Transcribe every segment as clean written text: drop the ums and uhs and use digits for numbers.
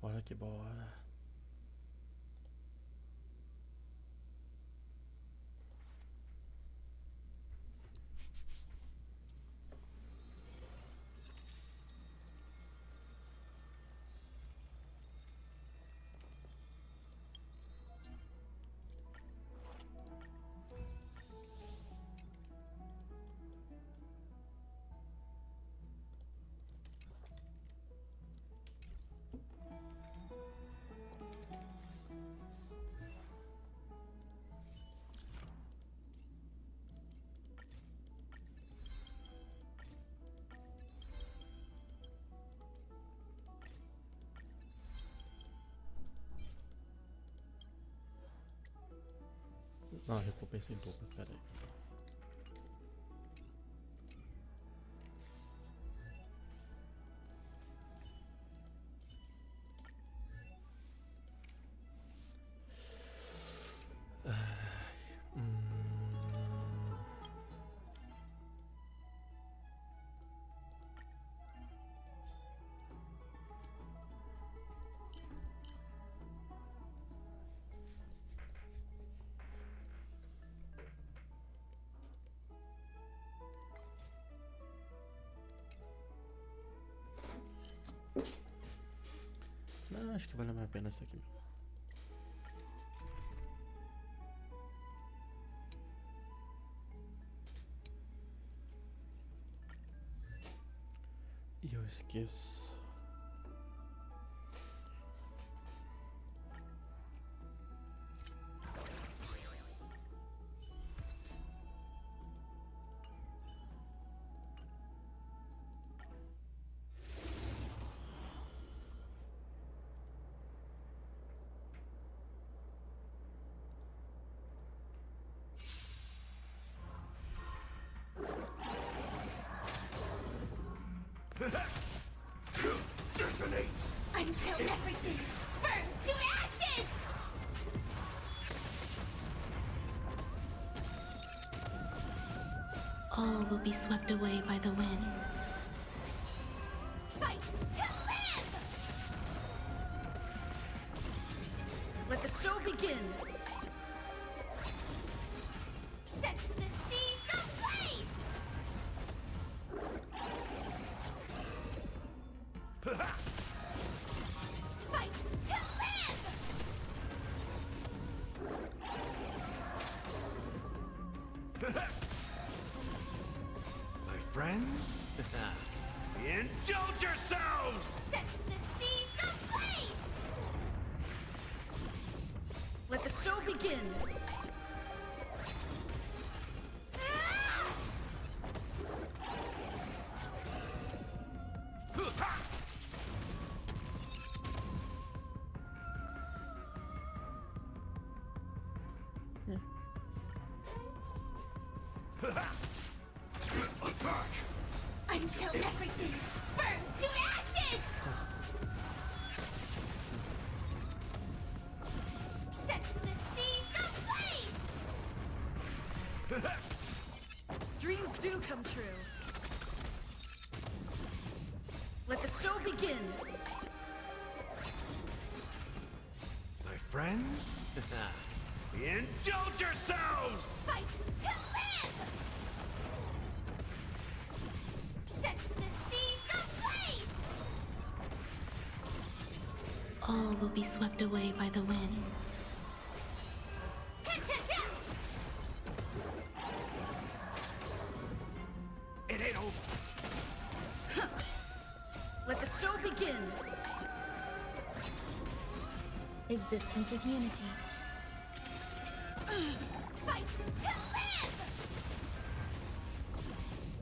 Bora que bora. Não, recompensa em dobro, peraí. Não, acho que vale mais a pena essa aqui mesmo. E eu esqueço. Until everything burns to ashes! All will be swept away by the wind. Fight to live! Let the show begin! Set the seas ablaze! Fight to live! My friends, indulge yourselves! Set the seas ablaze! Let the show begin! Attack! Until everything burns to ashes! Set the seas ablaze! Dreams do come true. Let the show begin! My friends, indulge yourselves! Fight to live! Set the seas ablaze! All will be swept away by the wind. It ain't over. Let the show begin! Existence is unity. Fight to live!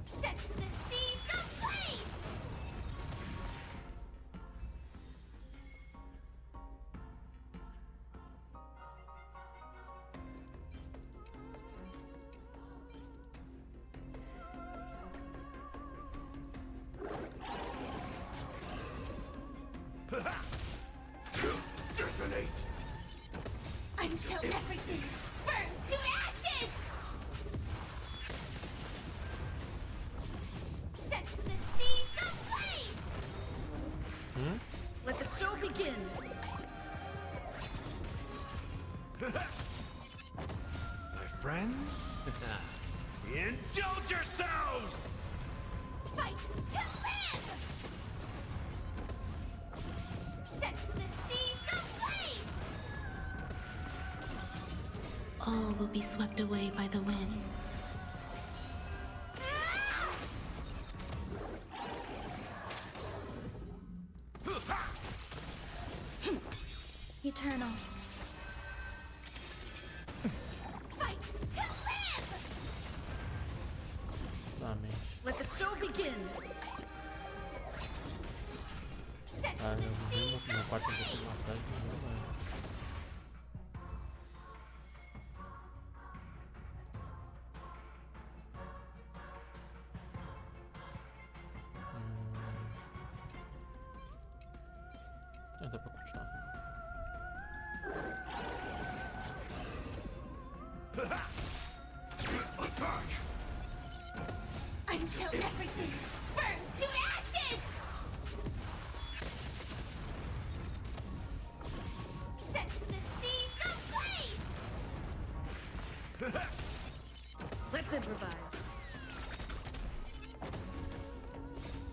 Set the seas ablaze! Detonate! Until everything burns to ashes! begin. My friends? Indulge yourselves! Fight to live! Set the seas ablaze! All will be swept away by the wind. Eternal. Fight to live! Exatamente. Let the show begin. Set Ah, the eu vi seas meu quarto um ablaze! pouquinho mais tarde, mas não vai. Dá pra continuar. Attack! Until everything burns to ashes! Set the seas ablaze! Let's improvise.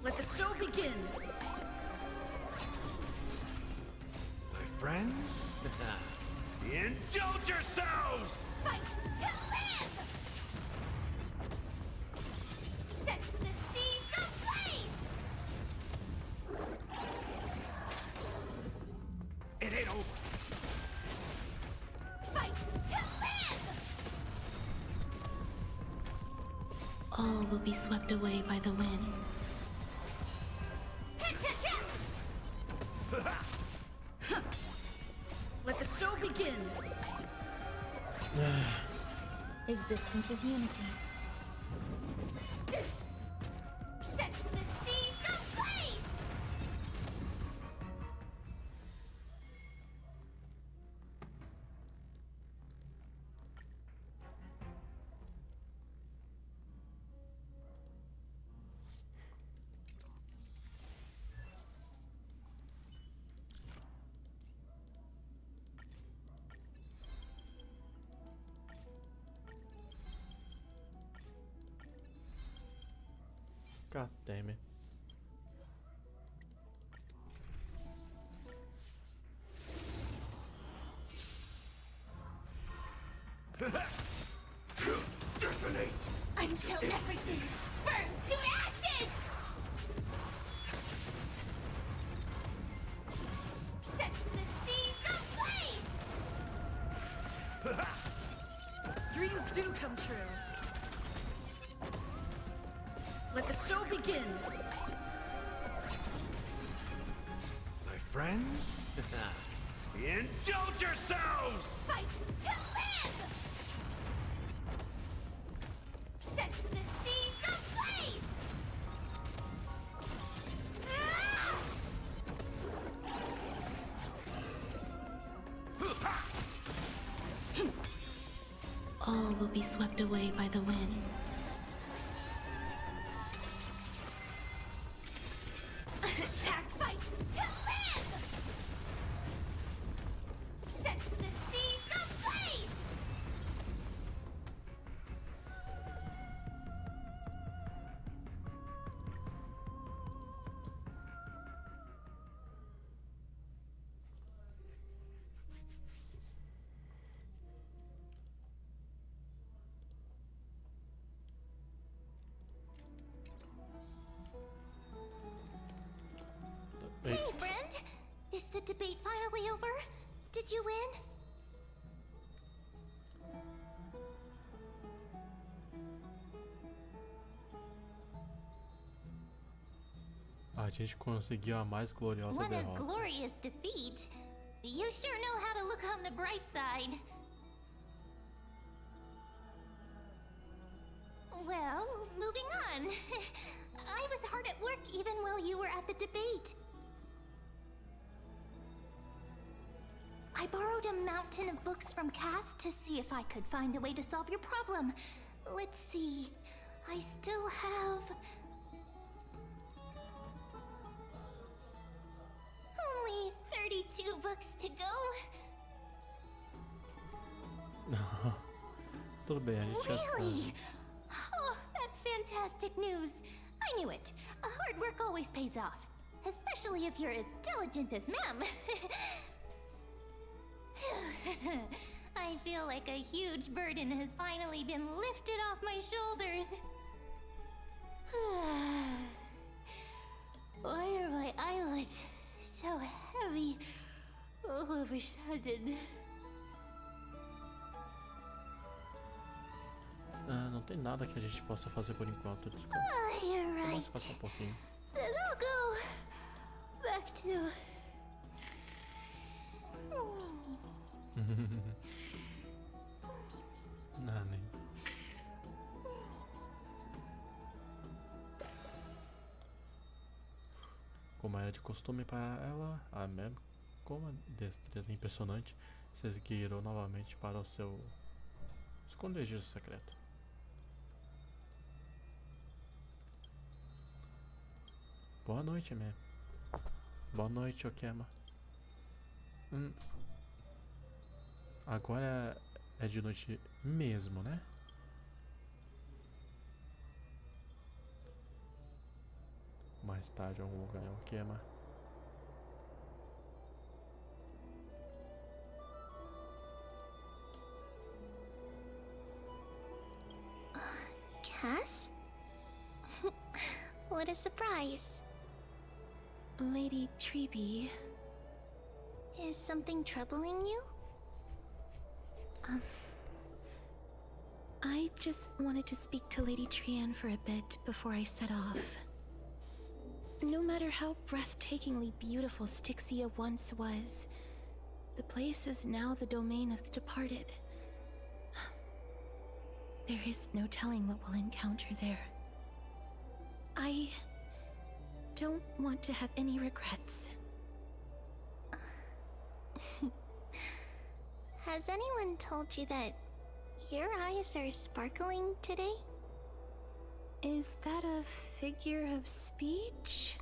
Let the show begin. My friends? Indulge yourselves! Fight to live! Set the seas ablaze! It ain't over. Fight to live! All will be swept away by the wind. Let the show begin. Existence is unity. Set the seas ablaze! God damn it. Detonate! Until everything burns to ashes! Set the seas ablaze! Dreams do come true. Let the show begin. My friends? Indulge yourselves! Fight to live! Set the seas ablaze! All will be swept away by the wind. Attack! Fight to live! Set the seas ablaze! Wait, Hey, friend! Is the debate finally over? Did you win? a gente conseguiu a mais gloriosa What a derrota. glorious defeat! You sure know how to look on the bright side. Well, moving on. I was hard at work even while you were at the debate. I borrowed a mountain of books from Cass to see if I could find a way to solve your problem. Let's see. I still have... only 30 2 books to go. Tudo bem, a gente já Really? Oh, that's fantastic news. I knew it. Hard work always pays off. Especially if you're as diligent as ma'am. I feel like a huge burden has finally been lifted off my shoulders. Why are my eyelids so heavy all of a sudden? não tem nada que a gente possa fazer por enquanto. Desculpa. You're Só right. mais passar um pouquinho. Then I'll go back to. Não, nem. Como é de costume para ela, a Mem, com uma destreza impressionante, se seguirou novamente para o seu esconderijo secreto. Boa noite, Mem. Boa noite, Okema. Agora é de noite mesmo, né? Mais tarde, em algum lugar, Okema. Cass? What a surprise. Lady Treby, Is something troubling you? I just wanted to speak to Lady Trian for a bit before I set off. No matter how breathtakingly beautiful Styxia once was, the place is now the domain of the departed. There is no telling what we'll encounter there. I don't want to have any regrets. Has anyone told you that your eyes are sparkling today? Is that a figure of speech?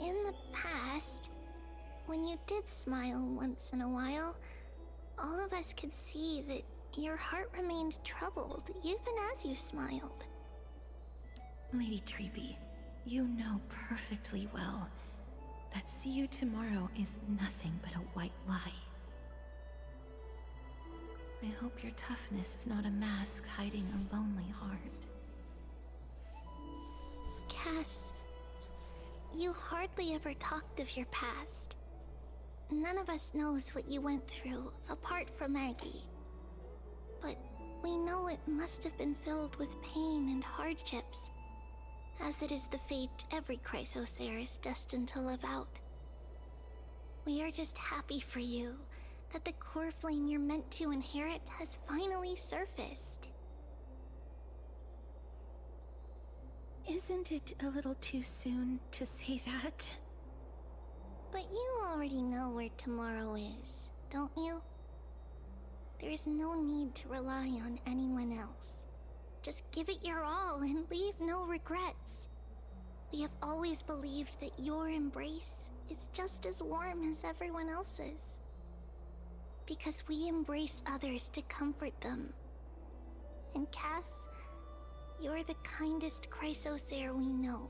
In the past, when you did smile once in a while, all of us could see that your heart remained troubled even as you smiled. Lady Treby, you know perfectly well that see you tomorrow is nothing but a white lie. I hope your toughness is not a mask hiding a lonely heart. Cass, you hardly ever talked of your past. None of us knows what you went through, apart from Maggie. But we know it must have been filled with pain and hardships, as it is the fate every Chrysosaur is destined to live out. We are just happy for you that the core flame you're meant to inherit has finally surfaced. Isn't it a little too soon to say that? But you already know where tomorrow is, don't you? There is no need to rely on anyone else. Just give it your all and leave no regrets. We have always believed that your embrace is just as warm as everyone else's. Because we embrace others to comfort them. And Cass, you're the kindest Chrysosaur we know.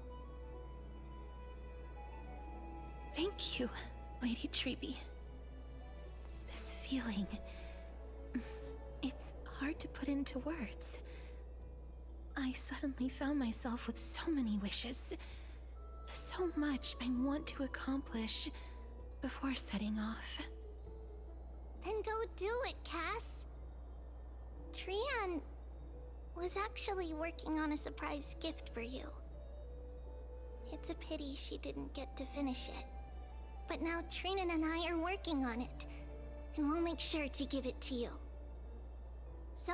Thank you, Lady Treby. This feeling... it's hard to put into words. I suddenly found myself with so many wishes. So much I want to accomplish before setting off. Then go do it, Cass. Trian was actually working on a surprise gift for you. It's a pity she didn't get to finish it. But now Trinan and I are working on it, and we'll make sure to give it to you. So,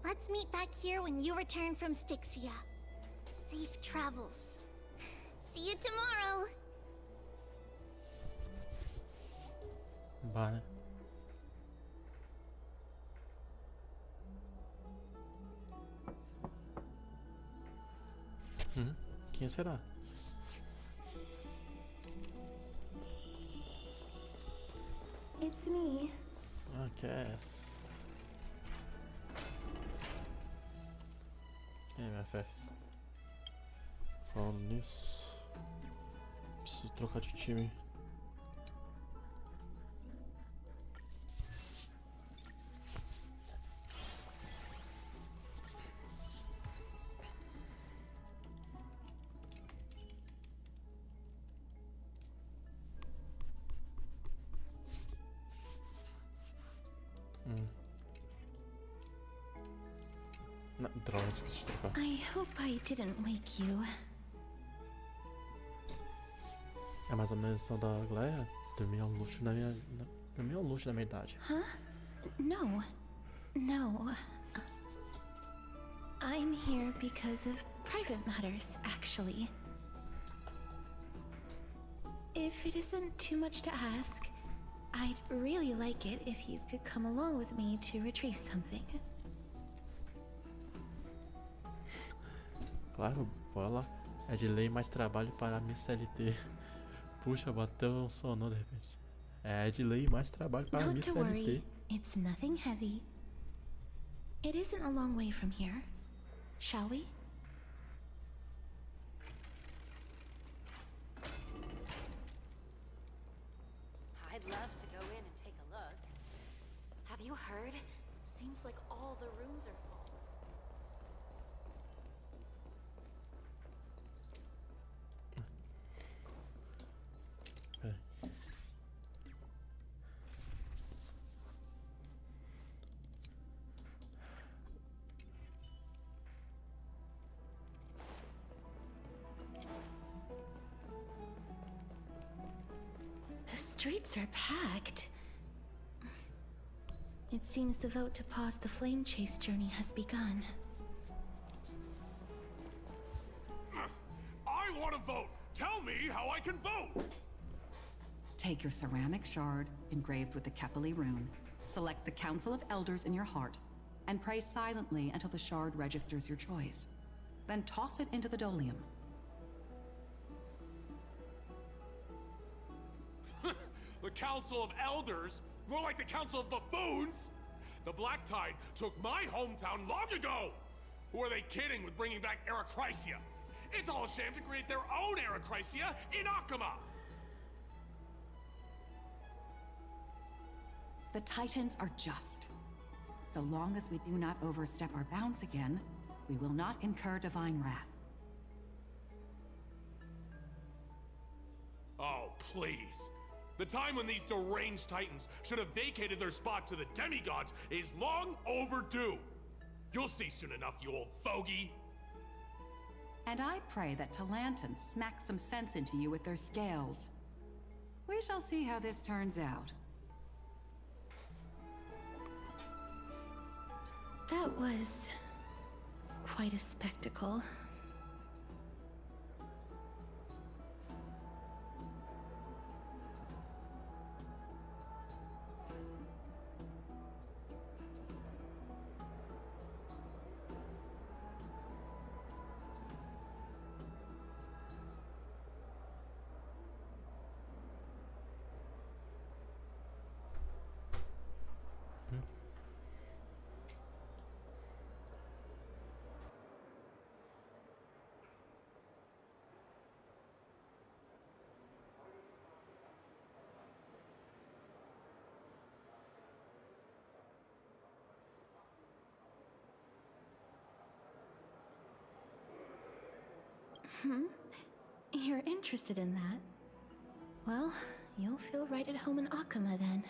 let's meet back here when you return from Styxia. Safe travels. See you tomorrow! Bye. Quem será? It's me. Ah, Cass. E aí, minha fé? Falando nisso, preciso trocar de time. Não, droga, esqueci de trocar. I hope I didn't wake you. É mais ou menos a da Glória. Dormir ao luxo da minha. Dormir ao luxo da minha idade. Huh? No. No. I'm here because of private matters, actually. If it isn't too much to ask, I'd really like it if you could come along with me to retrieve something. Claro, bora lá. É de lei mais trabalho para a minha CLT. Puxa, bateu um sono de repente. É de lei mais trabalho para a minha Not to CLT. worry, it's nothing heavy. It isn't a long way from here. Shall we? I'd love to go in and take a look. Have you heard? Seems like all the rooms are full. É. The streets are packed. It seems the vote to pause the flame chase journey has begun. I want to vote. Tell me how I can vote. Take your ceramic shard, engraved with the Kefali rune, select the Council of Elders in your heart, and pray silently until the shard registers your choice. Then toss it into the dolium. The Council of Elders? More like the Council of Buffoons? The Black Tide took my hometown long ago! Who are they kidding with bringing back Erechrysia? It's all a sham to create their own Erechrysia in Akama! The Titans are just. So long as we do not overstep our bounds again, we will not incur divine wrath. Oh, please. The time when these deranged Titans should have vacated their spot to the demigods is long overdue. You'll see soon enough, you old fogey. And I pray that Talanton smacks some sense into you with their scales. We shall see how this turns out. That was quite a spectacle. You're interested in that? Well, you'll feel right at home in Akama then.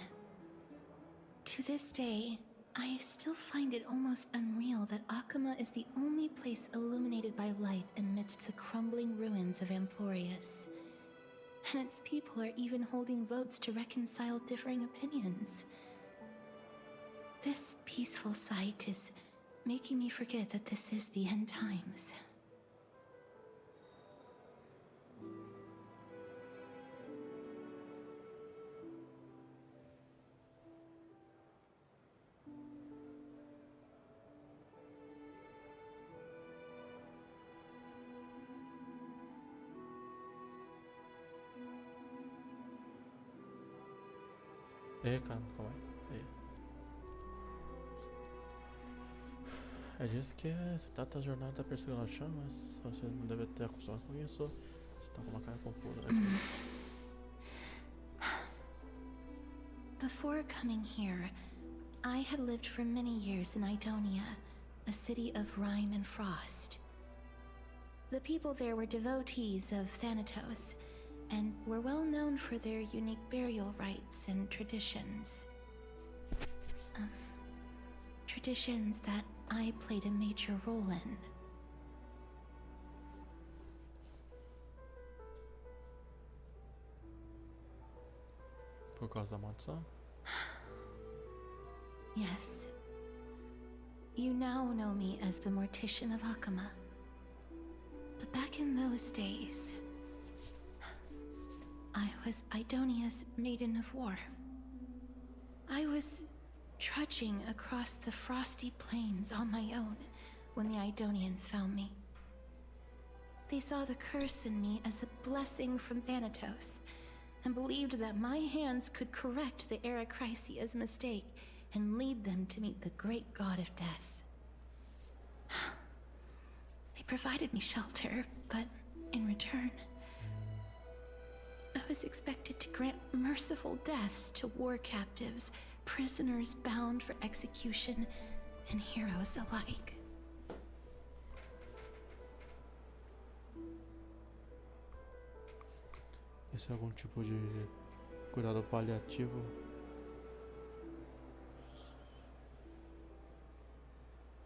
To this day, I still find it almost unreal that Akama is the only place illuminated by light amidst the crumbling ruins of Amphorius. And its people are even holding votes to reconcile differing opinions. This peaceful sight is making me forget that this is the end times. Cara, calma aí. Diz que se trata da jornada da perseguição das chamas, você não deve ter acostumado com isso. Você tá com uma cara confusa. Before coming here, I had lived for many years in Idonia, a city of rime and frost. The people there were devotees of Thanatos, and were well known for their unique burial rites and traditions. Traditions that I played a major role in. Por causa da maldição? Yes. You now know me as the Mortician of Akama. But back in those days, I was Idonia's Maiden of War. I was trudging across the frosty plains on my own when the Idonians found me. They saw the curse in me as a blessing from Thanatos, and believed that my hands could correct the Erechrysia's mistake and lead them to meet the great god of death. They provided me shelter, but in return, I was expected to grant merciful deaths to war captives, prisoners bound for execution, and heroes alike. Isso é algum tipo de cuidado paliativo?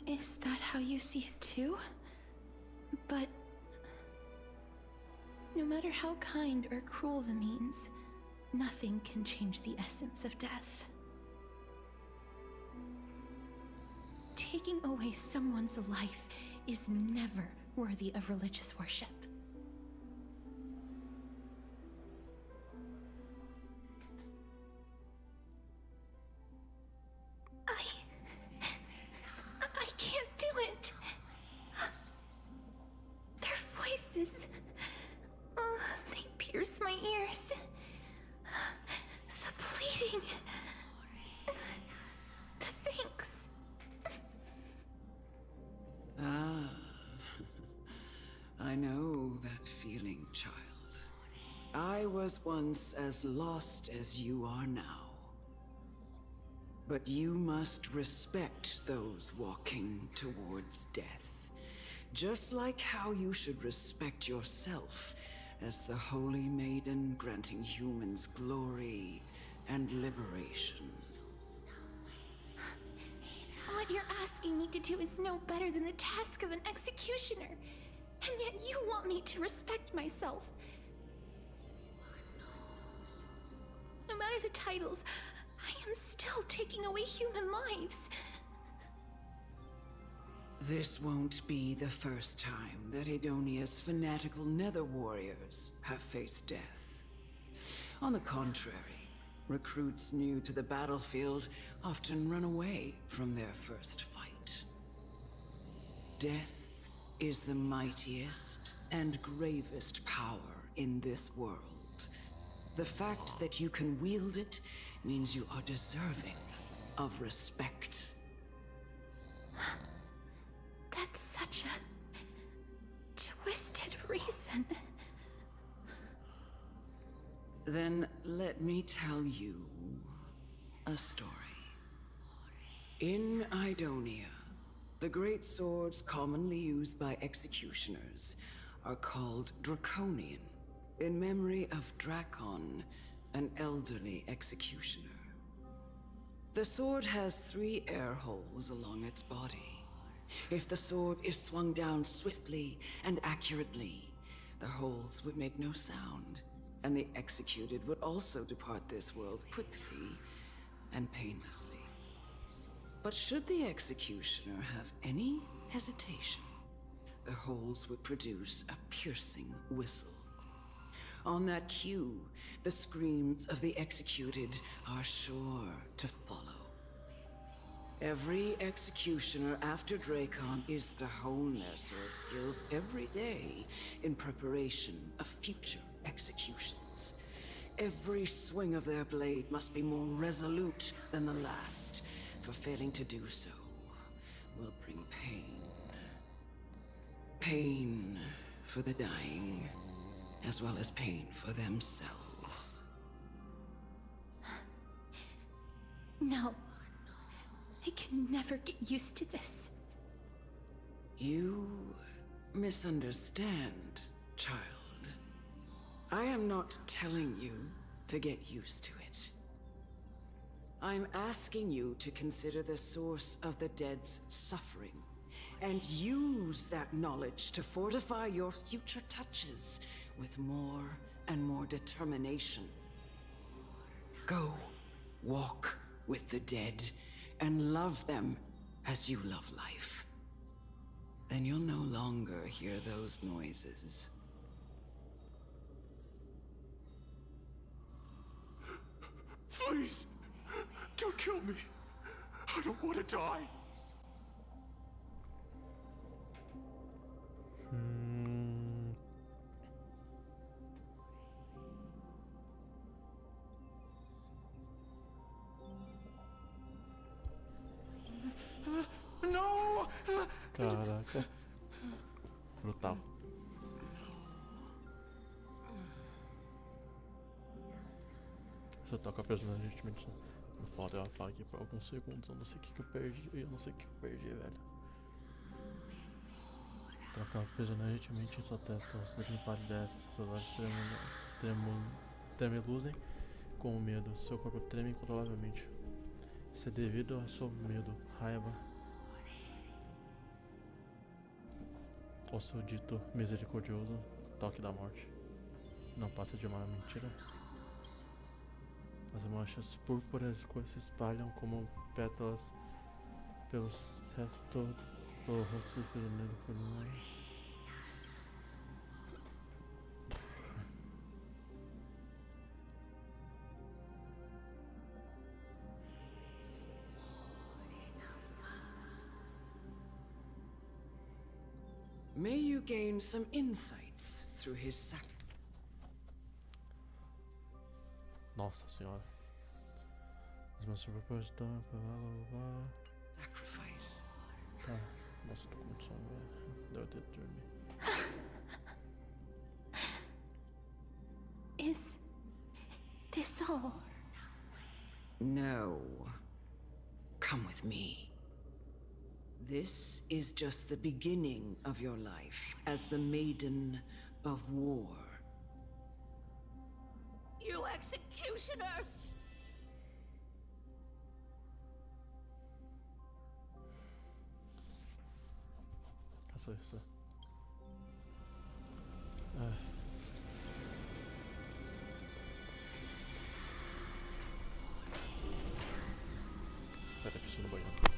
Is that how you see it too? But no matter how kind or cruel the means, nothing can change the essence of death. Taking away someone's life is never worthy of religious worship. I can't do it. Their voices, they pierce my ears. The pleading, the thanks. I know that feeling, child. I was once as lost as you are now. But you must respect those walking towards death. Just like how you should respect yourself as the Holy Maiden granting humans glory and liberation. What you're asking me to do is no better than the task of an executioner. And yet you want me to respect myself. No matter the titles, I am still taking away human lives. This won't be the first time that Edonia's fanatical nether warriors have faced death. On the contrary, recruits new to the battlefield often run away from their first fight. Death is the mightiest and gravest power in this world. The fact that you can wield it means you are deserving of respect. That's such a twisted reason. Then let me tell you a story. In Idonia, the great swords commonly used by executioners are called Draconian, in memory of Drakon, an elderly executioner. The sword has 3 air holes along its body. If the sword is swung down swiftly and accurately, the holes would make no sound, and the executed would also depart this world quickly and painlessly. But should the executioner have any hesitation, the holes would produce a piercing whistle. On that cue, the screams of the executed are sure to follow. Every executioner after Drakon is to hone their sword skills every day in preparation of future executions. every swing of their blade must be more resolute than the last, for failing to do so will bring pain. Pain for the dying, as well as pain for themselves. No. I can never get used to this. You misunderstand, child. I am not telling you to get used to it. I'm asking you to consider the source of the dead's suffering, and use that knowledge to fortify your future touches with more and more determination. Go, walk with the dead, and love them as you love life. Then you'll no longer hear those noises. Please, don't kill me. I don't want to die. No! Caraca. Brutal. Você toca a personagem gentilmente. Não foda, ela fala aqui por alguns segundos. Eu não sei o que eu perdi. Eu não sei o que eu perdi, velho. Troca a personagem gentilmente em sua testa. Você dele empalidece. Seus olhos tremeluzem com o medo. Seu corpo treme incontrolavelmente. Isso é devido ao seu medo, raiva. Ao seu dito misericordioso toque da morte. Não passa de uma mentira. As manchas púrpuras se espalham como pétalas pelo rosto do prisioneiro por um. May you gain some insights through his Nossa senhora. As minhas superprojeções estão. sacrifice. Tá. Nossa, tô com muito sono, velho. Deu tempo de dormir. Is this all? No. Come with me. This is just the beginning of your life as the Maiden of War. You executioner! Caçou isso. Pera, preciso ir no banheiro.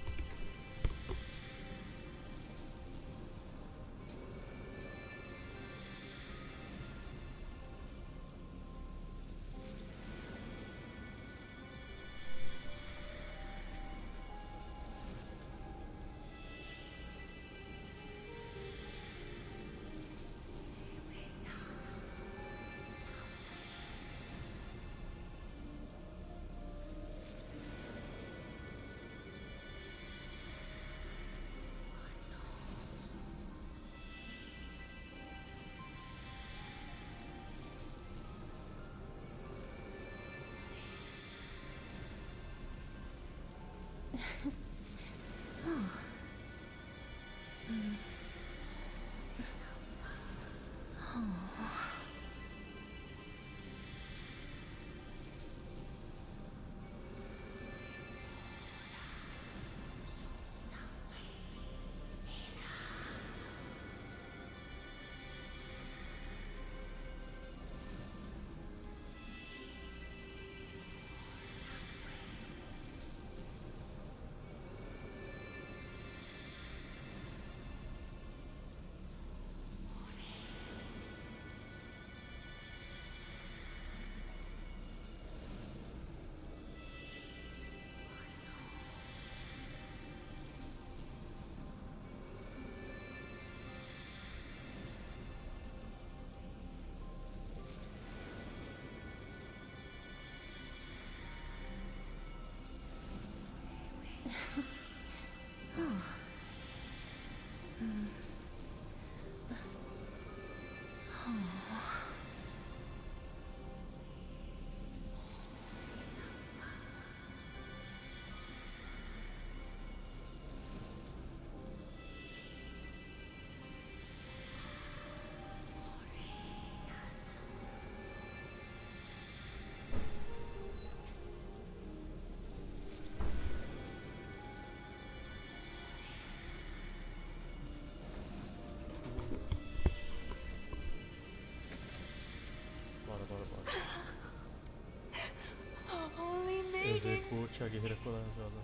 Execute a guerreira corajosa.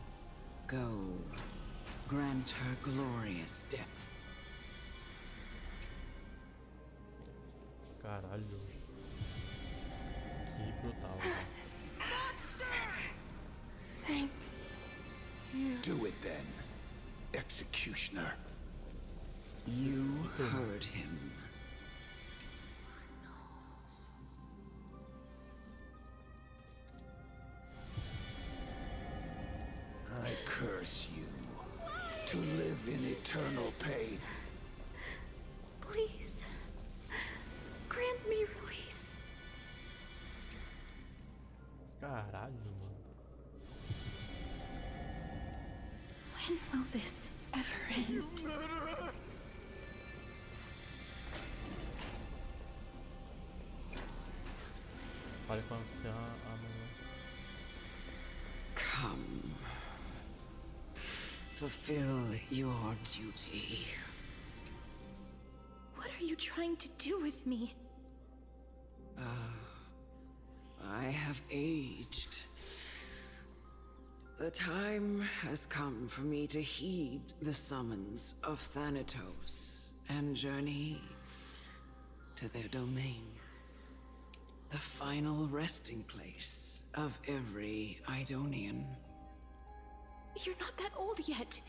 Go. Grant her glorious death. Caralho. Que brutal, cara. Thank you. Do it then, executioner. You heard him. I curse you to live in eternal pain. Please, grant me release. Caralho, mano. When will this ever end? Fale com a anciã amanhã. Come. Fulfill your duty. What are you trying to do with me? I have aged. The time has come for me to heed the summons of Thanatos and journey to their domain. The final resting place of every Idonian. You're not that old yet.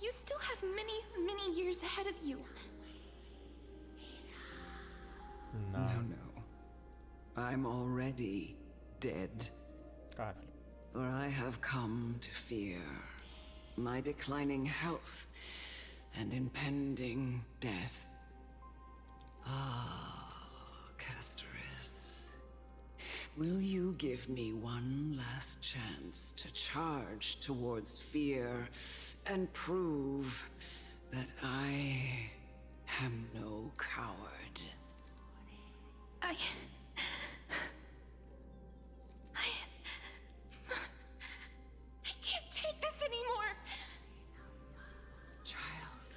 You still have many, many years ahead of you. No. No. I'm already dead. Caralho. For I have come to fear my declining health and impending death. Ah, Castoris. Will you give me one last chance to charge towards fear and prove that I am no coward? I can't take this anymore. Child,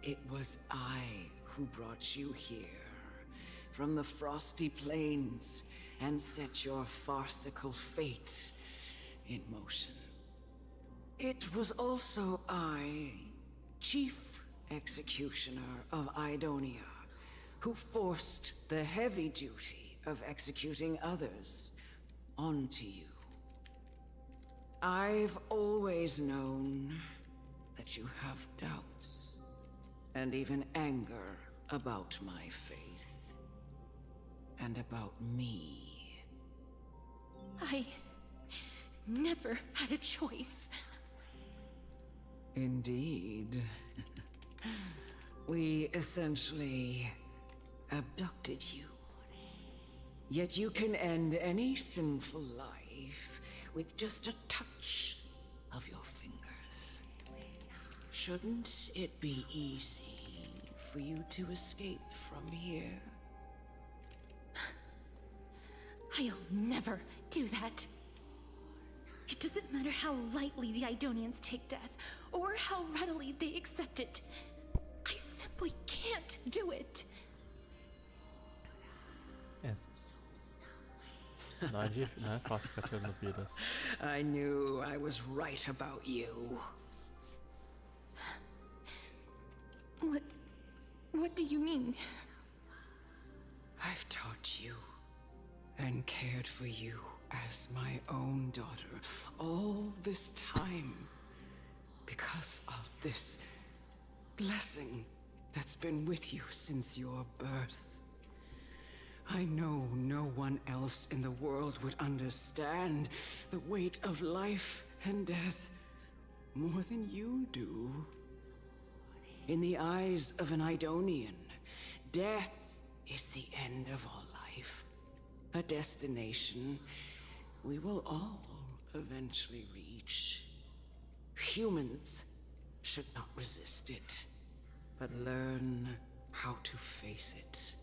it was I who brought you here from the frosty plains and set your farcical fate in motion. It was also I, Chief Executioner of Idonia, who forced the heavy duty of executing others onto you. I've always known that you have doubts and even anger about my faith and about me. I never had a choice. Indeed. We essentially abducted you. Yet you can end any sinful life with just a touch of your fingers. Shouldn't it be easy for you to escape from here? I'll never do that. It doesn't matter how lightly the Idonians take death, or how readily they accept it. I simply can't do it. Não é fácil ficar tirando vidas. I knew I was right about you. What do you mean? I've taught you and cared for you as my own daughter all this time because of this blessing that's been with you since your birth. I know no one else in the world would understand the weight of life and death more than you do. In the eyes of an Idonian, death is the end of all life. A destination we will all eventually reach. Humans should not resist it, but learn how to face it.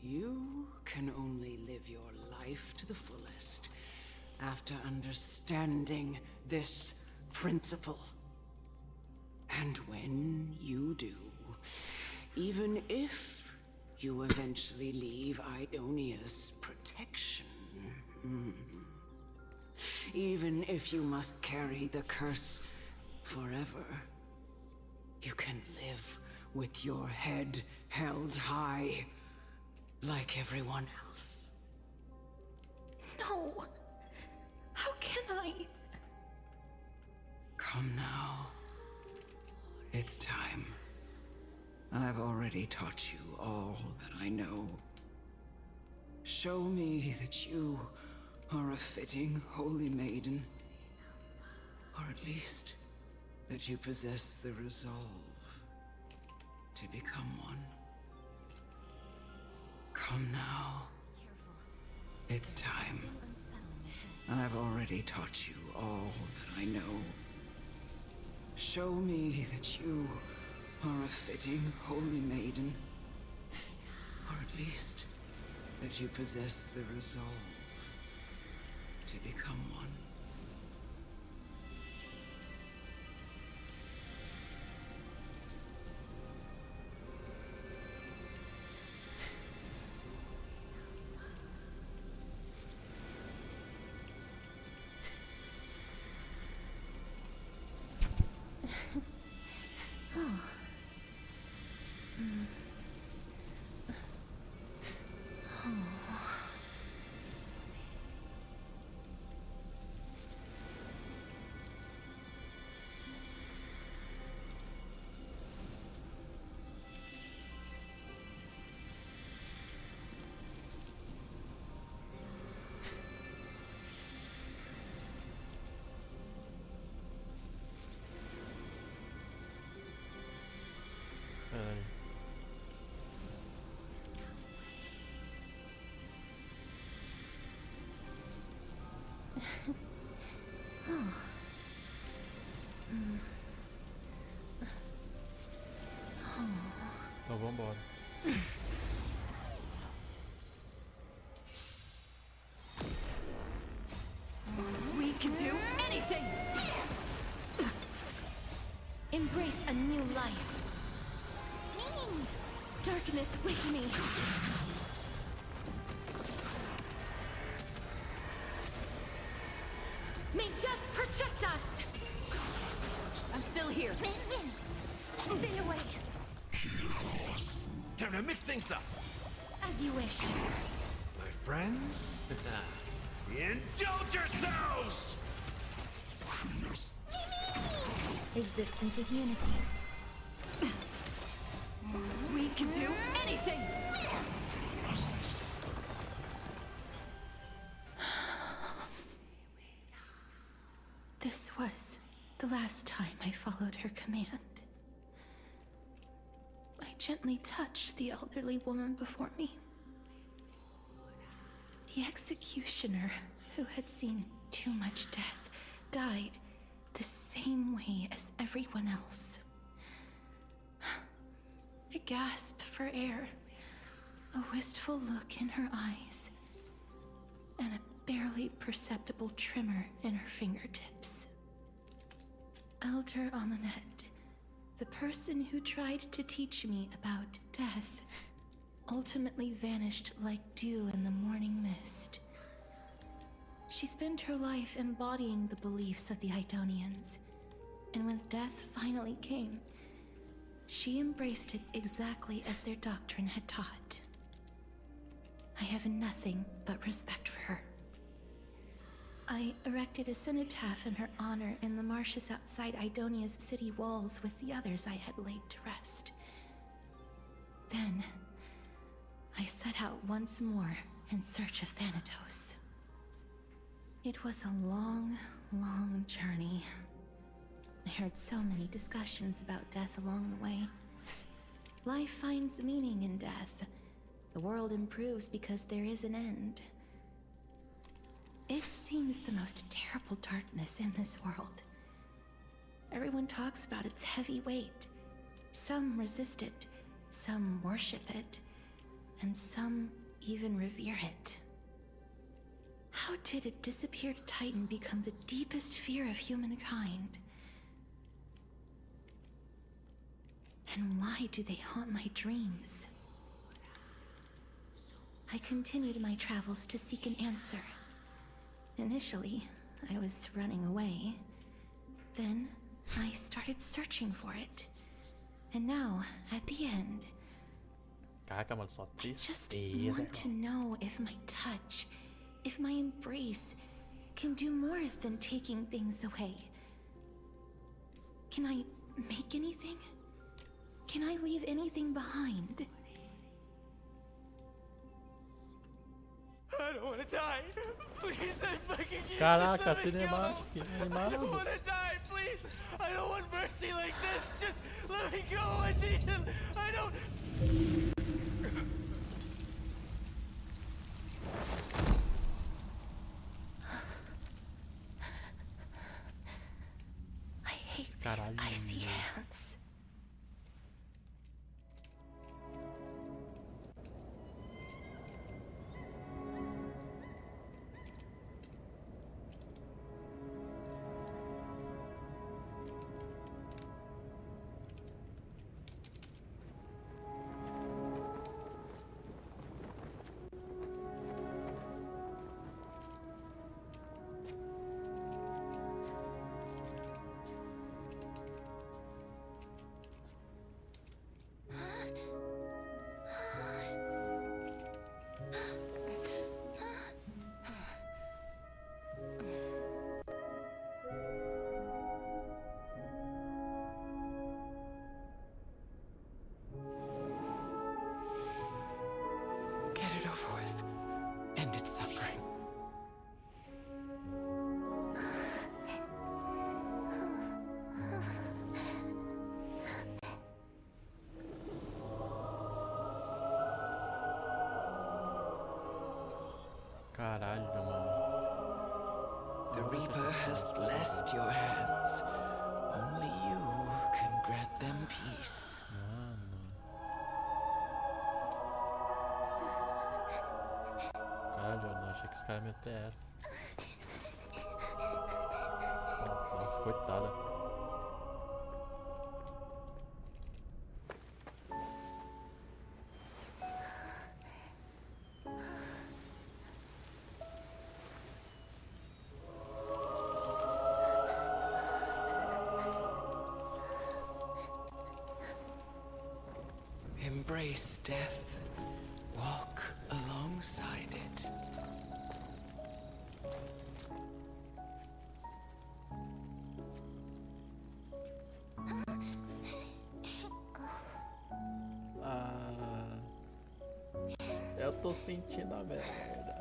You can only live your life to the fullest after understanding this principle. And when you do, even if you eventually leave Idonia's protection, even if you must carry the curse forever, you can live with your head held high, like everyone else. No! How can I? Come now. It's time. I've already taught you all that I know. Show me that you are a fitting holy maiden. Or at least, that you possess the resolve to become one. Come now. It's time. I've already taught you all that I know. Show me that you are a fitting holy maiden. Or at least, that you possess the resolve to become one. Peraí. Então vambora. We can do anything! Embrace a new life. Darkness with me. May death protect us! I'm still here. Stay away. Time to mix things up. As you wish. My friends? Indulge yourselves! Existence is unity. We can do anything! This was the last time I followed her command. I gently touched the elderly woman before me. The executioner, who had seen too much death, died the same way as everyone else. A gasp for air, a wistful look in her eyes, and a barely perceptible tremor in her fingertips. Elder Amunet, the person who tried to teach me about death, ultimately vanished like dew in the morning mist. She spent her life embodying the beliefs of the Idonians, and when death finally came, she embraced it exactly as their doctrine had taught. I have nothing but respect for her. I erected a cenotaph in her honor in the marshes outside Idonia's city walls with the others I had laid to rest. Then, I set out once more in search of Thanatos. It was a long, long journey. I heard so many discussions about death along the way. Life finds meaning in death. The world improves because there is an end. It seems the most terrible darkness in this world. Everyone talks about its heavy weight. Some resist it, some worship it, and some even revere it. How did a disappeared titan become the deepest fear of humankind? And why do they haunt my dreams? I continued my travels to seek an answer. Initially, I was running away. Then, I started searching for it. And now, at the end, Caraca, mano, só I just tristeza, want to irmão. know if my touch, if my embrace, can do more than taking things away. Can I make anything? Can I leave anything behind? I don't want to die. Please, I fucking you. Caraca, Just let me go. cinemático, I don't animado. want to die, please. I don't want mercy like this. Just let me go. I need it. I don't. I hate these Caralho. icy hands. Get it over with. End its suffering. Caralho, mano. The Reaper has blessed your hands. Only you can grant them peace. Mano. Caralho, eu não achei que os caras iam meter essa. Nossa, coitada. Embrace death. Walk alongside it. Ah, eu tô sentindo a merda.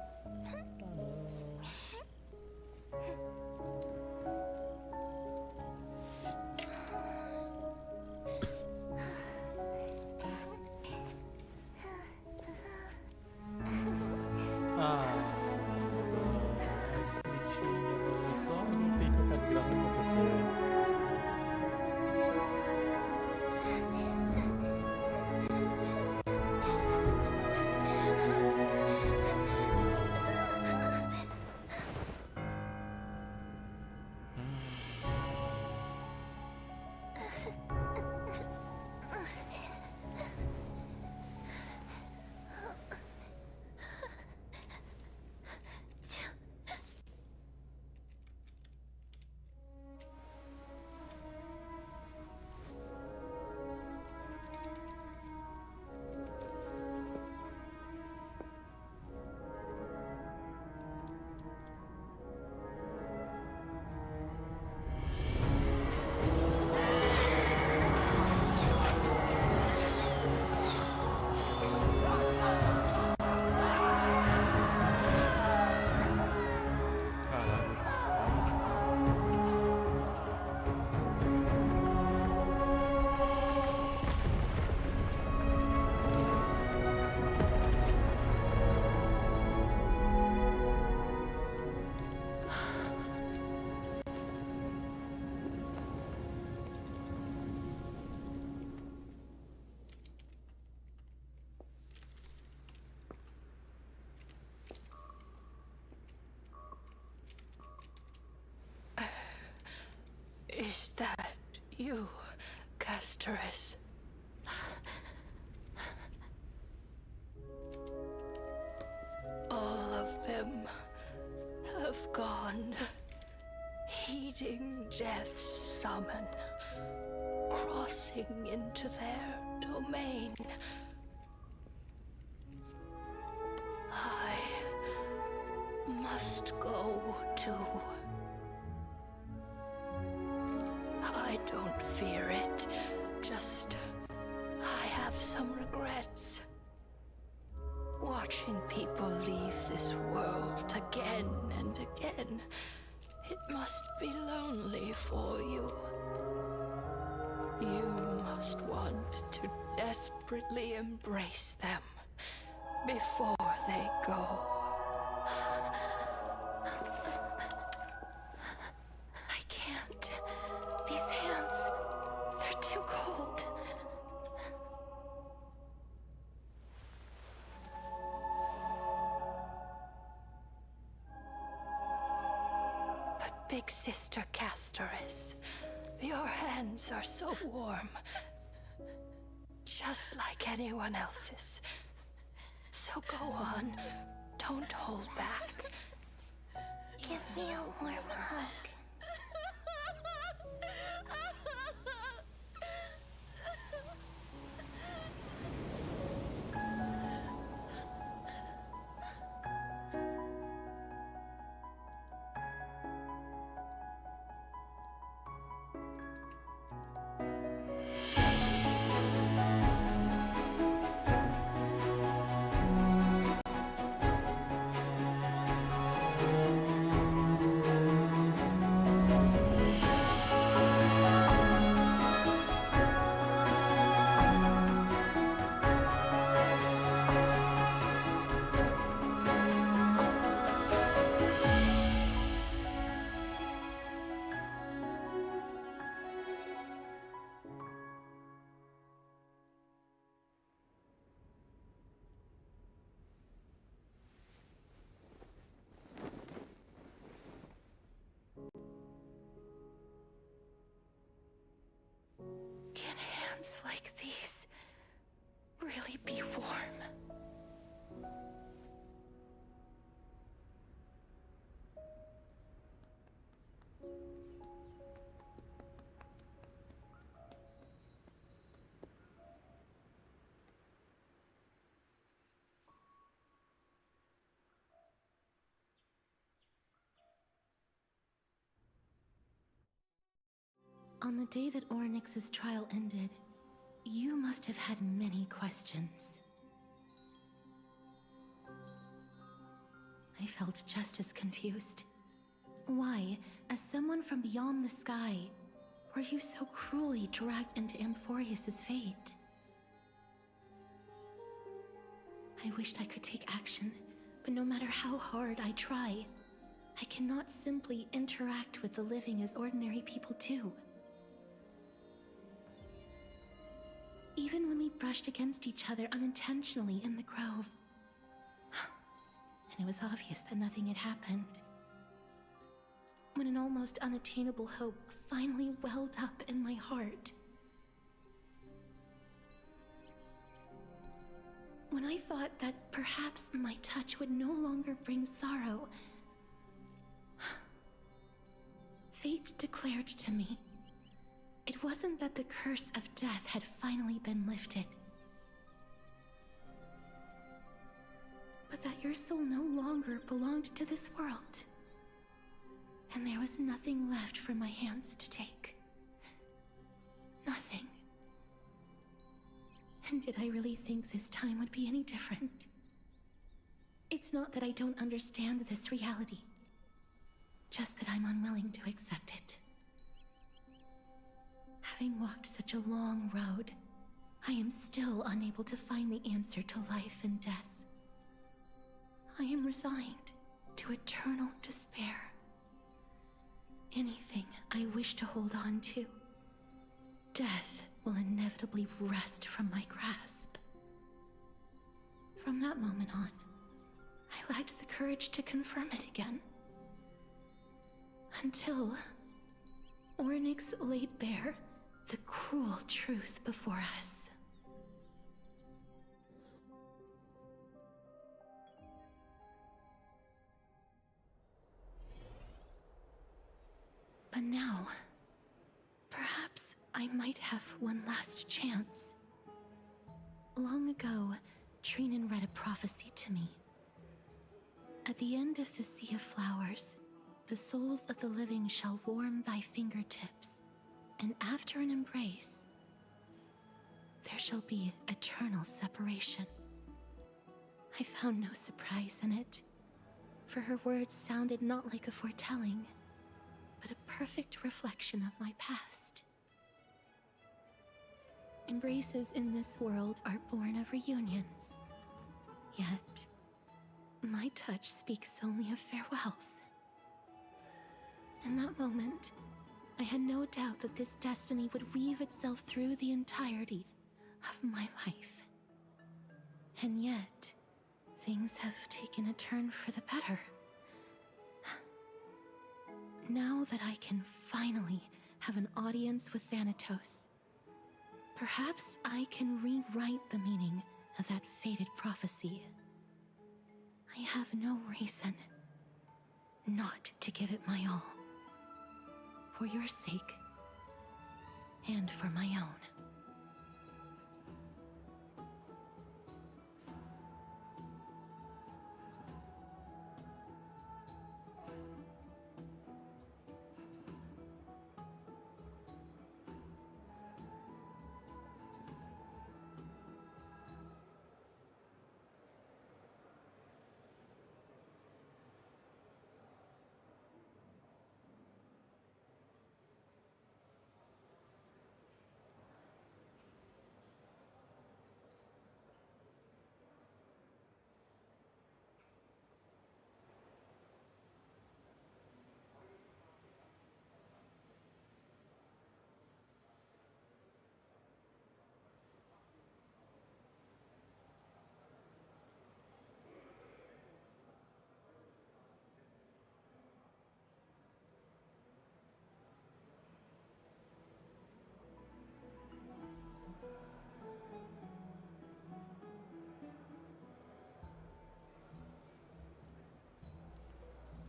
Ah, não. Ah, bonitinho. Só não tem que a desgraça acontecer. you, Casteress. All of them have gone, heeding death's summon, crossing into their domain. I must go too. I don't fear it, just I have some regrets. Watching people leave this world again and again, it must be lonely for you. You must want to desperately embrace them before they go. I can't. These hands, they're too cold. But Big Sister Casteress, your hands are so warm. Just like anyone else's. So go on. Don't hold back. Give me a warm hug. Can hands like these really be warm? On the day that Ornyx's trial ended, you must have had many questions. I felt just as confused. Why, as someone from beyond the sky, were you so cruelly dragged into Amphorius's fate? I wished I could take action, but no matter how hard I try, I cannot simply interact with the living as ordinary people do. Even when we brushed against each other unintentionally in the grove, and it was obvious that nothing had happened. When an almost unattainable hope finally welled up in my heart. When I thought that perhaps my touch would no longer bring sorrow, fate declared to me, it wasn't that the curse of death had finally been lifted, but that your soul no longer belonged to this world, and there was nothing left for my hands to take. Nothing. And did I really think this time would be any different? It's not that I don't understand this reality, just that I'm unwilling to accept it. Having walked such a long road, I am still unable to find the answer to life and death. I am resigned to eternal despair. Anything I wish to hold on to, death will inevitably wrest from my grasp. From that moment on, I lacked the courage to confirm it again. Until Ornyx laid bare cruel truth before us. But now, perhaps I might have one last chance. Long ago, Trinan read a prophecy to me. At the end of the Sea of Flowers, the souls of the living shall warm thy fingertips, and after an embrace, there shall be eternal separation. I found no surprise in it, for her words sounded not like a foretelling, but a perfect reflection of my past. Embraces in this world are born of reunions, yet my touch speaks only of farewells. In that moment, I had no doubt that this destiny would weave itself through the entirety of my life. And yet, things have taken a turn for the better. Now that I can finally have an audience with Thanatos, perhaps I can rewrite the meaning of that fated prophecy. I have no reason not to give it my all. For your sake, and for my own.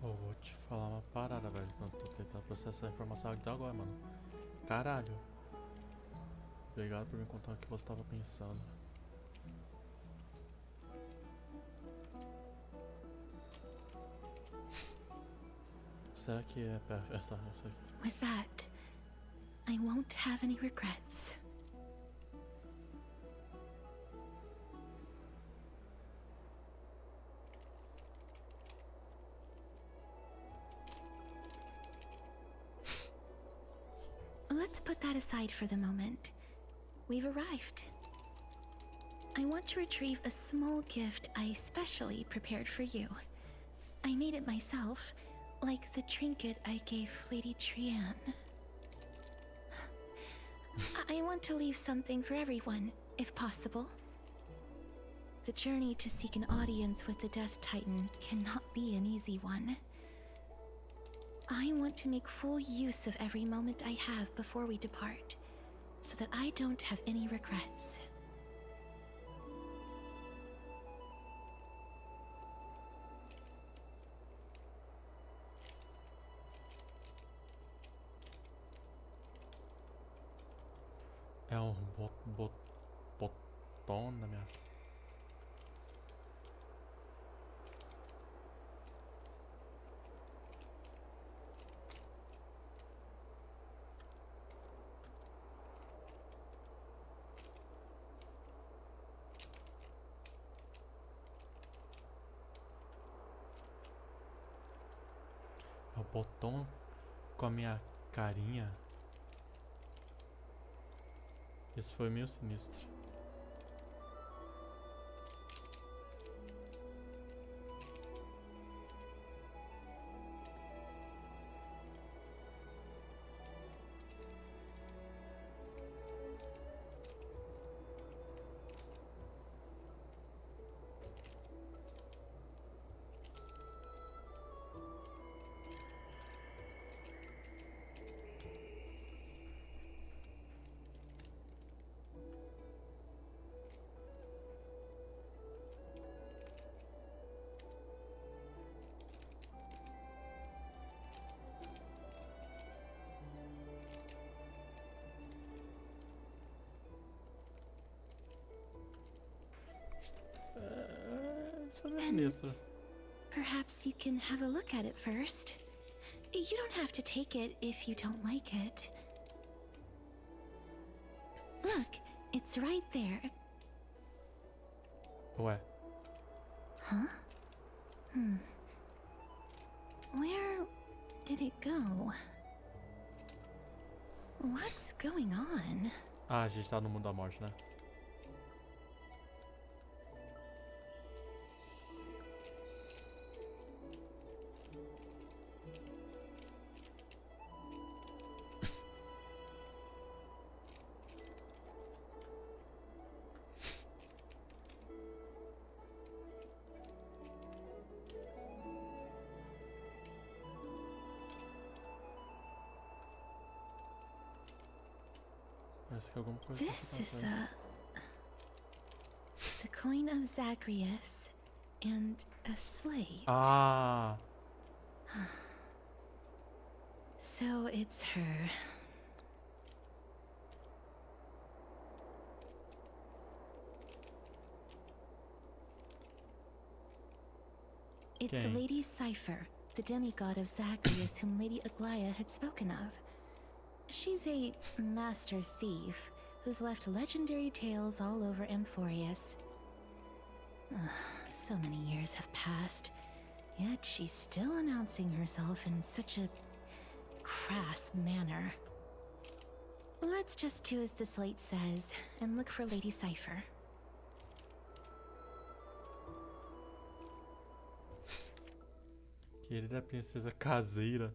Eu vou te falar uma parada, velho, quando tô tentando processar a informação até agora, mano. Caralho. Obrigado por me contar o que você tava pensando. Será que é perfeito? With that, I won't have any regrets. Let's put that aside for the moment. We've arrived. I want to retrieve a small gift I specially prepared for you. I made it myself, like the trinket I gave Lady Trian. I want to leave something for everyone, if possible. The journey to seek an audience with the Death Titan cannot be an easy one. I want to make full use of every moment I have before we depart, so that I don't have any regrets. É um botão na minha... É o botão com a minha carinha. Isso foi meio sinistro. Isso é ministro. Perhaps you can have a look at it first. You don't have to take it if you don't like it. Look, it's right there. Ué. Huh? Where did it go? What's going on? Ah, a gente tá no mundo da morte, né? Parece que alguma coisa This is the coin of Zagreus and a slate. Ah! So it's her. It's Quem? Lady Cypher, the demigod of Zagreus whom Lady Aglaia had spoken of. She's a master thief who's left legendary tales all over Amphorius. So many years have passed, yet she's still announcing herself in such a crass manner. Let's just do as the slate says and look for Lady Cypher. Querida princesa caseira.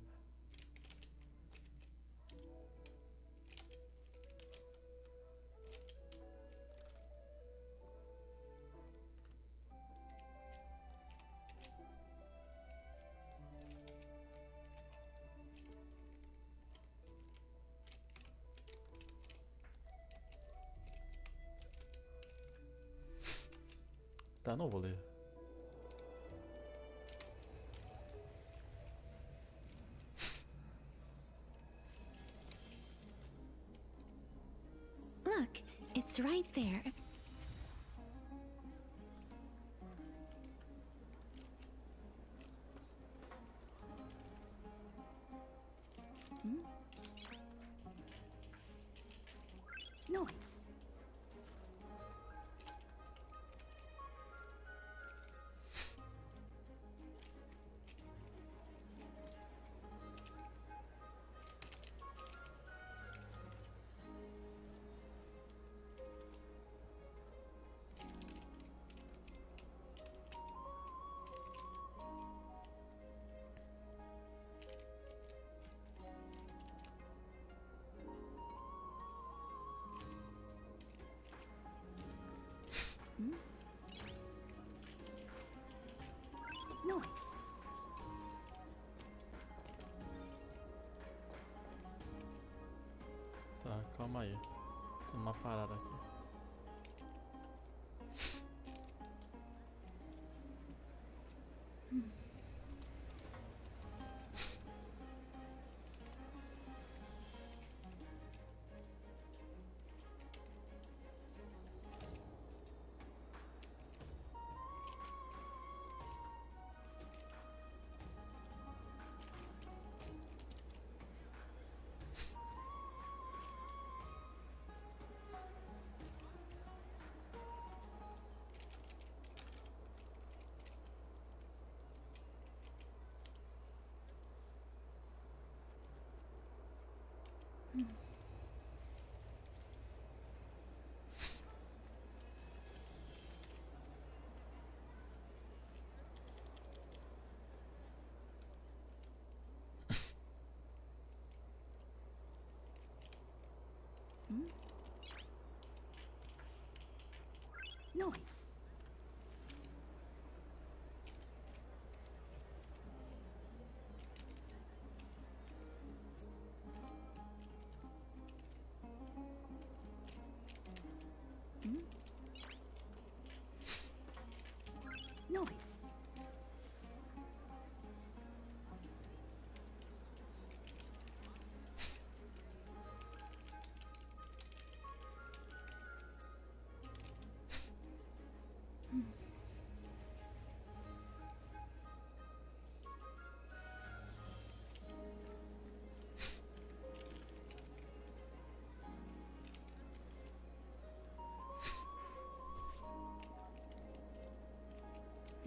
Tá, não vou ler. Look, it's right there. Noise. Noise. Tá, calma aí. Tem uma parada aqui. Noise. Noise.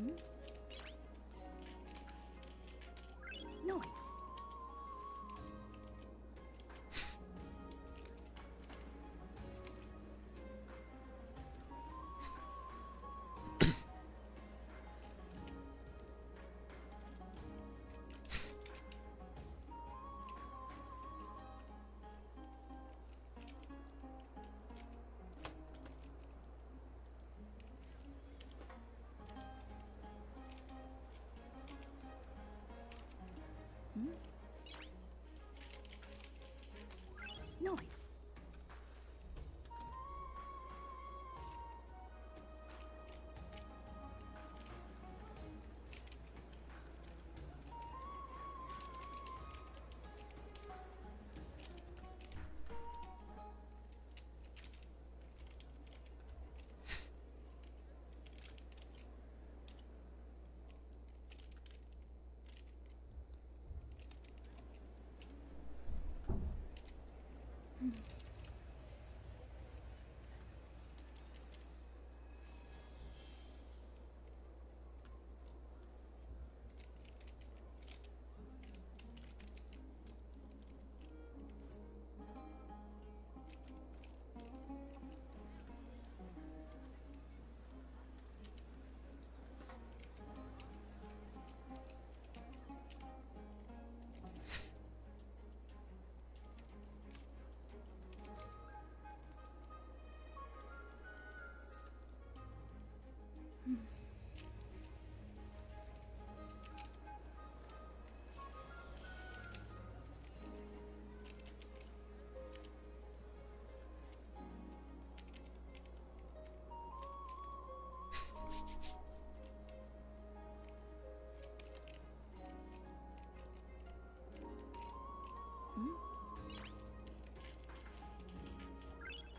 Nice. Nice.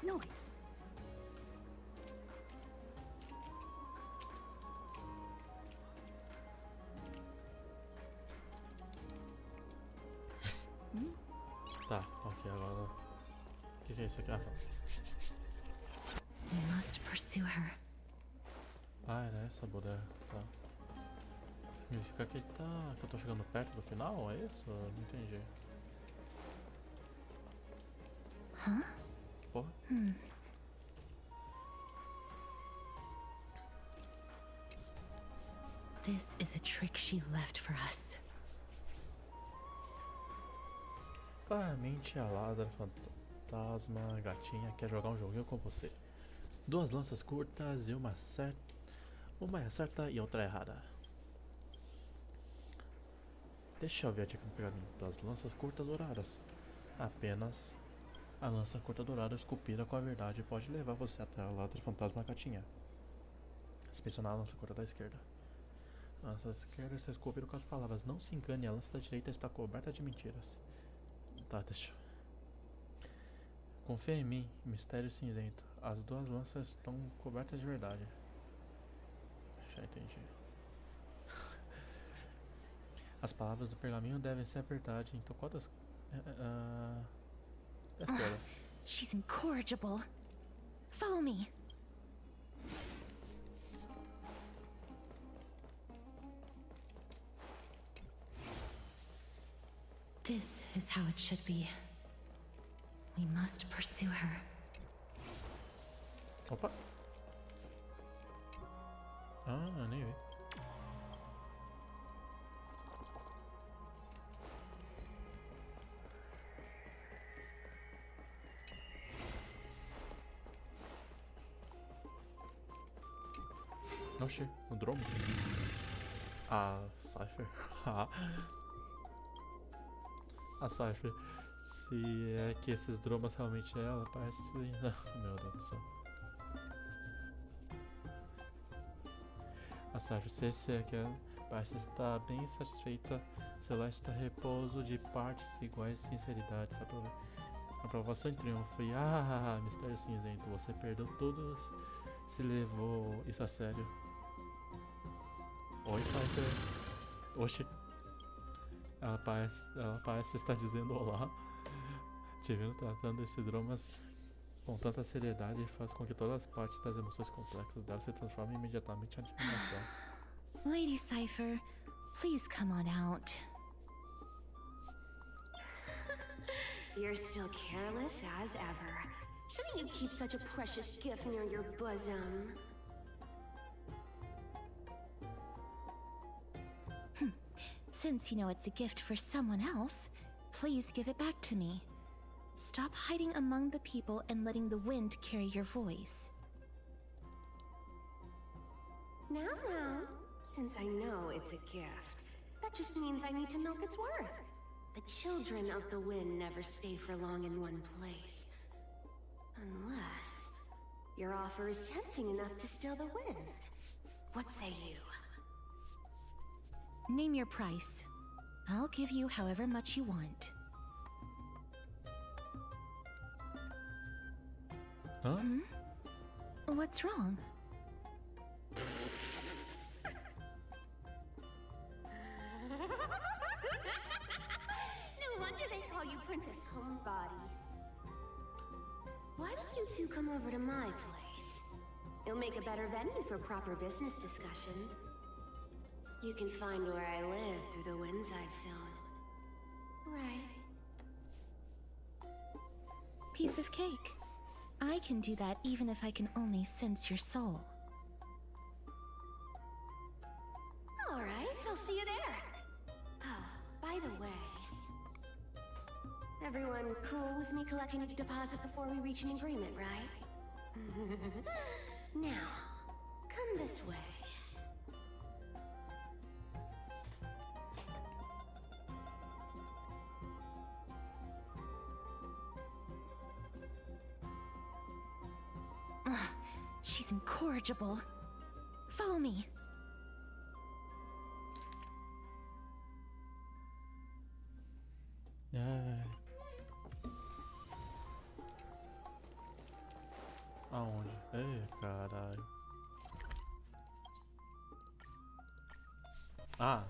Nice. Tá, ok, agora. O que é isso aqui? We must pursue her. Ah, era essa a bodega. Tá. Significa que tá. Que eu tô chegando perto do final? É isso? Eu não entendi. Huh? Que porra? This is a trick she left for us. Claramente a ladra fantasma gatinha quer jogar um joguinho com você. 2 lanças curtas e uma certa. Uma é certa e outra é errada. Deixa eu ver a dica no pergaminho. 2 lanças curtas douradas. Apenas a lança curta dourada esculpida com a verdade pode levar você até a ladra fantasma gatinha. Inspecionar a lança curta da esquerda. A lança da esquerda está esculpida com as palavras: não se engane, a lança da direita está coberta de mentiras. Tá, deixa. Confia em mim, mistério cinzento. As 2 lanças estão cobertas de verdade. Já entendi. As palavras do pergaminho devem ser a verdade. Então quantas. Esquerda. She's incorrigible. Follow me. This is how it should be. We must pursue her. Opa. Ah, nem vi. Oxi, o dromo? A Cypher? A Cypher. Se é que esses dromas realmente é ela, parece... Não, meu Deus do céu. A Cypher, se esse é que ela, parece estar bem satisfeita. Celeste está repouso de partes iguais de sinceridade. Aprovação e triunfo. E mistério cinzento. Você perdeu tudo, se levou isso a sério. Oi, Cypher. Oxi. Ela parece estar dizendo olá. Te vendo tratando esses dramas com tanta seriedade faz com que todas as partes das emoções complexas dela se transformem imediatamente em admiração. Lady Cypher, please come on out. You're still careless as ever. Shouldn't you keep such a precious gift near your bosom? Since you know it's a gift for someone else, please give it back to me. Stop hiding among the people and letting the wind carry your voice. Now, since I know it's a gift, that just means I need to milk its worth. The children of the wind never stay for long in one place. Unless your offer is tempting enough to steal the wind. What say you? Name your price. I'll give you however much you want. Huh? What's wrong? No wonder they call you Princess Homebody. Why don't you two come over to my place? It'll make a better venue for proper business discussions. You can find where I live through the winds I've sown. Right. Piece of cake. I can do that even if I can only sense your soul. Alright, I'll see you there. Oh, by the way, everyone cool with me collecting a deposit before we reach an agreement, right? Now, come this way. She's incorrigible. Follow me. Aonde? Ei, caralho. Ah!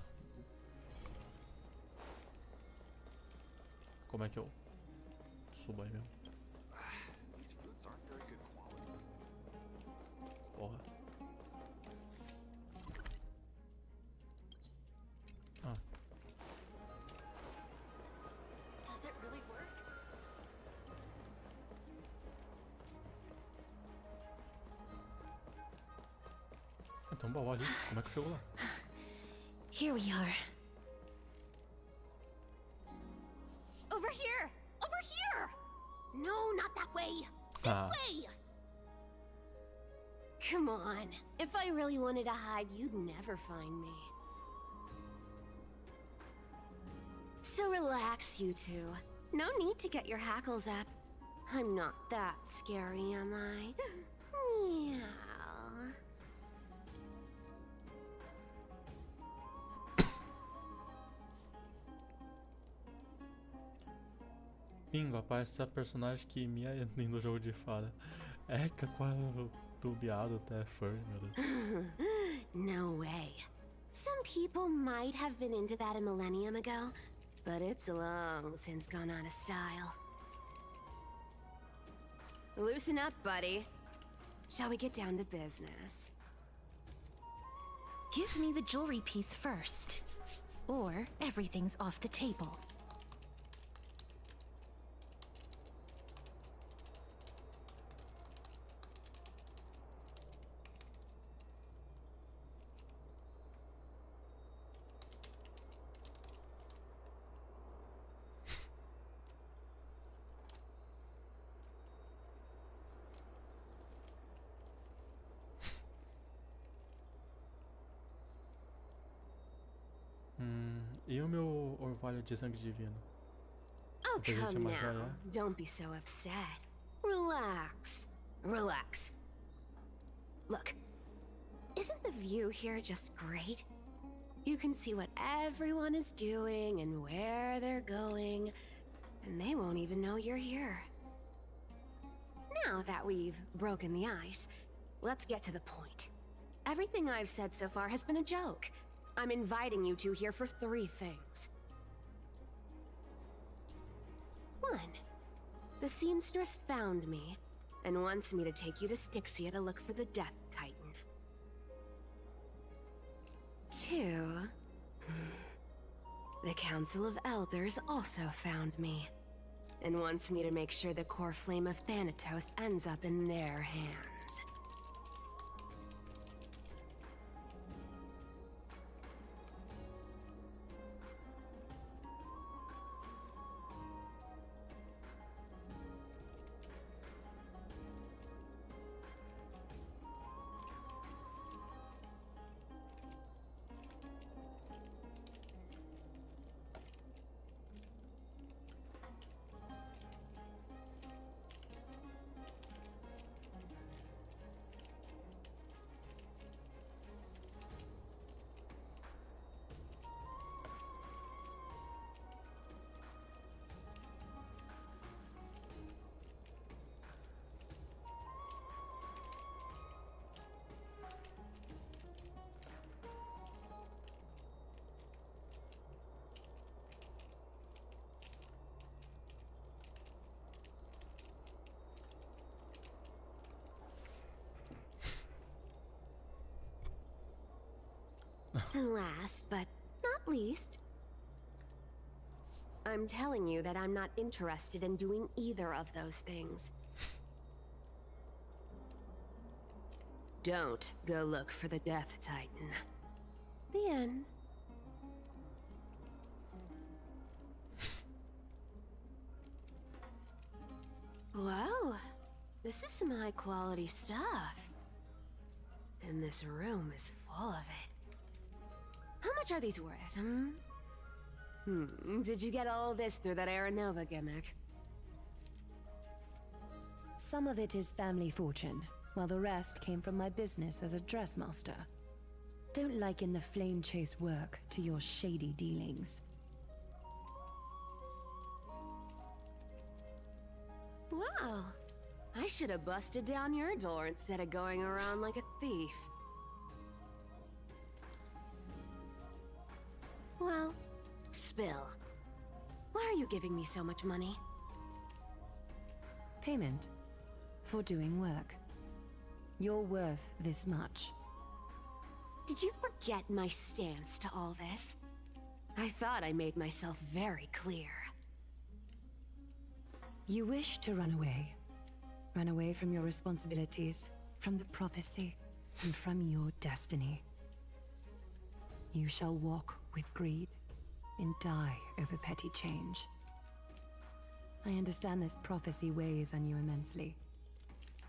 Como é que eu subo aí mesmo? Porra. Ah. Does it really work? Tem um baú ali. Como é que eu chego lá? Here we are. Over here! Over here! No, not that way! This way! Come on. If I really wanted to hide, you'd never find me. So relax, you two. No need to get your hackles up. I'm not that scary, am I? Meow. Bingo, aparece a personagem que me é no jogo de fada. Eca, qual tubiado até furry, meu Deus. No way. Some people might have been into that a millennium ago, but it's long since gone out of style. Loosen up, buddy. Shall we get down to business? Give me the jewelry piece first. Or everything's off the table. E o meu orvalho de sangue divino? Oh, Depois a gente come chama já, now. é? Don't be so upset. Relax. Relax. Look, isn't the view here just great? You can see what everyone is doing and where they're going, and they won't even know you're here. Now that we've broken the ice, let's get to the point. Everything I've said so far has been a joke. I'm inviting you two here for 3 things. 1. The seamstress found me and wants me to take you to Styxia to look for the Death Titan. The Council of Elders also found me, and wants me to make sure the core flame of Thanatos ends up in their hands. And last, but not least, I'm telling you that I'm not interested in doing either of those things. Don't go look for the Death Titan. The end. Well, this is some high-quality stuff. And this room is full of it. How much are these worth, Did you get all this through that Aranova gimmick? Some of it is family fortune, while the rest came from my business as a dressmaster. Don't liken the flame chase work to your shady dealings. Wow. I should have busted down your door instead of going around like a thief. Well, spill. Why are you giving me so much money? Payment for doing work. You're worth this much. Did you forget my stance to all this? I thought I made myself very clear. You wish to run away. Run away from your responsibilities, from the prophecy, and from your destiny. You shall walk with greed and die over petty change. I understand this prophecy weighs on you immensely.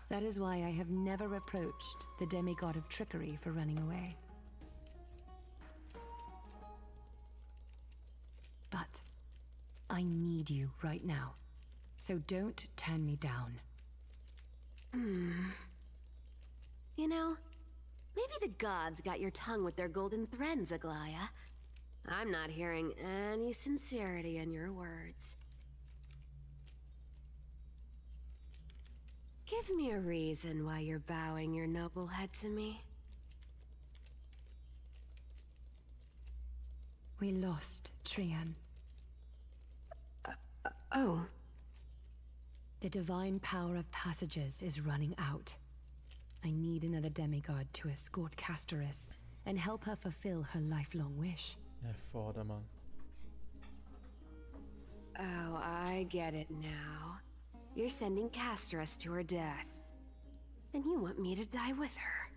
That is why I have never reproached the demigod of trickery for running away. But I need you right now, so don't turn me down. You know, maybe the gods got your tongue with their golden threads, Aglaya. I'm not hearing any sincerity in your words. Give me a reason why you're bowing your noble head to me. We lost Trian. Oh. The divine power of passages is running out. I need another demigod to escort Castoris and help her fulfill her lifelong wish. É foda, mano. Oh, I get it now. You're sending Castoris to her death. And you want me to die with her.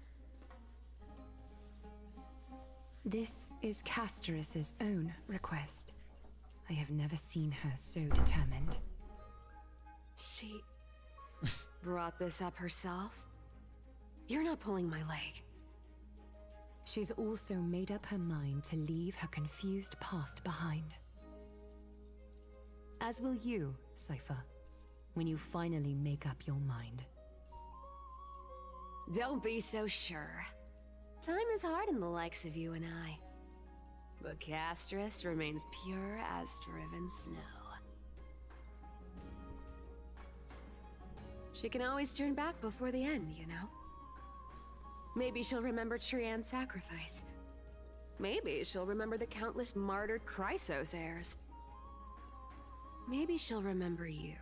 This is Castoris's own request. I have never seen her so determined. She brought this up herself? You're not pulling my leg. She's also made up her mind to leave her confused past behind. As will you, Cypher, when you finally make up your mind. Don't be so sure. Time is hard in the likes of you and I. But Castoris remains pure as driven snow. She can always turn back before the end, you know? Maybe she'll remember Trian's sacrifice. Maybe she'll remember the countless martyred Chrysos heirs. Maybe she'll remember you,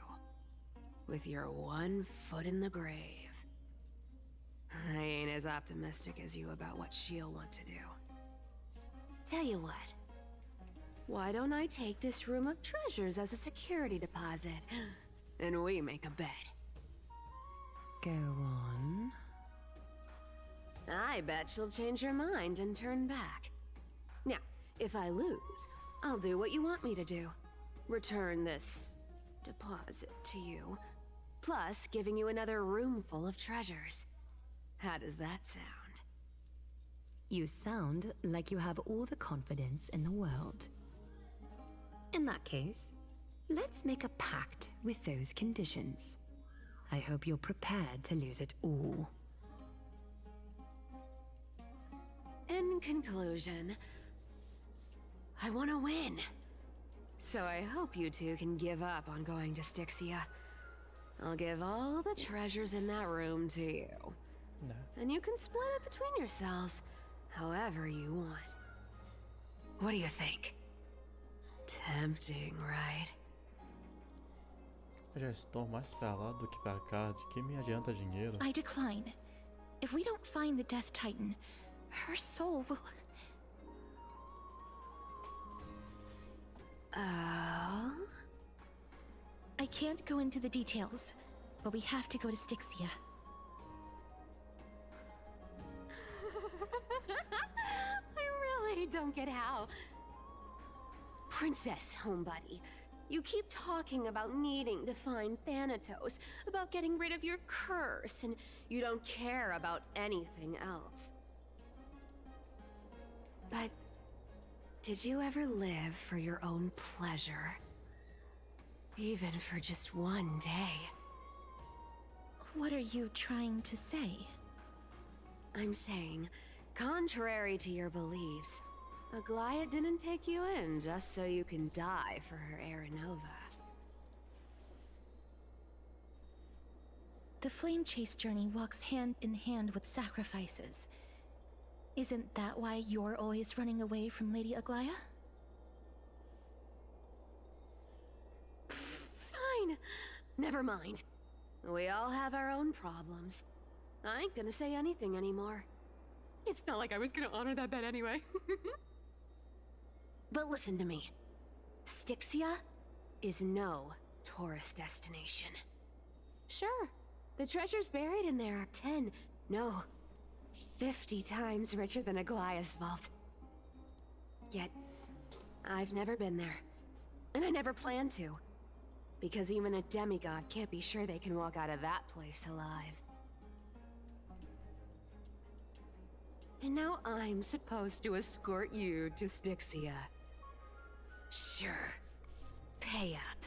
with your one foot in the grave. I ain't as optimistic as you about what she'll want to do. Tell you what, Why don't I take this room of treasures as a security deposit? And we make a bet. Go on. I bet she'll change her mind and turn back. Now, if I lose, I'll do what you want me to do. Return this deposit to you, plus giving you another room full of treasures. How does that sound? You sound like you have all the confidence in the world. In that case, let's make a pact with those conditions. I hope you're prepared to lose it all. In conclusion, I want to win. So I hope you two can give up on going to Styxia. I'll give all the treasures in that room to you. Nah. And you can split it between yourselves, however you want. What do you think? Tempting, right? Eu já estou mais pra lá do que pra cá. De que me adianta dinheiro? I decline. If we don't find the Death Titan, her soul will... Oh? I can't go into the details, but we have to go to Styxia. I really don't get how. Princess, homebuddy, you keep talking about needing to find Thanatos, about getting rid of your curse, and you don't care about anything else. But did you ever live for your own pleasure? Even for just one day? What are you trying to say? I'm saying, contrary to your beliefs, Aglaia didn't take you in just so you can die for her Aranova. The flame chase journey walks hand in hand with sacrifices. Isn't that why you're always running away from Lady Aglaia? Fine. Never mind. We all have our own problems. I ain't gonna say anything anymore. It's not like I was gonna honor that bet anyway. But listen to me. Styxia is no tourist destination. Sure, the treasures buried in there are 10, no, 50 times richer than Aglaia's vault. Yet, I've never been there. And I never plan to. Because even a demigod can't be sure they can walk out of that place alive. And now I'm supposed to escort you to Styxia. Sure. Pay up.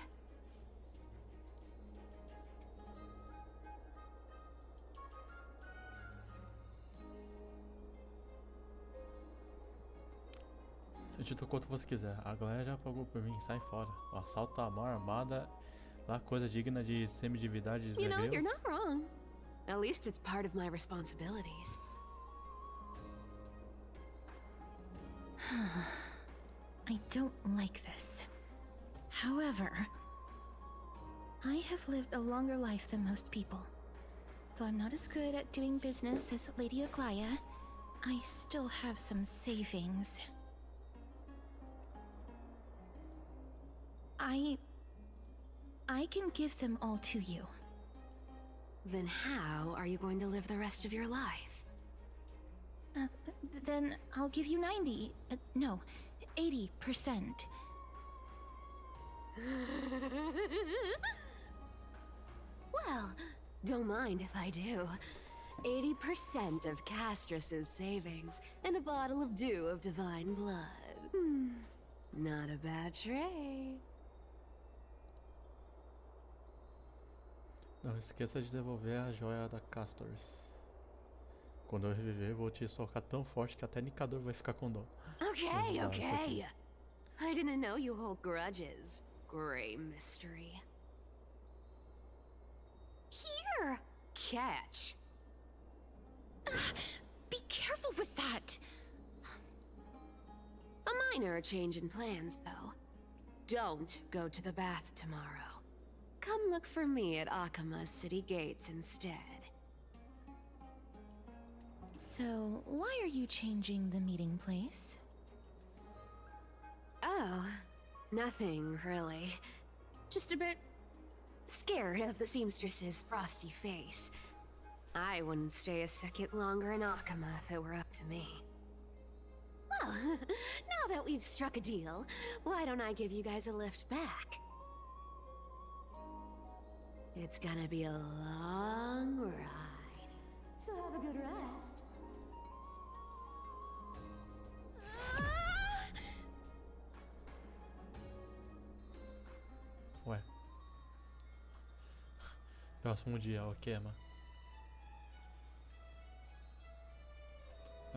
Eu te dou quanto você quiser. A Aglaia já pagou por mim, sai fora. O assalto à mão armada, lá coisa digna de semidivindades You know, you're hebreus. not wrong. At least it's part of my responsibilities. I don't like this. However, I have lived a longer life than most people. Though I'm not as good at doing business as Lady Aglaia, I still have some savings. I can give them all to you. Then how are you going to live the rest of your life? Then I'll give you 90. No, 80%. Well, don't mind if I do. 80% of Castrus's savings and a bottle of dew of divine blood. Not a bad trade. Não esqueça de devolver a joia da Castors. Quando eu reviver, vou te socar tão forte que até Nicador vai ficar com dó. Okay, okay. I didn't know you hold grudges. Gray mystery. Here! Catch. Be careful with that! A minor change in plans, though. Don't go to the bath tomorrow. Come look for me at Akama's city gates instead. So, why are you changing the meeting place? Oh, nothing really. Just a bit scared of the seamstress's frosty face. I wouldn't stay a second longer in Akama if it were up to me. Well, now that we've struck a deal, why don't I give you guys a lift back? It's gonna be a long ride, so have a good rest. Ué. Próximo dia, o queima.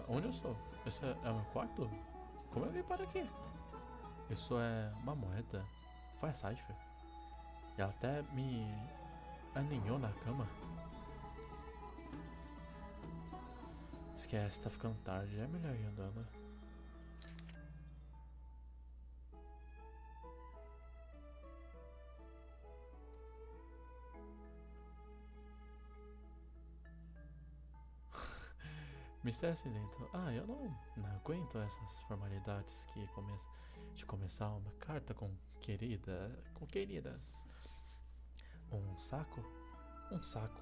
Onde eu sou? Esse é o meu quarto? Como eu vim para aqui? Isso é uma moeda. Foi a Cypher. E ela até me aninhou na cama. Esquece, tá ficando tarde. É melhor ir andando. Mistério cinzento. Ah, eu não aguento essas formalidades que de começar uma carta com queridas. Um saco? Um saco.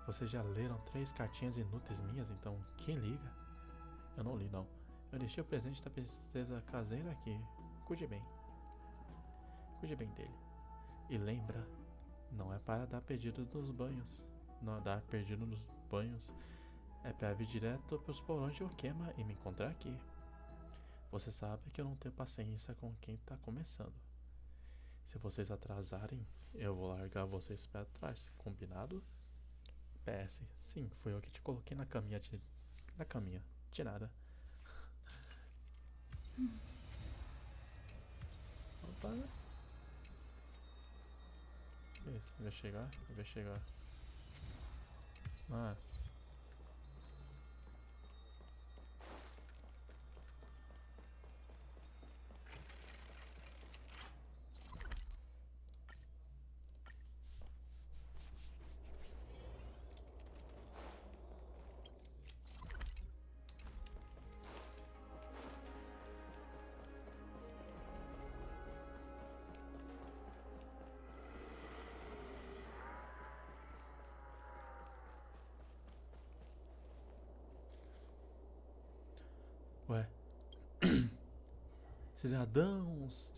Vocês já leram 3 cartinhas inúteis minhas, então quem liga? Eu não li, não. Eu deixei o presente da princesa caseira aqui. Cuide bem. Cuide bem dele. E lembra, não é para dar pedidos nos banhos. Não dar pedido nos banhos. É pra vir direto pros porões de Okema e me encontrar aqui. Você sabe que eu não tenho paciência com quem tá começando. Se vocês atrasarem, eu vou largar vocês pra trás, combinado? PS, sim, foi eu que te coloquei na caminha de nada. Opa. Isso, vai chegar. Ah. Ué. Cidadãos,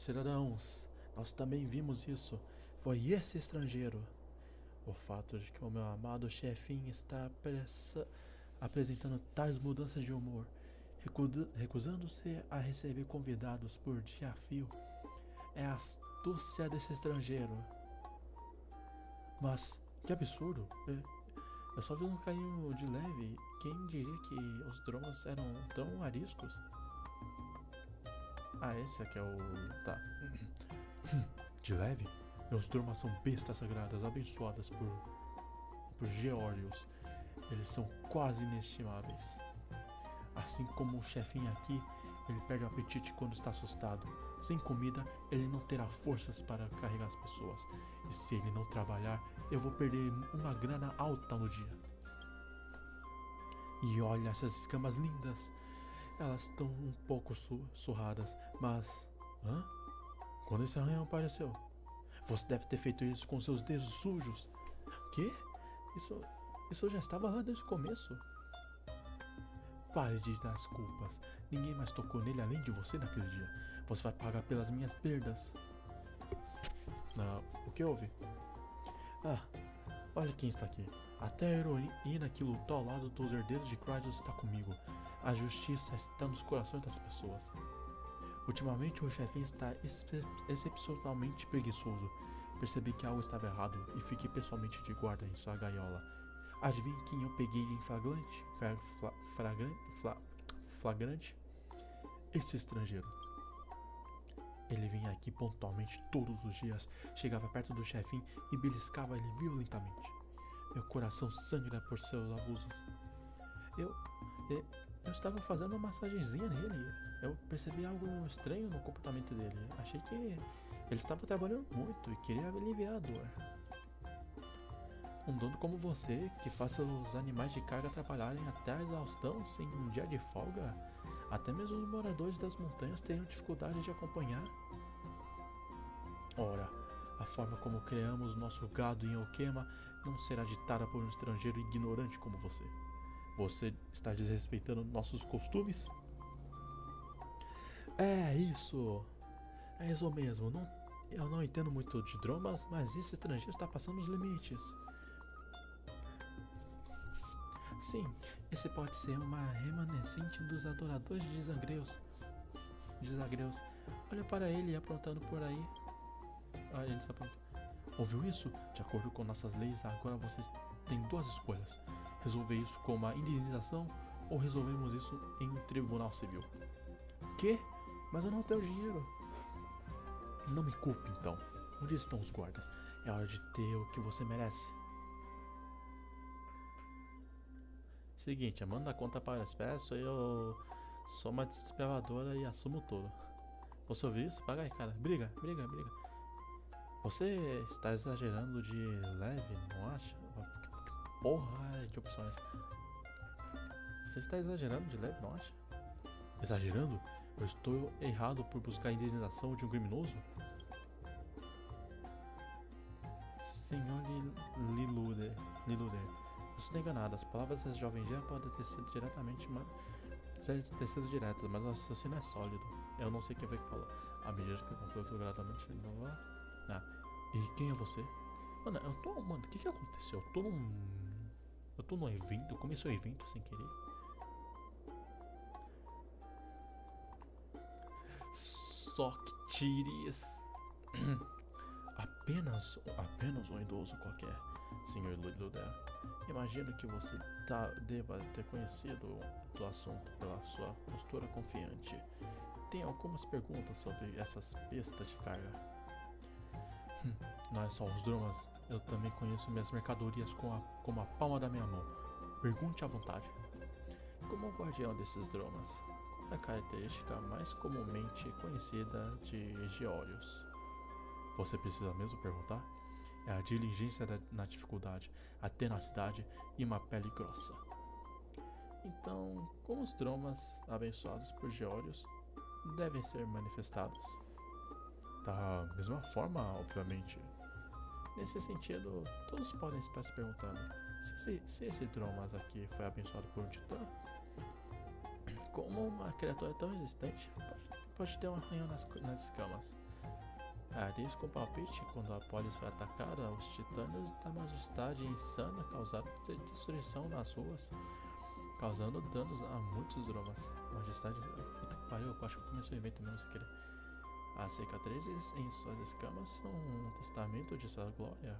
nós também vimos isso. Foi esse estrangeiro. O fato de que o meu amado chefinho está apresentando tais mudanças de humor, recusando-se a receber convidados por desafio, é a astúcia desse estrangeiro. Mas, que absurdo. Eu só vi um carinho de leve. Quem diria que os drones eram tão ariscos? Ah, esse aqui é o... tá. De leve? Meus drones são bestas sagradas, abençoadas por Geórgios. Eles são quase inestimáveis. Assim como o chefinho aqui, ele perde o apetite quando está assustado. Sem comida, ele não terá forças para carregar as pessoas. E se ele não trabalhar, eu vou perder uma grana alta no dia. E olha essas escamas lindas. Elas estão um pouco surradas, mas... Hã? Quando esse arranhão apareceu? Você deve ter feito isso com seus dedos sujos. Quê? Isso já estava lá desde o começo. Pare de dar desculpas. Ninguém mais tocou nele além de você naquele dia. Você vai pagar pelas minhas perdas. Não, o que houve? Ah, olha quem está aqui. Até a heroína que lutou ao lado dos herdeiros de Kratos está comigo. A justiça está nos corações das pessoas. Ultimamente o chefinho está excepcionalmente preguiçoso. Percebi que algo estava errado e fiquei pessoalmente de guarda em sua gaiola. Adivinhe quem eu peguei em flagrante? Esse estrangeiro. Ele vinha aqui pontualmente todos os dias, chegava perto do chefinho e beliscava ele violentamente. Meu coração sangra por seus abusos. Eu estava fazendo uma massagenzinha nele. Eu percebi algo estranho no comportamento dele. Achei que ele estava trabalhando muito e queria aliviar a dor. Um dono como você, que faz os animais de carga trabalharem até a exaustão sem um dia de folga, Até mesmo os moradores das montanhas têm dificuldade de acompanhar. Ora, a forma como criamos nosso gado em Okema não será ditada por um estrangeiro ignorante como você. Você está desrespeitando nossos costumes? É isso mesmo. Eu não entendo muito de dromas, mas esse estrangeiro está passando os limites. Sim, esse pode ser uma remanescente dos adoradores de desagreus. Olha para ele aprontando por aí. Ah, ele está aprontando. Ouviu isso? De acordo com nossas leis, agora vocês têm duas escolhas. Resolver isso com uma indenização ou resolvemos isso em um tribunal civil. Quê? Mas eu não tenho dinheiro. Não me culpe então. Onde estão os guardas? É hora de ter o que você merece. Seguinte, manda a conta para a espécie e eu sou uma desbravadora e assumo tudo. Você ouviu isso? Paga aí, cara. Briga. Você está exagerando de leve, não acha? Que porra de opções. Você está exagerando de leve, não acha? Exagerando? Eu estou errado por buscar a indenização de um criminoso? Senhor Liluder, você está enganado. As palavras desse jovem já podem ter sido diretas, mas o raciocínio é sólido. Eu não sei quem foi que falou. À medida que o conflito gradualmente... e quem é você? Mano, o que aconteceu? Eu tô num evento, começou o evento sem querer. Só que tires. apenas um idoso qualquer, Sr. Luder. Imagino que você deva ter conhecido do assunto pela sua postura confiante. Tem algumas perguntas sobre essas bestas de carga. Não é só os dromas, eu também conheço minhas mercadorias como a palma da minha mão. Pergunte à vontade. Como guardião desses dromas, qual é a característica mais comumente conhecida de geórios? Você precisa mesmo perguntar? É a diligência na dificuldade, a tenacidade e uma pele grossa. Então, como os dromas abençoados por geórios devem ser manifestados? Da mesma forma, obviamente. Nesse sentido, todos podem estar se perguntando: se esse dromas aqui foi abençoado por um titã, como uma criatura tão resistente pode ter um arranhão nas escamas? Arrisco um palpite quando a polis foi atacada, os titânios da majestade insana causaram destruição nas ruas, causando danos a muitos dromas. Majestade, puta que pariu, eu acho que começou o evento mesmo sem querer. As cicatrizes em suas escamas são um testamento de sua glória.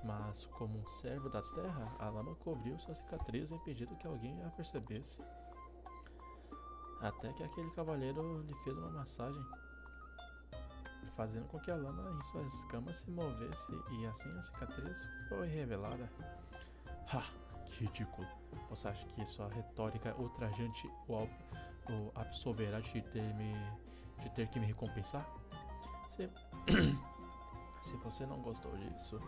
Mas, como um servo da terra, a lama cobriu sua cicatriz impedindo que alguém a percebesse. Até que aquele cavaleiro lhe fez uma massagem, fazendo com que a lama em suas escamas se movesse, e assim a cicatriz foi revelada. Que ridículo! Você acha que sua retórica ultrajante o absolverá de ter que me recompensar? Se você não gostou disso,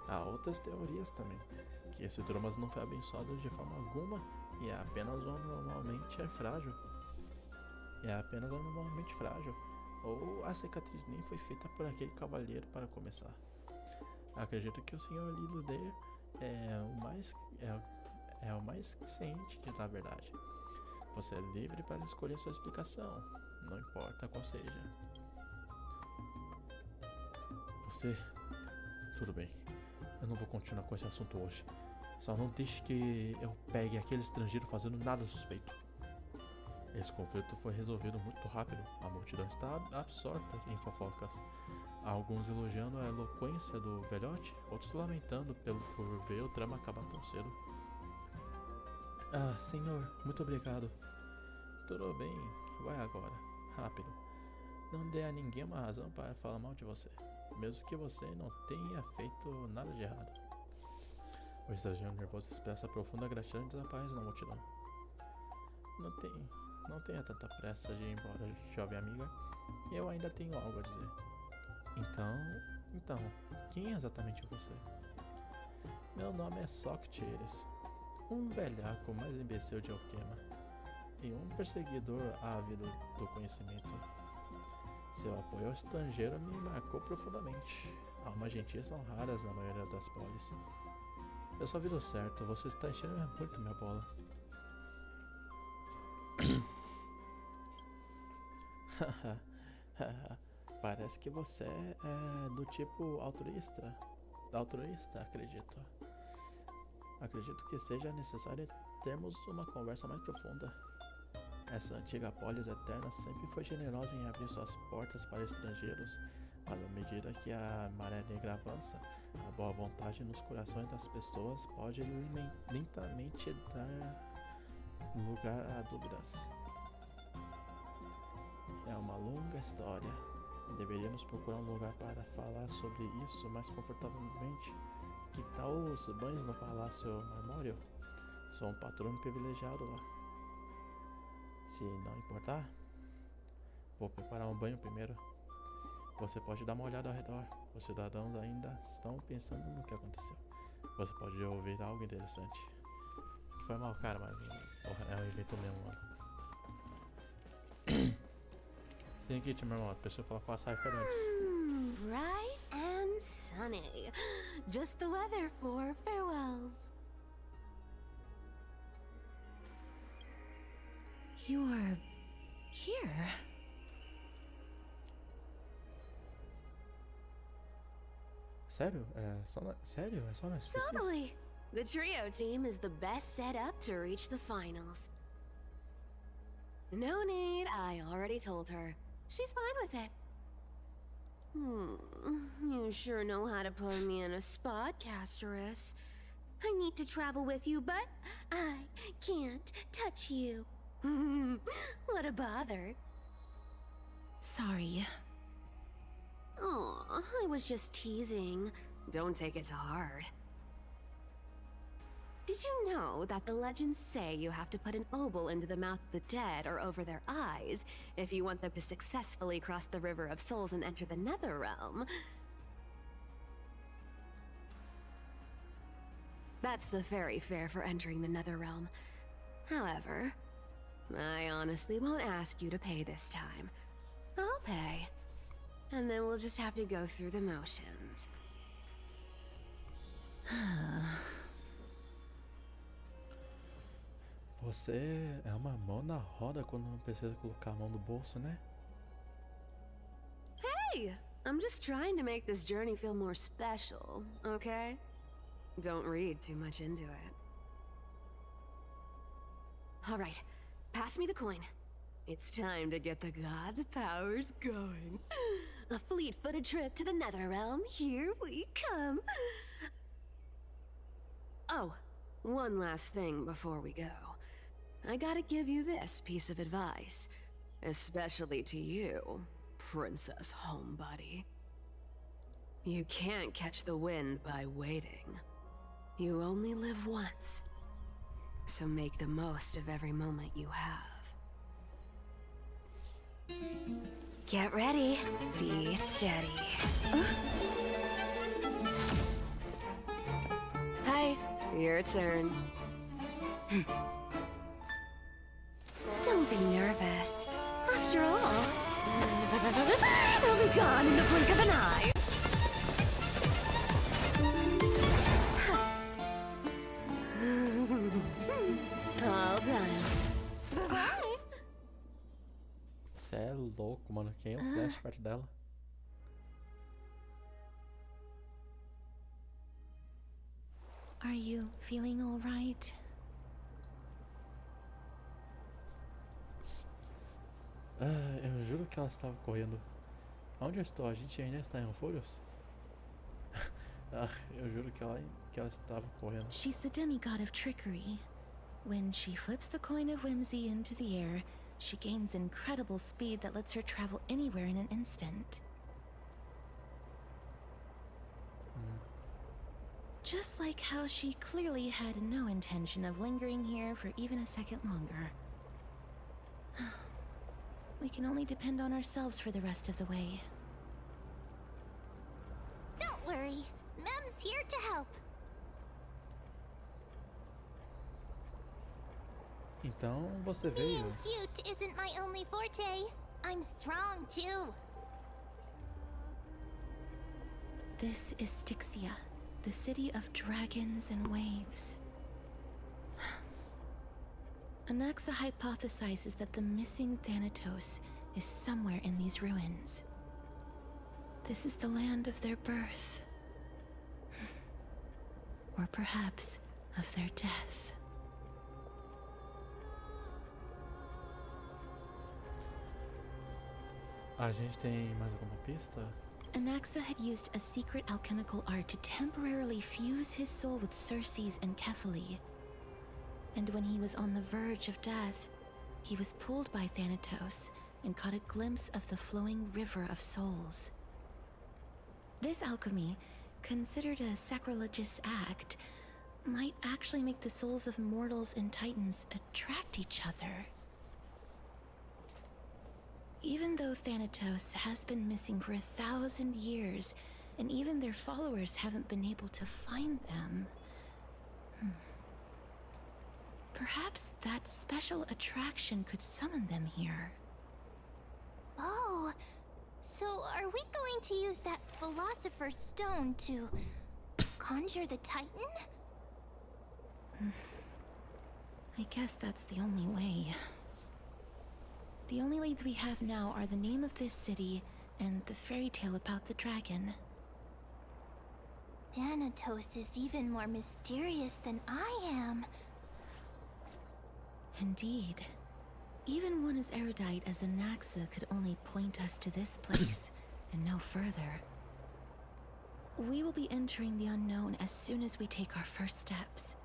há outras teorias também, que esse dromas não foi abençoado de forma alguma e é apenas anormalmente frágil. Ou a cicatriz nem foi feita por aquele cavaleiro para começar. Acredito que o Sr. Liluder é o mais ciente da verdade. Você é livre para escolher sua explicação, não importa qual seja. Tudo bem, eu não vou continuar com esse assunto hoje. Só não deixe que eu pegue aquele estrangeiro fazendo nada suspeito. Esse conflito foi resolvido muito rápido. A multidão está absorta em fofocas. Alguns elogiando a eloquência do velhote, outros lamentando por ver o drama acabar tão cedo. Senhor, muito obrigado. Tudo bem, vai agora, rápido. Não dê a ninguém uma razão para falar mal de você, mesmo que você não tenha feito nada de errado. O estrangeiro nervoso expressa profunda gratidão e desaparece na multidão. Não tenha tanta pressa de ir embora, jovem amiga. Eu ainda tenho algo a dizer. Então, quem é exatamente você? Meu nome é Soctires, um velhaco mais imbecil de Okema. e um perseguidor ávido do conhecimento. Seu apoio ao estrangeiro me marcou profundamente. Almas gentis são raras na maioria das polis. Eu só vi o certo, você está enchendo muito minha bola. Parece que você é do tipo altruísta. Acredito. Acredito que seja necessário termos uma conversa mais profunda. Essa antiga polis eterna sempre foi generosa em abrir suas portas para estrangeiros, mas à medida que a maré negra avança, a boa vontade nos corações das pessoas pode lentamente dar lugar a dúvidas. É uma longa história. Deveríamos procurar um lugar para falar sobre isso mais confortavelmente. Que tal os banhos no Palácio Marmóreo? Sou um patrono privilegiado lá. Se não importar, vou preparar um banho primeiro. Você pode dar uma olhada ao redor. Os cidadãos ainda estão pensando no que aconteceu. Você pode ouvir algo interessante. Foi mal, cara, mas é um evento mesmo, mano. Seguinte, meu irmão, a pessoa fala com a Cypher antes. Bright and sunny. Just the weather for farewells. You're here. Sério? É só nós? Totally. The trio team is the best set up to reach the finals. No need, I already told her. She's fine with it. You sure know how to put me in a spot, Casterus. I need to travel with you, but I can't touch you. What a bother. Sorry. Aw, I was just teasing. Don't take it to heart. Did you know that the legends say you have to put an obol into the mouth of the dead or over their eyes if you want them to successfully cross the River of Souls and enter the Nether Realm? That's the fairy fare for entering the Nether Realm. However, I honestly won't ask you to pay this time. I'll pay. And then we'll just have to go through the motions. Você é uma mão na roda quando não precisa colocar a mão no bolso, né? Hey! I'm just trying to make this journey feel more special, okay? Don't read too much into it. Alright, pass me the coin. It's time to get the gods' powers going. A fleet-footed trip to the Nether Realm, here we come. Oh, one last thing before we go. I gotta give you this piece of advice. Especially to you, Princess Homebody. You can't catch the wind by waiting. You only live once. So make the most of every moment you have. Get ready. Be steady. Hi, your turn. Don't be nervous. After all, it'll be gone in the blink of an eye. All done. Bye. Cê é louco, mano. Quem é o Flash perto dela? Are you feeling all right? Eu juro que ela estava correndo. Onde eu estou? A gente ainda está em Folhos? Eu juro que ela estava correndo. She's the demigod of trickery. When she flips the coin of whimsy into the air, she gains incredible speed that lets her travel anywhere in an instant. Just like how she clearly had no intention of lingering here for even a second longer. We can only depend on ourselves for the rest of the way. Don't worry. Mem's here to help. Então você veio. Being cute isn't my only forte. I'm strong too. This is Styxia, the city of dragons and waves. Anaxa hypothesizes that the missing Thanatos is somewhere in these ruins. This is the land of their birth. Or perhaps of their death. A gente tem mais alguma pista? Anaxa had used a secret alchemical art to temporarily fuse his soul with Circe's and Kephale. And when he was on the verge of death, he was pulled by Thanatos and caught a glimpse of the flowing river of souls. This alchemy, considered a sacrilegious act, might actually make the souls of mortals and titans attract each other. Even though Thanatos has been missing for 1,000 years, and even their followers haven't been able to find them, perhaps that special attraction could summon them here. Oh, so are we going to use that Philosopher's Stone to conjure the Titan? I guess that's the only way. The only leads we have now are the name of this city and the fairy tale about the dragon. Thanatos is even more mysterious than I am. Indeed. Even one as erudite as Anaxa could only point us to this place, and no further. We will be entering the unknown as soon as we take our first steps.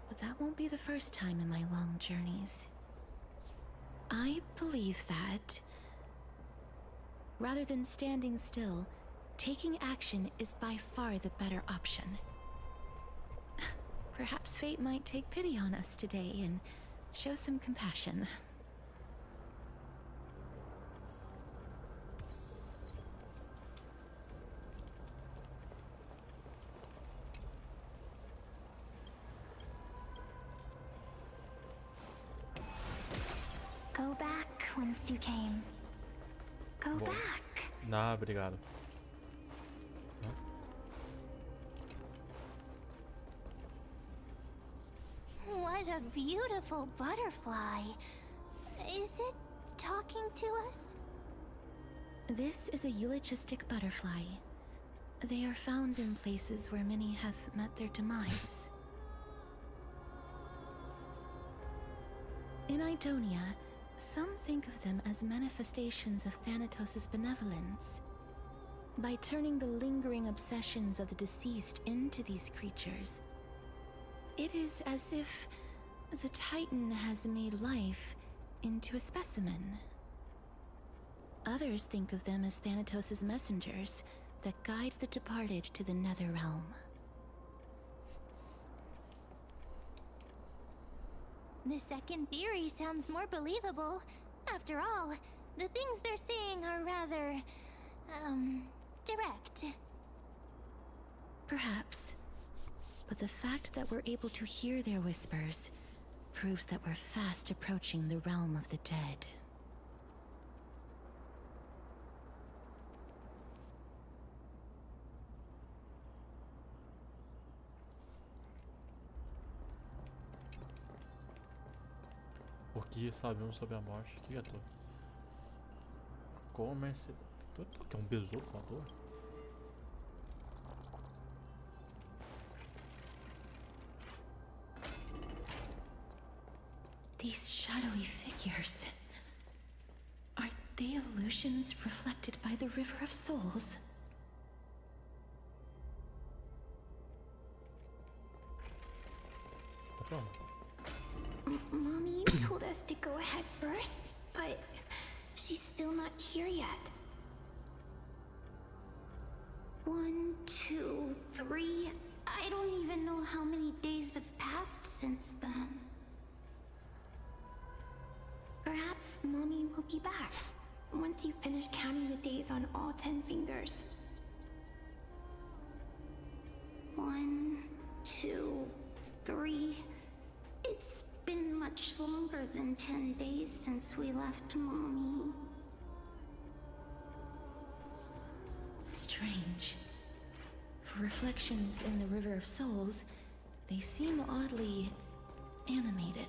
But that won't be the first time in my long journeys. I believe that, rather than standing still, taking action is by far the better option. Perhaps fate might take pity on us today and show some compassion. Go back whence you came. Go back. Nah, obrigado. What a beautiful butterfly. Is it talking to us? This is a eulogistic butterfly. They are found in places where many have met their demise. In Idonia, some think of them as manifestations of Thanatos' benevolence. By turning the lingering obsessions of the deceased into these creatures, it is as if the Titan has made life into a specimen. Others think of them as Thanatos' messengers that guide the departed to the nether realm. The second theory sounds more believable. After all, the things they're saying are rather, direct. Perhaps. But the fact that we're able to hear their whispers proves that we're fast approaching the realm of the dead. O que sabemos sobre a morte? Que gato? Comércio. Que é um besouro voador? These shadowy figures. Are they illusions reflected by the River of Souls? Tá pronto. Mommy told us to go ahead first, but she's still not here yet. 1, 2, 3. I don't even know how many days have passed since then. Perhaps Mommy will be back once you finish counting the days on all 10 fingers. 1, 2, 3. It's been much than 10 days since we left Mommy. Strange. For reflections in the River of Souls, they seem oddly animated.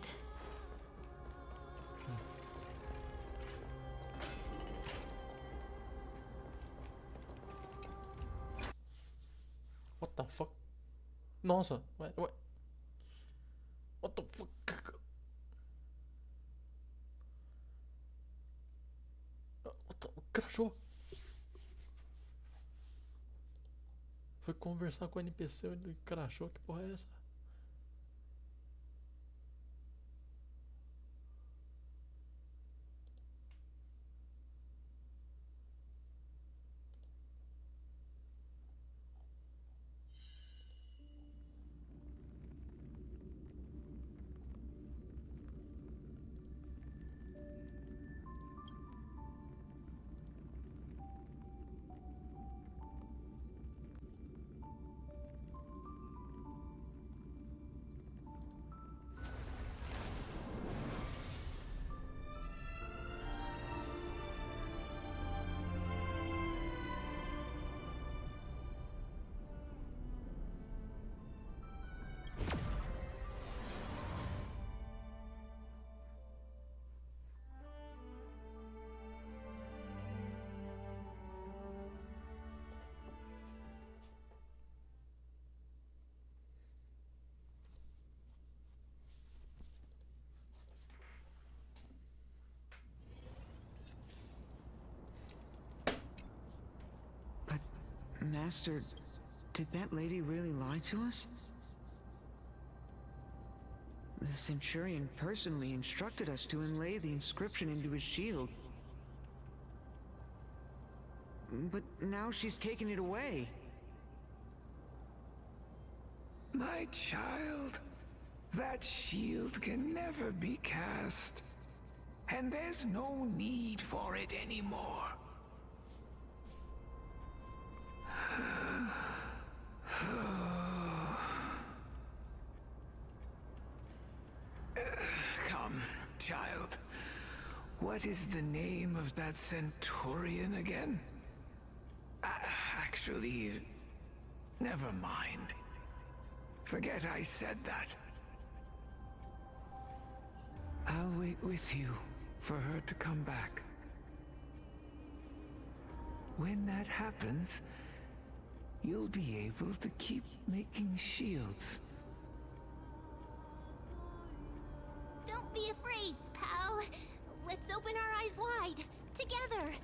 What the fuck? Nossa, ué. What the fuck? Crashou. Foi conversar com o NPC e ele crashou. Que porra é essa? Master, did that lady really lie to us? The Centurion personally instructed us to inlay the inscription into his shield. But now she's taken it away. My child, that shield can never be cast. And there's no need for it anymore. Come, child. What is the name of that Centurion again? Actually, never mind. Forget I said that. I'll wait with you for her to come back. When that happens, you'll be able to keep making shields. Don't be afraid, pal. Let's open our eyes wide, together.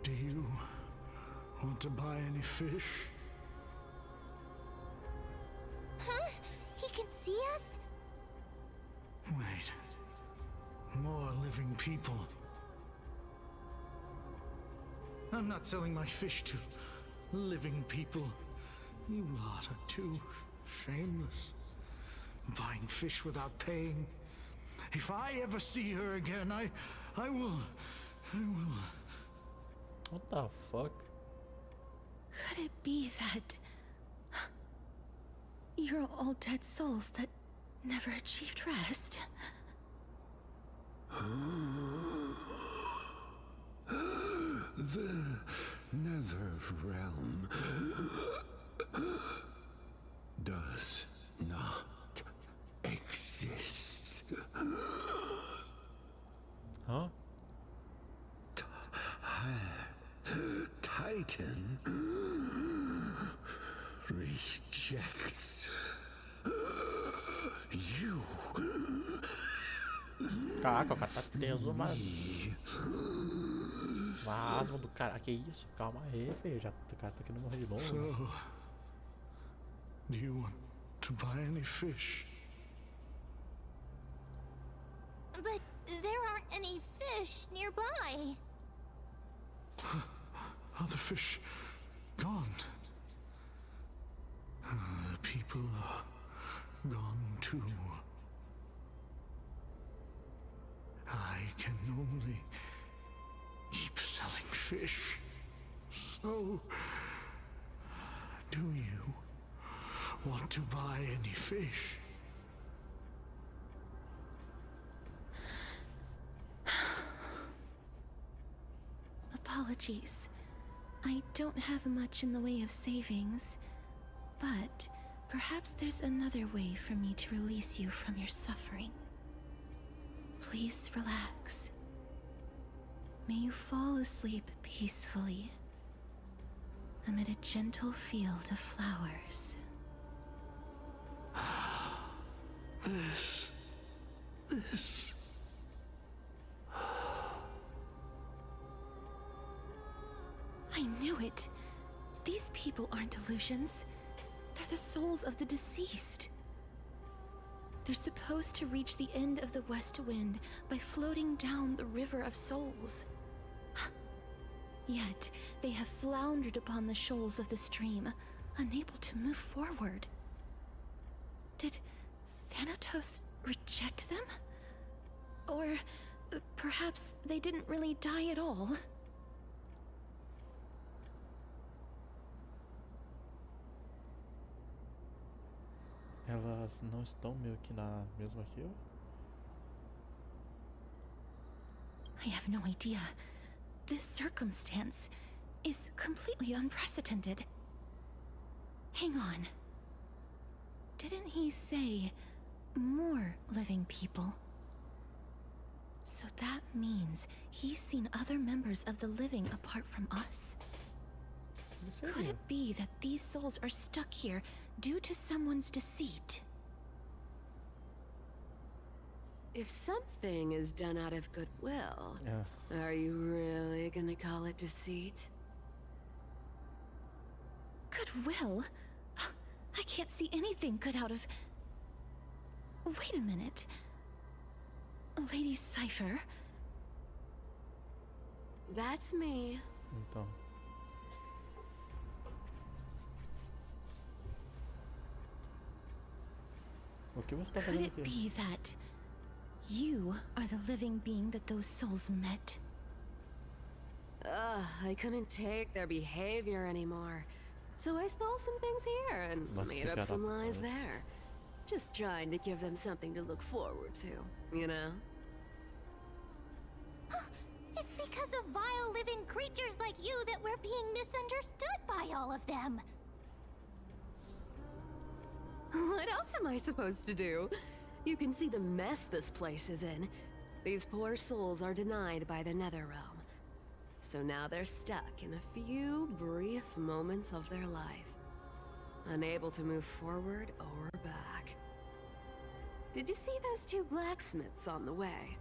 Do you want to buy any fish? Huh? He can see us? Wait. More living people. I'm not selling my fish to living people. You lot are too shameless. Buying fish without paying. If I ever see her again, I will... What the fuck? Could it be that you're all dead souls that never achieved rest? The nether realm does not exist. Huh? Titan rejects you. Caraca, o cara tá teso, mano. Uma asma do cara. Que isso? Calma aí, velho. O cara tá querendo morrer de novo. So, do you want to buy any fish? But there aren't any fish nearby. Other fish gone. The people are gone too. I can only keep selling fish. So, do you want to buy any fish? apologies. I don't have much in the way of savings, but perhaps there's another way for me to release you from your suffering. Please relax. May you fall asleep peacefully amid a gentle field of flowers. This. I knew it. These people aren't illusions. They're the souls of the deceased. They're supposed to reach the end of the West Wind by floating down the River of Souls. Yet, they have floundered upon the shoals of the stream, unable to move forward. Did Thanatos reject them? Or perhaps they didn't really die at all? Elas não estão meio que na mesma que eu? I have no idea. This circumstance is completely unprecedented. Hang on. Didn't he say more living people? So that means he's seen other members of the living apart from us? Could it be that these souls are stuck here due to someone's deceit? If something is done out of goodwill, are you really gonna call it deceit? Goodwill? I can't see anything good out of... Wait a minute. Lady Cypher? That's me. Então. O que você tá Could fazendo it aqui? be that you are the living being that those souls met? I couldn't take their behavior anymore. So I stole some things here and made up some lies there. Just trying to give them something to look forward to, you know? It's because of vile living creatures like you that we're being misunderstood by all of them. What else am I supposed to do? You can see the mess this place is in. These poor souls are denied by the Netherrealm. So now they're stuck in a few brief moments of their life, unable to move forward or back. Did you see those two blacksmiths on the way?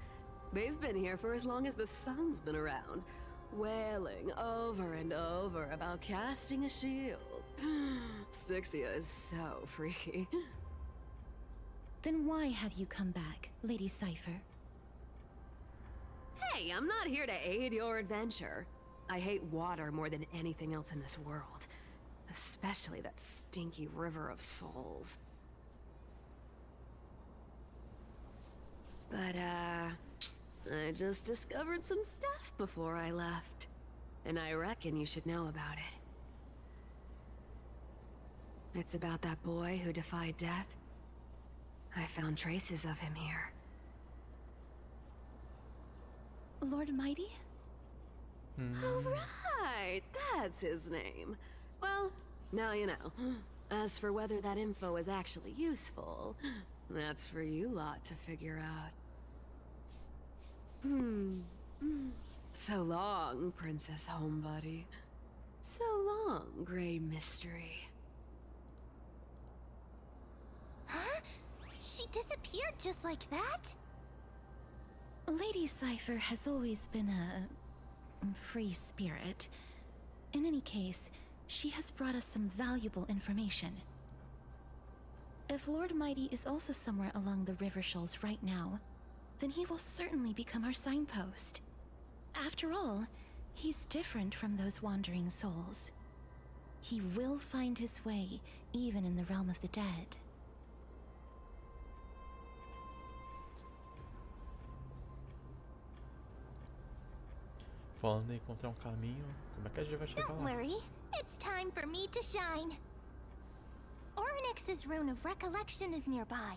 They've been here for as long as the sun's been around, wailing over and over about casting a shield. Styxia is so freaky. Then why have you come back, Lady Cypher? Hey, I'm not here to aid your adventure. I hate water more than anything else in this world. Especially that stinky river of souls. But, I just discovered some stuff before I left. And I reckon you should know about it. It's about that boy who defied death. I found traces of him here. Lord Mighty? Oh, right! That's his name. Well, now you know. As for whether that info is actually useful, that's for you lot to figure out. So long, Princess Homebody. So long, Grey Mystery. Huh? She disappeared just like that? Lady Cypher has always been a free spirit. In any case, she has brought us some valuable information. If Lord Mighty is also somewhere along the river shoals right now, then he will certainly become our signpost. After all, he's different from those wandering souls. He will find his way, even in the realm of the dead. Falando em encontrar caminho, como é que a gente vai chegar Don't lá? worry, it's time for me to shine. Orynyx's rune of recollection is nearby.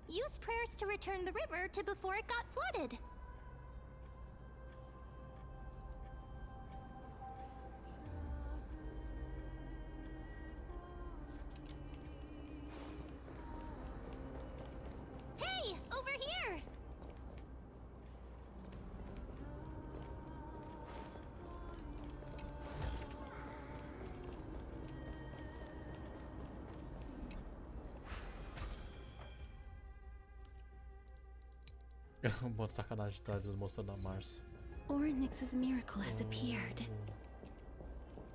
Use prayers to return the river to before it got flooded. Um monte de sacanagem de trás mostrando a Mars. Ornyx's miracle has appeared.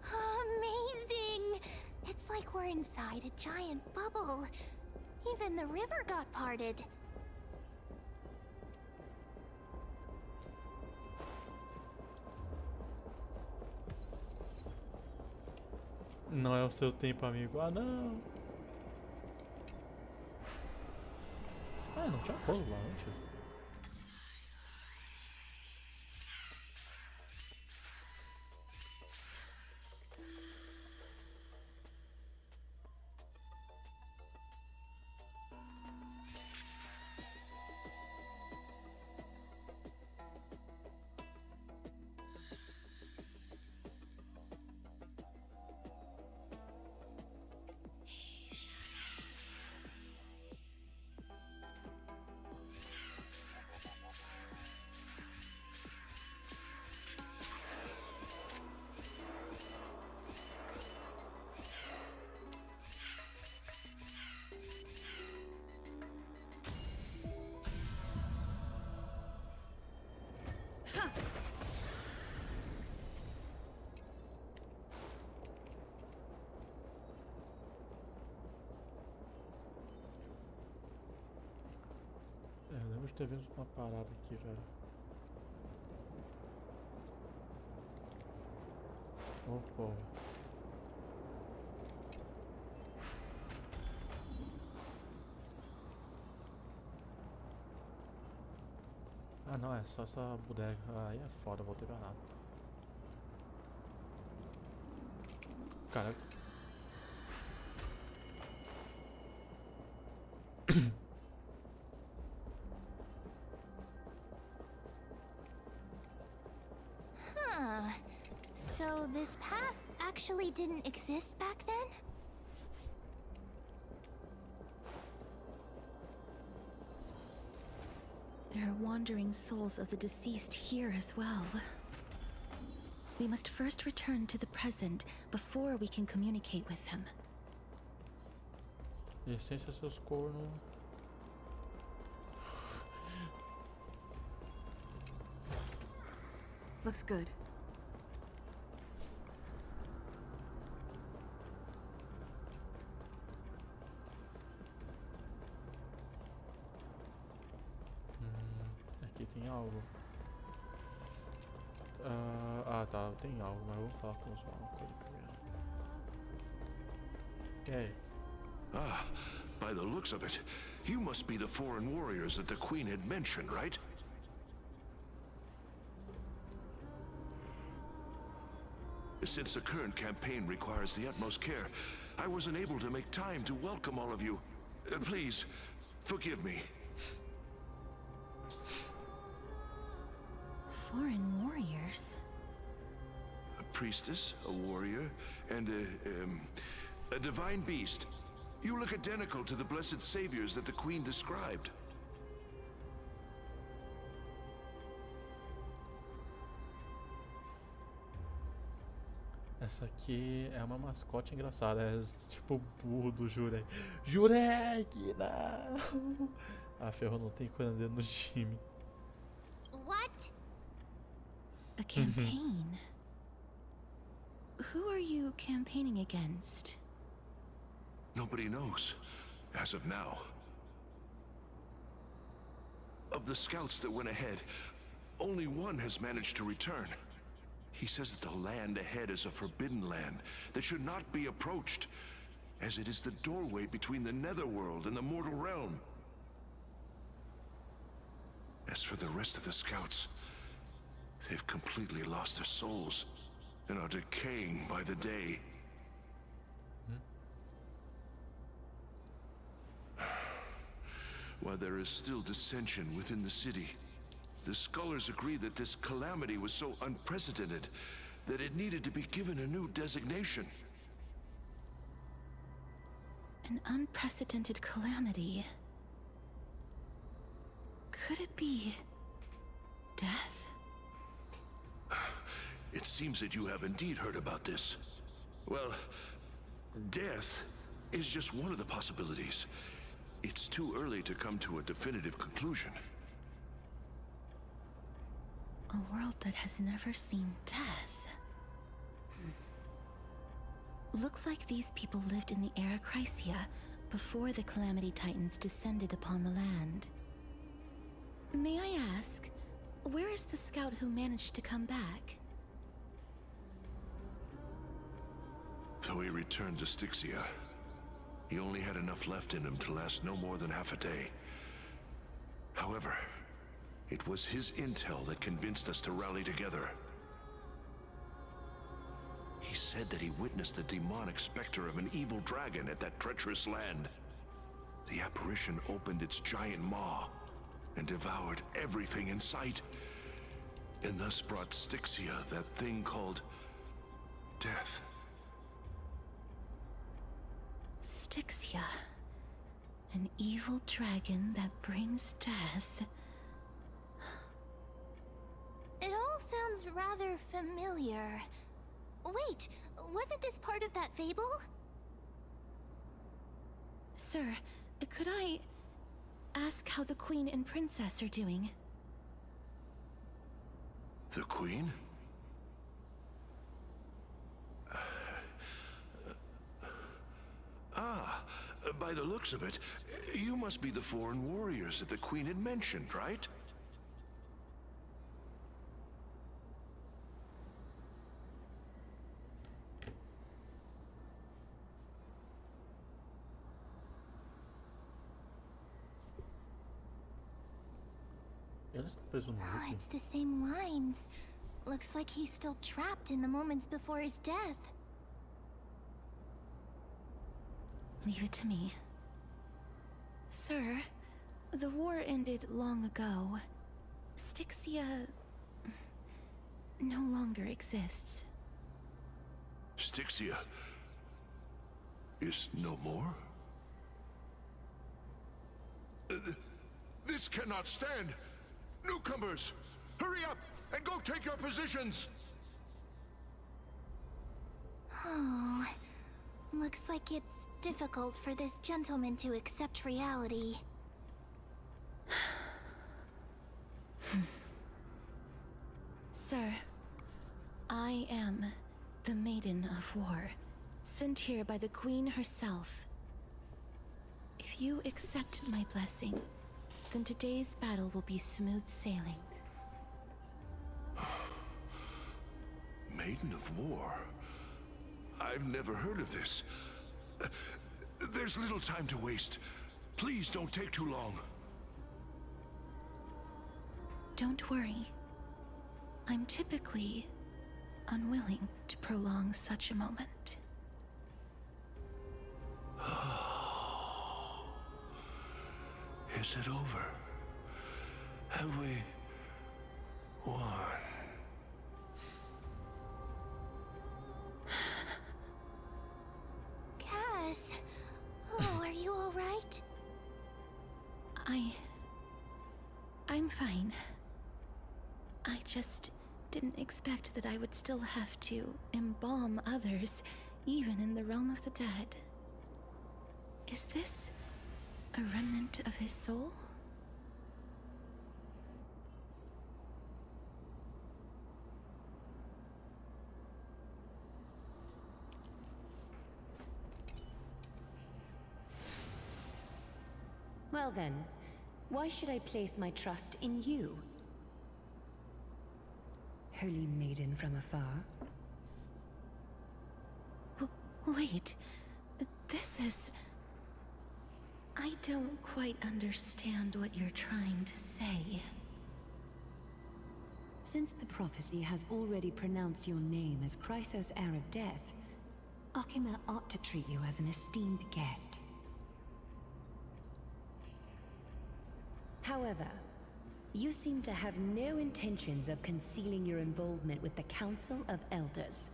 Amazing! It's like we're inside a giant bubble. Even the river got parted. Não é o seu tempo, amigo. Ah, não. Ah, não tinha pulo lá antes. Eu lembro de ter visto uma parada aqui, velho. Oh, porra. Ah, não, é só essa bodega. Aí é foda, vou ter ganado. Cara. Huh. So this path actually didn't exist back then? There are wandering souls of the deceased here as well. We must first return to the present before we can communicate with them. Licença, seus cornos. Looks good. Aqui tem algo. Tá, tem algo, mas eu vou falar com os malucos primeiro. E aí? Ah, by the looks of it, you must be the foreign warriors that the Queen had mentioned, right? Since the current campaign requires the utmost care, I wasn't able to make time to welcome all of you. Please, forgive me. Foreign warriors? A priestess, a warrior, and a divine beast. You look identical to the blessed saviors that the Queen described. Essa aqui é uma mascote engraçada, é tipo o burro do Jurek. Jurek, não! Ah, ferrou, não tem curandeiro no time. What? A campaign? Who are you campaigning against? Nobody knows, as of now. Of the scouts that went ahead, only one has managed to return. He says that the land ahead is a forbidden land that should not be approached, as it is the doorway between the netherworld and the mortal realm. As for the rest of the scouts, they've completely lost their souls and are decaying by the day. While there is still dissension within the city, the scholars agree that this calamity was so unprecedented that it needed to be given a new designation. An unprecedented calamity. Could it be death? It seems that you have indeed heard about this. Well, death is just one of the possibilities. It's too early to come to a definitive conclusion. A world that has never seen death. Looks like these people lived in the era Chrysia before the Calamity Titans descended upon the land. May I ask, where is the scout who managed to come back? So he returned to Styxia. He only had enough left in him to last no more than half a day. However, it was his intel that convinced us to rally together. He said that he witnessed the demonic specter of an evil dragon at that treacherous land. The apparition opened its giant maw and devoured everything in sight, and thus brought Styxia that thing called death. Styxia. An evil dragon that brings death. It all sounds rather familiar. Wait, wasn't this part of that fable? Sir, could I ask how the Queen and Princess are doing? The Queen? By the looks of it, you must be the foreign warriors that the Queen had mentioned, right? Oh, it's the same lines. Looks like he's still trapped in the moments before his death. Leave it to me. Sir, the war ended long ago. Styxia no longer exists. Styxia is no more? This cannot stand! Newcomers, hurry up and go take your positions! Oh, looks like it's difficult for this gentleman to accept reality. Sir, I am the Maiden of War, sent here by the Queen herself. If you accept my blessing, then today's battle will be smooth sailing. Maiden of War? I've never heard of this. There's little time to waste. Please don't take too long. Don't worry. I'm typically unwilling to prolong such a moment. Is it over? Have we won? Cass, oh, are you all right? I'm fine. I just didn't expect that I would still have to embalm others, even in the realm of the dead. Is this a remnant of his soul? Well then, why should I place my trust in you? Holy maiden from afar. Wait, this is... I don't quite understand what you're trying to say. Since the prophecy has already pronounced your name as Chrysos, heir of death, Akima ought to treat you as an esteemed guest. However, you seem to have no intentions of concealing your involvement with the Council of Elders,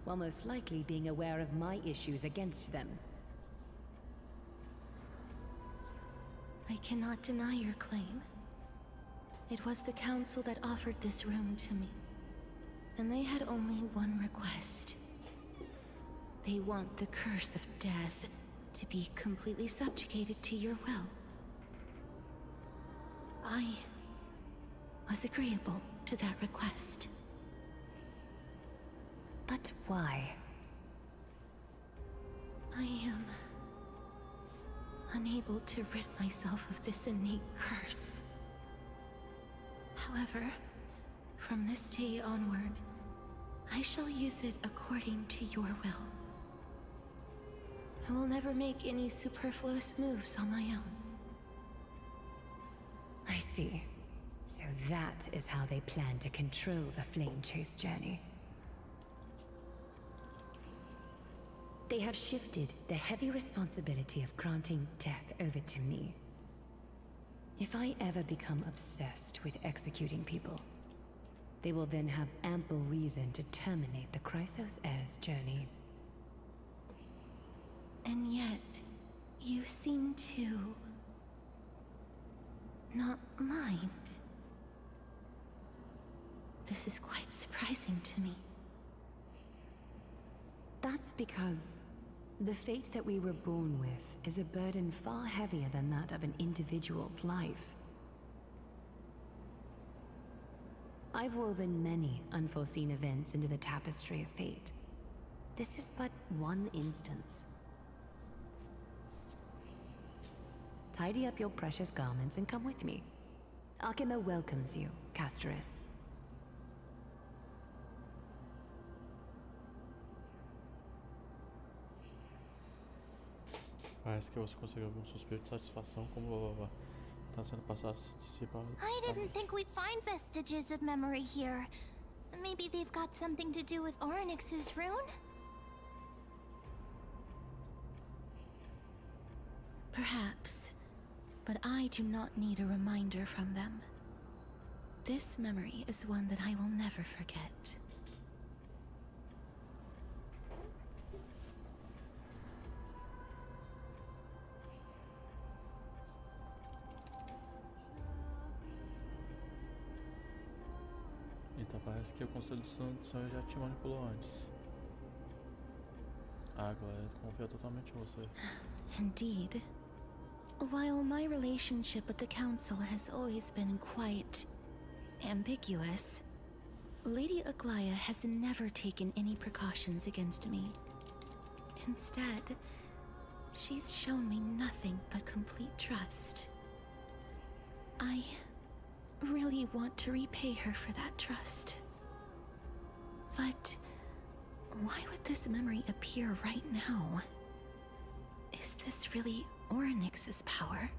while most likely being aware of my issues against them. I cannot deny your claim. It was the Council that offered this room to me, and they had only one request. They want the curse of death to be completely subjugated to your will. was agreeable to that request. But why? I am unable to rid myself of this innate curse. However, from this day onward, I shall use it according to your will. I will never make any superfluous moves on my own. I see. So that is how they plan to control the Flame Chase journey. They have shifted the heavy responsibility of granting death over to me. If I ever become obsessed with executing people, they will then have ample reason to terminate the Chrysos Heir's journey. And yet, you seem to not mind. This is quite surprising to me. That's because the fate that we were born with is a burden far heavier than that of an individual's life. I've woven many unforeseen events into the tapestry of fate. This is but one instance. Tidy up your precious garments and come with me. Arkema welcomes you, Castoris. Parece que você conseguiu ouvir suspiro de satisfação como tá sendo passado dissipado. I didn't think we'd find vestiges of memory here. Maybe they've got something to do with Orynyx's rune? Perhaps, but I do not need a reminder from them. This memory is one that I will never forget. Então parece que o Conselho de Sonho já te manipulou antes. Agora confia totalmente em você. Indeed. While my relationship with the Council has always been quite ambiguous, Lady Aglaya has never taken any precautions against me. Instead, she's shown me nothing but complete trust. I really want to repay her for that trust. But why would this memory appear right now? Is this really Orynyx's power?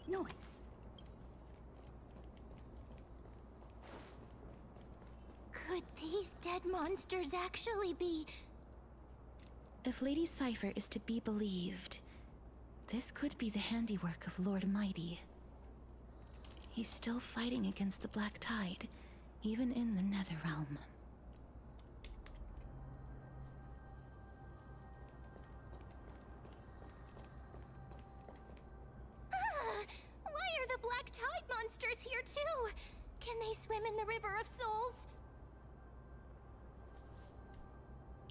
Noise. Could these dead monsters actually be... If Lady Cypher is to be believed, this could be the handiwork of Lord Mighty. He's still fighting against the Black Tide, even in the Netherrealm. Why are the Black Tide monsters here too? Can they swim in the River of Souls?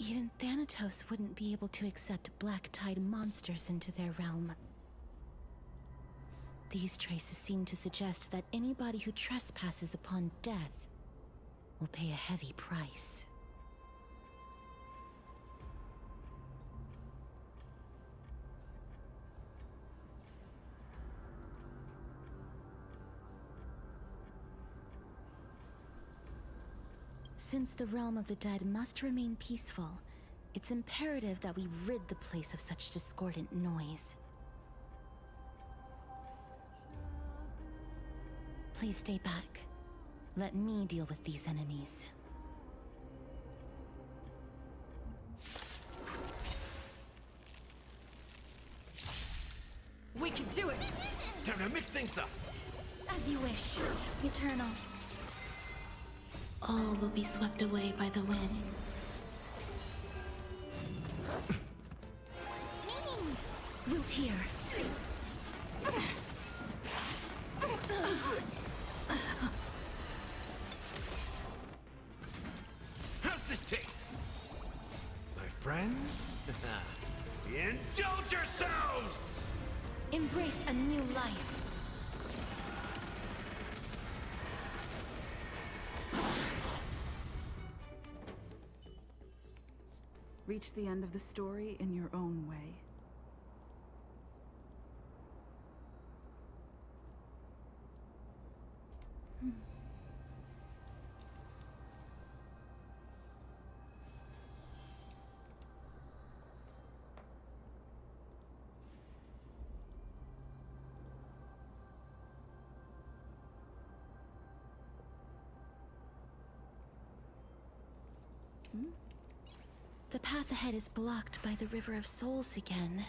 Even Thanatos wouldn't be able to accept Black Tide monsters into their realm. These traces seem to suggest that anybody who trespasses upon death will pay a heavy price. Since the realm of the dead must remain peaceful, it's imperative that we rid the place of such discordant noise. Please stay back. Let me deal with these enemies. We can do it! Time to mix things up! As you wish, Eternal. All will be swept away by the wind. Root here. Embrace a new life. Reach the end of the story in your own way. The path ahead is blocked by the River of Souls again.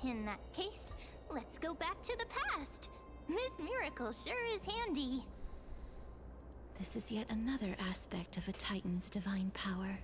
In that case, let's go back to the past. This miracle sure is handy. This is yet another aspect of a Titan's divine power.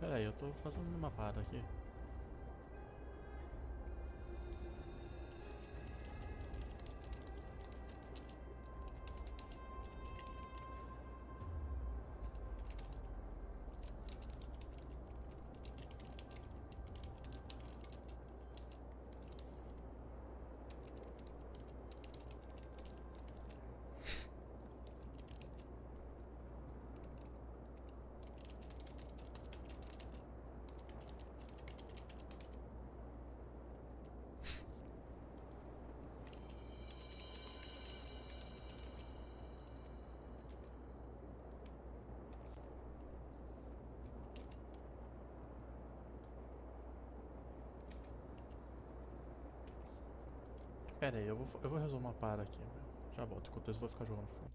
Pera aí, eu tô fazendo uma parada aqui. Pera aí, eu vou resolver uma parada aqui. Já volto, enquanto isso eu vou ficar jogando fone.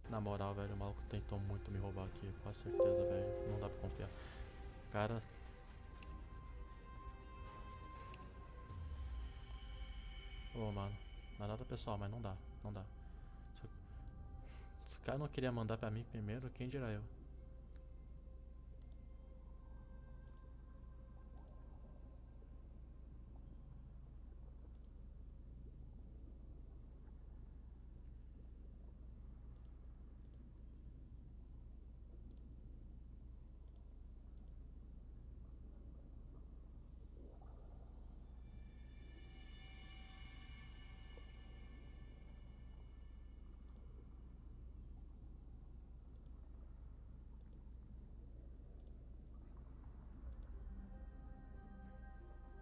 Na moral, velho, o maluco tentou muito me roubar aqui, com certeza, velho. Não dá pra confiar. Cara. Ô, mano. Não é nada pessoal, mas não dá. Não dá. Se o cara não queria mandar pra mim primeiro, quem dirá eu?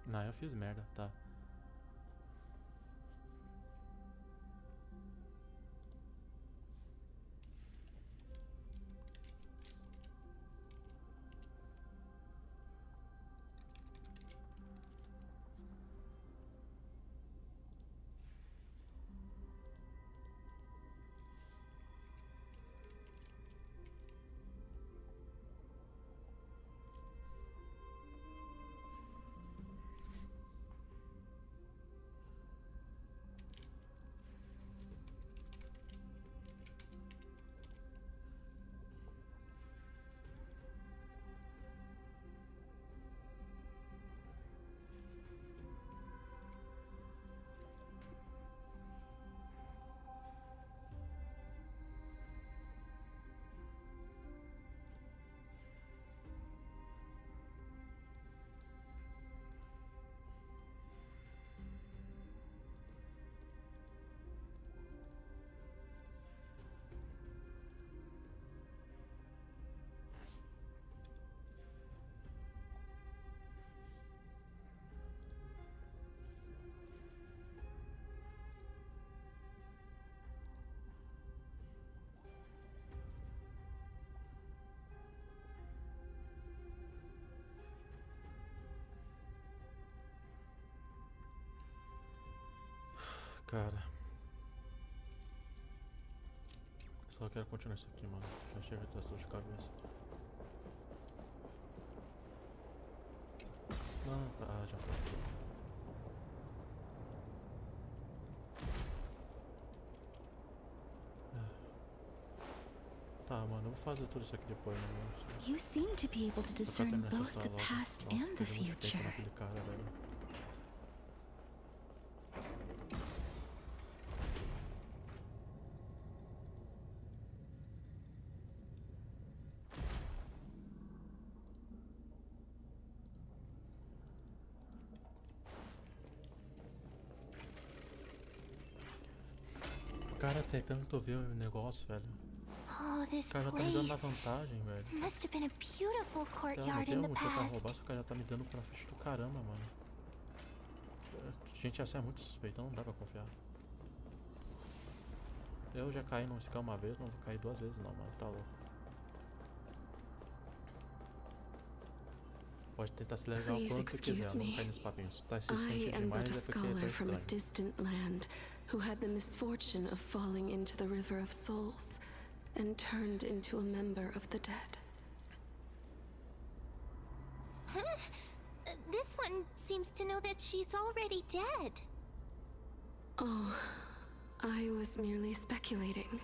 Não, eu fiz merda, tá. Cara. Só quero continuar isso aqui, mano. Já chega até dor de cabeça. Não, já foi. Tá, mano, eu vou fazer tudo isso aqui depois, mano. You seem to be able to discern both the past and the future. Cara, velho. O cara tentando ver o negócio, velho. Oh, this O cara já tá me dando na place vantagem, velho. must have been a beautiful Não courtyard tem in the motivo pra past. roubar, se o cara já tá me dando pra frente do caramba, mano. Gente, essa é muito suspeita, não dá pra confiar. Eu já caí num scam uma vez, não vou cair duas vezes não, mano. Tá louco. Pode tentar se levar o quanto quiser, não cai nesse papinho. Se tá insistente demais é porque tá from a estranho. distant land who had the misfortune of falling into the River of Souls and turned into a member of the dead. Huh? This one seems to know that she's already dead. Oh, I was merely speculating,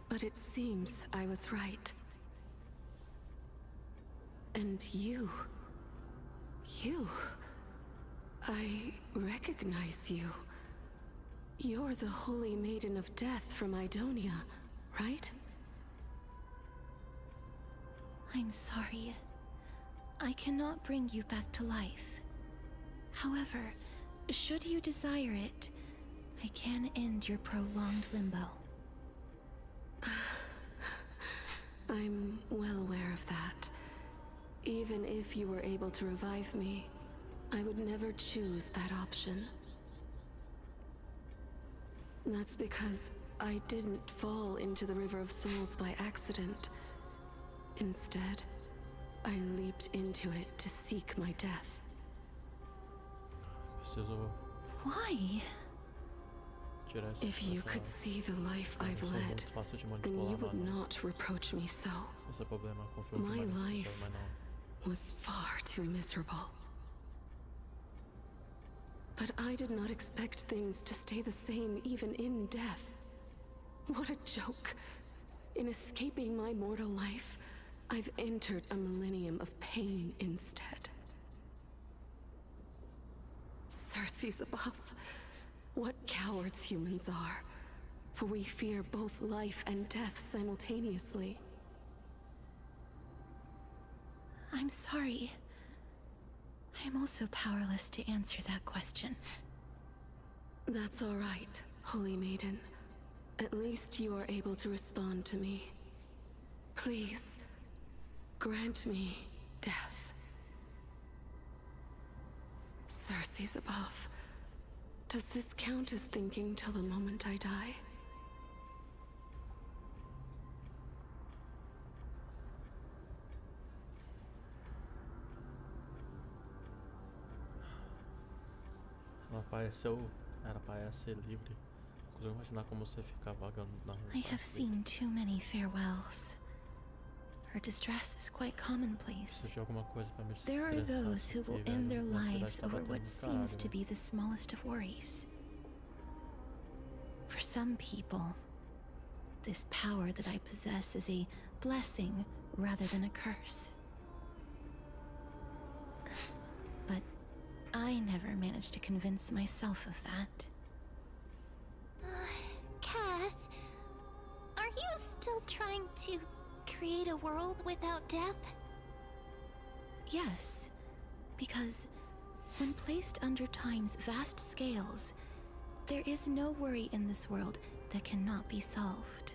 but it seems I was right. And you, I recognize you. You're the Holy Maiden of Death from Idonia, right? I'm sorry. I cannot bring you back to life. However, should you desire it, I can end your prolonged limbo. I'm well aware of that. Even if you were able to revive me, I would never choose that option. That's because I didn't fall into the River of Souls by accident. Instead, I leaped into it to seek my death. Preciso Why? tirar If you could see the life I've led, muito fácil de then you manipular, would mano. not reproach me so. Esse é o problema, confio My demais nessas life pessoas, mas não. was far too miserable. But I did not expect things to stay the same even in death. What a joke. In escaping my mortal life, I've entered a millennium of pain instead. Circes above. What cowards humans are. For we fear both life and death simultaneously. I'm sorry. I'm also powerless to answer that question. That's all right, Holy Maiden. At least you are able to respond to me. Please, grant me death. Circes above. Does this count as thinking till the moment I die? Ela pareceu. Era para ser livre. Consigo imaginar como você ficar vagando na rua. I have seen too many farewells. Her distress is quite commonplace. Alguma coisa pra me There are estressar, those who will porque, end their velho, minha cidade lives tá over batendo what no seems to caralho. be the smallest of worries. For some people, this power that I possess is a blessing rather than a curse. But I never managed to convince myself of that. Cass, are you still trying to create a world without death? Yes, because when placed under time's vast scales, there is no worry in this world that cannot be solved.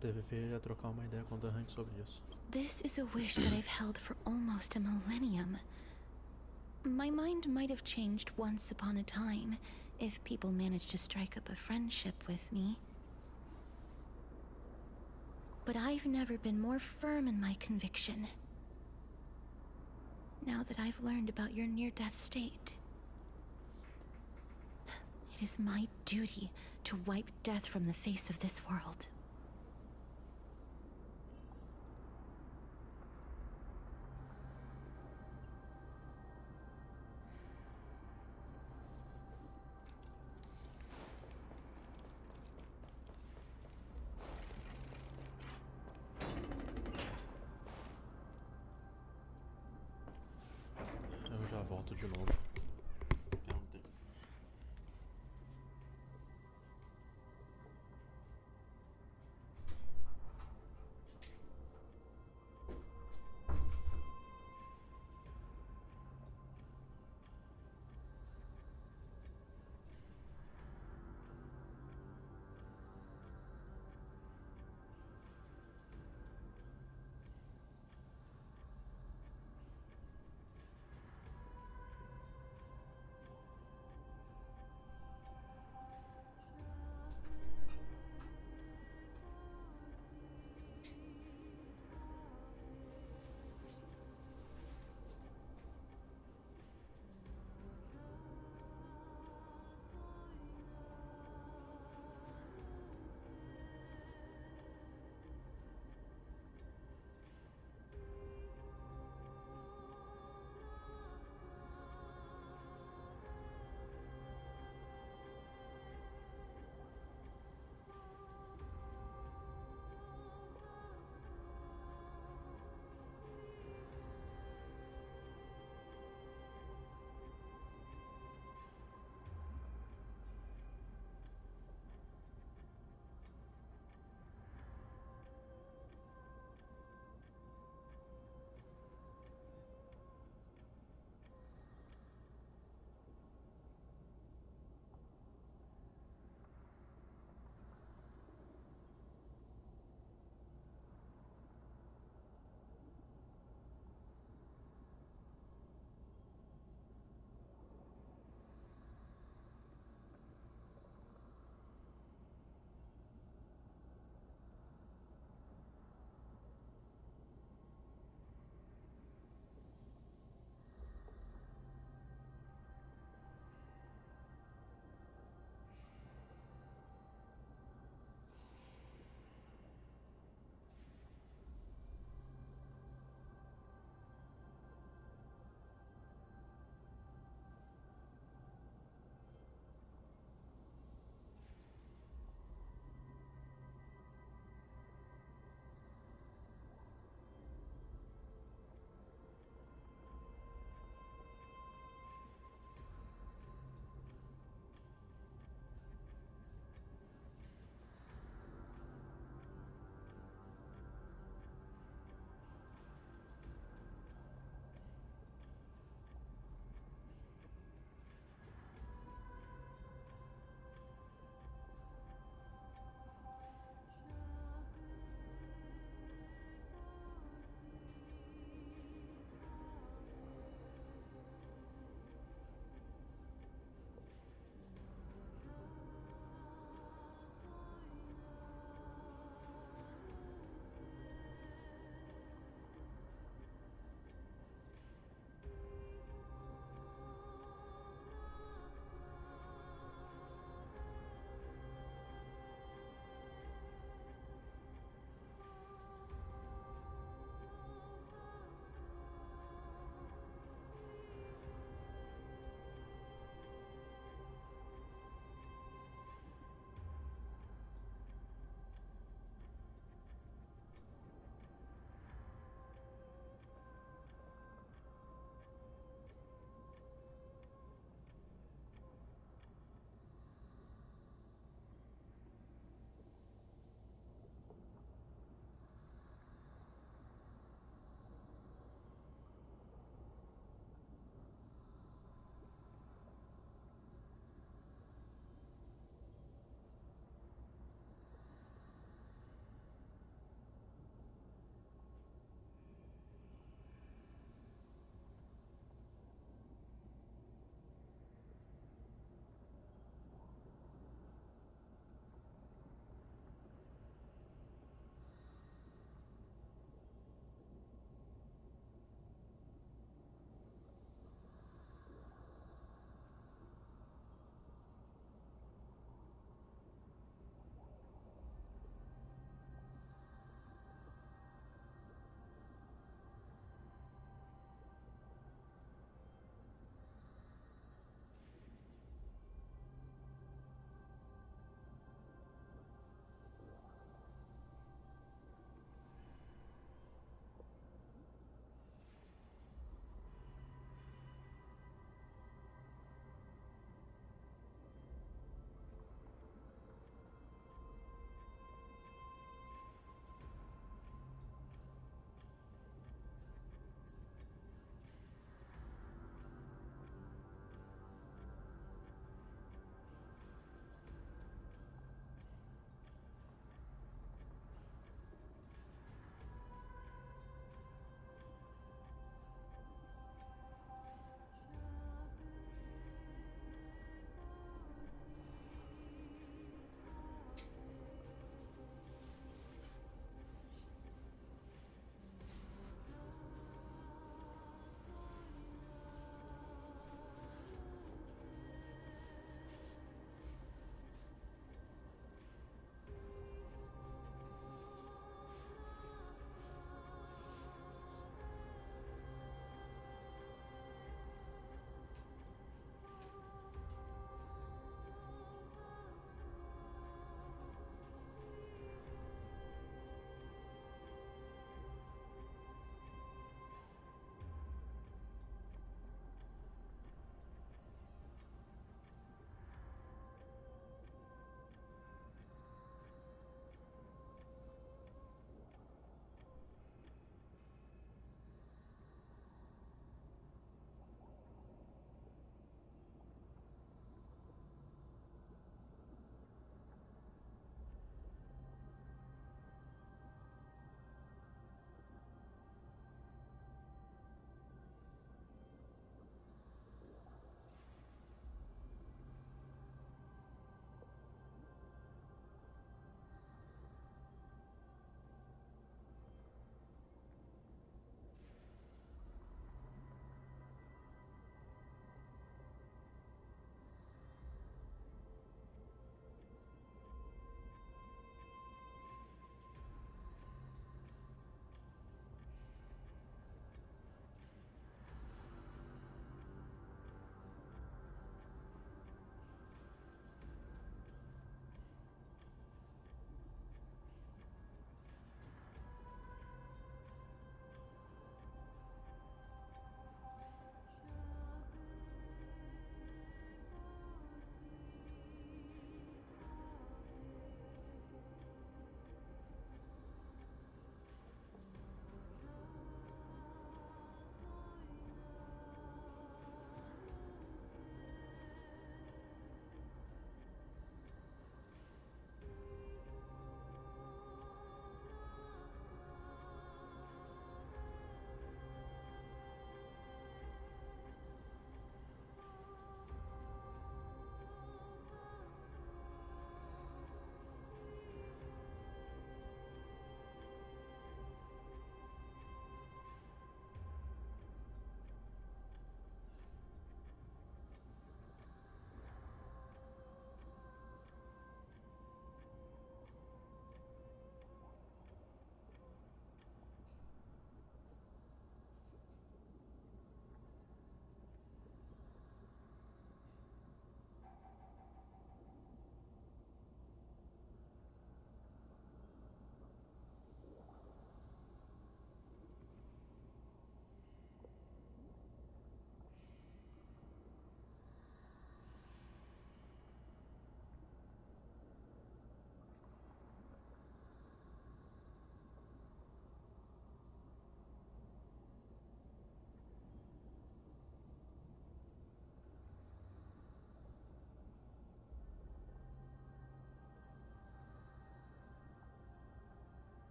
Deveria trocar uma ideia com o Dan Hank sobre isso. This is a wish that I've held for almost a millennium. My mind might have changed once upon a time if people managed to strike up a friendship with me. But I've never been more firm in my conviction. Now that I've learned about your near-death state, it is my duty to wipe death from the face of this world. Eu já volto de novo. Quer um tempo.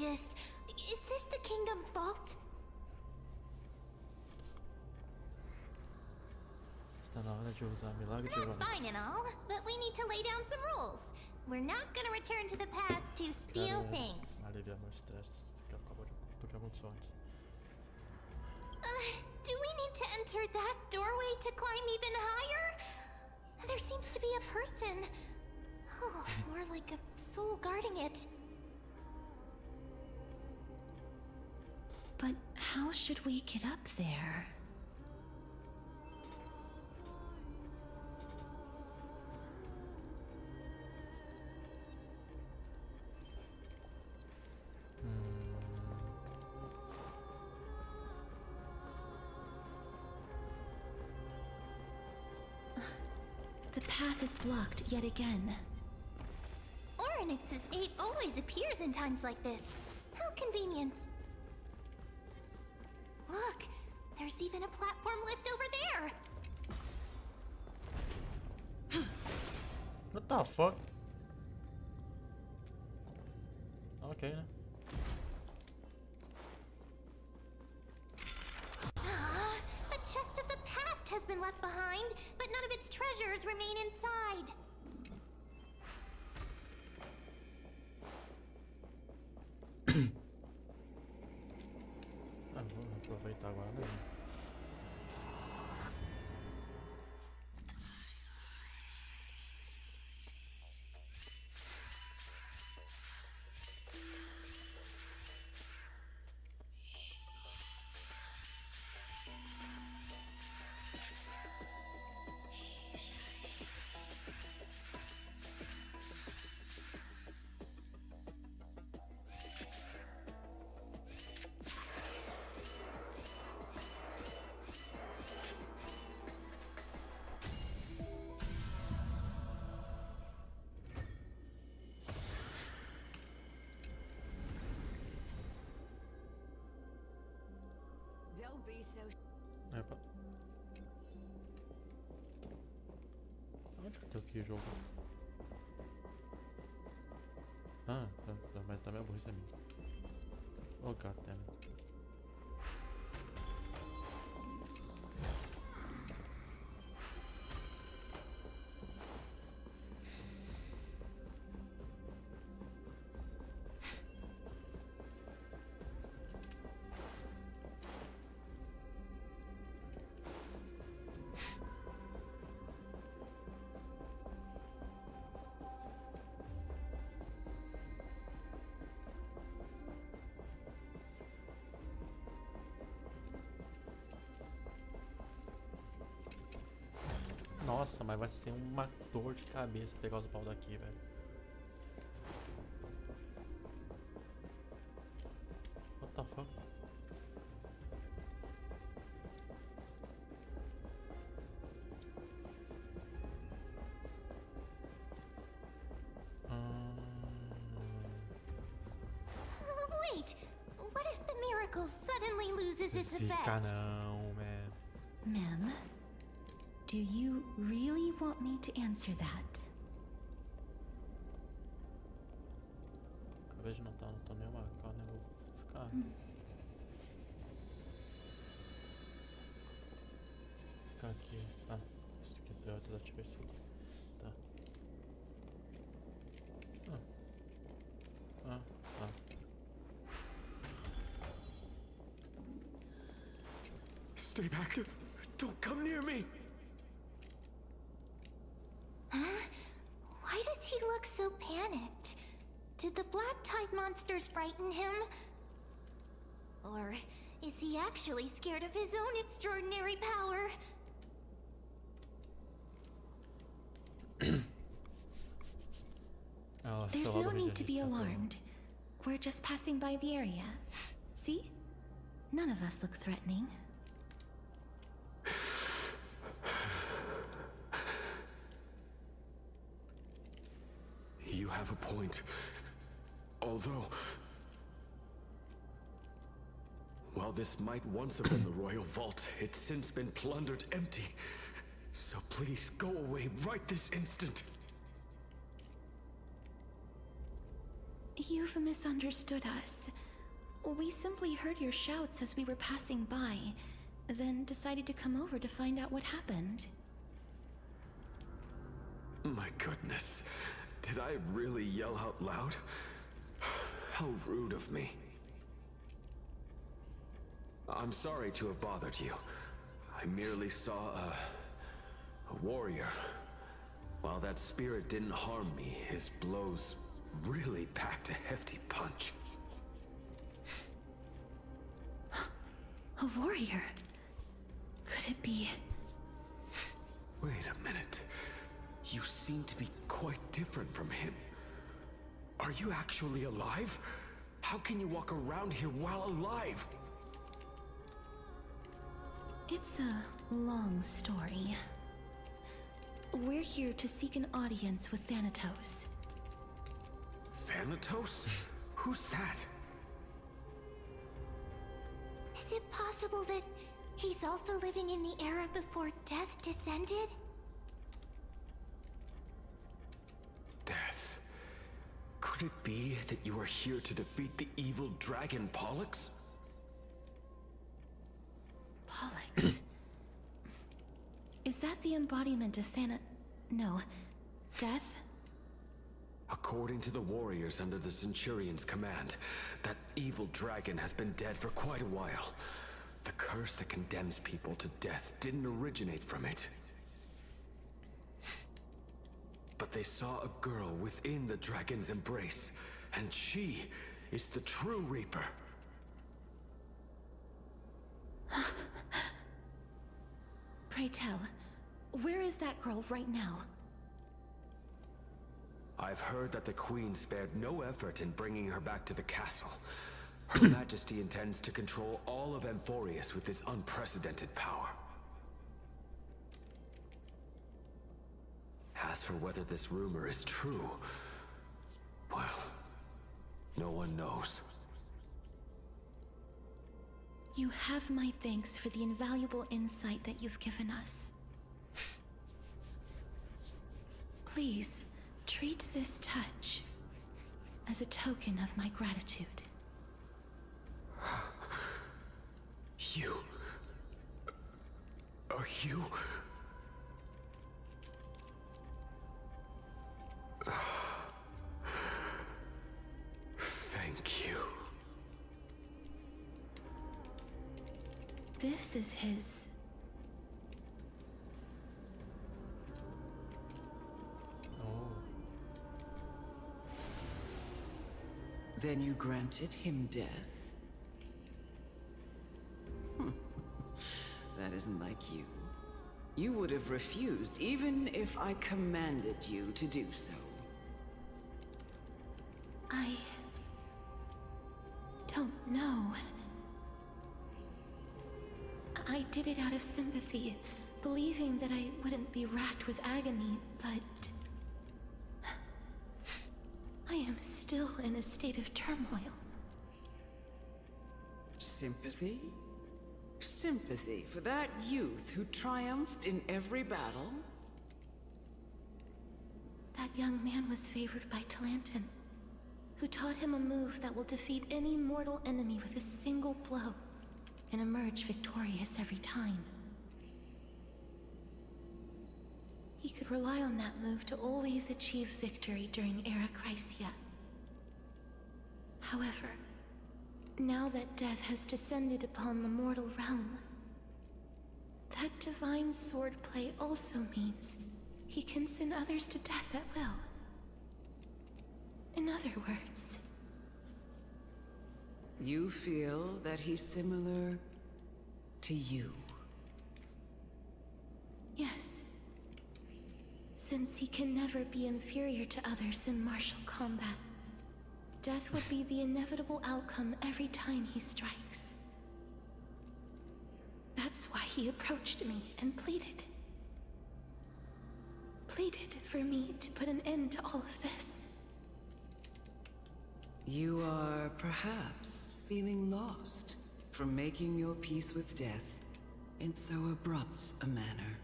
suspicious. Is this the kingdom's fault? Está na hora de usar milagre de That's fine and all, but we need to lay down some rules. We're not gonna return to the past to steal things. Aliviar meu estresse que acabou do que aconteceu antes. Do we need to enter that doorway to climb even higher? There seems to be a person. Oh, more like a soul guarding it. But how should we get up there? The path is blocked yet again. Oryx's 8 always appears in times like this. How convenient. Look, there's even a platform lift over there. What the fuck? Okay, né? A chest of the past has been left behind, but none of its treasures remain inside. Vou aproveitar agora, né? Epa. Onde que eu tenho que ir, jogo? Ah, mas também é burrice a minha. Oh, goddammit. Nossa, mas vai ser uma dor de cabeça pegar os pau daqui, velho. What the fuck? Wait, what if the miracle suddenly loses its Zica effect? não, man. Mem, do you really want me to answer that? Acabei de notar, não tô nenhuma cara, né? Vou ficar. Ficar aqui. Ah, isso aqui eu desativei isso aqui. Tá. Tá. Stay back. Don't come near me. Huh? Why does he look so panicked? Did the black tide monsters frighten him? Or is he actually scared of his own extraordinary power? There's no need to be alarmed. We're just passing by the area. See? None of us look threatening. You have a point. Although, while this might once have been the royal vault, it's since been plundered empty. So please go away right this instant. You've misunderstood us. We simply heard your shouts as we were passing by, then decided to come over to find out what happened. My goodness. Did I really yell out loud? How rude of me. I'm sorry to have bothered you. I merely saw a warrior. While that spirit didn't harm me, his blows really packed a hefty punch. A warrior? Could it be... Wait a minute. You seem to be quite different from him. Are you actually alive? How can you walk around here while alive? It's a long story. We're here to seek an audience with Thanatos. Thanatos? Who's that? Is it possible that he's also living in the era before death descended? Death. Could it be that you are here to defeat the evil dragon Pollux? Pollux? Is that the embodiment of No. Death? According to the warriors under the Centurion's command, that evil dragon has been dead for quite a while. The curse that condemns people to death didn't originate from it. But they saw a girl within the dragon's embrace, and she is the true Reaper. Pray tell, where is that girl right now? I've heard that the Queen spared no effort in bringing her back to the castle. Her Majesty intends to control all of Amphorius with this unprecedented power. As for whether this rumor is true, well, no one knows. You have my thanks for the invaluable insight that you've given us. Please, treat this touch as a token of my gratitude. You... Are you... Thank you. This is his... Then you granted him death? That isn't like you. You would have refused even if I commanded you to do so. I... don't know. I did it out of sympathy, believing that I wouldn't be racked with agony, but... I am still in a state of turmoil. Sympathy? Sympathy for that youth who triumphed in every battle? That young man was favored by Talantin, who taught him a move that will defeat any mortal enemy with a single blow and emerge victorious every time. He could rely on that move to always achieve victory during Era Chrysia. However, now that death has descended upon the mortal realm, that divine swordplay also means he can send others to death at will. In other words... You feel that he's similar to you? Yes. Since he can never be inferior to others in martial combat, death would be the inevitable outcome every time he strikes. That's why he approached me and pleaded. Pleaded for me to put an end to all of this. You are perhaps feeling lost from making your peace with death in so abrupt a manner.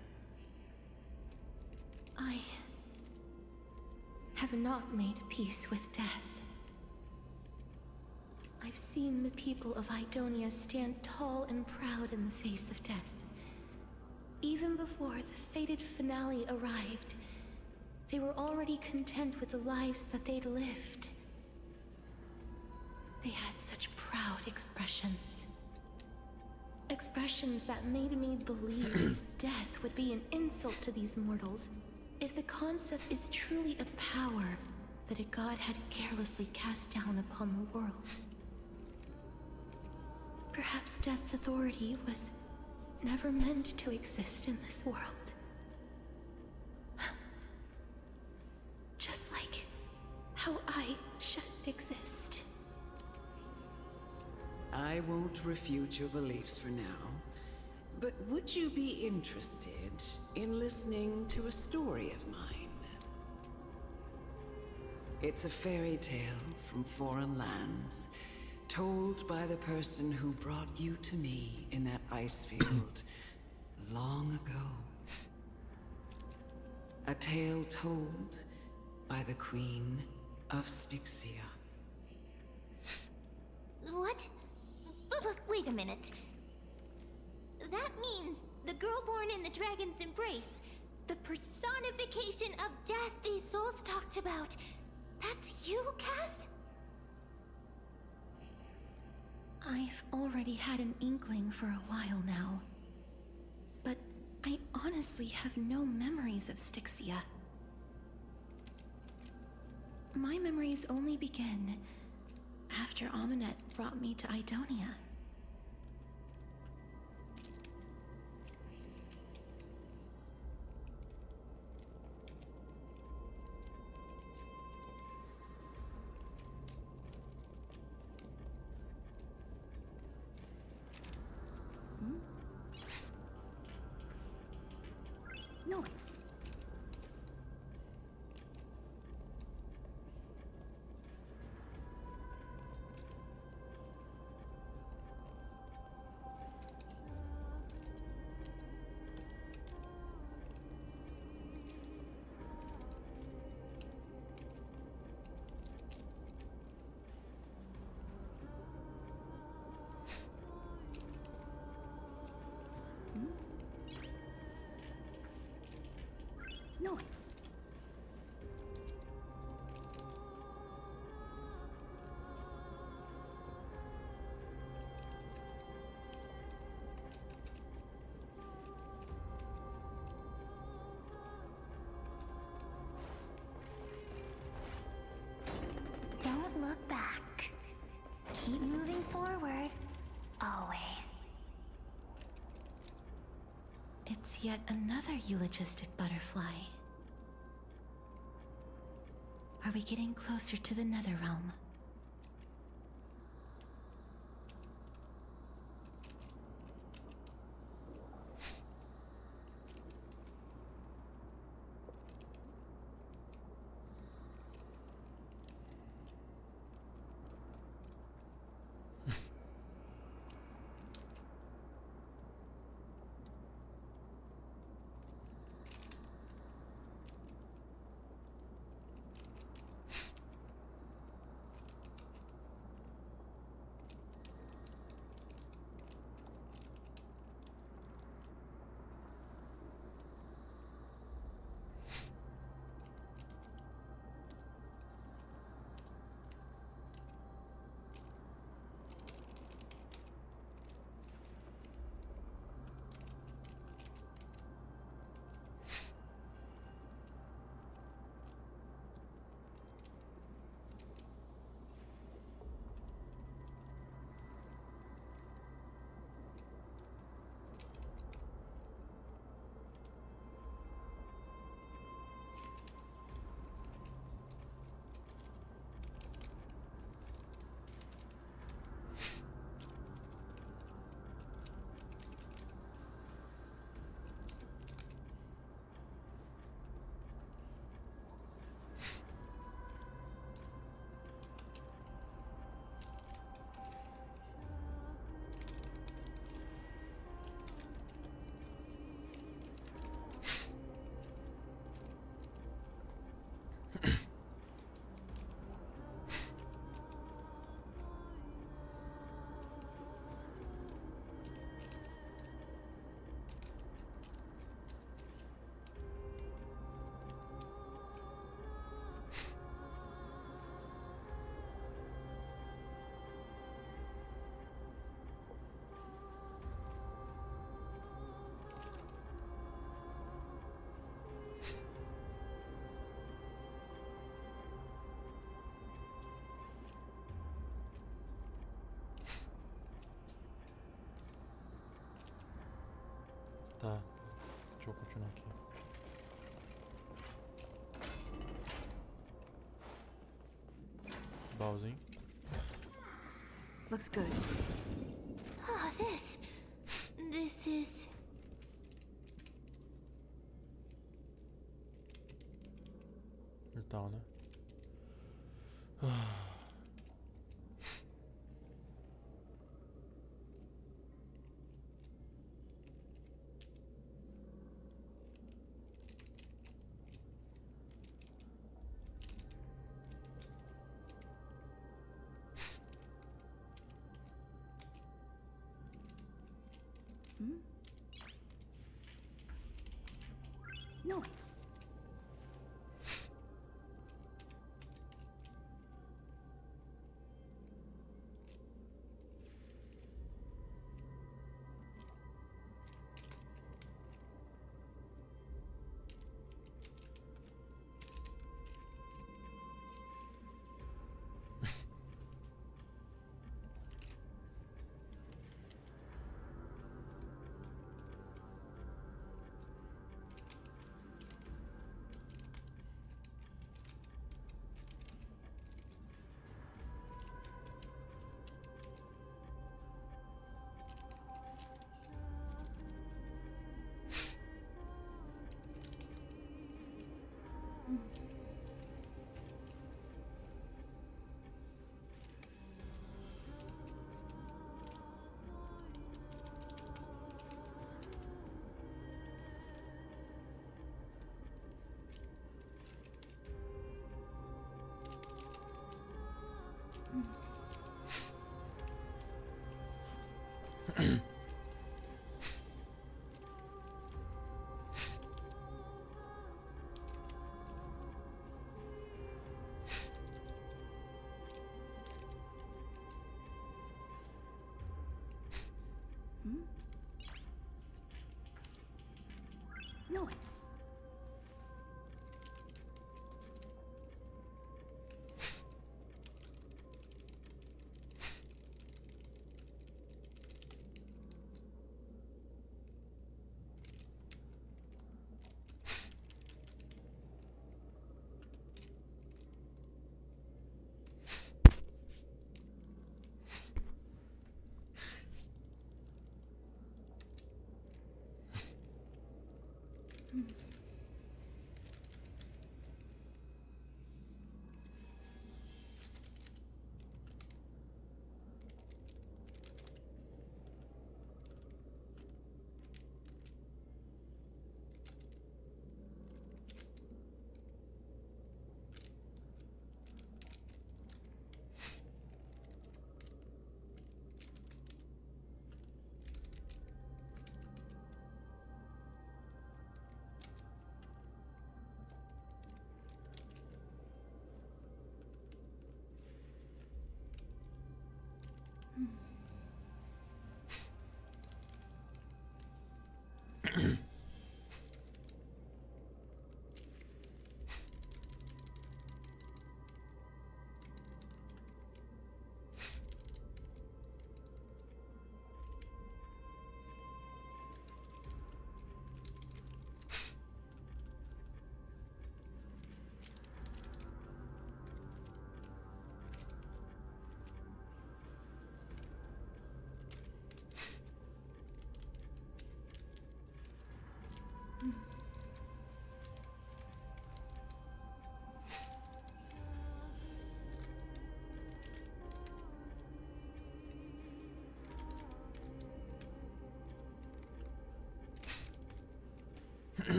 I have not made peace with death. I've seen the people of Idonia stand tall and proud in the face of death. Even before the fated finale arrived, they were already content with the lives that they'd lived. They had such proud expressions. Expressions that made me believe death would be an insult to these mortals if the concept is truly a power that a god had carelessly cast down upon the world. Perhaps death's authority was never meant to exist in this world. Just like how I shouldn't exist. I won't refute your beliefs for now, but would you be interested in listening to a story of mine? It's a fairy tale from foreign lands, told by the person who brought you to me in that ice field long ago. A tale told by the Queen of Styxia. What? Wait a minute. That means the girl born in the dragon's embrace, the personification of death these souls talked about. That's you, Cass? I've already had an inkling for a while now. But I honestly have no memories of Styxia. My memories only begin after Amunet brought me to Idonia. Noise. Noise. Don't look back. Keep moving forward. Always. It's yet another eulogistic butterfly. Are we getting closer to the Netherrealm? Tá, deixa eu continuar aqui. Baúzinho. Looks good. Ah, this is... Então, né? Nice. Nice.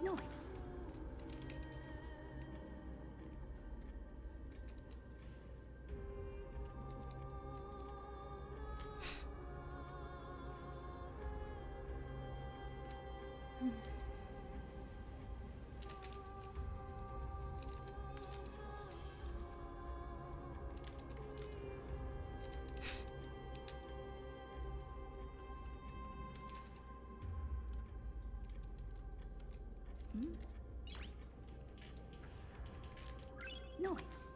Nice. Nice.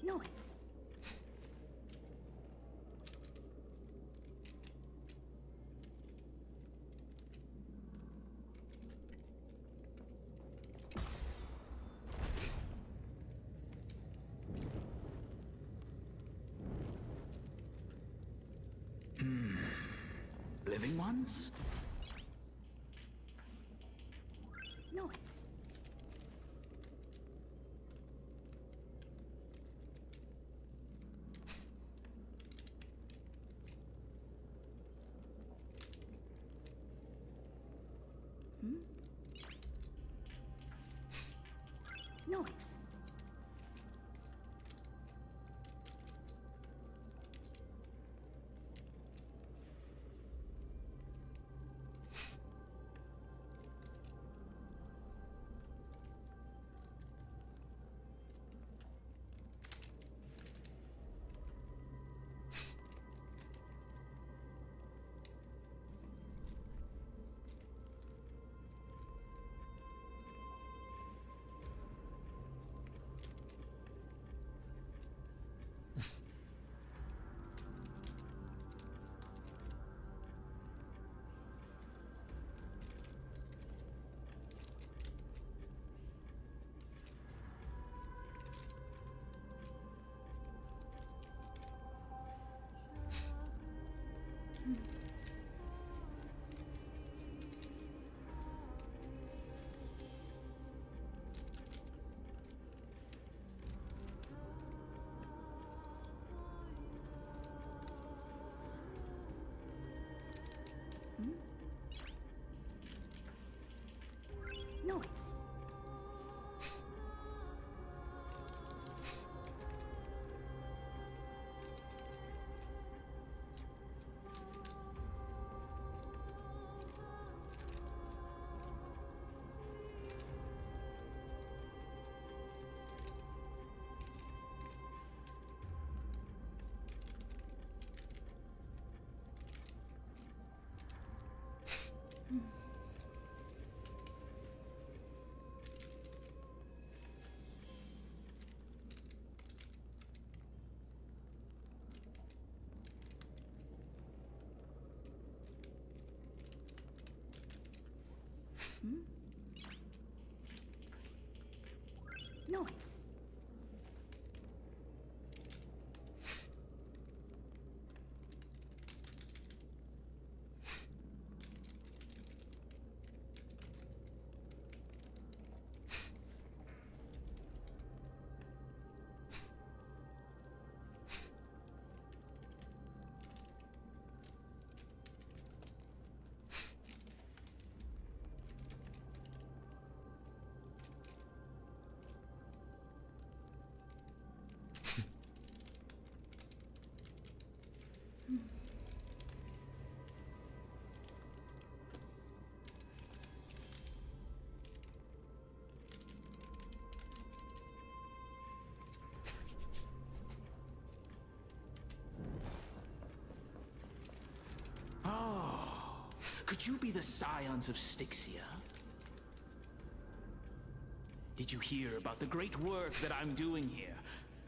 Noise. Living ones? Noise. Noise. Noise. Noise. Could you be the scions of Styxia? Did you hear about the great work that I'm doing here,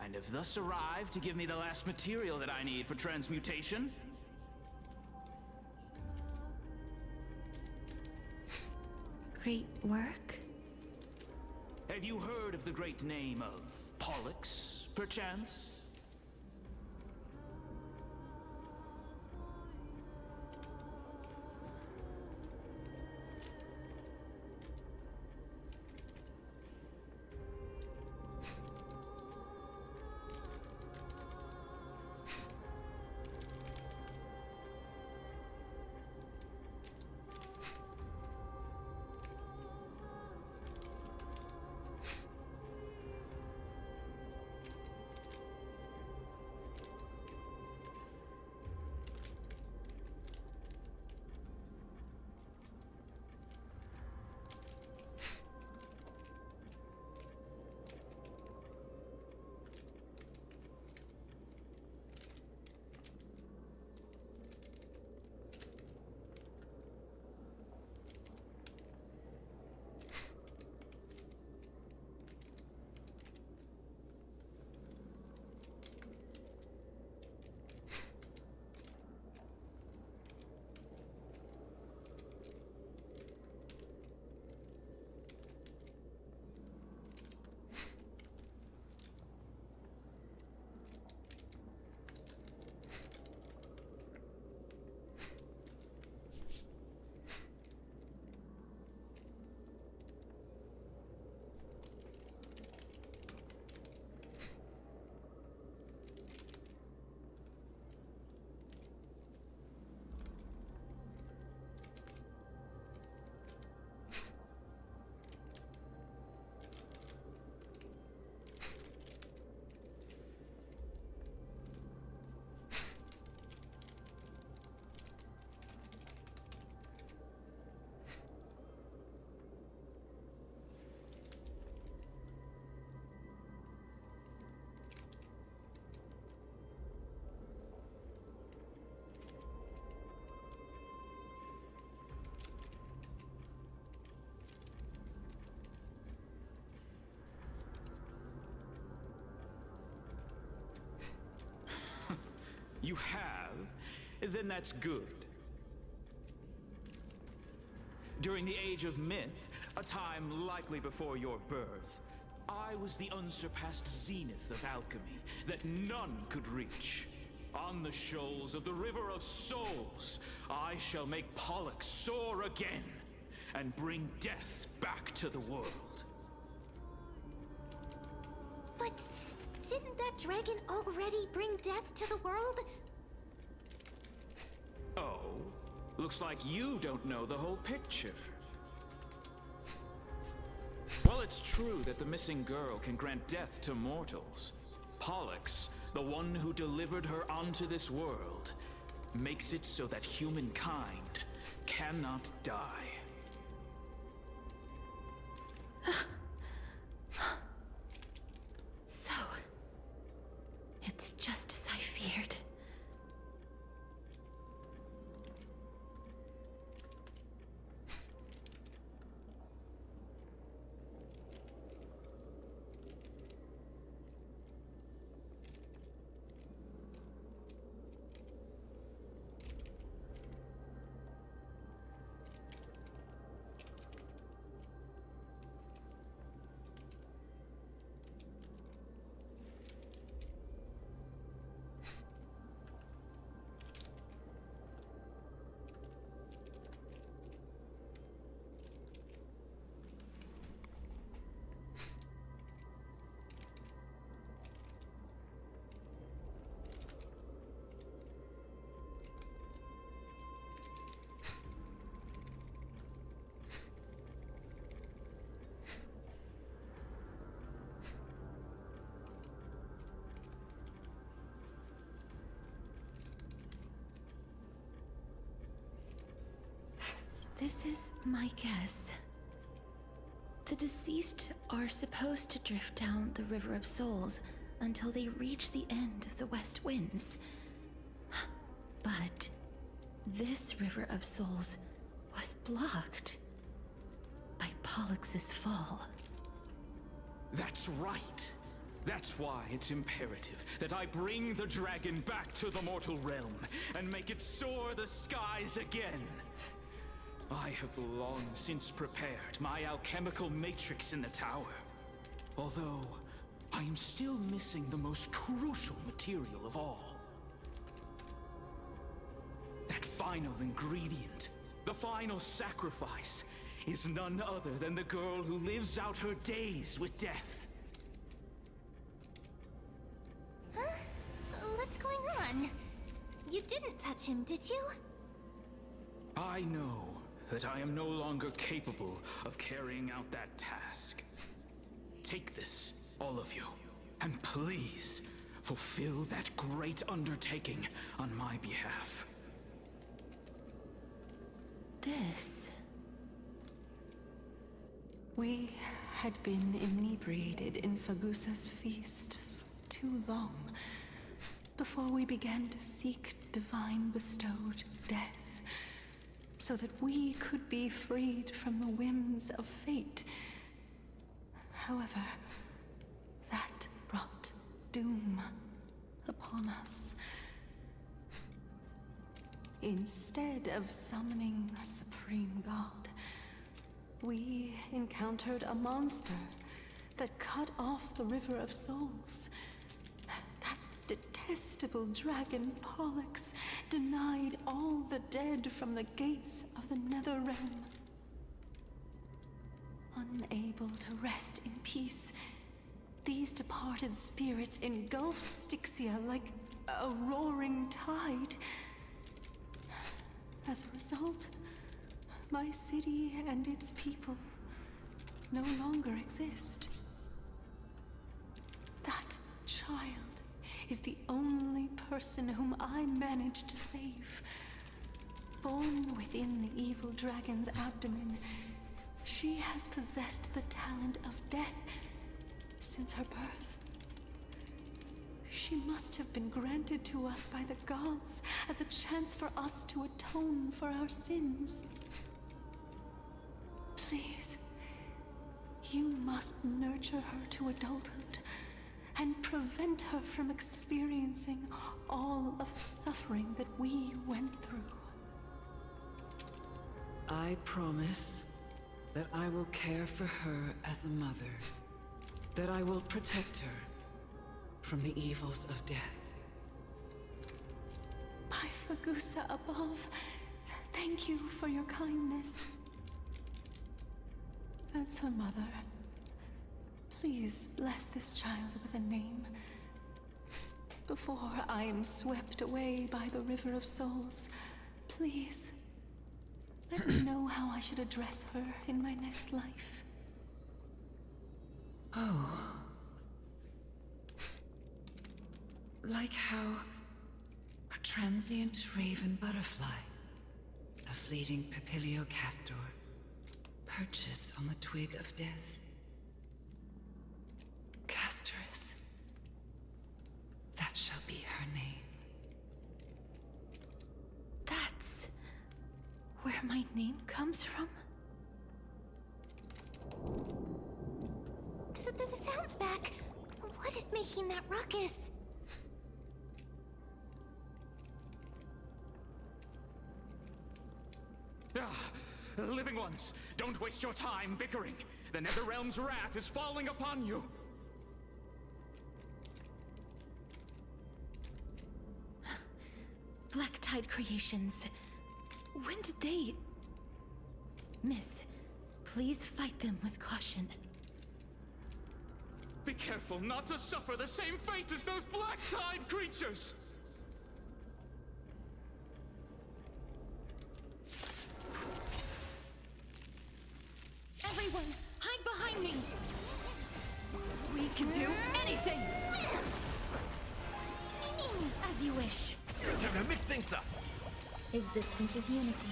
and have thus arrived to give me the last material that I need for transmutation? Great work? Have you heard of the great name of Pollux, perchance? You have? Then that's good. During the Age of Myth, a time likely before your birth, I was the unsurpassed zenith of alchemy that none could reach. On the shoals of the River of Souls, I shall make Pollux soar again and bring death back to the world. But didn't that dragon already bring death to the world? Oh, looks like you don't know the whole picture. Well, it's true that the missing girl can grant death to mortals. Pollux, the one who delivered her onto this world, makes it so that humankind cannot die. So, it's just as I feared. This is my guess. The deceased are supposed to drift down the River of Souls until they reach the end of the West Winds. But this River of Souls was blocked by Pollux's fall. That's right. That's why it's imperative that I bring the dragon back to the mortal realm and make it soar the skies again. I have long since prepared my alchemical matrix in the tower. Although, I am still missing the most crucial material of all. That final ingredient, the final sacrifice, is none other than the girl who lives out her days with death. Huh? What's going on? You didn't touch him, did you? I know that I am no longer capable of carrying out that task. Take this, all of you, and please fulfill that great undertaking on my behalf. This... We had been inebriated in Fagusa's feast for too long before we began to seek divine bestowed death, so that we could be freed from the whims of fate. However, that brought doom upon us. Instead of summoning a supreme god, we encountered a monster that cut off the River of Souls. That detestable dragon Pollux denied all the dead from the gates of the Nether Realm. Unable to rest in peace, these departed spirits engulfed Styxia like a roaring tide. As a result, my city and its people no longer exist. That child is the only person whom I managed to save. Born within the evil dragon's abdomen, she has possessed the talent of death since her birth. She must have been granted to us by the gods as a chance for us to atone for our sins. Please, you must nurture her to adulthood and prevent her from experiencing all of the suffering that we went through. I promise that I will care for her as a mother, that I will protect her from the evils of death. By Fagusa above, thank you for your kindness. As her mother, please bless this child with a name. Before I am swept away by the River of Souls, please, let me know how I should address her in my next life. Oh. Like how a transient raven butterfly, a fleeting papilio castor, perches on the twig of death. Castorus. That shall be her name. That's where my name comes from? The sound's back. What is making that ruckus? Living ones, don't waste your time bickering. The Netherrealm's wrath is falling upon you. Black Tide Creations. When did they... Miss, please fight them with caution. Be careful not to suffer the same fate as those Black Tide creatures! Everyone, hide behind me! We can do anything! As you wish. Time to mix things up! Existence is unity.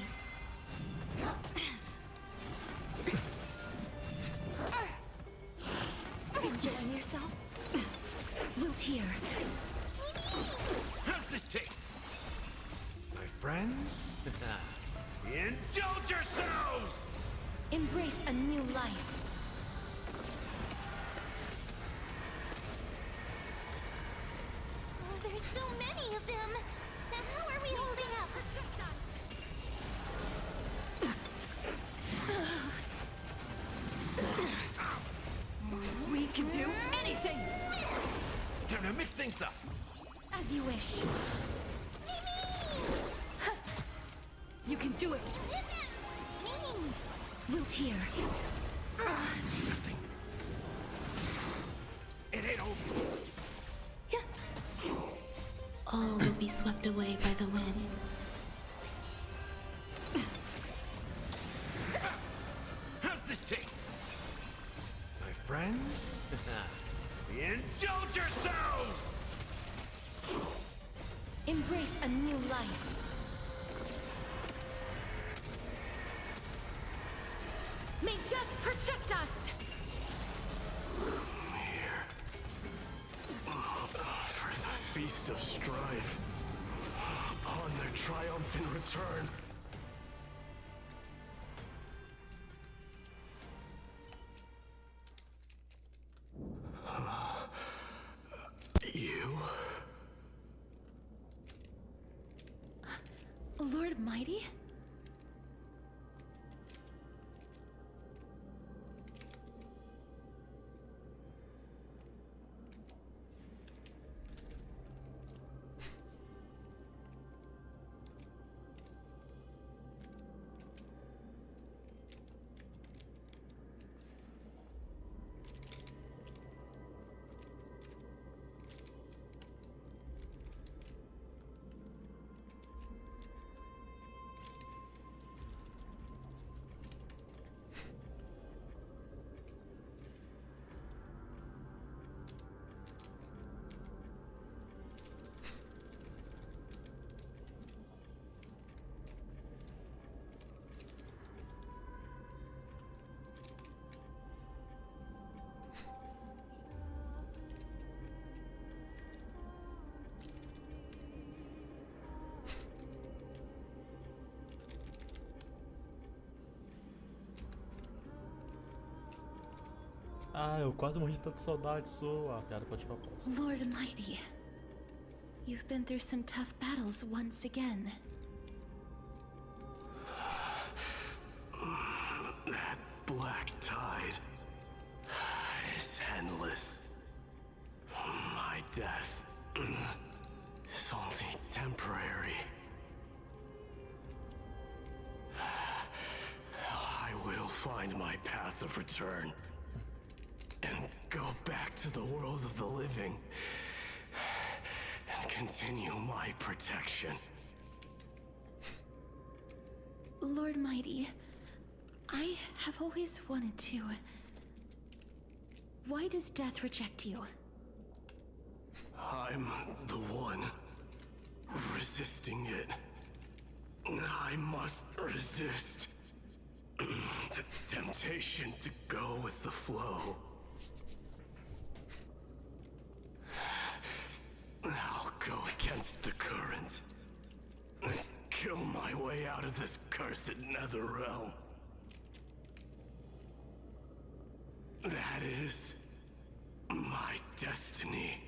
Enjoying yourself? Wilt here. How's this taste? My friends? Indulge yourselves! Embrace a new life. Oh, there's so many of them. How are we holding up? Protect us. We can do anything! Time to mix things up. As you wish. You can do it! Wilt here. Nothing. It ain't over. All will be swept away by the wind. How's this taste? My friends? Indulge yourselves! Embrace a new life. May death protect us! Here. For the feast of strife. Upon their triumphant return. You? Lord Mighty? Ah, eu quase morri de tanta saudade sua. A piada pode ir pra pausa. Lord Mighty, you've been through some tough battles once again. That black tide is endless. My death is only temporary. I will find my path of return and go back to the world of the living and continue my protection. Lord Mighty, I have always wanted to. Why does death reject you? I'm the one resisting it. I must resist the temptation to go with the flow. I'll go against the current and kill my way out of this cursed nether realm. That is my destiny.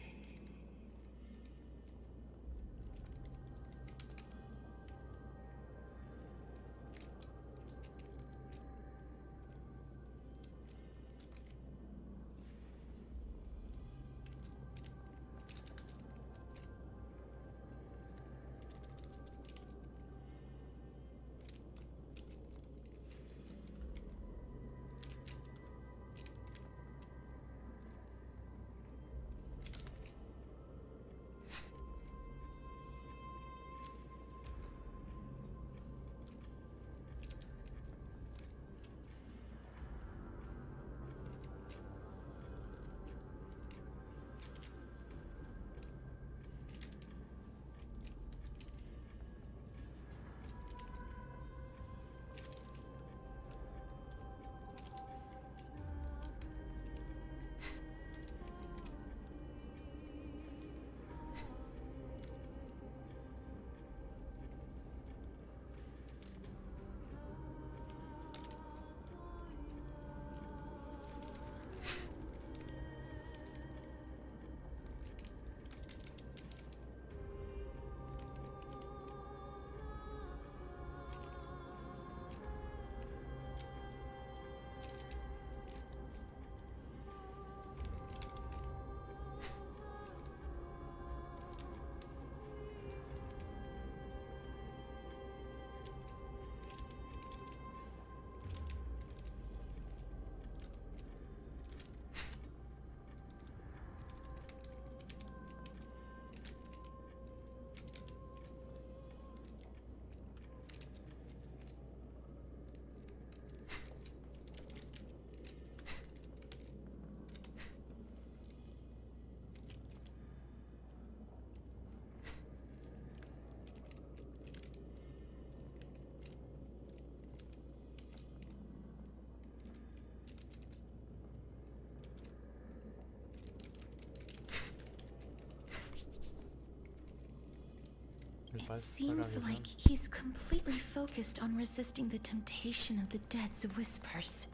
Seems like he's completely focused on resisting the temptation of the dead's whispers.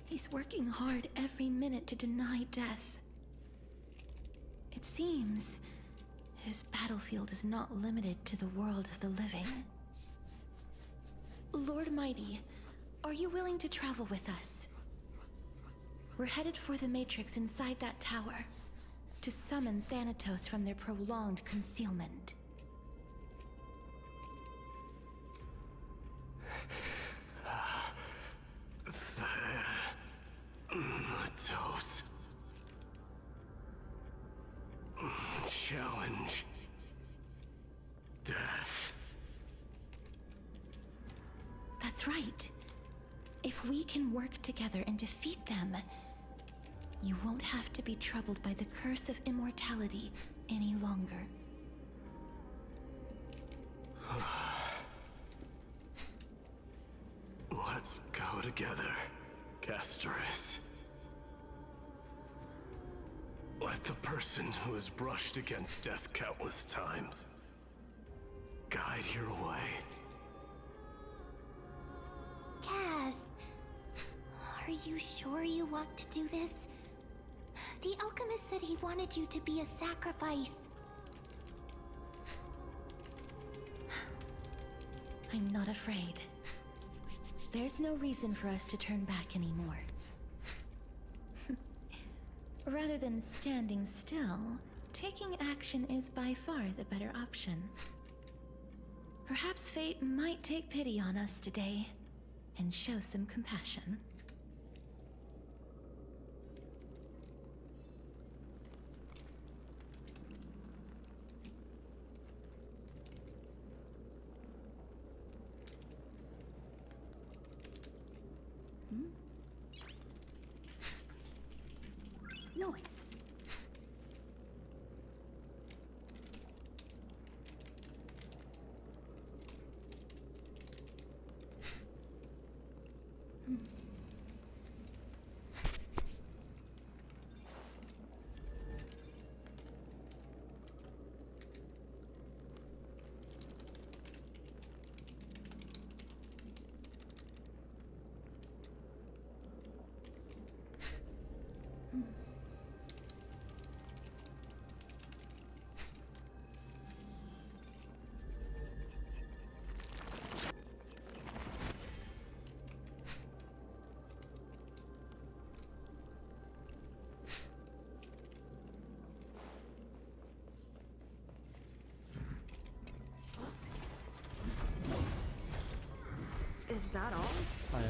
He's working hard every minute to deny death. It seems his battlefield is not limited to the world of the living. Lord Mighty, are you willing to travel with us? We're headed for the Matrix inside that tower, to summon Thanatos from their prolonged concealment. Thanatos. Challenge. Death. That's right. If we can work together and defeat them, you won't have to be troubled by the curse of immortality any longer. Let's go together, Castoris. Let the person who has brushed against death countless times guide your way. Cass, are you sure you want to do this? The alchemist said he wanted you to be a sacrifice. I'm not afraid. There's no reason for us to turn back anymore. Rather than standing still, taking action is by far the better option. Perhaps fate might take pity on us today and show some compassion. Noise. Is that all? Ah, é.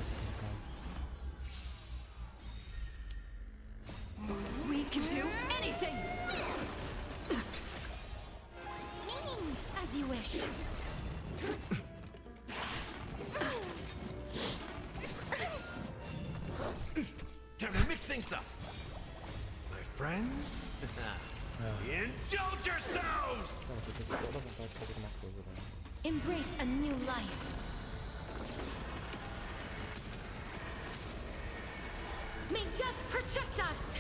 We can do anything! As you wish. Time to mix things up. My friends, indulge yourselves! Não, você tem toda a vontade de fazer alguma coisa, velho. Embrace a new life. May death protect us!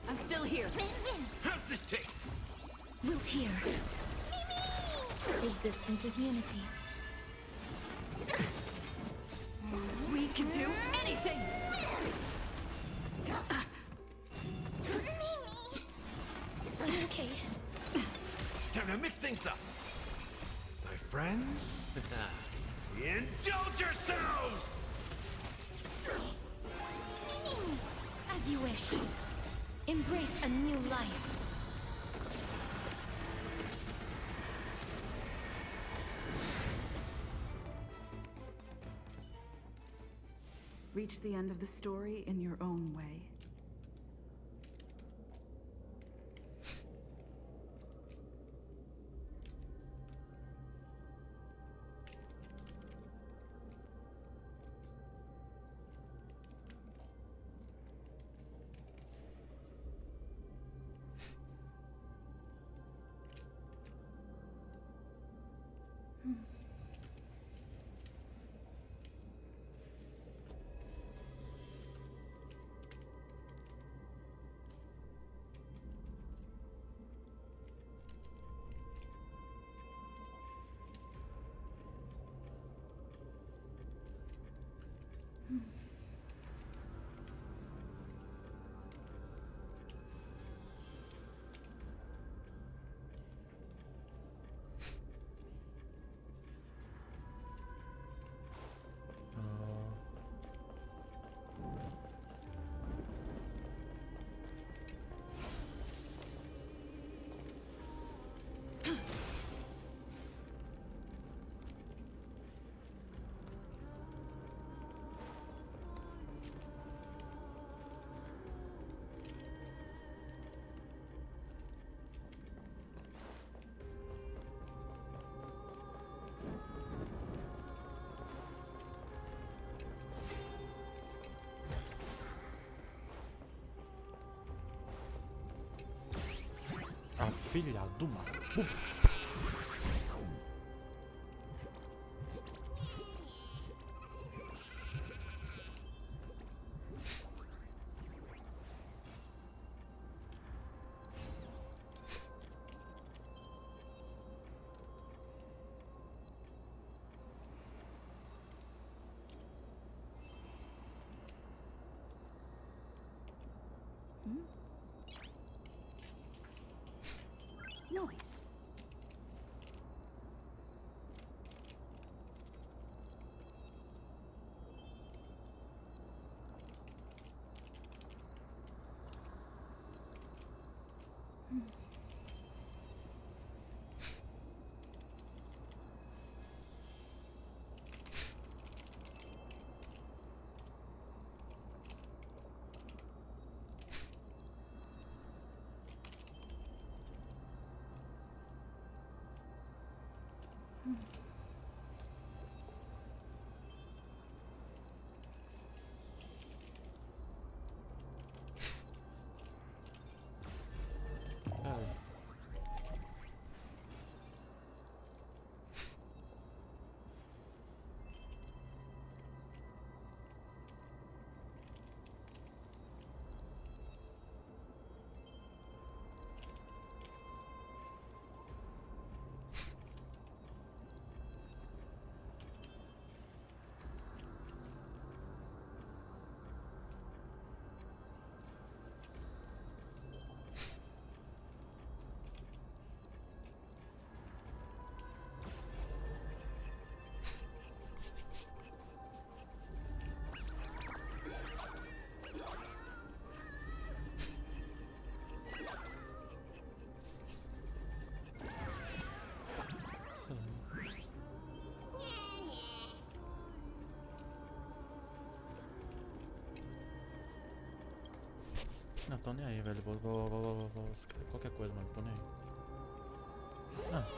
I'm still here. How's this taste? Wilt here. Existence is unity. We can do anything! Okay. Time to mix things up. My friends, indulge yourselves! As you wish. Embrace a new life. Reach the end of the story in your own way. A filha do mal. Noise. Não, tô nem aí, velho. Vou escrever qualquer coisa, mano. Tô nem aí. Pronto.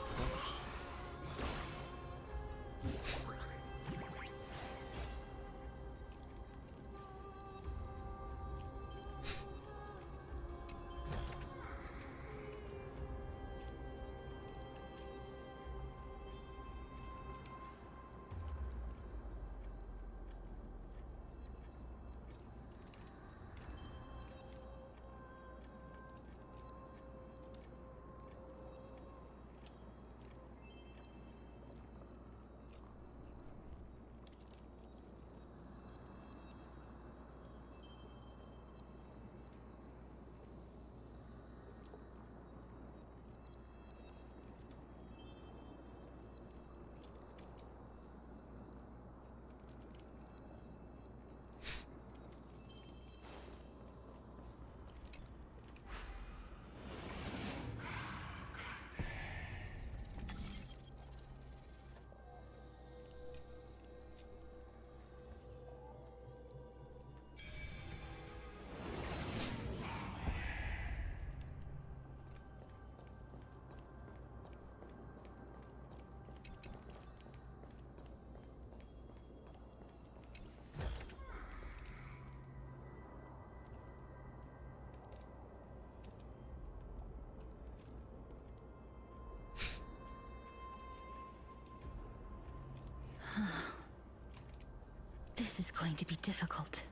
This is going to be difficult.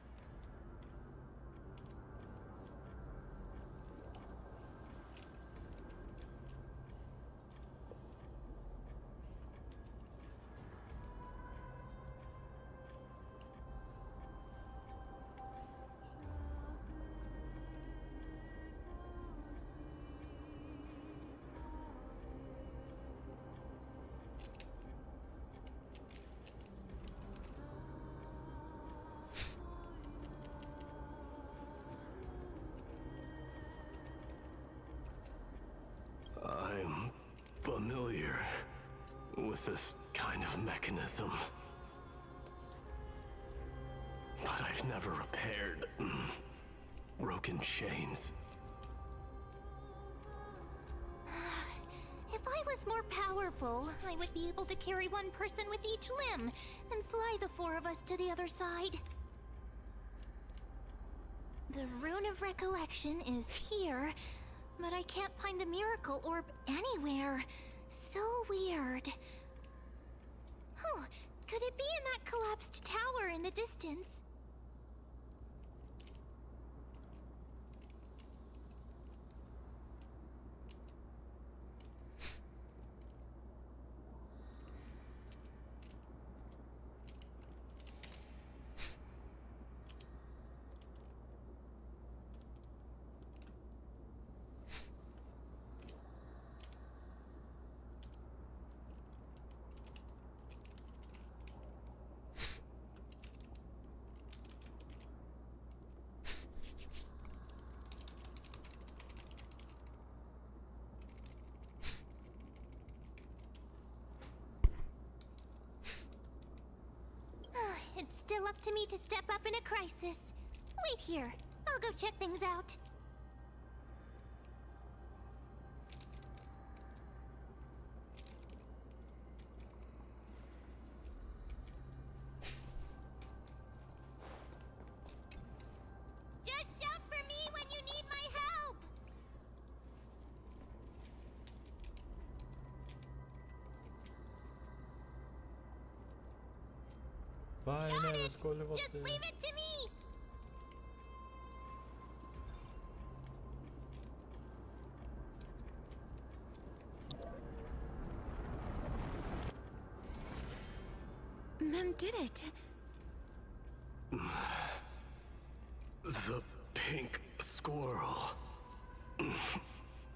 with this kind of mechanism. But I've never repaired broken chains. If I was more powerful, I would be able to carry one person with each limb and fly the four of us to the other side. The Rune of Recollection is here, but I can't find the miracle orb anywhere. So weird. Huh, could it be in that collapsed tower in the distance? It's still up to me to step up in a crisis. Wait here. I'll go check things out. Just shout for me when you need my help! Vai, né? Escolha você. Just leave it to me! Mem did it. The pink squirrel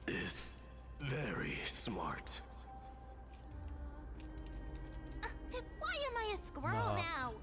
is very smart. Why am I a squirrel now?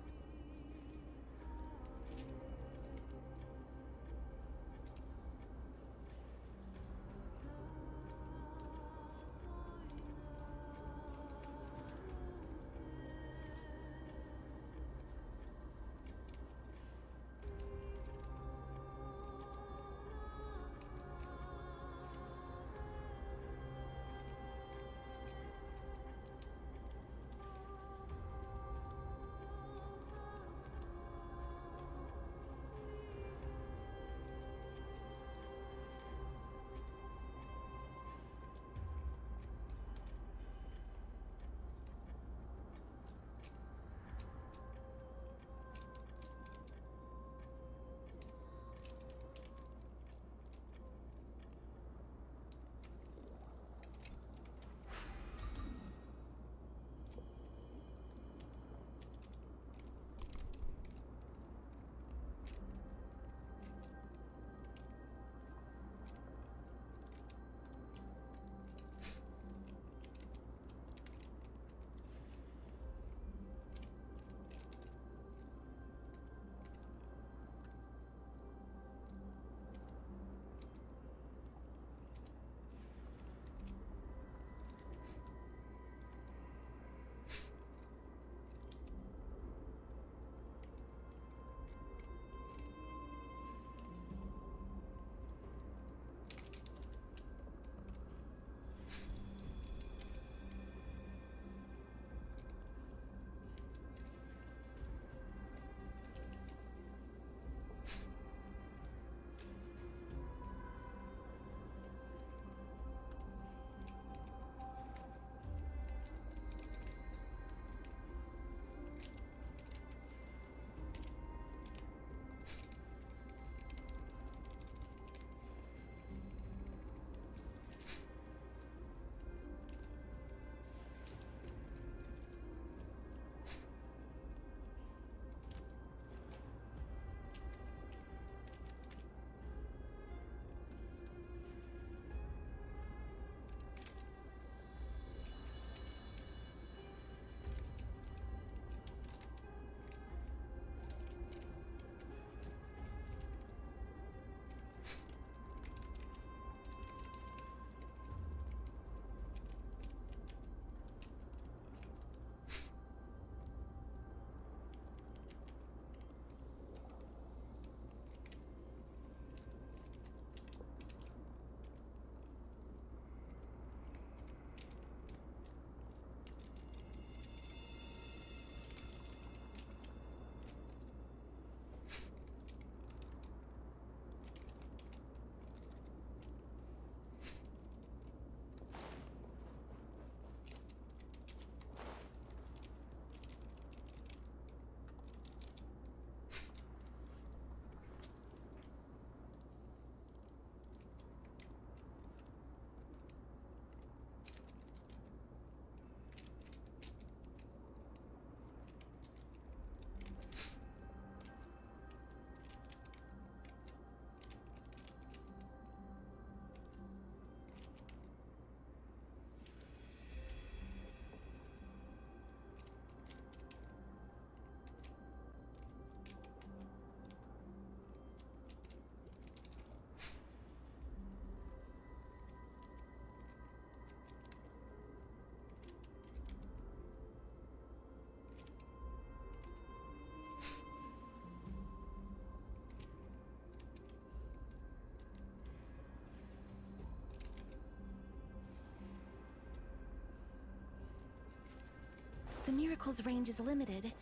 The miracle's range is limited.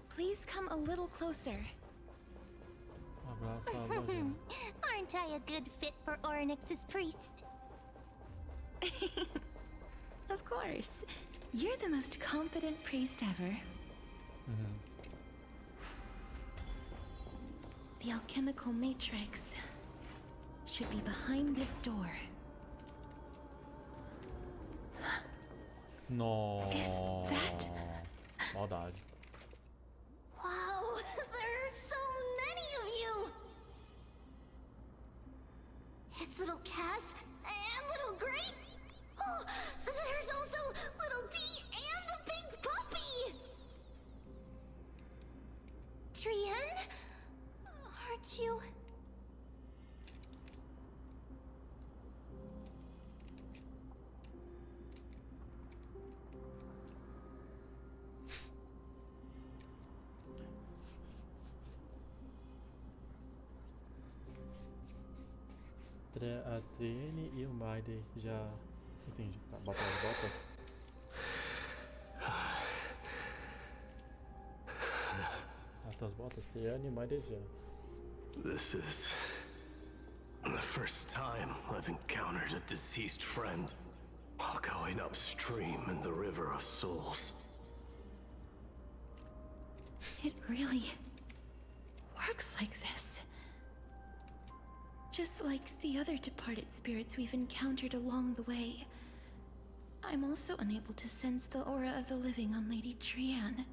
Please come a little closer. Abraça a magia. Aren't I a good fit for Orynyx's priest? Of course. You're the most competent priest ever. The alchemical matrix should be behind this door. No. Is that... Maldade. Wow, there are so many of you! It's little Cass and little Gray. Oh, there's also little D and the big puppy! Trian? Aren't you... A Triene e o Maide já... Entendi. Tá, bota as botas. Bota as botas, Triene e Maide já. This is the first time I've encountered a deceased friend while going upstream in the River of Souls. It really works like this. Just like the other departed spirits we've encountered along the way. I'm also unable to sense the aura of the living on Lady Trian.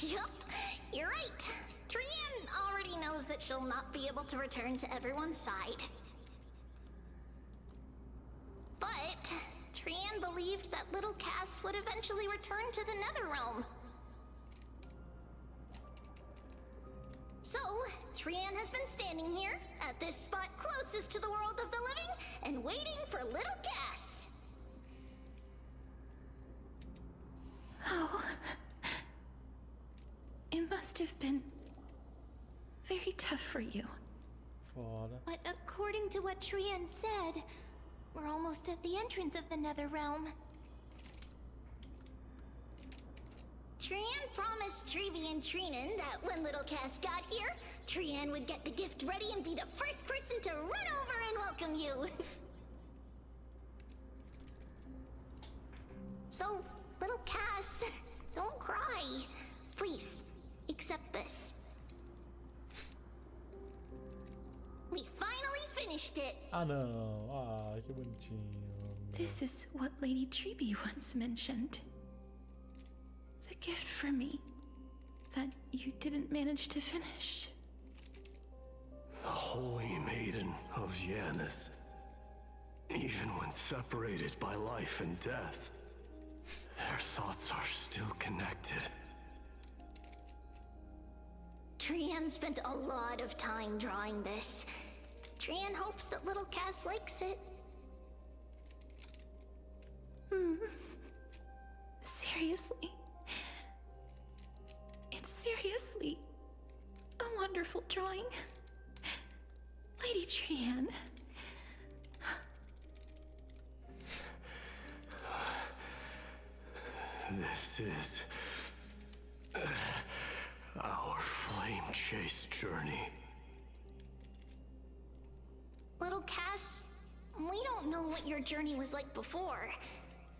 Yup, you're right. Trian already knows that she'll not be able to return to everyone's side. But Trian believed that little Cass would eventually return to the Netherrealm. So, Trian has been standing here, at this spot closest to the world of the living, and waiting for little Cass. Oh. It must have been very tough for you. Foda. But according to what Trian said, we're almost at the entrance of the Netherrealm. Trian promised Trevi and Trinan that when little Cass got here, Trian would get the gift ready and be the first person to run over and welcome you. So, little Cass, don't cry. Please, accept this. We finally finished it. Ah, não. Ah, que bonitinho. This is what Lady Trevi once mentioned. The gift for me that you didn't manage to finish. The Holy Maiden of Yanis. Even when separated by life and death, their thoughts are still connected. Trian spent a lot of time drawing this. Trian hopes that little Cass likes it. Seriously? It's seriously a wonderful drawing. Lady Trian. This is our flame chase journey. Little Cass, we don't know what your journey was like before.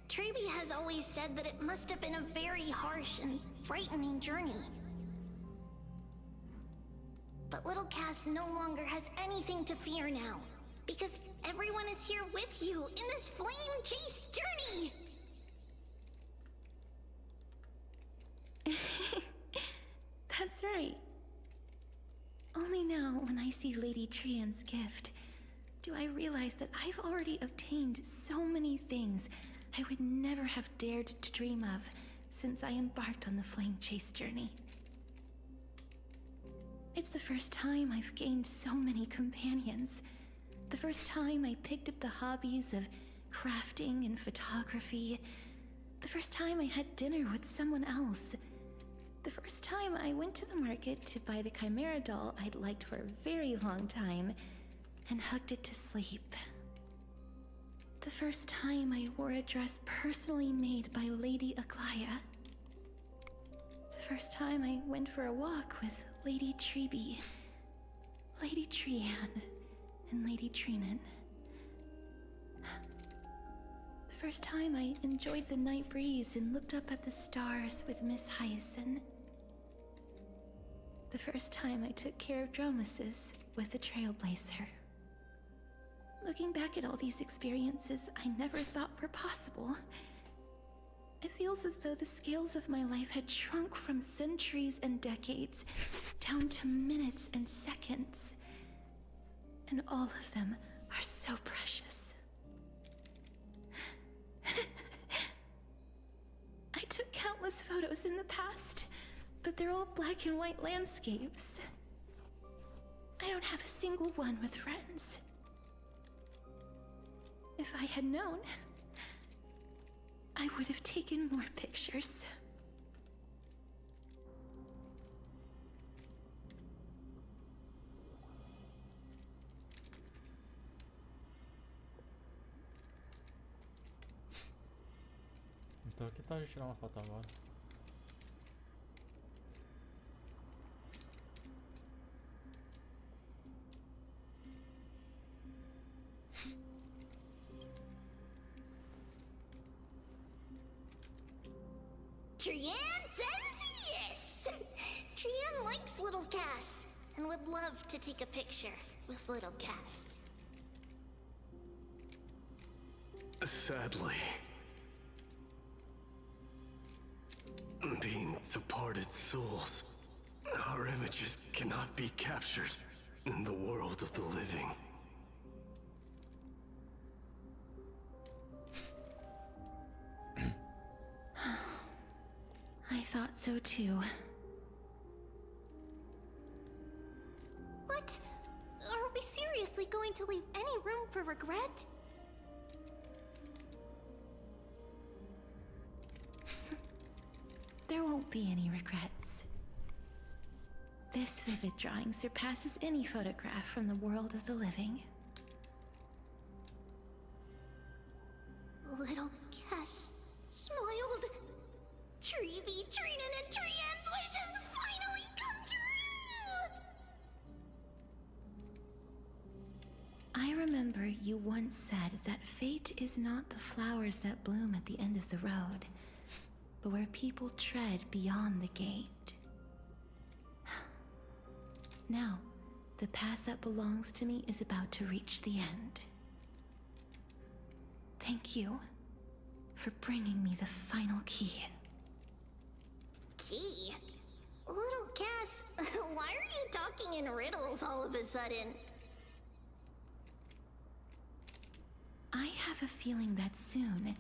Trevi has always said that it must have been a very harsh and frightening journey. But little Cass no longer has anything to fear now, because everyone is here with you in this flame chase journey! That's right. Only now, when I see Lady Trian's gift, do I realize that I've already obtained so many things I would never have dared to dream of since I embarked on the flame chase journey. It's the first time I've gained so many companions. The first time I picked up the hobbies of crafting and photography. The first time I had dinner with someone else. The first time I went to the market to buy the Chimera doll I'd liked for a very long time and hugged it to sleep. The first time I wore a dress personally made by Lady Aglaya. The first time I went for a walk with Lady Treeby, Lady Trianne, and Lady Trinan. The first time I enjoyed the night breeze and looked up at the stars with Miss Hyacinth. The first time I took care of Dromesis with the Trailblazer. Looking back at all these experiences I never thought were possible, it feels as though the scales of my life had shrunk from centuries and decades down to minutes and seconds. And all of them are so precious. I took countless photos in the past, but they're all black and white landscapes. I don't have a single one with friends. If I had known, I would have taken more pictures. Então que tal a gente tirar uma foto agora? Trianne says yes! Trianne likes little Cass and would love to take a picture with little Cass. Sadly, being departed souls, our images cannot be captured in the world of the living. I thought so too. What? Are we seriously going to leave any room for regret? There won't be any regrets. This vivid drawing surpasses any photograph from the world of the living. Little Cass smiled. Treeby, Trinan, and Trianne's wishes finally come true! I remember you once said that fate is not the flowers that bloom at the end of the road, but where people tread beyond the gate. Now, the path that belongs to me is about to reach the end. Thank you for bringing me the final key. Key? Little Cass, why are you talking in riddles all of a sudden? I have a feeling that soon,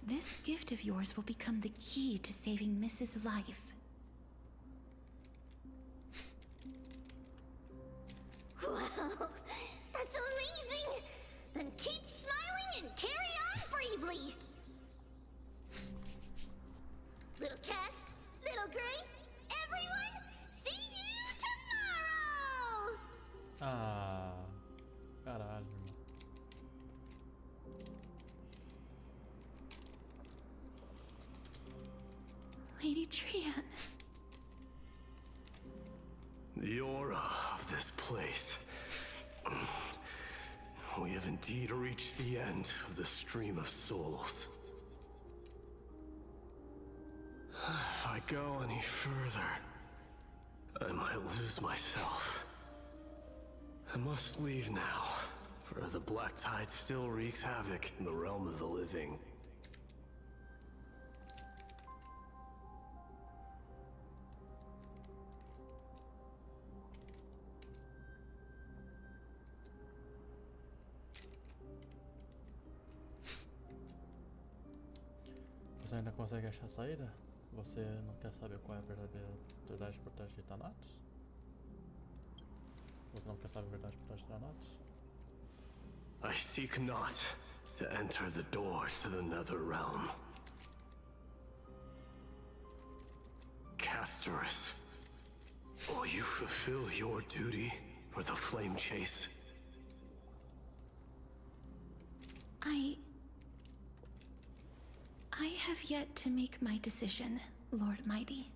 this gift of yours will become the key to saving Mrs. Life. Wow, that's amazing! Then keep smiling and carry on bravely! Little Cass, Little Gray, everyone, see you tomorrow! Ah, caralho. Lady Trianne. The aura of this place. We have indeed reached the end of the stream of souls. If I go any further, I might lose myself. I must leave now, for the black tide still wreaks havoc in the realm of the living. Você ainda consegue achar a saída? Você não quer saber qual é a verdadeira verdade por trás de Thanatos? Você não quer saber a verdade por trás de Thanatos? I seek not to enter the door to the nether realm. Castorus, will you fulfill your duty for the flame chase? I I have yet to make my decision, Lord Mighty.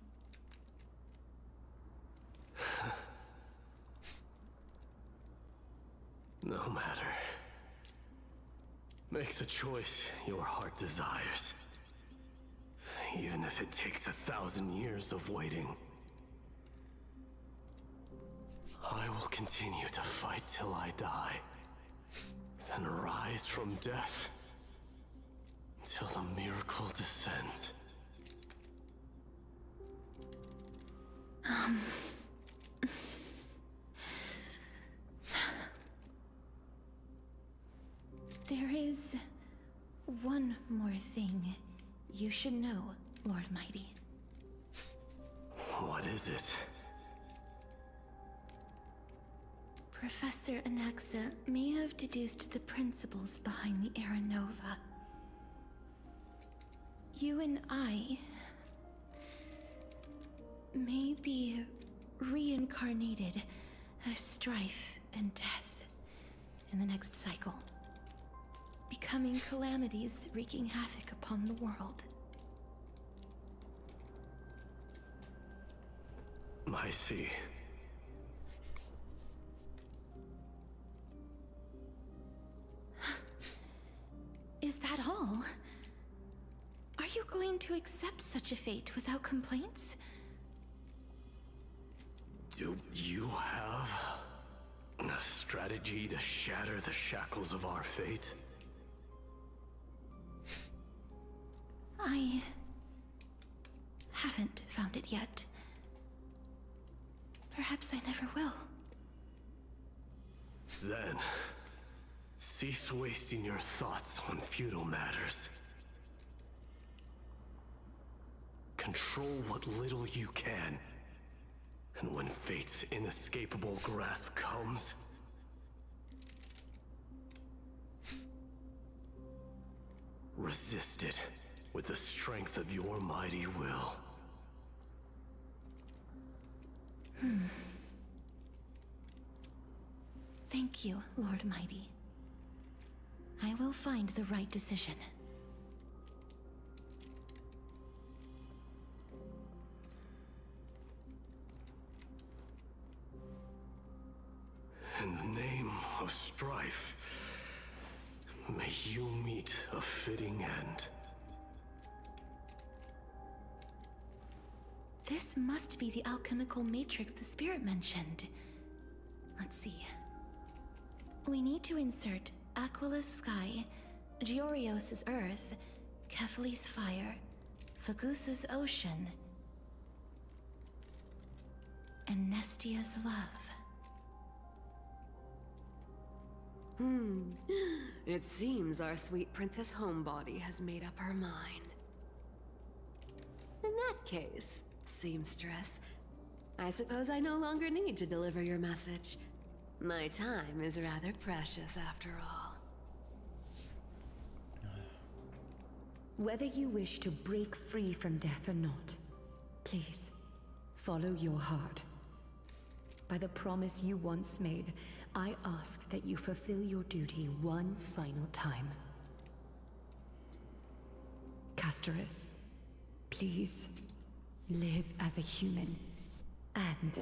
No matter. Make the choice your heart desires. Even if it takes 1,000 years of waiting. I will continue to fight till I die. Then rise from death. Till the miracle descends. There is one more thing you should know, Lord Mighty. What is it? Professor Anaxa may have deduced the principles behind the Era Nova. You and I may be reincarnated as strife and death in the next cycle, becoming calamities wreaking havoc upon the world. I see. Is that all? Are you going to accept such a fate without complaints? Do you have a strategy to shatter the shackles of our fate? I haven't found it yet. Perhaps I never will. Then, cease wasting your thoughts on futile matters. Control what little you can. And when fate's inescapable grasp comes, resist it with the strength of your mighty will. Thank you, Lord Mighty. I will find the right decision. In the name of strife, may you meet a fitting end. This must be the alchemical matrix the spirit mentioned. Let's see. We need to insert Aquila's sky, Georios' earth, Kefali's fire, Fagusa's ocean, and Nestia's love. It seems our sweet Princess Homebody has made up her mind. In that case, seamstress, I suppose I no longer need to deliver your message. My time is rather precious after all. Whether you wish to break free from death or not, please, follow your heart. By the promise you once made, I ask that you fulfill your duty one final time. Castorus, please, live as a human, and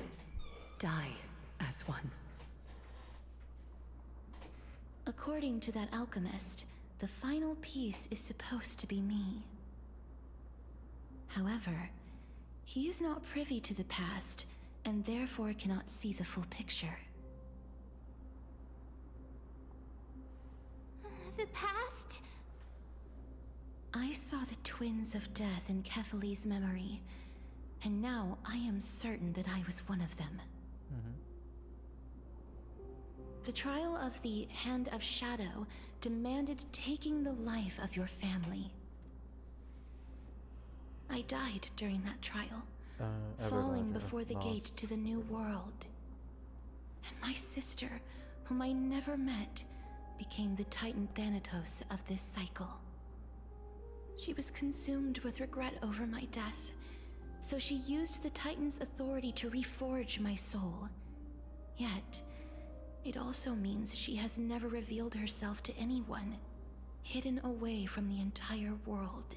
die as one. According to that alchemist, the final piece is supposed to be me. However, he is not privy to the past, and therefore cannot see the full picture. The past? I saw the twins of death in Kefali's memory, and now I am certain that I was one of them. The trial of the Hand of Shadow demanded taking the life of your family. I died during that trial, falling before the gate to the new world. And my sister, whom I never met, became the Titan Thanatos of this cycle. She was consumed with regret over my death, so she used the Titan's authority to reforge my soul. Yet, it also means she has never revealed herself to anyone, hidden away from the entire world.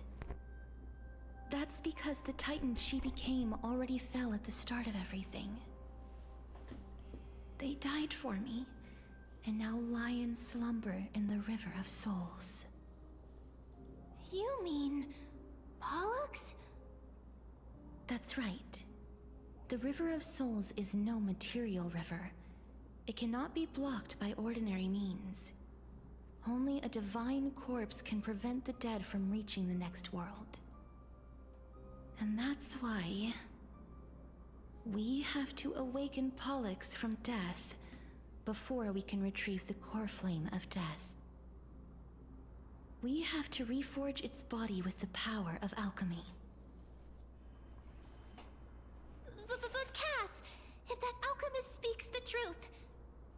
That's because the Titan she became already fell at the start of everything. They died for me, and now lie in slumber in the River of Souls. You mean... Pollux? That's right. The River of Souls is no material river. It cannot be blocked by ordinary means. Only a divine corpse can prevent the dead from reaching the next world. And that's why... we have to awaken Pollux from death before we can retrieve the core flame of death. We have to reforge its body with the power of alchemy. But Cass, if that alchemist speaks the truth,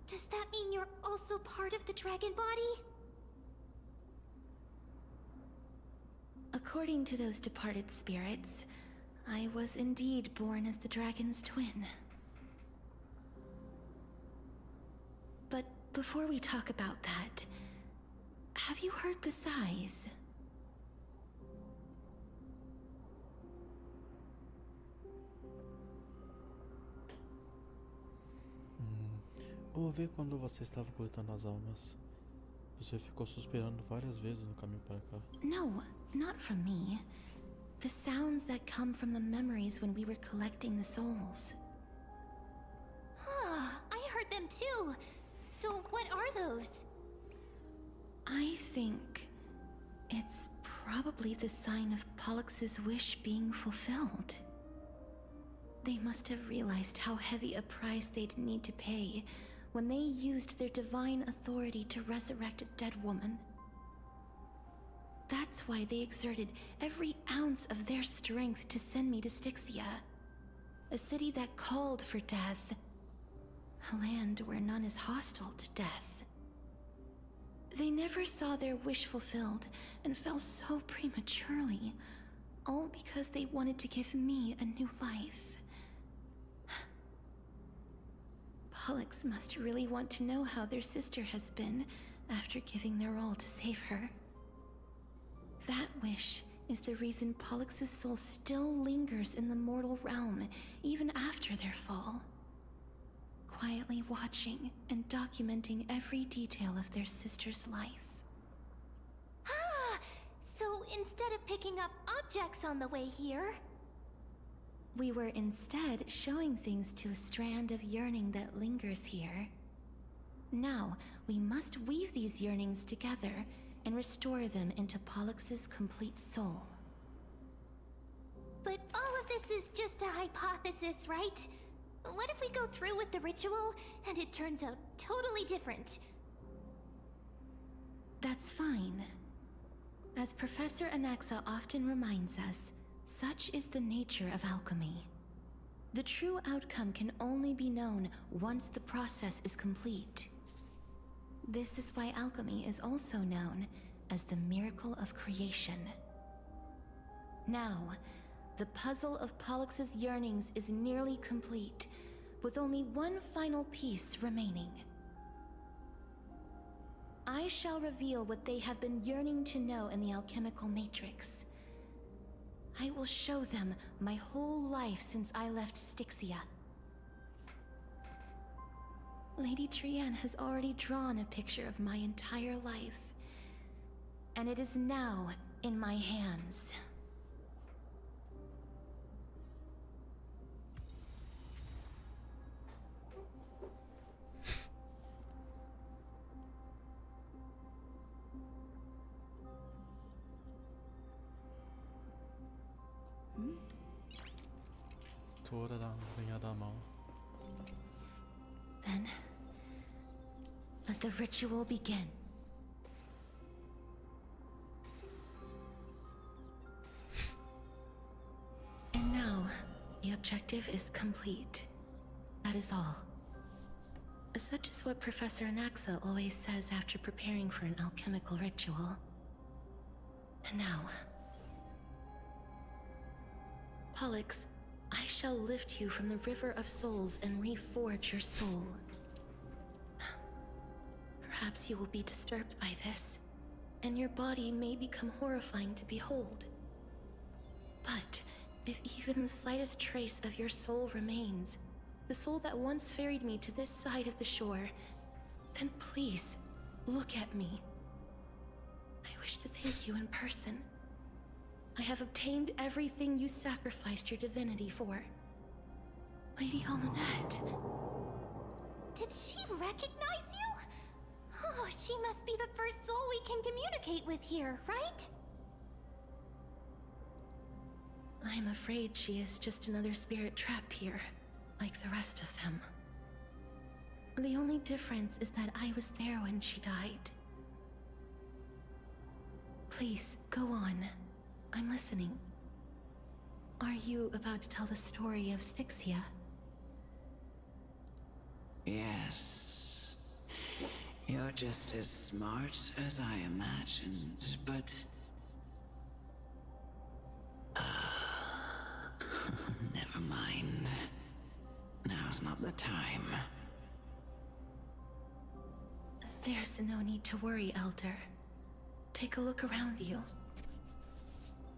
does that mean you're also part of the dragon body? According to those departed spirits, I was indeed born as the dragon's twin. But before we talk about that, have you heard the sighs? Ouvi quando você estava coletando as almas. Você ficou suspirando várias vezes no caminho para cá. No, not from me. The sounds that come from the memories when we were collecting the souls. I heard them too. So what are those? I think it's probably the sign of Pollux's wish being fulfilled. They must have realized how heavy a price they'd need to pay when they used their divine authority to resurrect a dead woman. That's why they exerted every ounce of their strength to send me to Styxia, a city that called for death, a land where none is hostile to death. They never saw their wish fulfilled and fell so prematurely, all because they wanted to give me a new life. Pollux must really want to know how their sister has been after giving their all to save her. That wish is the reason Pollux's soul still lingers in the mortal realm even after their fall, quietly watching and documenting every detail of their sister's life. So instead of picking up objects on the way here... We were instead showing things to a strand of yearning that lingers here. Now, we must weave these yearnings together and restore them into Pollux's complete soul. But all of this is just a hypothesis, right? What if we go through with the ritual and it turns out totally different? That's fine. As Professor Anaxa often reminds us, such is the nature of alchemy. The true outcome can only be known once the process is complete. This is why alchemy is also known as the miracle of creation. Now, the puzzle of Pollux's yearnings is nearly complete, with only one final piece remaining. I shall reveal what they have been yearning to know in the alchemical matrix. I will show them my whole life since I left Styxia. Lady Trian has already drawn a picture of my entire life, and it is now in my hands. Toda desenhada à mão. Then, let the ritual begin. And now, the objective is complete. That is all. Such is what Professor Anaxa always says after preparing for an alchemical ritual. And now... Pollux, I shall lift you from the River of Souls and reforge your soul. Perhaps you will be disturbed by this, and your body may become horrifying to behold. But if even the slightest trace of your soul remains, the soul that once ferried me to this side of the shore, then please, look at me. I wish to thank you in person. I have obtained everything you sacrificed your divinity for. Lady Almanette. Did she recognize you? Oh, she must be the first soul we can communicate with here, right? I'm afraid she is just another spirit trapped here, like the rest of them. The only difference is that I was there when she died. Please, go on. I'm listening. Are you about to tell the story of Styxia? Yes. You're just as smart as I imagined, but... never mind. Now's not the time. There's no need to worry, Elder. Take a look around you.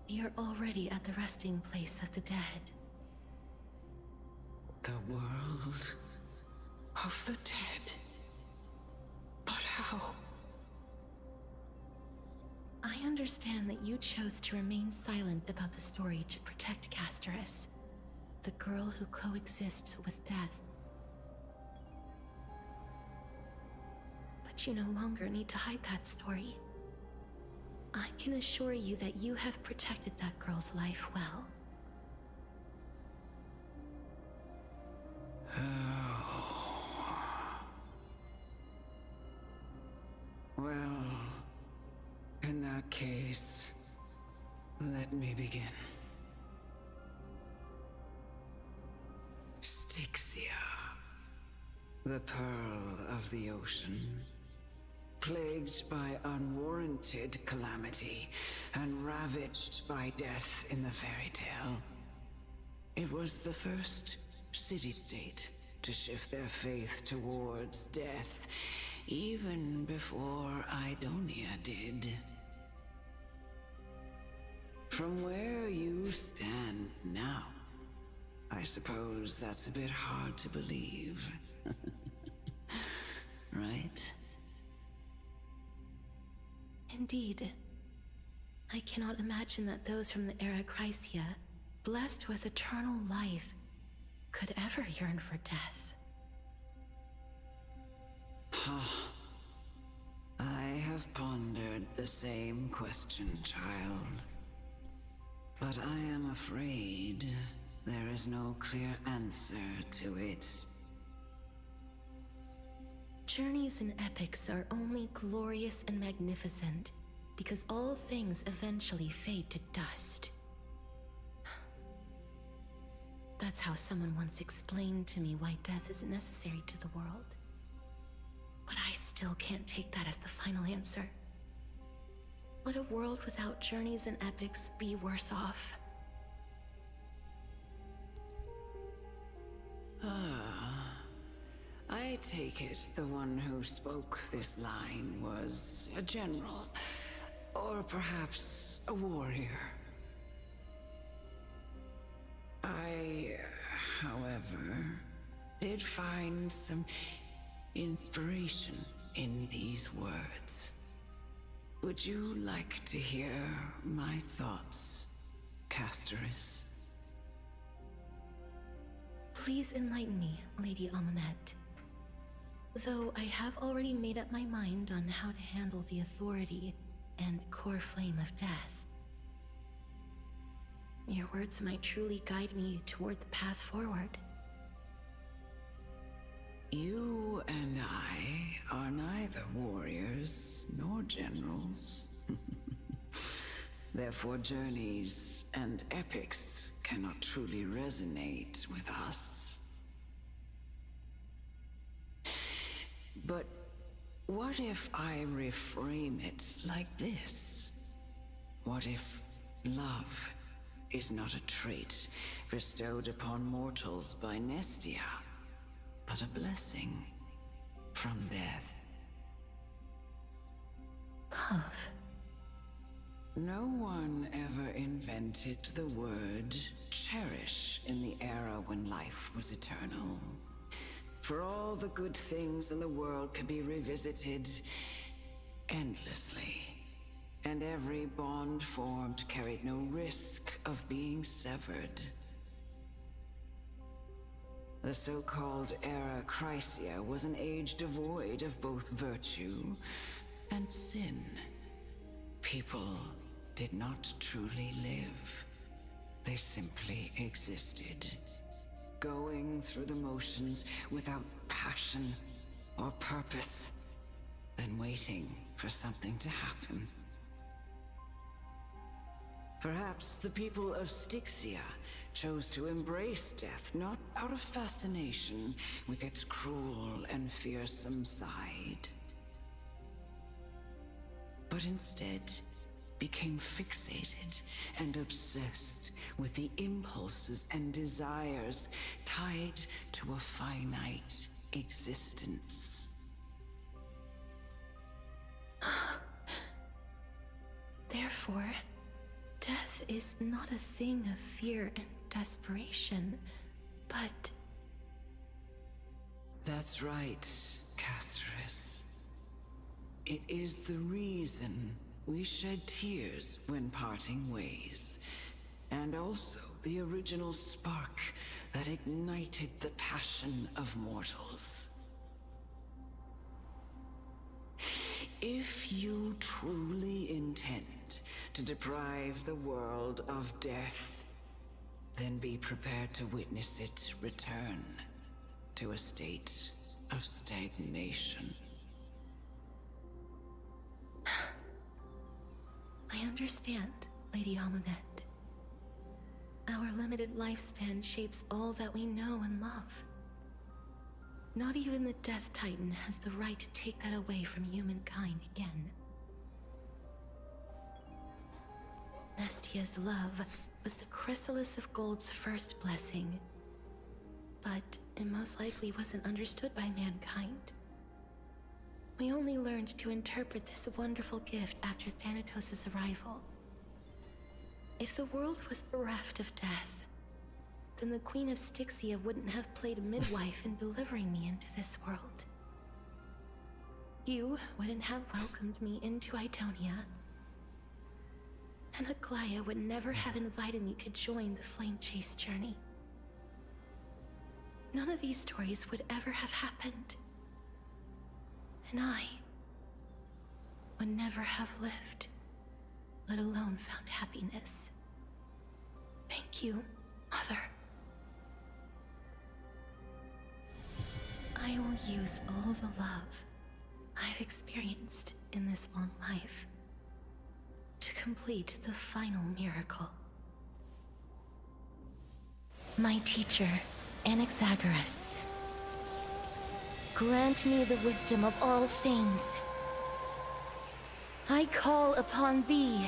You're already at the resting place of the dead. The world of the dead? But how? I understand that you chose to remain silent about the story to protect Casterus, the girl who coexists with death. But you no longer need to hide that story. I can assure you that you have protected that girl's life well. Well, in that case, let me begin. Styxia, the pearl of the ocean, plagued by unwarranted calamity and ravaged by death in the fairy tale. It was the first city-state to shift their faith towards death, even before Idonia did. From where you stand now, I suppose that's a bit hard to believe. Right? Indeed. I cannot imagine that those from the era Chrysia, blessed with eternal life, could ever yearn for death. I have pondered the same question, child. But I am afraid there is no clear answer to it. Journeys and epics are only glorious and magnificent because all things eventually fade to dust. That's how someone once explained to me why death is necessary to the world. But I still can't take that as the final answer. Would a world without journeys and epics be worse off? I take it the one who spoke this line was a general, or perhaps a warrior. I, however, did find some inspiration in these words. Would you like to hear my thoughts, Casterus? Please enlighten me, Lady Almanette. Though I have already made up my mind on how to handle the authority and core flame of death. Your words might truly guide me toward the path forward. You and I are neither warriors nor generals. Therefore, journeys and epics cannot truly resonate with us. But what if I reframe it like this? What if love is not a trait bestowed upon mortals by Nestia, but a blessing from death? Love. No one ever invented the word cherish in the era when life was eternal. For all the good things in the world can be revisited endlessly, and every bond formed carried no risk of being severed. The so-called era Chrysia was an age devoid of both virtue and sin. People did not truly live. They simply existed, going through the motions without passion or purpose, then waiting for something to happen. Perhaps the people of Styxia chose to embrace death not out of fascination with its cruel and fearsome side, but instead became fixated and obsessed with the impulses and desires tied to a finite existence. Therefore, death is not a thing of fear and desperation, but... That's right, Casterus. It is the reason we shed tears when parting ways, and also the original spark that ignited the passion of mortals. If you truly intend to deprive the world of death, then be prepared to witness it return to a state of stagnation. I understand, Lady Amunet. Our limited lifespan shapes all that we know and love. Not even the Death Titan has the right to take that away from humankind again. Nestia's love was the chrysalis of Gold's first blessing, but it most likely wasn't understood by mankind. We only learned to interpret this wonderful gift after Thanatos' arrival. If the world was bereft of death, then the Queen of Styxia wouldn't have played a midwife in delivering me into this world. You wouldn't have welcomed me into Idonia, and Aglaya would never have invited me to join the Flame Chase journey. None of these stories would ever have happened. And I would never have lived, let alone found happiness. Thank you, Mother. I will use all the love I've experienced in this long life to complete the final miracle. My teacher, Anaxagoras, grant me the wisdom of all things. I call upon thee,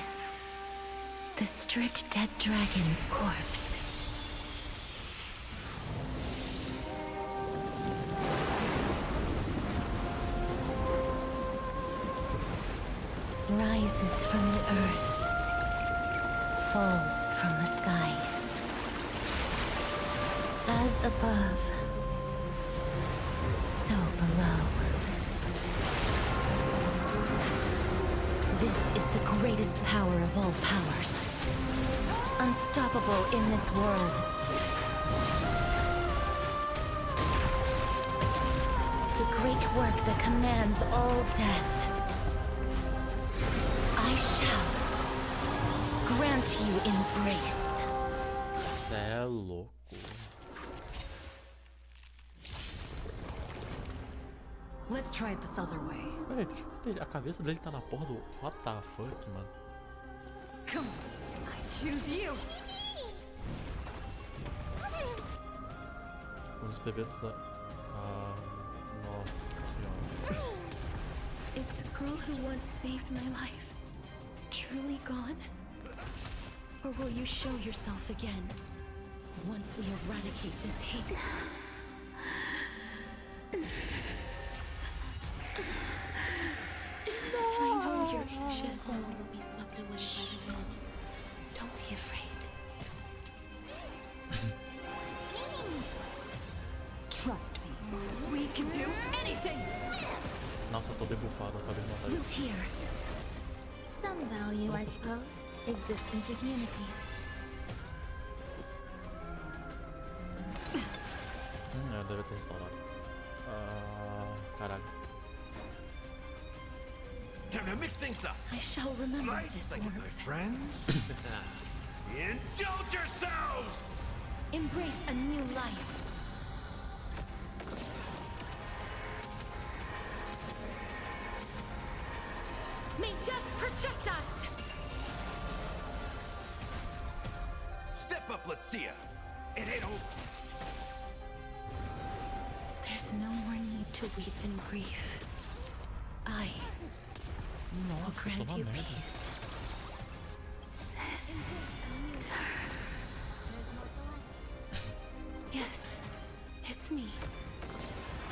the stripped dead dragon's corpse. Rises from the earth, falls from the sky. As above, so below. This is the greatest power of all powers. Unstoppable in this world. The great work that commands all death. I shall grant you embrace. Cê é louco. Let's try it this other way. Peraí, deixa eu entender. A cabeça dele tá na porra do... What the fuck, mano? Come on, I choose you. Os bebês da... nossa senhora. Is the girl who once saved my life truly gone? Or will you show yourself again once we eradicate this hate? And I know you're anxious. Will be swept away by the Trust me. We can do anything. Nossa, eu tô debufado, acabei de matar ele. Root here. Some value, I suppose. Existence is unity. Deve ter restaurado. Caralho. Time to mix things up. I shall remember Nice, this like warmth. my friends. Indulge yourselves! Embrace a new life. May death protect us! Step up, let's see ya. It ain't over. There's no more need to weep in grief. I will grant you peace. Yes, it's me.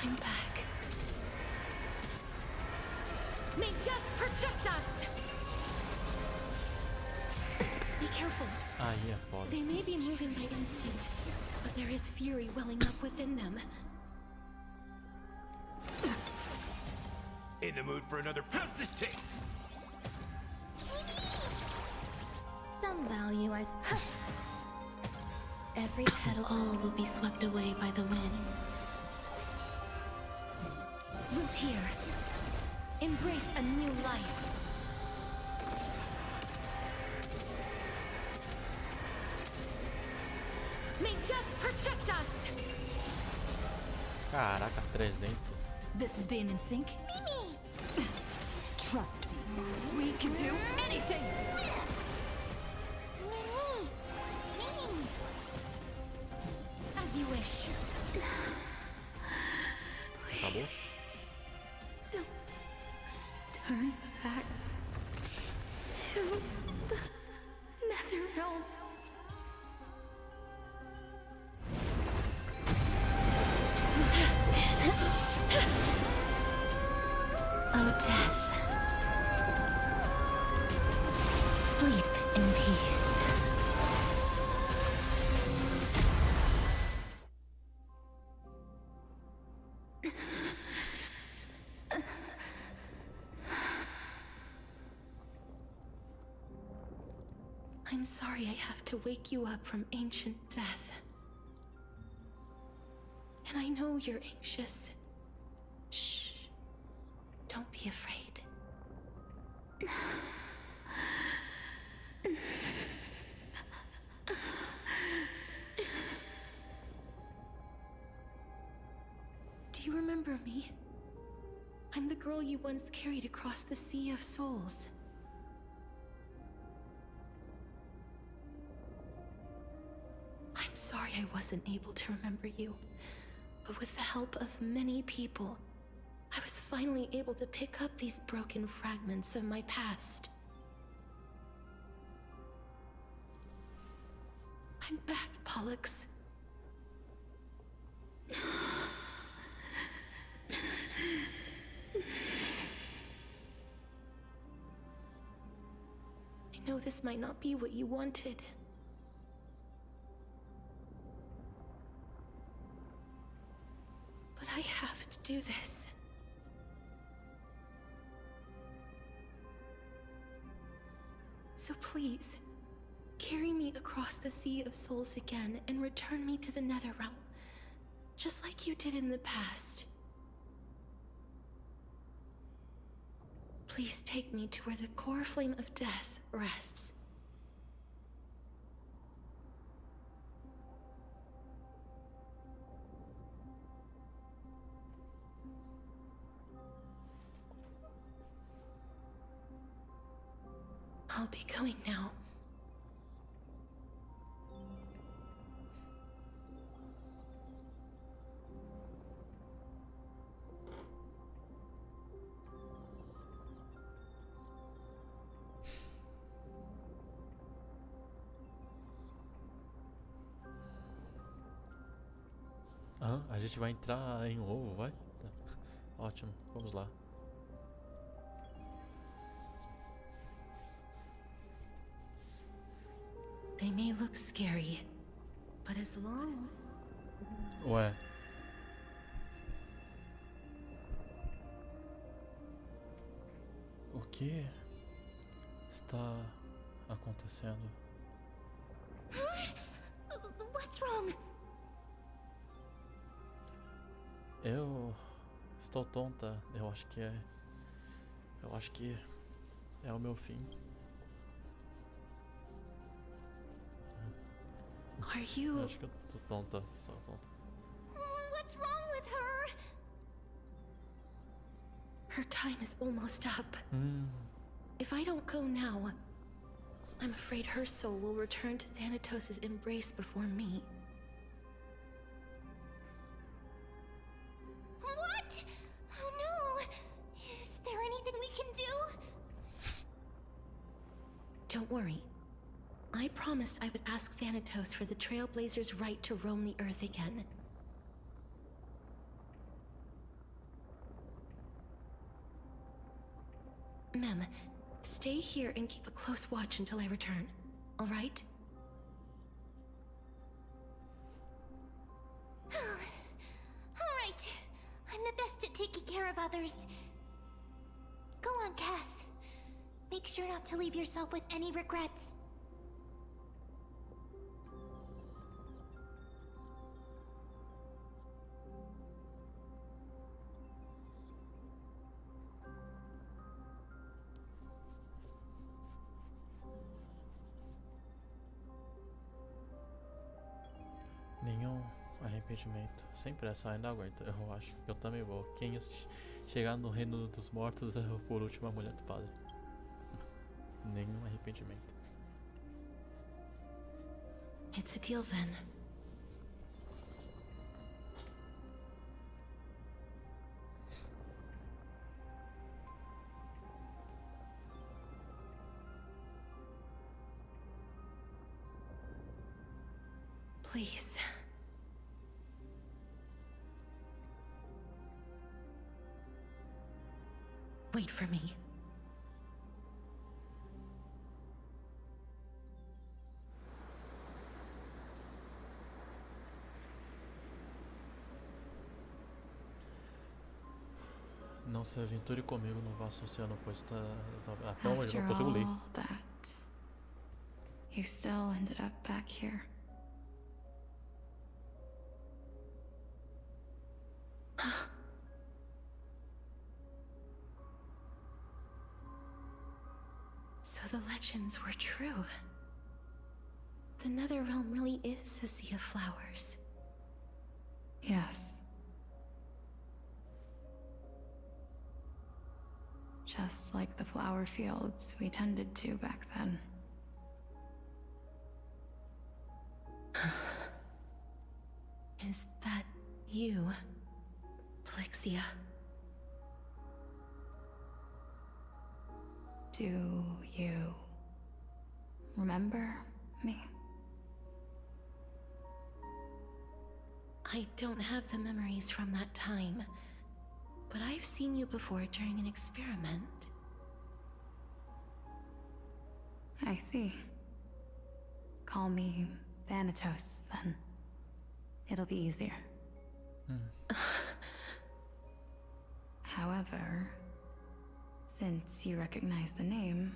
I'm back. May death protect us! Be careful. Aí é foda. They may be moving by instinct, but there is fury welling up within them. In the mood for another How's this taste? Some value, I suppose. Every petal. All will be swept away by the wind. Root here. Embrace a new life. May death protect us! Caraca, 300. This is being in sync. Mimi! Trust me. We can do anything. Mimi! Mimi! As you wish. Acabou? Don't turn back to the nether realm. Oh, death. Sleep in peace. I'm sorry I have to wake you up from ancient death. And I know you're anxious. Shh. Don't be afraid. Do you remember me? I'm the girl you once carried across the Sea of Souls. I'm sorry I wasn't able to remember you, but with the help of many people, I was finally able to pick up these broken fragments of my past. I'm back, Pollux. I know this might not be what you wanted. But I have to do this. So please, carry me across the Sea of Souls again and return me to the Netherrealm, just like you did in the past. Please take me to where the core flame of death rests. I'll be going now. A gente vai entrar em ovo, vai? Tá. Ótimo, vamos lá. They may look scary, but as long... Ué, que está acontecendo? What's wrong? Eu estou tonta. Eu acho que é o meu fim. Are you? Eu acho que eu tô tonta, só tonta. What's wrong with her? Her time is almost up. Hmm. If I don't go now, I'm afraid her soul will return to Thanatos' embrace before me. What? Oh no! Is there anything we can do? Don't worry. I promised I would ask Thanatos for the Trailblazers' right to roam the Earth again. Mem, stay here and keep a close watch until I return, all right? Alright. I'm the best at taking care of others. Go on, Cass. Make sure not to leave yourself with any regrets. Nenhum arrependimento. Sem pressa, ainda aguenta. Eu acho que eu também vou. Quem chegar no reino dos mortos é por último a mulher do padre. Nenhum arrependimento. It's a deal then. Please. Wait for me. Não se aventure comigo no vasto oceano, pois até hoje eu não After consigo ler. all that, you still ended up back here. So the legends were true. The Netherrealm really is a sea of flowers. Yes. Just like the flower fields we tended to back then. Is that you, Plixia? Do you remember me? I don't have the memories from that time, but I've seen you before during an experiment. I see. Call me Thanatos, then. It'll be easier. However, since you recognize the name,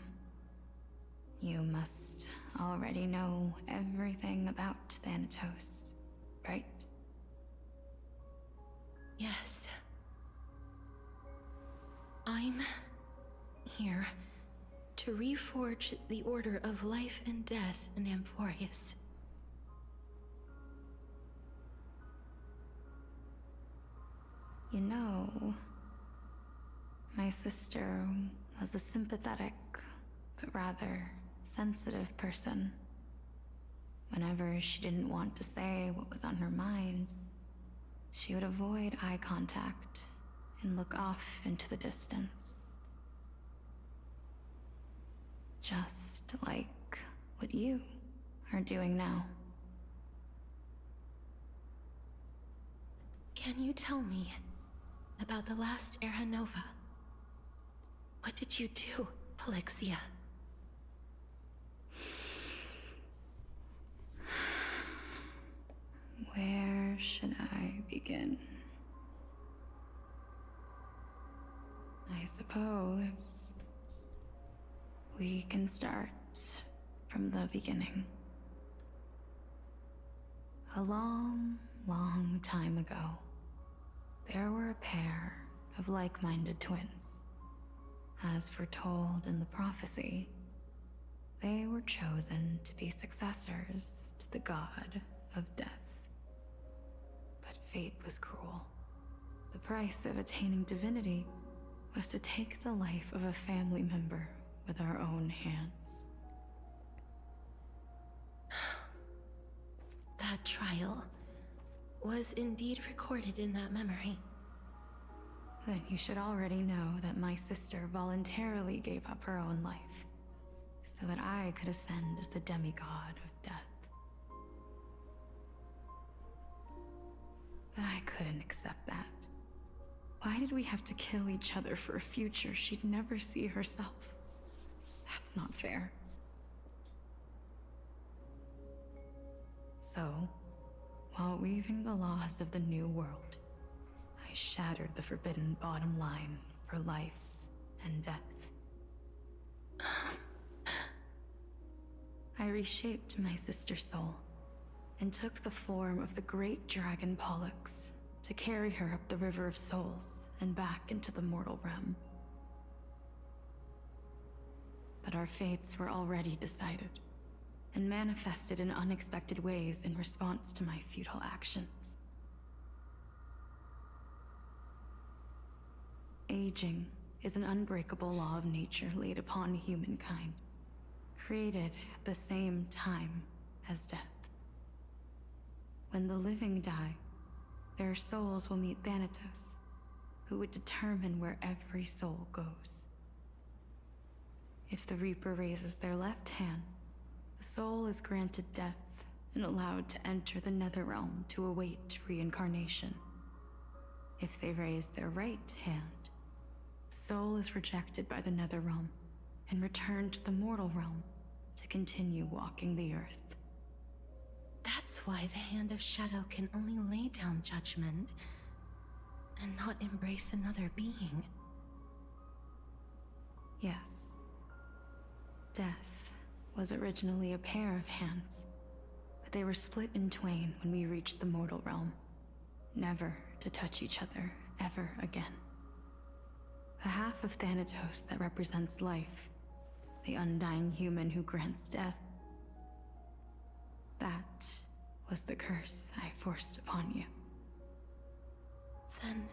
you must already know everything about Thanatos, right? Yes. I'm here to reforge the order of life and death in Amphorius. You know, my sister was a sympathetic, but rather sensitive person. Whenever she didn't want to say what was on her mind, she would avoid eye contact and look off into the distance. Just like what you are doing now. Can you tell me about the last Era Nova? What did you do, Plixia? Where should I begin? I suppose We can start from the beginning. A long, long time ago, there were a pair of like-minded twins. As foretold in the prophecy, they were chosen to be successors to the god of death. But fate was cruel. The price of attaining divinity was to take the life of a family member with our own hands. That trial was indeed recorded in that memory. Then you should already know that my sister voluntarily gave up her own life, so that I could ascend as the demigod of death. But I couldn't accept that. Why did we have to kill each other for a future she'd never see herself? That's not fair. So, while weaving the laws of the new world, I shattered the forbidden bottom line for life and death. I reshaped my sister's soul and took the form of the great dragon Pollux to carry her up the River of Souls and back into the mortal realm. But our fates were already decided and manifested in unexpected ways in response to my futile actions. Aging is an unbreakable law of nature laid upon humankind, created at the same time as death. When the living die, their souls will meet Thanatos, who would determine where every soul goes. If the Reaper raises their left hand, the soul is granted death and allowed to enter the Netherrealm to await reincarnation. If they raise their right hand, the soul is rejected by the Netherrealm and returned to the mortal realm to continue walking the earth. That's why the Hand of Shadow can only lay down judgment and not embrace another being. Yes. Death was originally a pair of hands, but they were split in twain when we reached the mortal realm, never to touch each other ever again. The half of Thanatos that represents life, the undying human who grants death, that was the curse I forced upon you. Then,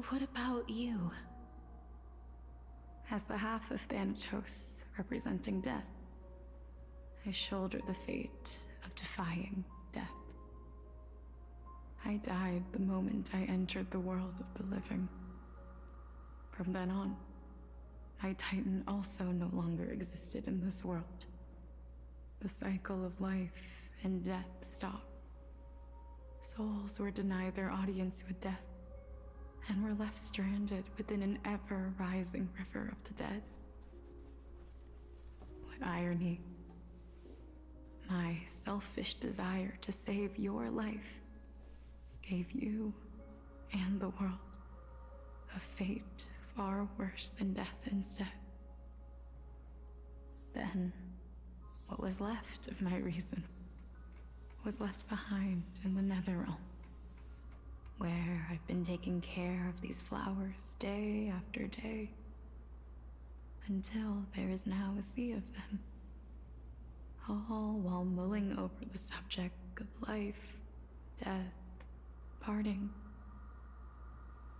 what about you? As the half of Thanatos representing death, I shoulder the fate of defying death. I died the moment I entered the world of the living. From then on, my Titan also no longer existed in this world. The cycle of life and death stopped. Souls were denied their audience with death, and were left stranded within an ever-rising river of the dead. What irony. My selfish desire to save your life gave you and the world a fate far worse than death instead. Then, what was left of my reason was left behind in the Netherrealm, where I've been taking care of these flowers day after day, until there is now a sea of them, all while mulling over the subject of life, death, parting,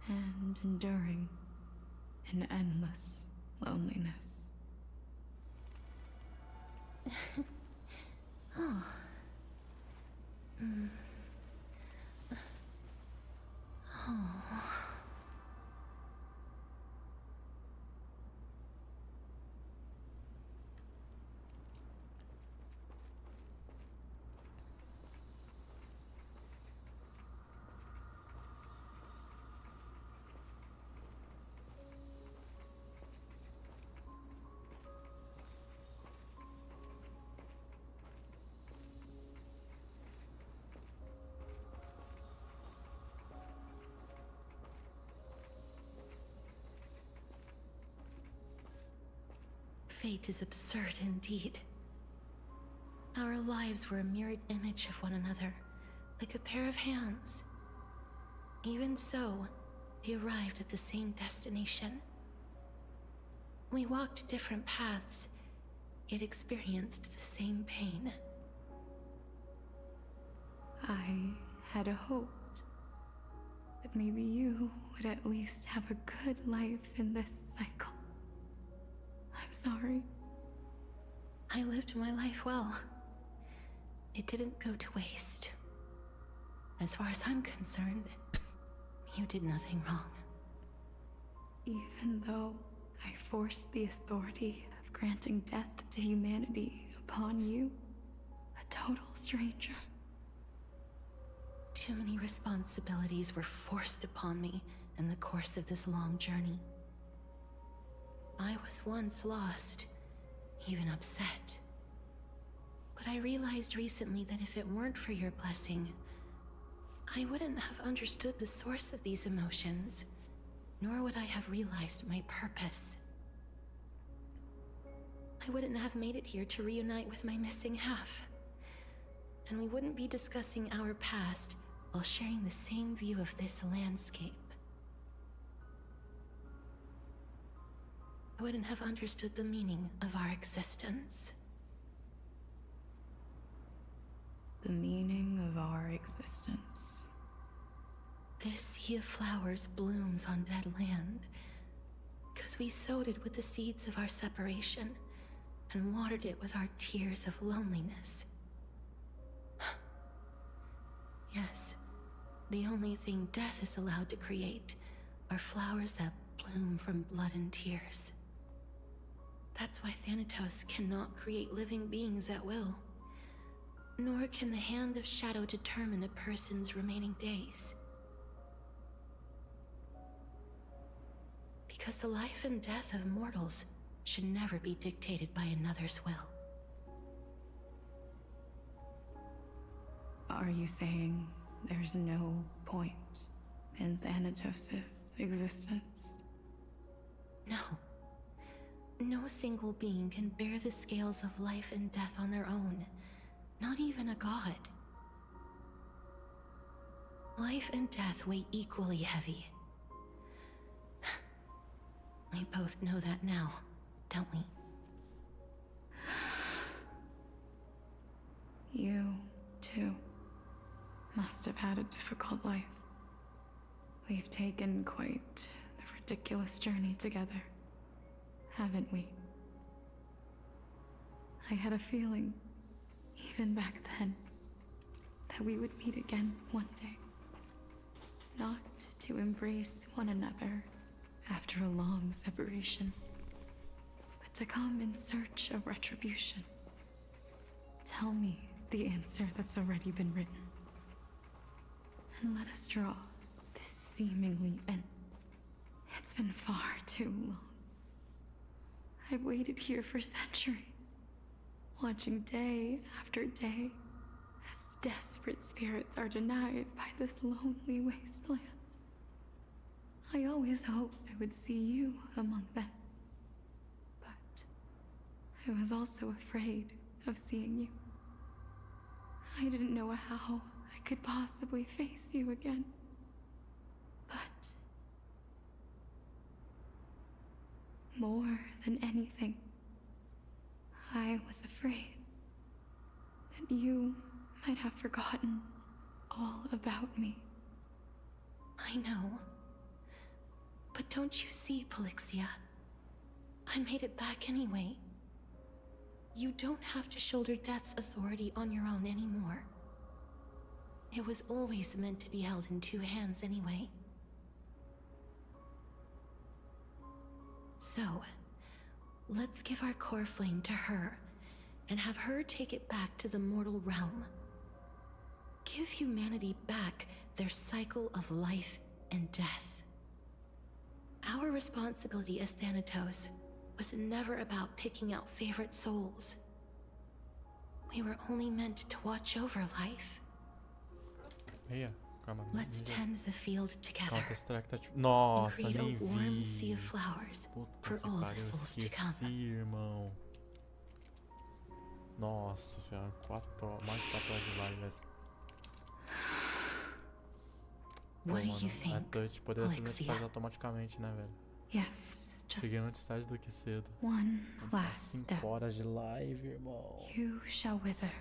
and enduring an endless loneliness. Oh. Oh. fate is absurd indeed. Our lives were a mirrored image of one another, like a pair of hands. Even so, we arrived at the same destination. We walked different paths, yet experienced the same pain. I had hoped that maybe you would at least have a good life in this cycle. I'm sorry. I lived my life well. It didn't go to waste. As far as I'm concerned, you did nothing wrong. Even though I forced the authority of granting death to humanity upon you, a total stranger. Too many responsibilities were forced upon me in the course of this long journey. I was once lost, even upset. But I realized recently that if it weren't for your blessing, I wouldn't have understood the source of these emotions, nor would I have realized my purpose. I wouldn't have made it here to reunite with my missing half. And we wouldn't be discussing our past while sharing the same view of this landscape. I wouldn't have understood the meaning of our existence. The meaning of our existence. This sea of flowers blooms on dead land, because we sowed it with the seeds of our separation and watered it with our tears of loneliness. Yes, the only thing death is allowed to create are flowers that bloom from blood and tears. That's why Thanatos cannot create living beings at will. Nor can the hand of shadow determine a person's remaining days. Because the life and death of mortals should never be dictated by another's will. Are you saying there's no point in Thanatos' existence? No. No single being can bear the scales of life and death on their own. Not even a god. Life and death weigh equally heavy. We both know that now, don't we? You, too, must have had a difficult life. We've taken quite the ridiculous journey together, haven't we? I had a feeling, even back then, that we would meet again one day. Not to embrace one another after a long separation, but to come in search of retribution. Tell me the answer that's already been written, and let us draw this seemingly end. It's been far too long. I've waited here for centuries, watching day after day as desperate spirits are denied by this lonely wasteland. I always hoped I would see you among them, but I was also afraid of seeing you. I didn't know how I could possibly face you again, but more than anything, I was afraid that you might have forgotten all about me. I know. But don't you see, Polixia? I made it back anyway. You don't have to shoulder death's authority on your own anymore. It was always meant to be held in two hands anyway. So, let's give our core flame to her, and have her take it back to the mortal realm. Give humanity back their cycle of life and death. Our responsibility as Thanatos was never about picking out favorite souls. We were only meant to watch over life. Iya, Calma, Let's tend the field together Counter-Strike tá tipo... and Nossa, create nem a warm vi. sea of flowers Puta for que all the pariu, souls to come. esqueci, irmão. Nossa senhora, mais de 4 horas de live, velho. What do mano, you think, a Touch poderia ser Alexia? notificada automaticamente, né, velho? Yes, just Cheguei antes tarde do que cedo. one last 5 step. horas de live, irmão. You shall wither,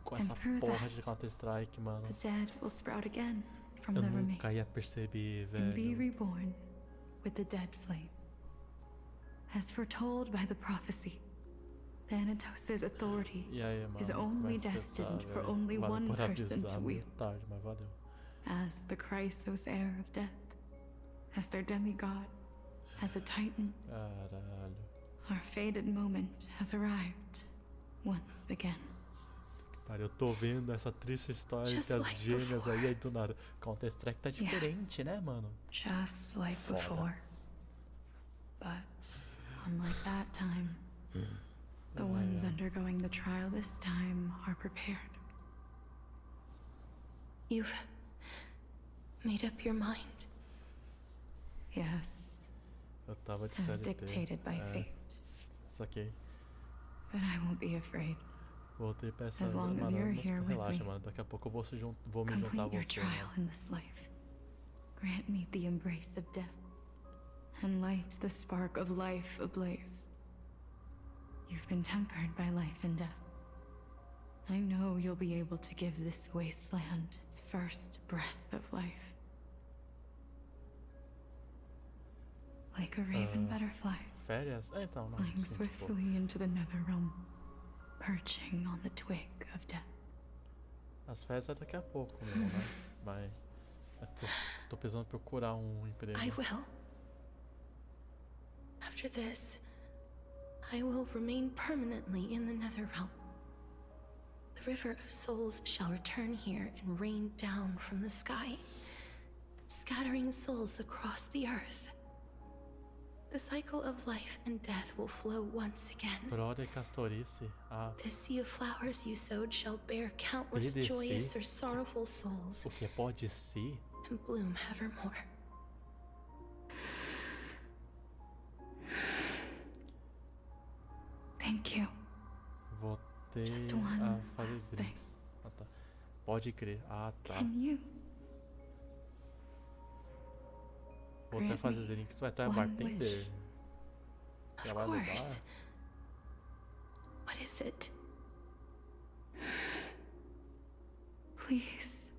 Com and essa through porra that, de Counter-Strike, mano. the dead will sprout again from Eu the nunca remains ia perceber, and be velho. reborn with the dead flame. As foretold by the prophecy, Thanatos' authority E aí, mano? is Como é only que você tá, destined for velho? only Valeu one por person avisar, to meio wield. tarde, mas valeu. As the Chrysos heir of death, as their demigod, as a titan, Caralho. our fated moment has arrived once again. Cara, eu tô vendo essa triste história Just entre as like gêmeas before. aí do nada. Counter-Strike tá diferente, né, mano? Just like Foda. before. But unlike that time, the ones undergoing the trial this time are prepared. You've made up your mind. Yes, Eu tava de as CLT. dictated by fate. Saquei. But I won't be afraid. Voltei pra essa... As long as Mano, you're não se here with relaxa, me. mano. Daqui a pouco eu vou, vou me juntar a Complete your você, trial mano. in this life. Grant me the embrace of death, and light the spark of life ablaze. You've been tempered by life and death. I know you'll be able to give this wasteland its first breath of life. Like a raven butterfly, Férias? É, então, não. flying Sim, tipo, swiftly into the netherrealm, perching on the twig of death. as férias é daqui a pouco, meu, né? Mas... eu tô precisando procurar um emprego. I will. After this, I will remain permanently in the Netherrealm. The river of souls shall return here and rain down from the sky, scattering souls across the earth. The cycle of life and death will flow once again. Brother Castorice. Ah, The sea of flowers you sowed shall bear countless PDC? joyous or sorrowful souls o que pode ser? and bloom evermore. Thank you. Voltei Just a one fazer last drinks. Ah, tá. Pode crer. Ah, tá. Can you? Voltei a grant fazer me drinks. Vai estar one bartender. wish? Of Trabalha no course. bar. What is it? Please,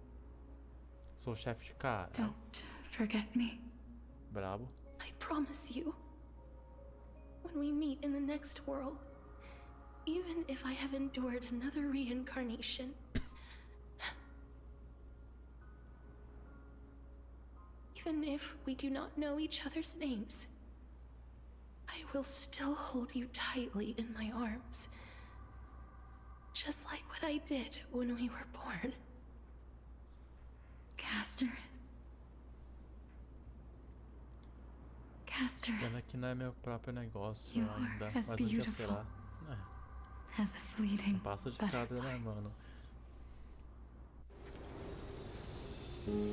Sou chefe de cara. don't forget me. Brabo. I promise you, when we meet in the next world, even if I have endured another reincarnation, even if we do not know each other's names, I will still hold you tightly in my arms, just like what I did when we were born. Pena que não é meu próprio negócio You ainda, are as mas um dia beautiful será. as a fleeting Passa de cada, butterfly. né, mano?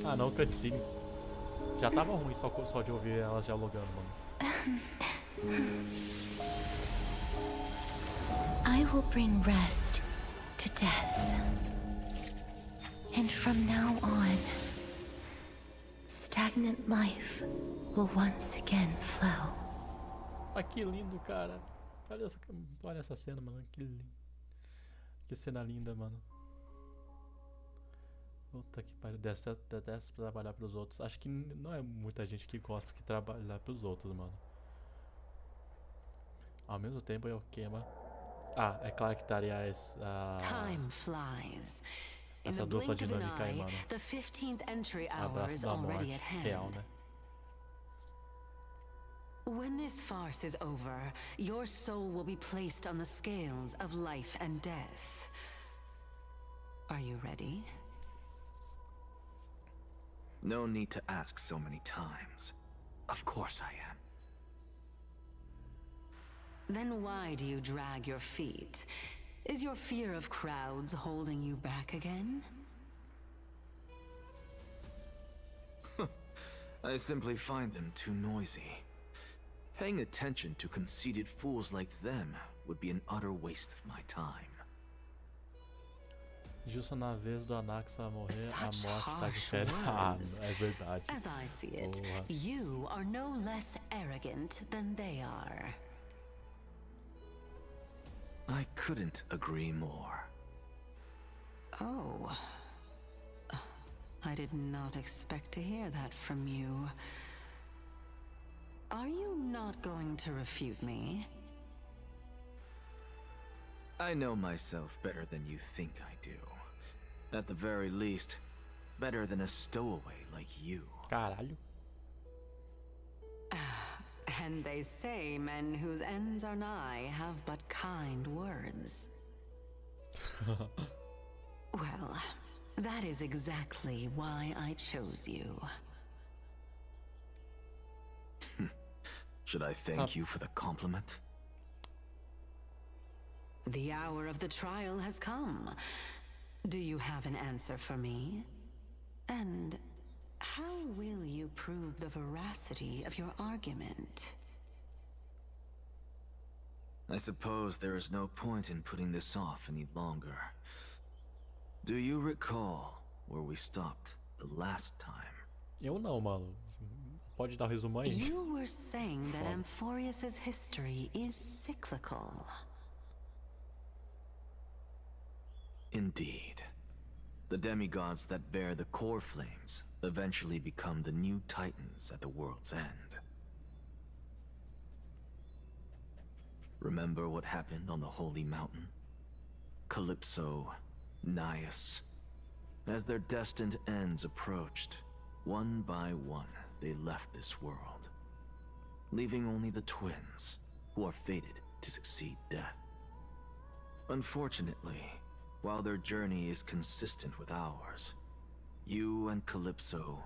Ah, não, cutscene. Já tava ruim só de ouvir elas dialogando, mano. I will bring rest to death. And from now on, stagnant life will once again flow. Ah, que lindo, cara. Olha essa cena, mano. Que lindo. Que cena linda, mano. Puta que pariu. Detesto trabalhar pros outros. Acho que não é muita gente que gosta de trabalhar pros outros, mano. Ao mesmo tempo eu queima. Ah, é claro que estaria Time flies. In essa the dupla blink of an dinâmica aí, eye, mano. the 15th entry hour Abraço is da already morte. at hand. Real, né? When this farce is over, your soul will be placed on the scales of life and death. Are you ready? No need to ask so many times. Of course I am. Then why do you drag your feet? Is your fear of crowds holding you back again? I simply find them too noisy. Paying attention to conceited fools like them would be an utter waste of my time. Justo na vez do Anaxa morrer, a Such morte tá de harsh férias. Ah, words. é verdade. As I see it, Porra. you are no less arrogant than they are. I couldn't agree more. Oh. I did not expect to hear that from you. Are you not going to refute me? I know myself better than you think I do. At the very least, better than a stowaway like you. Caralho. And they say men whose ends are nigh have but kind words. Well, that is exactly why I chose you. Should I thank you for the compliment? The hour of the trial has come. Do you have an answer for me? And how will you prove the veracity of your argument? I suppose there is no point in putting this off any longer. Do you recall where we stopped the last time? Eu não, mano. Pode dar resumo aí? You were saying that Amphorius's history is cyclical. Indeed. The demigods that bear the core flames eventually become the new titans at the world's end. Remember what happened on the Holy Mountain? Calypso, Naias. As their destined ends approached, one by one they left this world, leaving only the twins, who are fated to succeed death. Unfortunately, while their journey is consistent with ours, you and Calypso,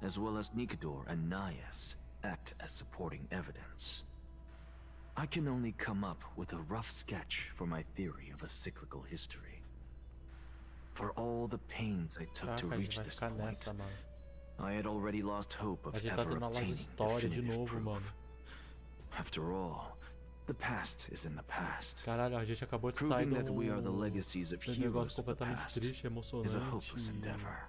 as well as Nikador and Naias, act as supporting evidence. I can only come up with a rough sketch for my theory of a cyclical history. For all the pains I took to reach this point, I had already lost hope of ever obtaining definitive proof. After all, the past is in the past. Caralho, a gente acabou de sair Proving that we are the legacies of heroes of the completamente past triste, is a hopeless endeavor.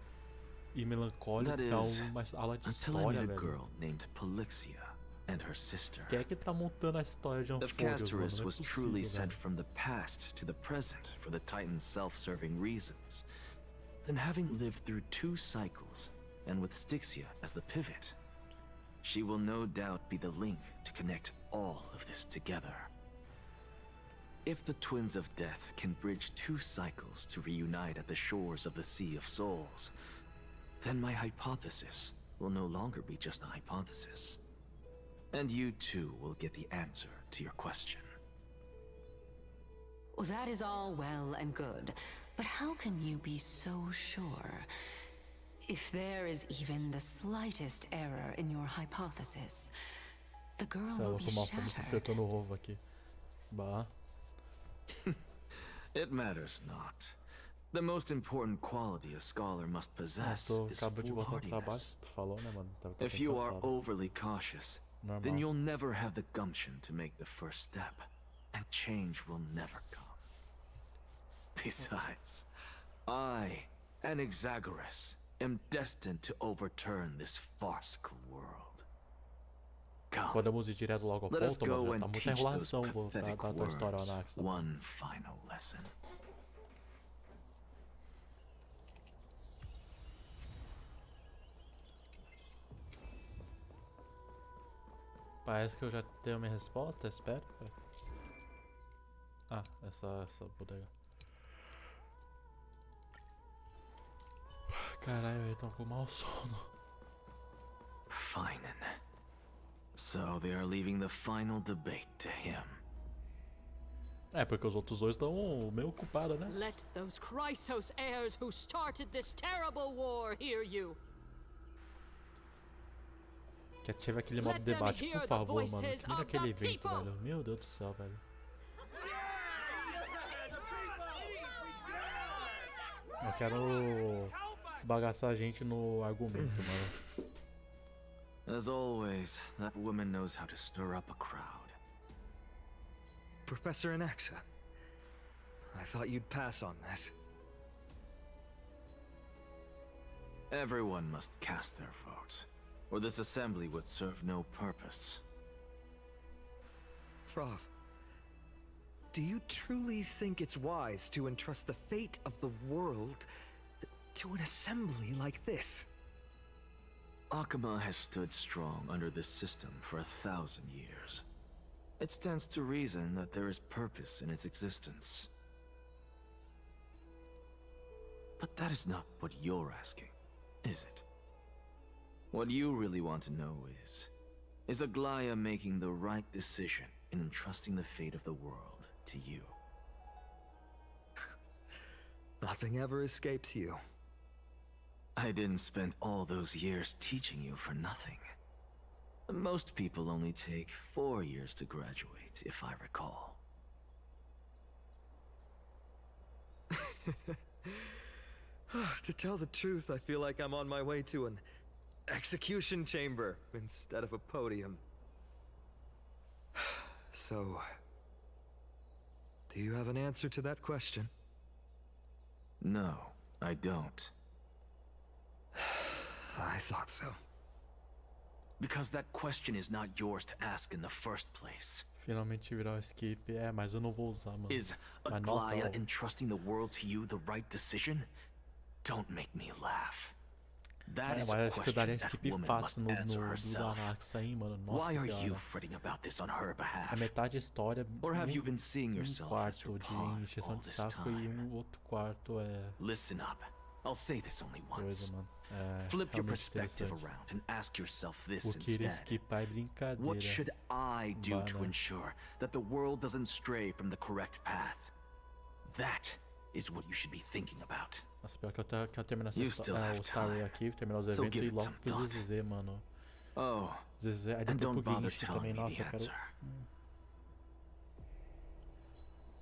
E melancólico, That é is, uma aula de until I história, met a velho. girl named Polixia and her sister. Quem é que tá montando a história de If Amphorius, mano? Castorus Não é was possível, truly velho. sent from the past to the present for the Titan's self-serving reasons, then having lived through 2 cycles, and with Styxia as the pivot, she will no doubt be the link to connect all of this together. If the Twins of Death can bridge 2 cycles to reunite at the shores of the Sea of Souls, then my hypothesis will no longer be just a hypothesis. And you too will get the answer to your question. Well, that is all well and good, but how can you be so sure? If there is even the slightest error in your hypothesis, the girl Sei lá, will eu be tô mal muito shattered. fritando o ovo aqui. Bah. It matters not. The most important quality a scholar must possess is Acabou de voltar ao trabalho. foolhardiness. Tu falou, né, mano? Tá If bem you are cansado. overly cautious, Normal. then you'll never have the gumption to make the first step, and change will never come. Besides, I, an Exagoras, am destined to overturn this farcical world. Come, Podemos ir direto logo ao let us ponto, go mano. Já and tá muita teach those enrolação pathetic da história worms Anaxa. one final lesson. Parece que eu já tenho minha resposta, espero. Ah, essa bodega. Caralho, eu tô com mau sono. Fine. So they are leaving the final debate to him. É, porque os outros dois estão meio ocupados, né? Let those Chrysos heirs who started this terrible war hear you. Que ative aquele modo debate, por favor, mano. Que nem aquele evento, velho. Meu Deus do céu, velho. Eu quero esbagaçar a gente no argumento, mano. As always, that woman knows how to stir up a crowd. Professor Anaxa, I thought you'd pass on this. Everyone must cast their vote, or this assembly would serve no purpose. Prof, do you truly think it's wise to entrust the fate of the world to an assembly like this? Akuma has stood strong under this system for 1,000 years. It stands to reason that there is purpose in its existence. But that is not what you're asking, is it? What you really want to know is Aglaya making the right decision in entrusting the fate of the world to you? Nothing ever escapes you. I didn't spend all those years teaching you for nothing. Most people only take 4 years to graduate, if I recall. To tell the truth, I feel like I'm on my way to an execution chamber instead of a podium. So, do you have an answer to that question? No, I don't. I thought so. Because that question is not yours to ask in the first place. Finalmente virar o escape. Mas eu não vou usar, mano. Is Mas nossa, Aglaya entrusting the world to you the right decision? Don't make me laugh. That is a acho que eu daria question that skip woman fácil must no answer do herself. Anaxa aí, mano. Nossa Why are senhora. you fretting about this on her A behalf? metade história, Or have you been seeing yourself as her quarto pawn de encheção all de this saco e time? outro quarto é Listen up. I'll say this only once. coisa, mano. Flip your Realmente perspective interessante. around and ask yourself this O que iria instead. skipar é brincadeira. What should I do to Bah, né? ensure that the world doesn't stray from the correct path? That is what you should be thinking about. Nossa, pior que eu quero terminar You essa still o have StarRail time. aqui, terminar os So eventos give e it logo some pro thought. ZZ, mano. Oh, ZZ, aí and depois don't pro bother Genshin telling também, me nossa, the eu quero... answer.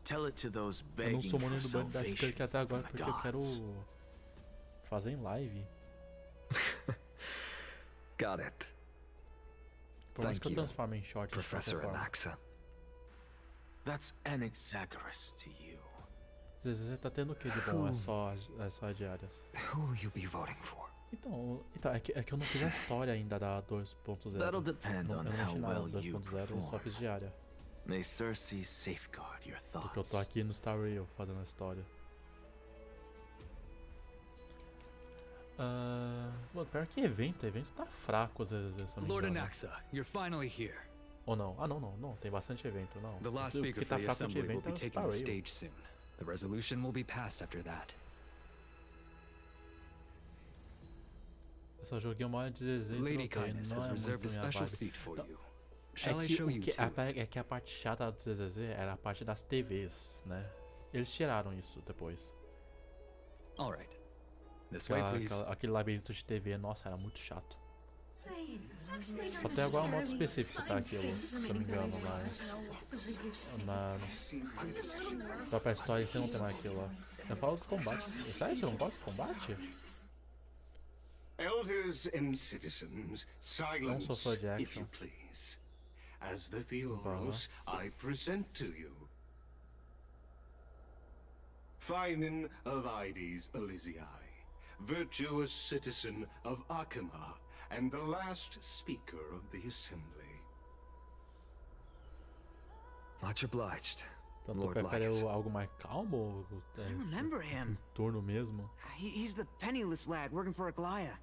Tell it to those Eu não begging sou for money do banho da salvation Skirk até agora from the porque eu quero gods. fazer em live. Got it. Por mais Thank que eu you, transforme em short de Professor qualquer forma. Anaxa. That's Anaxagoras to you. ZZ tá tendo o que de bom? É só as diárias. Who will you be voting for? Então é que eu não fiz a história ainda da 2.0. That'll depend Eu on não how mexi nada well da you 2.0, eu só perform. fiz diária. May Cersei safeguard your Porque eu tô thoughts. aqui no StarRail fazendo a história. Mano, pior que evento tá fraco às vezes, se eu não me Lord engano. Anaxa, you're finally here. Ou não? Ah, não, tem bastante evento, não. The last O speaker que tá for the fraco de assembly will evento be é o taking the StarRail. stage soon. The resolution will be passed after that. Eu só joguei uma hora de ZZ e Lady troquei, Kindness não has é reserved muito a minha special vibe. seat for Não, you. Shall I que, show you to it? é que a parte chata do ZZ era a parte das TVs, né? Eles tiraram isso depois. All right. This way, please. Aquele labirinto de TV, nossa, era muito chato. Só tem agora um modo específico, tá? Aquilo, se eu não me engano, na própria história você não tem mais aquilo lá. Eu falo do combate. Sério, você não gosta do combate? Elders and citizens, silence, Não sou fã de if action. you please. As the Theoros, I present to you Finan of Ides Elysiae, virtuous citizen of Akima, and the last speaker of the assembly. Much obliged, Então tu Lord prefere Lycus. algo mais calmo? Ou, I remember him. turno mesmo? He's the penniless lad working for Aglaya.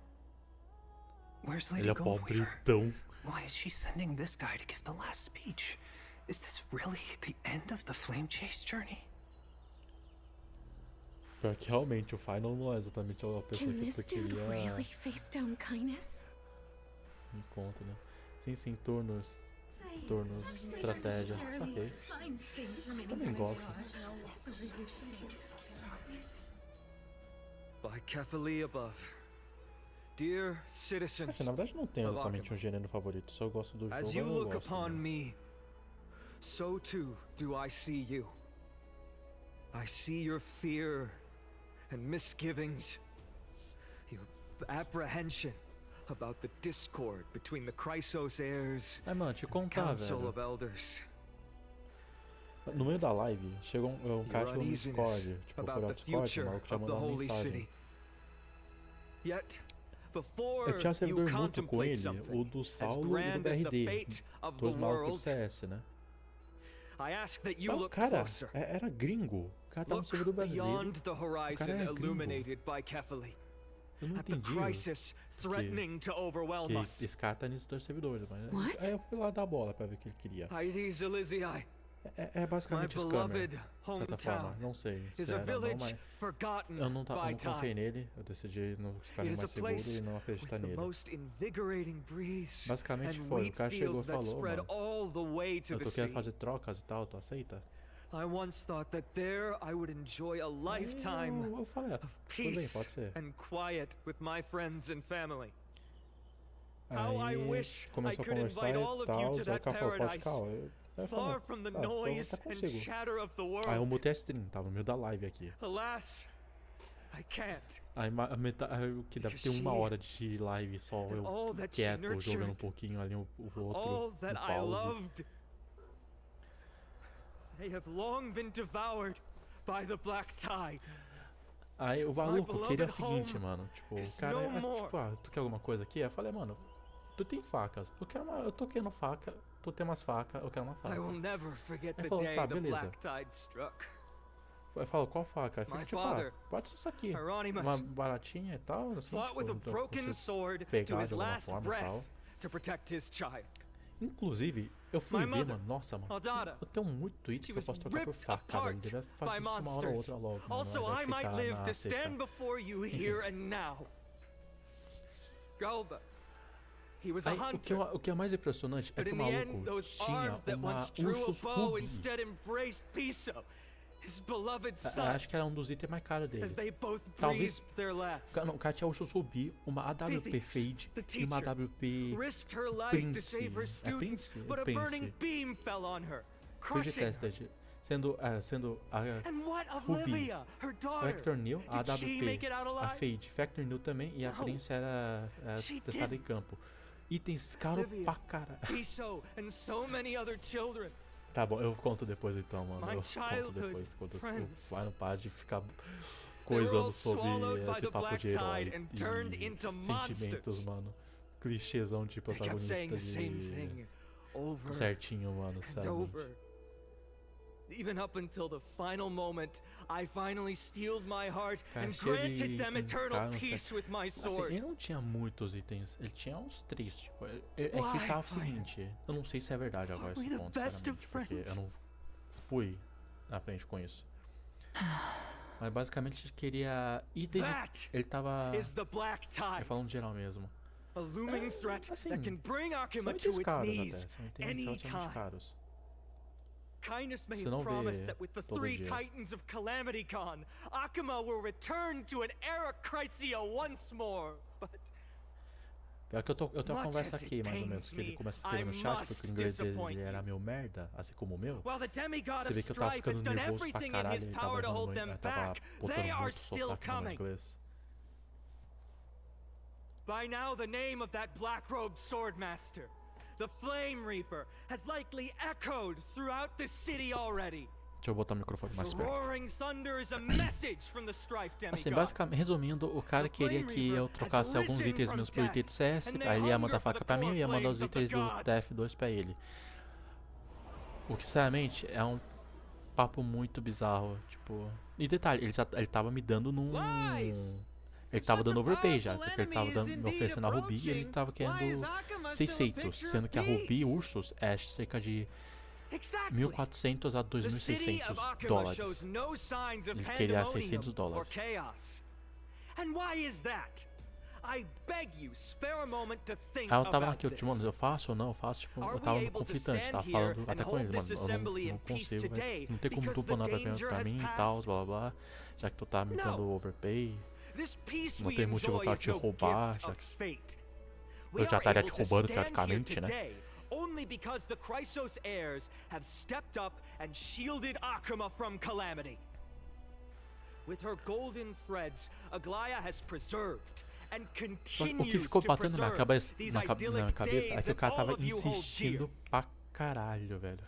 Where's Ele Lady é Goldweaver? pobretão. Why is she sending this guy to give the last speech? Is this really the end of the Flame Chase journey? Pior que realmente o Final não é exatamente a pessoa Can que this tu dude queria really face down kindness? me conta, né? Sim, turnos, estratégia, saquei. Também gosto. By Kefali above. Dear citizens Assim, na verdade não tenho of exatamente Akima, um gênero favorito, só eu gosto do jogo, as eu you não look gosto upon mesmo. me, so too do I see you. I see your fear and misgivings, your apprehension about the discord between the Chrysos heirs mano, te and the contar, Council velho. of Elders. No meio da live, chegou um cara chegou no Discord. Tipo, foi lá no Discord, o maluco já mandou uma mensagem. Eu tinha servidor mútuo com ele, o do Saulo e do BRD. Dois malucos do CS, né? O cara era gringo. O cara tava no servidor brasileiro. O cara era gringo. Eu não entendi que esse cara tá nesses dois servidores, mas aí eu fui lá dar bola pra ver o que ele queria. É basicamente scammer, de certa forma, não sei se era ou não, mas eu não confiei nele, eu decidi não ficar mais seguro e não acreditar nele. Basicamente foi, o cara chegou e falou, mano, eu tô querendo fazer trocas e tal, tu aceita? I once thought that there I would enjoy a lifetime Eu falei, of tudo bem, peace pode ser. and quiet with my friends and family. Aí começou a conversar e tal, só que o cara falou, pode calma. Eu falei, tá consigo. Aí eu mutei a stream, tava no meio da live aqui. Aí que deve ter 1 hora de live só, eu quieto, jogando um pouquinho ali o outro, no pause. Aí o maluco queria o seguinte, mano, tipo, o cara, tipo, tu quer alguma coisa aqui? Eu falei, mano, tu tem facas, eu tô querendo faca. Tu tem umas facas, eu quero uma faca. Ele falou, tá, beleza. Ele falou, qual faca? Eu falei, tipo, pode ser isso aqui. Uma baratinha e tal, assim, tipo, pegar de alguma forma e tal. Inclusive, eu fui ver, mano, nossa, mano, eu tenho muito item que eu posso trocar por faca, velho. Deve fazer isso uma hora ou outra logo, mano, não vai ficar na seca. Aí, o que é mais impressionante é que o maluco tinha uma Ursus Ruby. Acho que era um dos itens mais caros dele. Talvez. Não, o cara tinha Ursus Ruby, uma AWP Fade e uma AWP Prince. É Prince? É Prince. Fade Tested. Sendo a Ruby Factor New, a AWP, a Fade Factor New também, e a Prince era testada em campo. Itens caros pra caralho. Tá bom, eu conto depois então, mano. Eu conto depois, quando eu vai no par de ficar coisando sobre esse papo de herói e sentimentos, mano. Clichêzão de protagonista de certinho, mano, sinceramente. Even up until the final moment, I finally steeled my heart and granted them eternal peace with my sword. Assim, ele não tinha muitos itens, ele tinha uns 3, tipo, é que tava o seguinte, eu não sei se é verdade agora esse ponto, sinceramente, porque eu não fui na frente com isso. Mas basicamente ele queria itens, ele tava falando geral mesmo. Assim, são itens caros até, são itens relativamente caros. Kindness may have promised that with the 3 titans of Calamity Con, Akuma will return to an era Chrysia once more, but... Pior que eu tenho uma conversa aqui, mais ou menos, que ele começa a escrever no chat, porque o inglês dele era meio merda, assim como o meu. Você vê que eu tava ficando nervoso pra caralho, ele tava botando muito sotaque no meu inglês. By now the name of that black-robed swordmaster, the Flame Reaper, has likely echoed throughout the city already. Deixa eu botar o microfone mais perto. Assim, basicamente, resumindo, o cara queria que eu trocasse alguns itens meus por itens de CS, aí ele ia mandar a faca pra mim e ia mandar os itens do TF2 pra ele. O que, sinceramente, é um papo muito bizarro, tipo... E detalhe, ele tava me dando num... Ele tava dando overpay já, porque ele tava me oferecendo a Ruby e ele tava querendo 600, sendo que a Ruby Ursus é cerca de 1.400 a 2.600 dólares. Ele queria 600 dólares. Aí eu tava naquele, mano, eu faço ou não, eu faço, tipo, eu tava conflitante, tava falando até com ele, mano, eu não consigo, não tem como tu bonar pra mim e tal, blá blá blá, já que tu tá me dando overpay. Não tem motivo pra te roubar, já que eu já estaria te roubando teoricamente, né? Only because the Chrysos heirs have stepped up and shielded Akuma from calamity. With her golden threads, Aglaya has preserved and Só que o que continues ficou to batendo na preserve cabeça, these na idyllic cabeça days é que o that cara all tava of you hold insistindo dear. pra caralho, velho.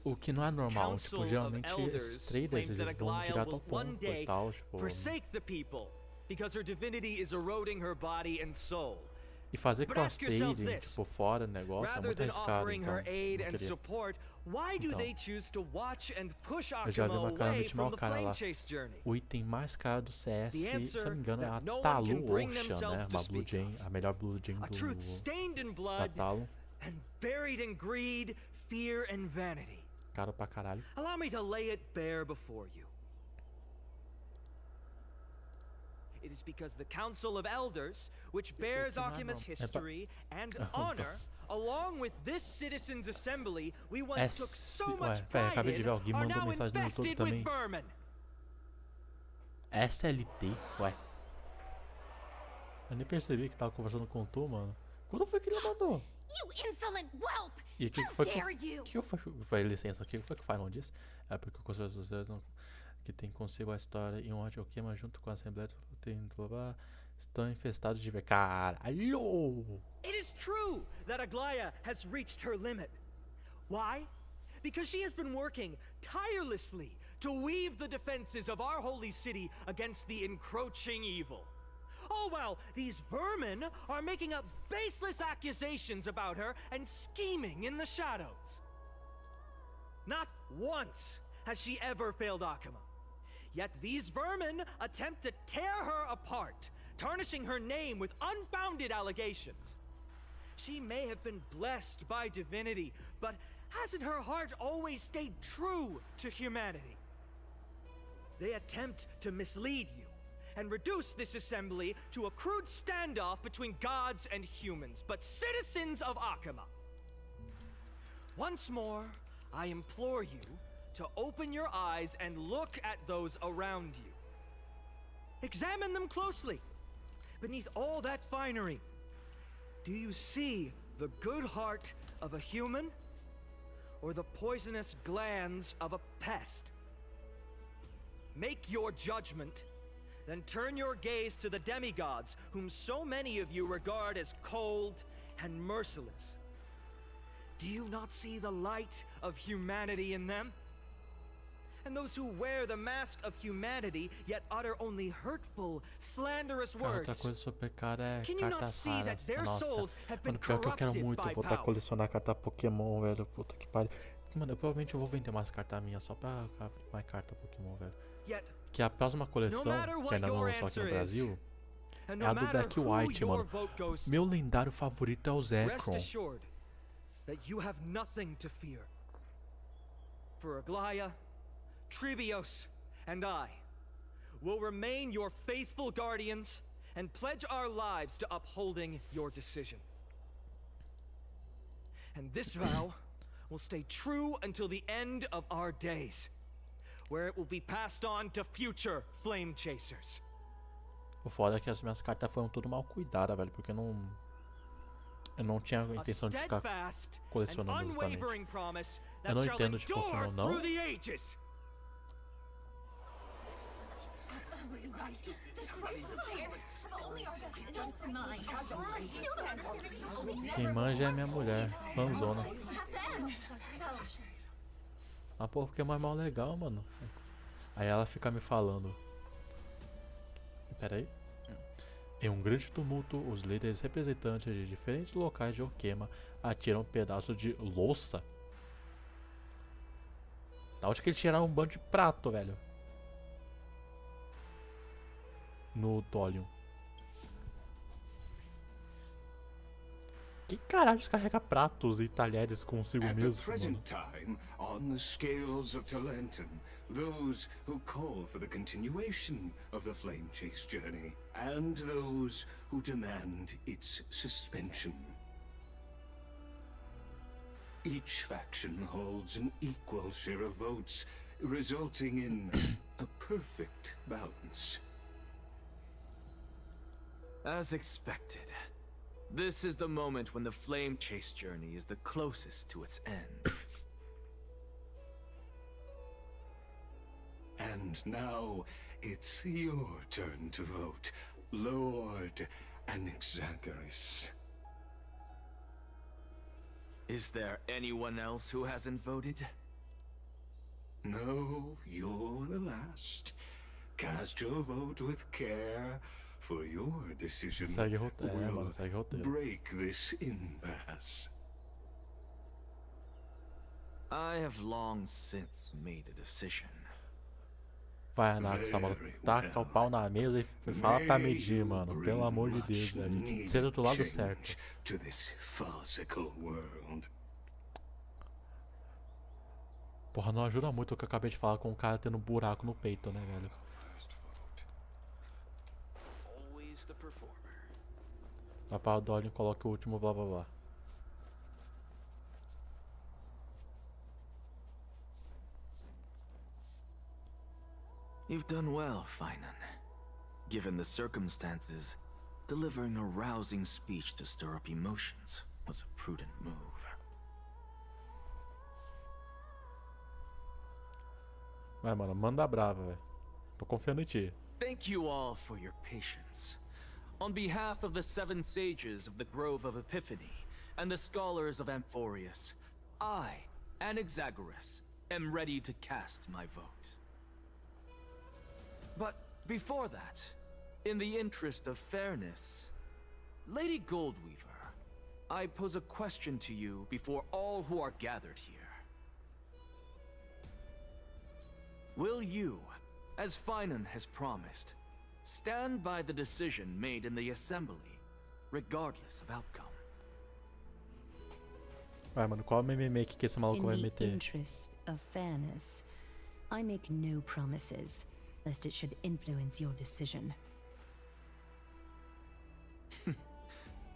O que não é normal, tipo, Council geralmente of esses Elders trailers claims that eles vão Aglaia direto will ao one ponto e day tal, tipo... forsake the people because her divinity is eroding her body and soul. E fazer But ask yourselves cross-trading, this. tipo, fora do negócio é Rather muito than arriscado, offering então her aid não and queria. support, why do Então, they choose to watch and push eu já vi Akuma uma cara away ritmar from o the cara flame lá. chase journey? O item mais caro do CS, The se answer não me engano, é a that no one Talu can bring Ocean, themselves né? to Uma speak Blue Jam, a melhor Blue Jam A truth stained in da blood Talu. and buried in greed, fear, and vanity. Caro pra caralho. Allow me to lay it bare before you. It is because the Council of Elders, which bears Akima's history and honor, along with this citizens' assembly we once took so much pride acabei de ver, in, alguém are mandou now mensagem no YouTube infested with também. vermin. SLT? Ué. Eu nem percebi que tava conversando com o Tu, mano. Quando foi que ele mandou? You insolent whelp! E o que How foi dare you! que foi licença, o que foi que o Final disse? É porque o Conselho Social que tem consigo a história e um ódio queima junto com a Assembleia estão infestados de ver. Caralho! It is true that Aglaia has reached her limit. Why? Because she has been working tirelessly to weave the defenses of our holy city against the encroaching evil. All while these vermin are making up baseless accusations about her and scheming in the shadows. Not once has she ever failed Akuma. Yet these vermin attempt to tear her apart, tarnishing her name with unfounded allegations. She may have been blessed by divinity, but hasn't her heart always stayed true to humanity? They attempt to mislead you and reduce this assembly to a crude standoff between gods and humans, but citizens of Akuma. Once more, I implore you to open your eyes and look at those around you. Examine them closely. Beneath all that finery, do you see the good heart of a human or the poisonous glands of a pest? Make your judgment, then turn your gaze to the demigods whom so many of you regard as cold and merciless. Do you not see the light of humanity in them? And those who wear the mask of humanity yet utter only hurtful, slanderous words. Outra coisa super cara é Can you not cartas see that raras. their Nossa, souls have been mano, pior que eu quero corrupted muito by voltar a power? colecionar carta Pokémon, velho. Puta que pariu. Mano, eu provavelmente vou vender mais carta minha só pra mais carta Pokémon, velho. Yet, Que a próxima coleção, que ainda não lançou aqui no Brasil, é a do Black White, mano. Meu lendário favorito é o rest Zekrom. assured that you have nothing to fear. For Aglaia, Tribios, and I will remain your faithful guardians and pledge our lives to upholding your decision. And this vow will stay true until the end of our days, where it will be passed on to future flame chasers. O foda é que as minhas cartas foram tudo mal cuidadas, velho, porque eu não tinha a intenção de ficar colecionando exatamente. Eu não entendo de Pokémon, não. Quem manja é minha mulher, fanzona. Ah, pô, Pokémon é mal legal, mano. Aí ela fica me falando. Pera aí. Em um grande tumulto, os líderes representantes de diferentes locais de Okema atiram um pedaço de louça. Da onde que eles tiraram um bando de prato, velho? No Dolium. Que caralho descarrega pratos e talheres consigo At mesmo, the present mano? time, on the scales of Talentum, those who call for the continuation of the Flame Chase journey, and those who demand its suspension. Each faction holds an equal share of votes, resulting in a perfect balance. As expected. This is the moment when the Flame Chase journey is the closest to its end. And now, it's your turn to vote. Lord Anaxagoras. Is there anyone else who hasn't voted? No, you're the last. Cast your vote with care, for your decision Segue roteiro, will mano, segue roteiro. break this impasse. I have long since made a decision. Vai, Anaxa, mano. Taca o pau na mesa e fala pra medir, mano. Pelo amor de Deus, velho. A gente seja do lado certo. To this farcical world. Porra, não ajuda muito o que eu acabei de falar com o cara tendo um buraco no peito, né, velho? Vai pra Dolly e coloca o último blá blá blá. You've done well, Finan. Given the circumstances, delivering a rousing speech to stir up emotions was a prudent move. Vai, mano, manda brava, velho. Tô confiando em ti. Thank you all for your patience. On behalf of the 7 sages of the Grove of Epiphany and the scholars of Amphorius, I, Anaxagoras, am ready to cast my vote. But before that, in the interest of fairness, Lady Goldweaver, I pose a question to you before all who are gathered here. Will you, as Finan has promised, stand by the decision made in the assembly, regardless of outcome? Vai, mano, qual meme que esse maluco vai In the meter? interest of fairness, I make no promises, lest it should influence your decision.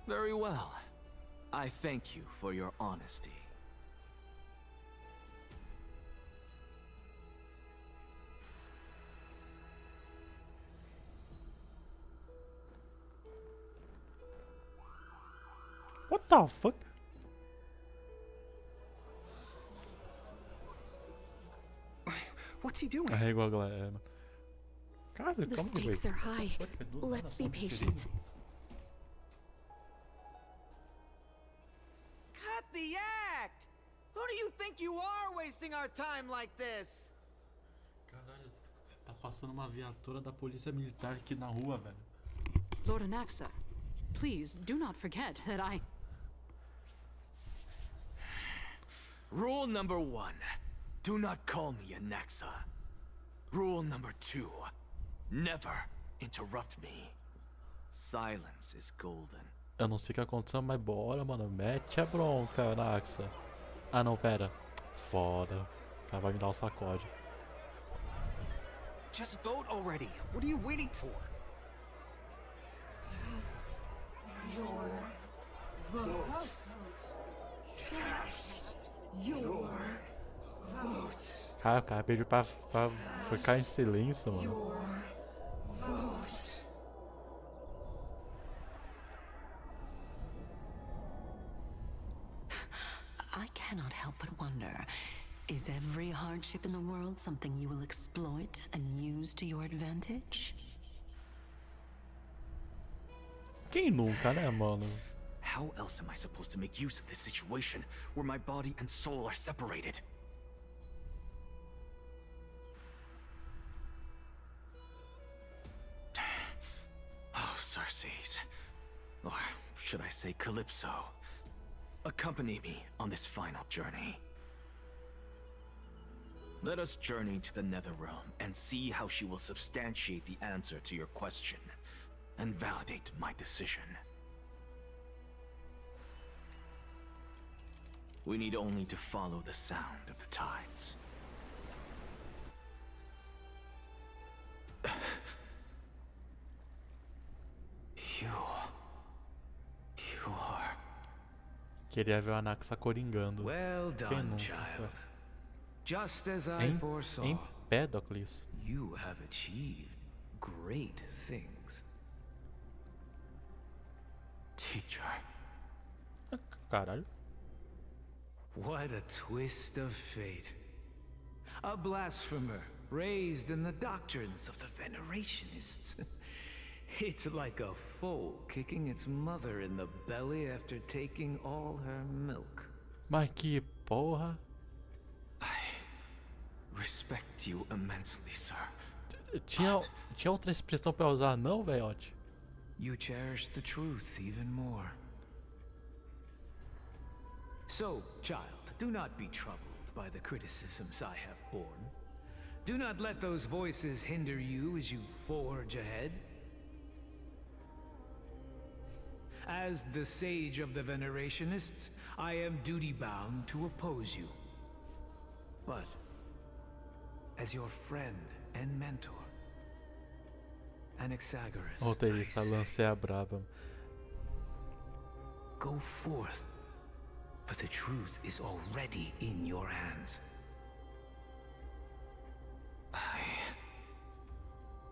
Very well. I thank you for your honesty. What the fuck? What's he doing? Arregou a galera, mano. Cara, The calma aí, stakes are velho. high. Let's be patient. Cut the act! Who do you think you are wasting our time like this? Caralho, tá passando uma viatura da polícia militar aqui na rua, velho. Lord Anaxa, please do not forget that I... Rule number 1. Do not call me Anaxa. Rule number 2. Never interrupt me. Silence is golden. Eu não sei o que aconteceu, mas bora, mano. Mete a bronca, Anaxa. Ah, não, pera. Foda. O cara vai me dar um sacode. Just vote already. What are you waiting for? Your vote. Cast your vote. Cara, o cara pediu pra ficar em silêncio, mano. Your vote. I cannot help but wonder, is every hardship in the world something you will exploit and use to your advantage? Quem nunca, né, mano? How else am I supposed to make use of this situation where my body and soul are separated? Oh, Circes. Or should I say Calypso? Accompany me on this final journey. Let us journey to the Netherrealm and see how she will substantiate the answer to your question and validate my decision. We need only to follow the sound of the tides. You are... Queria ver o Anaxa coringando. Well Quem done, nunca? child. Just as I Em foresaw, Empédocles. you have achieved great things. Teacher. Caralho. What a twist of fate. A blasphemer raised in the doctrines of the Venerationists. It's like a foal kicking its mother in the belly after taking all her milk. Mas que porra. Respect you immensely, sir. Tinha outra expressão pra usar, não, velhote? You cherish the truth even more. So, child, do not be troubled by the criticisms I have borne. Do not let those voices hinder you as you forge ahead. As the sage of the Venerationists, I am duty-bound to oppose you. But as your friend and mentor, Anaxagoras, Roteirista, lancei a brava. go forth, for the truth is already in your hands. I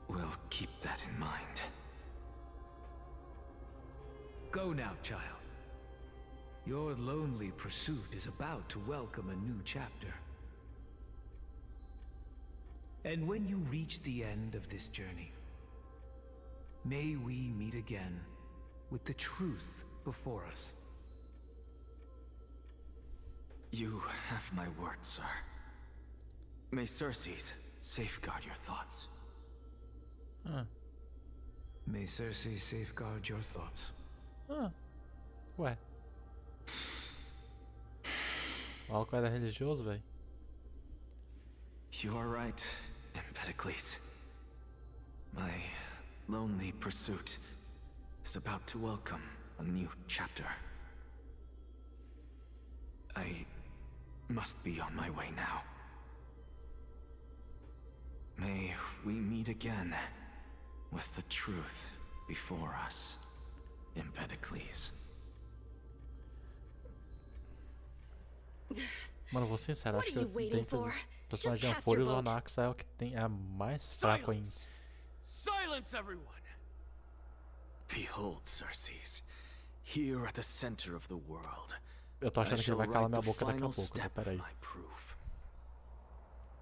will keep that in mind. Go now, child. Your lonely pursuit is about to welcome a new chapter. And when you reach the end of this journey, may we meet again with the truth before us. You have my word, sir. May Circes safeguard your thoughts. May Circe safeguard your thoughts. Ué. O álcool era religioso, velho. You are right, Empedocles. My lonely pursuit is about to welcome a new chapter. I must be on my way now. May we meet again with the truth before us, Empedocles. Mano, vou ser sincero, acho que dentro dos personagens de Anforius, o Anax é o que tem, é a mais fraco ainda. Silence, everyone! Behold, Circes, here at the center of the world. Eu tô achando que ele vai calar minha boca daqui a pouco, então peraí.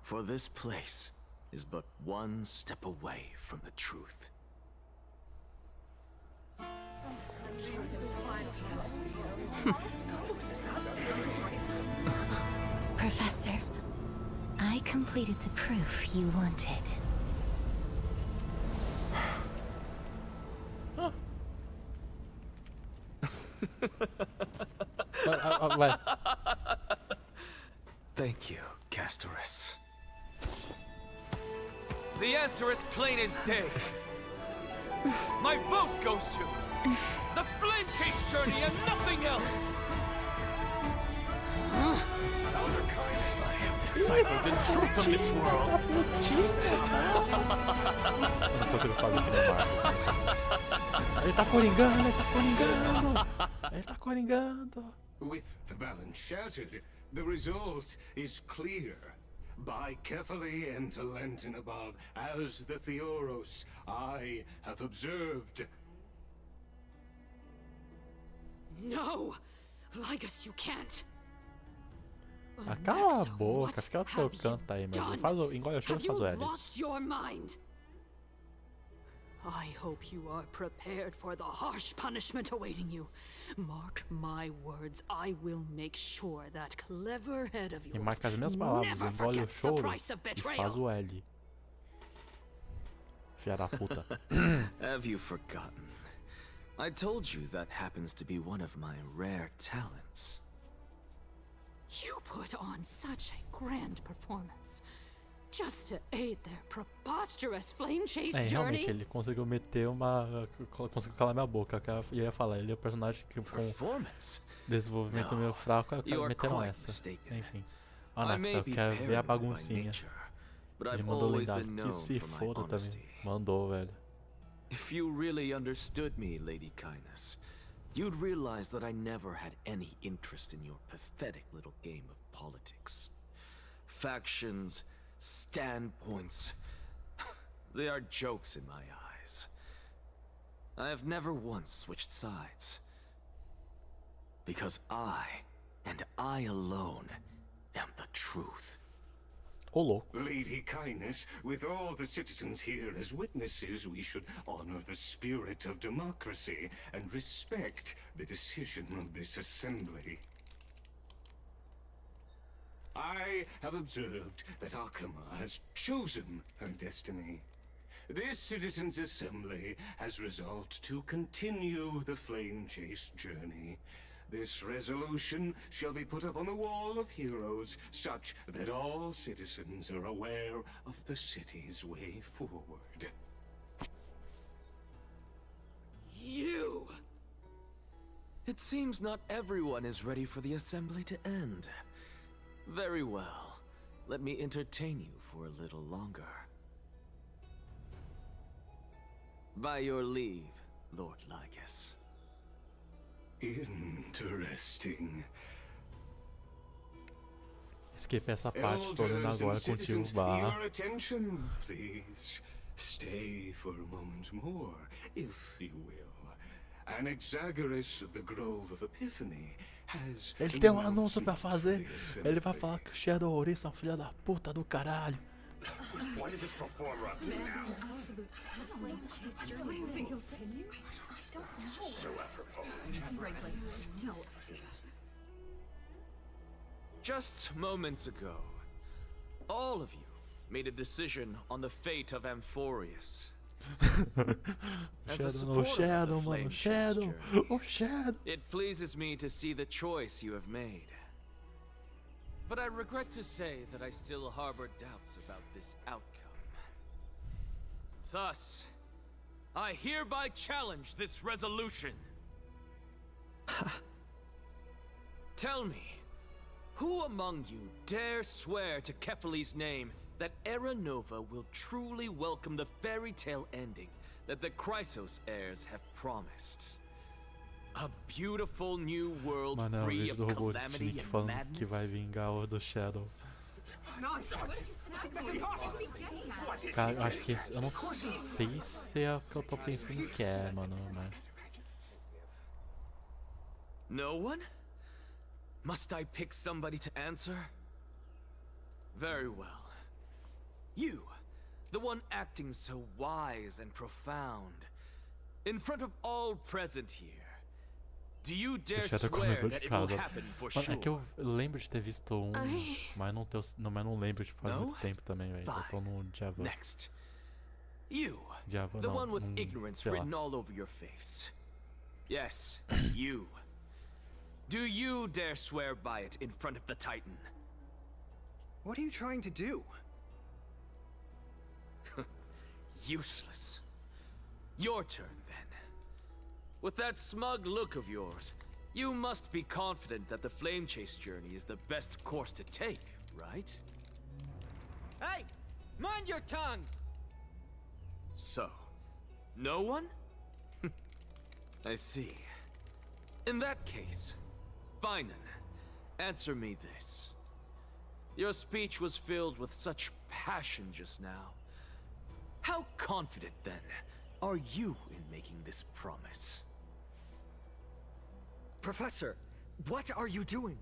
For this place is but one step away from the truth. Professor, I completed the proof you wanted. Thank you, Castorus. The answer is plain as day. My vote goes to the Flame Chase journey and nothing else. I have deciphered the truth of this world. Não consigo fazer aqui no Marco. Ele tá coringando, ele tá coringando. Ele tá coringando. With the balance shattered, the result is clear. Buy carefully and to Lenten above, as the Theoros I have observed. No! Ligus, you can't! Cala a boca, fica tocando aí, meu. Faz o engole o choro e faz o L. Lost your mind? I hope you are prepared for the harsh punishment awaiting you. Mark my words, I will make sure that clever head of yours E marca as minhas palavras, engole o choro e faz o L. Filha da puta. Have you forgotten? I told you that happens to be one of my rare talents. You put on such a grand performance just to aid their preposterous flame chase journey. Realmente, ele conseguiu meter uma... conseguiu calar minha boca. Eu ia falar, ele é o personagem que com desenvolvimento meio fraco, meteram essa. Enfim. Anax, eu quero ver a baguncinha. Ele mandou lendário. Que se foda também. Mandou, velho. If you really understood me, Lady Kindness, you'd realize that I never had any interest in your pathetic little game of politics. Factions, standpoints, they are jokes in my eyes. I have never once switched sides. Because I, and I alone, am the truth. Lady Kindness, with all the citizens here as witnesses, we should honor the spirit of democracy and respect the decision of this assembly. I have observed that Akama has chosen her destiny. This citizens' assembly has resolved to continue the flame chase journey. This resolution shall be put up on the wall of heroes, such that all citizens are aware of the city's way forward. You! It seems not everyone is ready for the assembly to end. Very well. Let me entertain you for a little longer. By your leave, Lord Lycus. Interesting. Skip essa parte, tô olhando agora contigo, Your attention, please. Stay for a moment more, if you will. An Exagoras of the Grove of Epiphany has... Ele tem anúncio pra fazer. Ele vai falar que o Shadow Ouriça é um filho da puta do caralho. What is this performer up to now? So apropos. Just moments ago, all of you made a decision on the fate of Amphorius. Shadow, mano, Shadow, oh Shadow. It pleases me to see the choice you have made. But I regret to say that I still harbor doubts about this outcome. Thus, I hereby challenge this resolution. Tell me, who among you dare swear to Kefali's name that Era Nova will truly welcome the fairy tale ending that the Chrysos heirs have promised? A beautiful new world free of calamity and madness. Que vai vingar o do Shadow. Cara, acho que eu não sei se é o que eu tô pensando que é, mano, mas... No one? Must I pick somebody to answer? Very well. You, the one acting so wise and profound, in front of all present here. Do you dare swear that it will happen for sure? É que eu lembro de ter visto um, mas não lembro de faz muito tempo também, velho. Eu tô no Java. Next. You, Java, the não, one with ignorance written all over your face. Yes, you. Do you dare swear by it in front of the Titan? What are you trying to do? Useless. Your turn, then. With that smug look of yours, you must be confident that the flame chase journey is the best course to take, right? Hey! Mind your tongue! So, no one? I see. In that case, Finan, answer me this. Your speech was filled with such passion just now. How confident, then, are you in making this promise? Professor, what are you doing?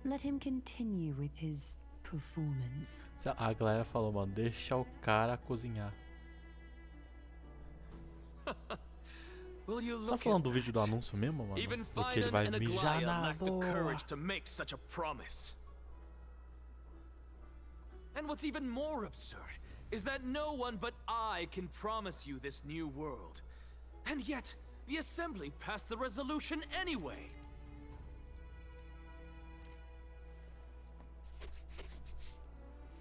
Let him continue with his performance. A Glória falou, mano, deixa o cara cozinhar. Tá falando do vídeo do anúncio mesmo, mano? Porque ele vai mijar na lua. And what's even more absurd is that no one but I can promise you this new world. And yet, the Assembly passed the resolution anyway.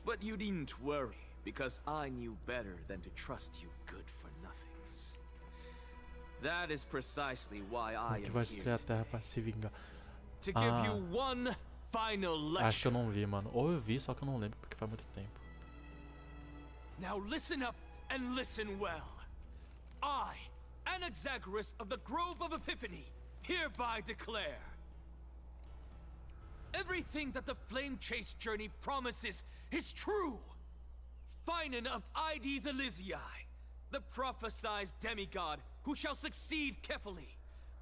But you needn't worry, because I knew better than to trust you good-for-nothings. That is precisely why I am here today. To give you one final lecture. Acho que eu não vi, mano. Ou eu vi, só que eu não lembro porque faz muito tempo. Now listen up and listen well. I, Anaxagoras of the Grove of Epiphany, hereby declare everything that the flame chase journey promises is true. Finan of Ides Elysiae, the prophesied demigod who shall succeed Kefali,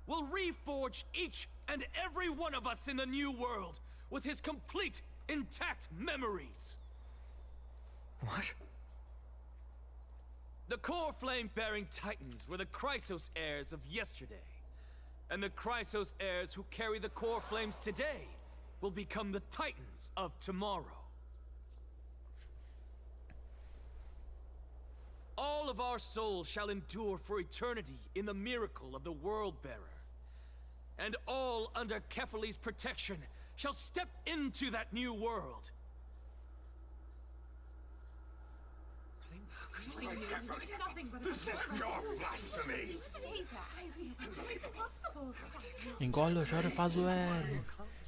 will reforge each and every one of us in the new world with his complete, intact memories. What? The core flame-bearing titans were the Chrysos heirs of yesterday. And the Chrysos heirs who carry the core flames today will become the titans of tomorrow. All of our souls shall endure for eternity in the miracle of the World-Bearer. And all under Kefali's protection shall step into that new world. This is your blasphemy! Engole o Joro e faz o L.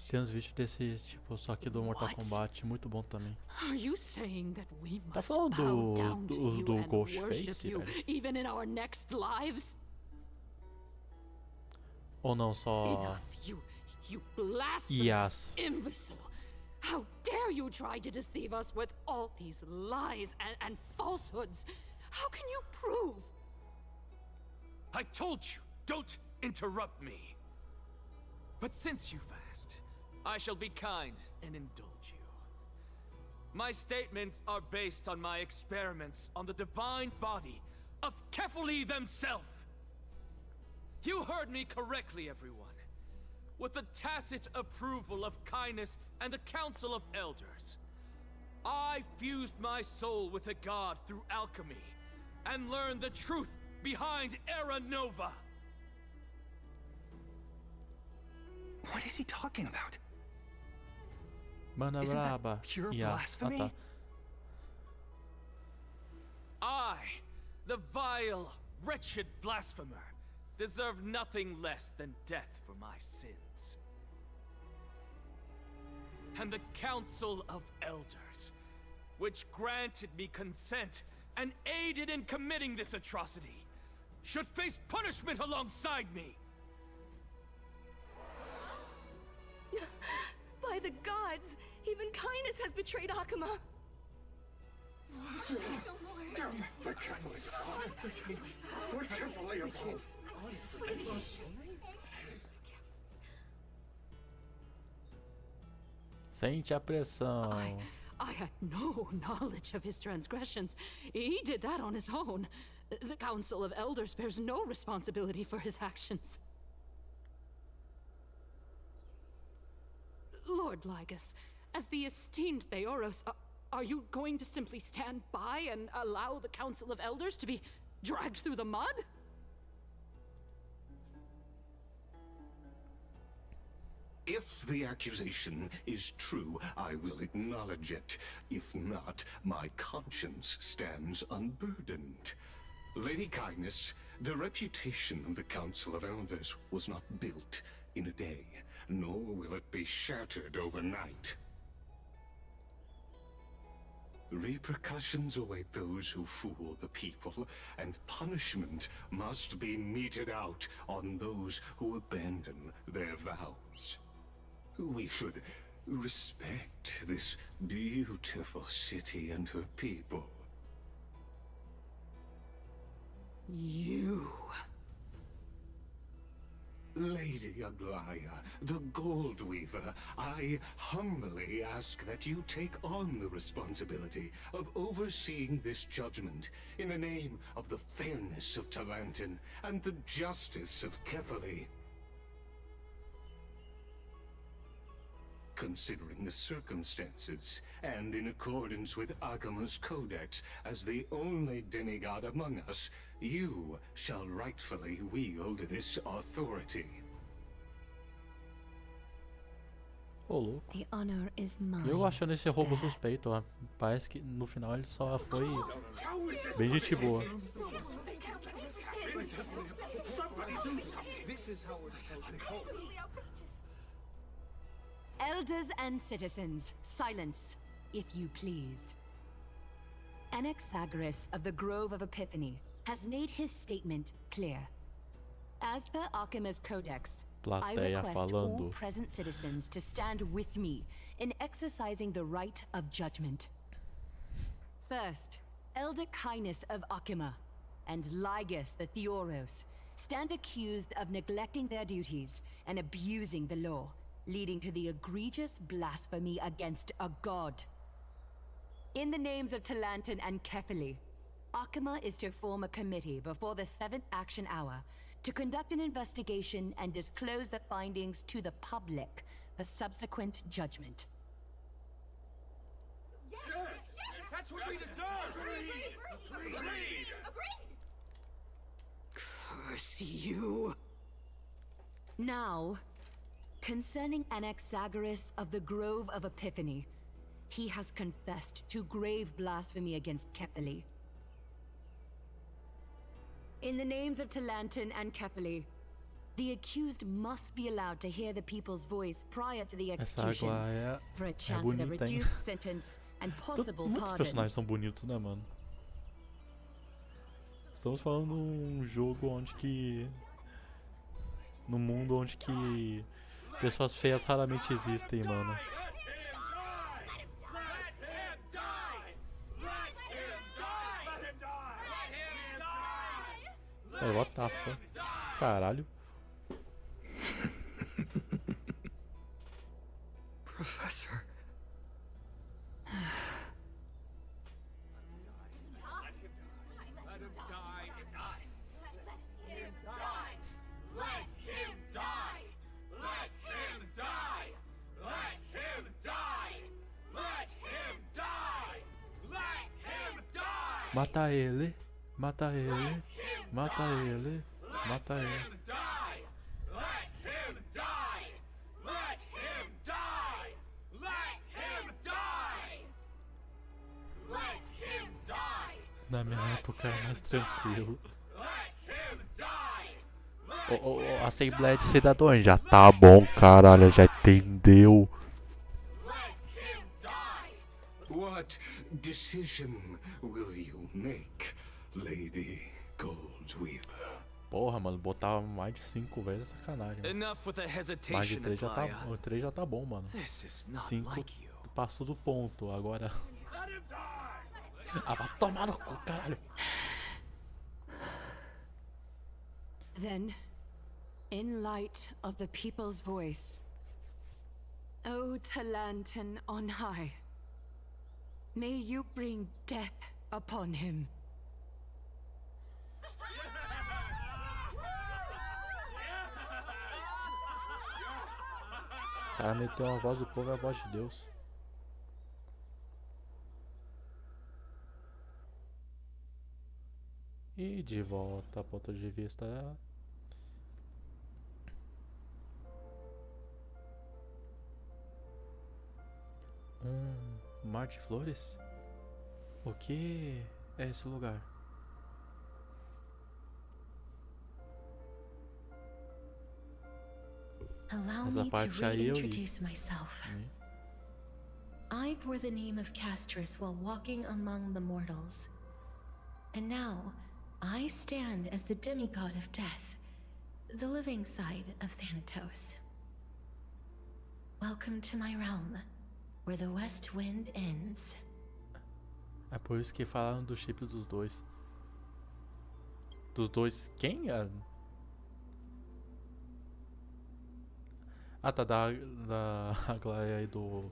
Tem uns vídeos desse tipo, só que do Mortal Kombat, muito bom também. Are you saying that we Tá must falando bow down to do you and Ghostface, worship you, velho? even in our next lives? Ou não, só... Enough, you blasphemous Yes. imbecile! How dare you try to deceive us with all these lies and falsehoods? How can you prove? I told you, don't interrupt me. But since you've asked, I shall be kind and indulge you. My statements are based on my experiments on the divine body of Kefali themselves. You heard me correctly, everyone. With the tacit approval of kindness and the Council of Elders, I fused my soul with a god through alchemy and learned the truth behind Era Nova. What is he talking about? Mana Isn't that braba. pure Yeah. blasphemy? Ah, tá. I, the vile, wretched blasphemer, deserve nothing less than death for my sins. And the Council of Elders, which granted me consent and aided in committing this atrocity, should face punishment alongside me. By the gods, even kindness has betrayed Akuma. The catalyst. We're carefully involved. Sente a pressão. I had no knowledge of his transgressions. He did that on his own. The Council of Elders bears no responsibility for his actions. Lord Lygus, as the esteemed Theoros, are you going to simply stand by and allow the Council of Elders to be dragged through the mud? If the accusation is true, I will acknowledge it. If not, my conscience stands unburdened. Lady Kindness, the reputation of the Council of Elders was not built in a day, nor will it be shattered overnight. Repercussions await those who fool the people, and punishment must be meted out on those who abandon their vows. We should respect this beautiful city and her people. You... Lady Aglaya, the Gold Weaver, I humbly ask that you take on the responsibility of overseeing this judgment in the name of the fairness of Talantin and the justice of Kefali. Considering the circumstances, and in accordance with Akuma's codex, as the only demigod among us, you shall rightfully wield this authority. Ô, louco. The honor is mine. Eu achando esse roubo suspeito, ó. Parece que no final ele só foi bem gente boa. Elders and citizens, silence, if you please. Anaxagoras of the Grove of Epiphany has made his statement clear. As per Akuma's codex, I Plateia request all falando. present citizens to stand with me in exercising the right of judgment. First, Elder Kindness of Akuma and Lygus the Theoros stand accused of neglecting their duties and abusing the law, leading to the egregious blasphemy against a god. In the names of Talantan and Kefili, Akima is to form a committee before the 7th action hour to conduct an investigation and disclose the findings to the public for subsequent judgment. Yes! That's what we deserve! Agreed! Curse you! Now, concerning Anaxagoras of the Grove of Epiphany, he has confessed to grave blasphemy against Kefili. In the names of Talantan and Kefili, the accused must be allowed to hear the people's voice prior to the execution for a chance at a reduced sentence and possible Muitos pardon. personagens são bonitos, né, mano? Estamos falando de um jogo onde que... num mundo onde que pessoas feias raramente existem, mano. É, what the fuck? Caralho. Professor. Mata ele, mata ele, mata ele, mata ele. Na minha época era mais tranquilo. A Assembleia de Cidadãos já tá bom, caralho, já entendeu. What decision will you make, Lady Goldweaver? Porra, mano, botar mais de 5 vezes é sacanagem. Mais de 3 já tá, 3 já tá bom, mano. 5 passou do ponto, agora... Ah, vai tomar no cu, caralho. Then, in light of the people's voice, O Talantan on high, may you bring death upon him. O cara meteu a voz do povo e a voz de Deus. E de volta a ponto de vista. Mar de flores? O que é esse lugar? Allow me to reintroduce myself. I bore the name of Castris while walking among the mortals. And now, I stand as the demigod of death, the living side of Thanatos. Welcome to my realm, where the west wind ends. É por isso que falaram do chip dos dois. Dos dois... Quem? Ah, tá, da Aglaia aí do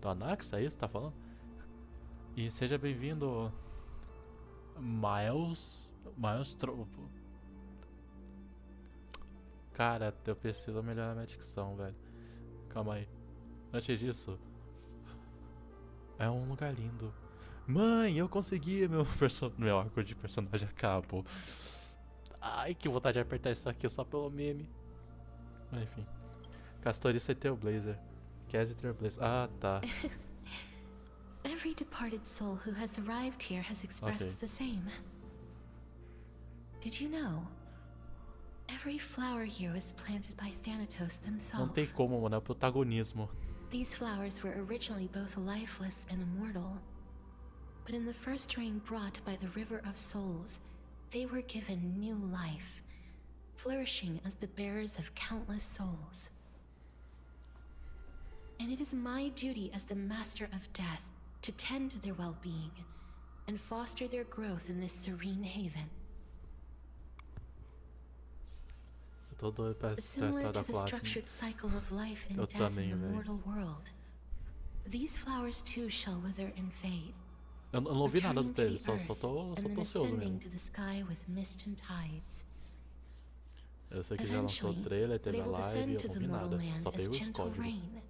Anax, é isso que tá falando? E seja bem-vindo, Miles Cara, eu preciso melhorar a minha dicção, velho. Calma aí. Antes disso, é um lugar lindo. Mãe, eu consegui, meu arco de personagem acabou. Ai, que vontade de apertar isso aqui só pelo meme. Enfim. Castoriça e teu blazer. Cassie e teu blazer. Ah, tá. Every departed soul who has arrived here has expressed the same. Did you know? Every flower here was planted by Thanatos themselves. Não tem como, mano, é o protagonismo. These flowers were originally both lifeless and immortal. But in the first rain brought by the River of Souls, they were given new life, flourishing as the bearers of countless souls. And it is my duty as the Master of Death to tend to their well-being and foster their growth in this serene haven. Eu tô doido pra assistir a Similar história da to the Flávia. structured cycle of life and Eu death também, in the velho. mortal world, these flowers too shall wither and fade. Eu não ouvi nada do returning dele, to the só earth, tô and then ansioso ascending mesmo. to the sky with mist and tides. Eu sei que já lançou o Eventually, trailer, teve they a will live, descend eu to não the vi mortal nada. land Só as peguei os gentle códigos. rain.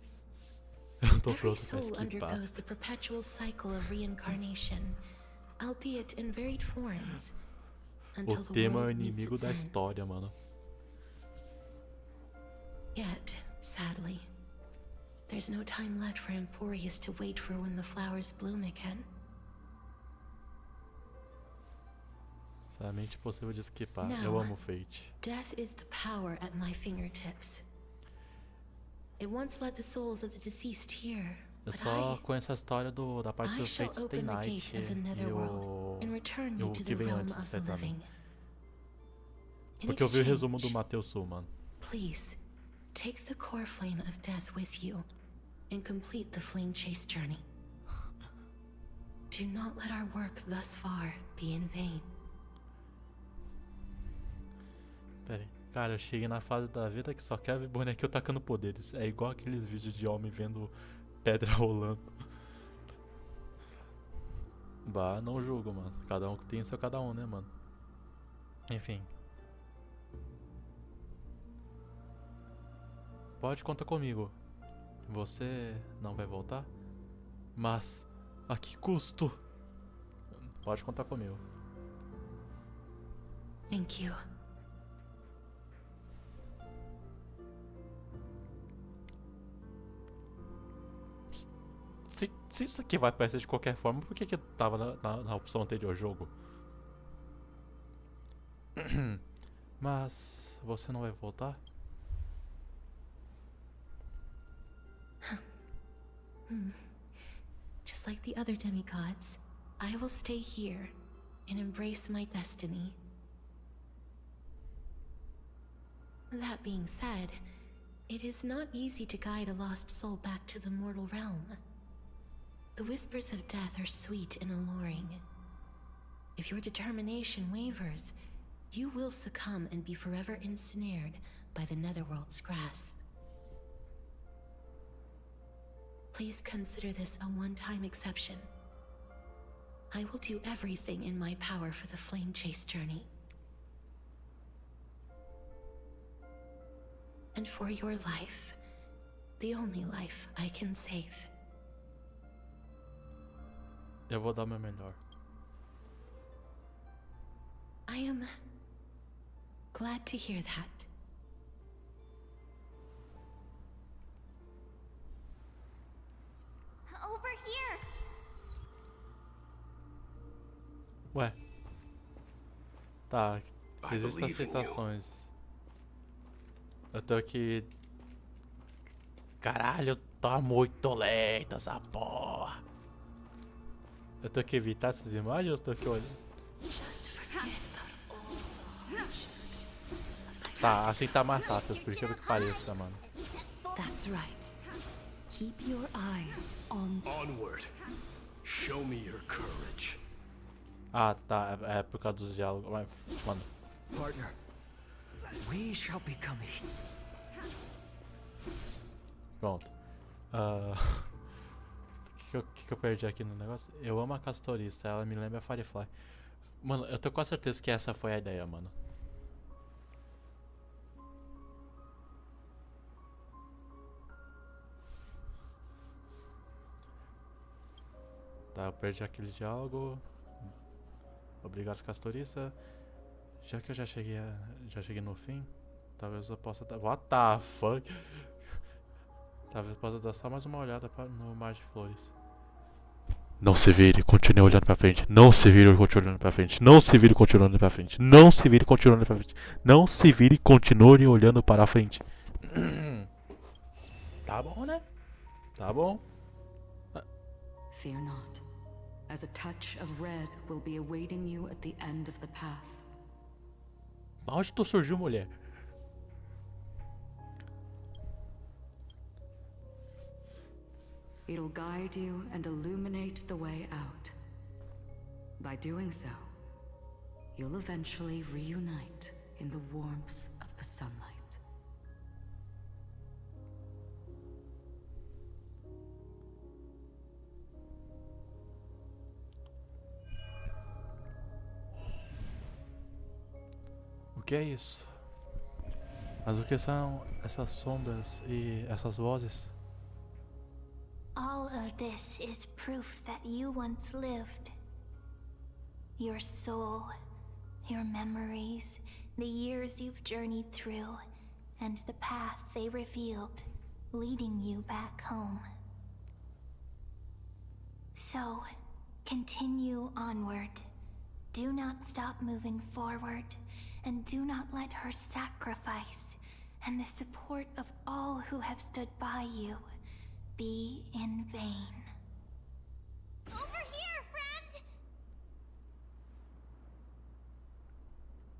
Eu tô Every pronto pra soul esquipar. undergoes the perpetual cycle of reincarnation, albeit in varied forms, until O the tema é o world meets inimigo its da end. história, mano. Yet, sadly, there's no time left for Emphorius to wait for when the flowers bloom again. Somente possível de esquipar. Now, Eu amo Fate. Death is the power at my fingertips. It once led the souls of the deceased here, Eu but só conheço a história da parte I do shall Fate Stay open the Night gate of the e netherworld and return you o to que the vem realm antes of disso the aí também. living. In Porque eu vi o resumo do exchange, Matheus Sul, mano. please, take the core flame of death with you and complete the flame chase journey. Do not let our work thus far be in vain. Pera aí. Cara, eu cheguei na fase da vida que só quero ver bonequinho tacando poderes. É igual aqueles vídeos de homem vendo pedra rolando. Bah, não julgo, mano. Cada um tem seu cada um, né, mano? Enfim. Pode contar comigo. Você não vai voltar? Mas a que custo? Pode contar comigo. Thank you. Se isso aqui vai aparecer de qualquer forma, por que tava na opção anterior jogo? Mas você não vai voltar? Just like the other demigods, I will stay here and embrace my destiny. That being said, it is not easy to guide a lost soul back to the mortal realm. The whispers of death are sweet and alluring. If your determination wavers, you will succumb and be forever ensnared by the netherworld's grasp. Please consider this a one-time exception. I will do everything in my power for the flame chase journey. And for your life, the only life I can save. Eu vou dar meu melhor. I am glad to hear that. Over here! Ué. Tá. Existem aceitações. Eu tô aqui. Caralho, tá muito lento essa porra. Eu tenho que evitar essas imagens ou eu tô aqui olhando? Tá, assim tá mais rápido, por que pareça, mano. That's right. Keep your eyes on. Onward. Show me your courage. Ah, tá, é por causa dos diálogos. Mas, mano. Partner, we shall become. Pronto. O que eu perdi aqui no negócio? Eu amo a Castorista, ela me lembra a Firefly. Mano, eu tô com a certeza que essa foi a ideia, mano. Tá, eu perdi aquele diálogo. Obrigado, Castorista. Já que eu já cheguei no fim, talvez eu possa dar. What the fuck? Talvez eu possa dar só mais uma olhada no mar de flores. Não se vire, continue olhando pra frente. Não se vire e continue olhando pra frente. Não se vire e continue olhando pra frente. Não se vire e continue olhando pra frente. Não se vire e continue olhando para frente. Tá bom, né? Tá bom. Fear not, as a touch of red will be awaiting you at the end of the path. Onde tu surgiu, mulher? It'll guide you and illuminate the way out. By doing so, you'll eventually reunite in the warmth of the sunlight. que é isso? Mas o que são essas sombras e essas vozes? All of this is proof that you once lived. Your soul, your memories, the years you've journeyed through, and the path they revealed, leading you back home. So, continue onward. Do not stop moving forward, and do not let her sacrifice and the support of all who have stood by you be in vain. Over here, friend!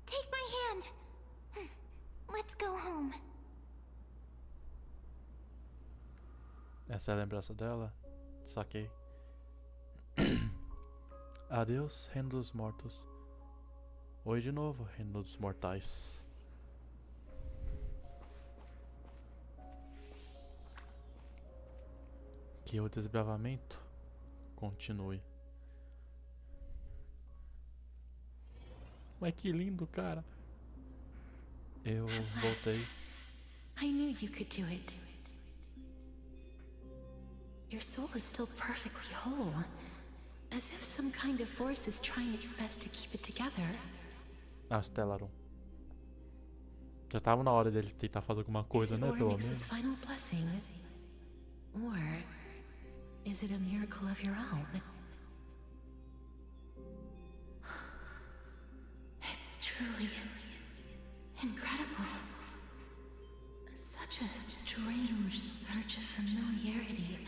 Take my hand. Let's go home. Essa é a lembrança dela? Saquei. Adeus, reino dos mortos. Oi de novo, reino dos mortais. Que o desbravamento continue. Mas que lindo, cara. Eu voltei. I knew you could do it. Your soul is still perfectly whole. As if some kind of force is trying its best to keep it together. Ah, Stellaron. Já tava na hora dele tentar fazer alguma coisa, né, pelo menos. Final blessing? Or is it a miracle of your own? It's truly incredible. Such a strange surge of familiarity.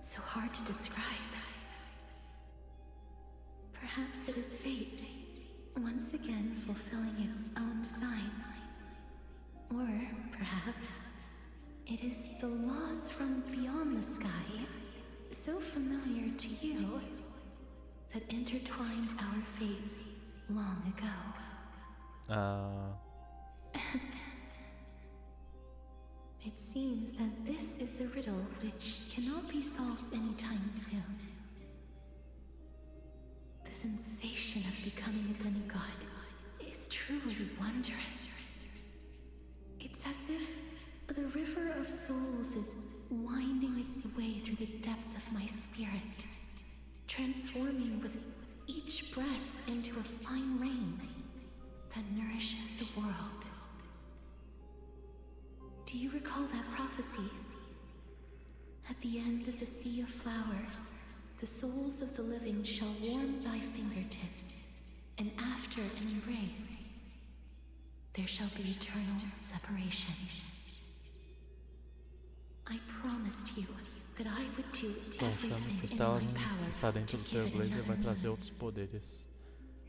So hard to describe. Perhaps it is fate, once again fulfilling its own design. Or perhaps it is the laws from beyond the sky, so familiar to you, that intertwined our fates long ago. It seems that this is the riddle which cannot be solved anytime soon. The sensation of becoming a demigod is truly wondrous. It's as if the river of souls is winding its way through the depths of my spirit, transforming with each breath into a fine rain that nourishes the world. Do you recall that prophecy? At the end of the sea of flowers, the souls of the living shall warm thy fingertips, and after an embrace, there shall be eternal separation. I promised you that I would do everything in my power to give it another moment.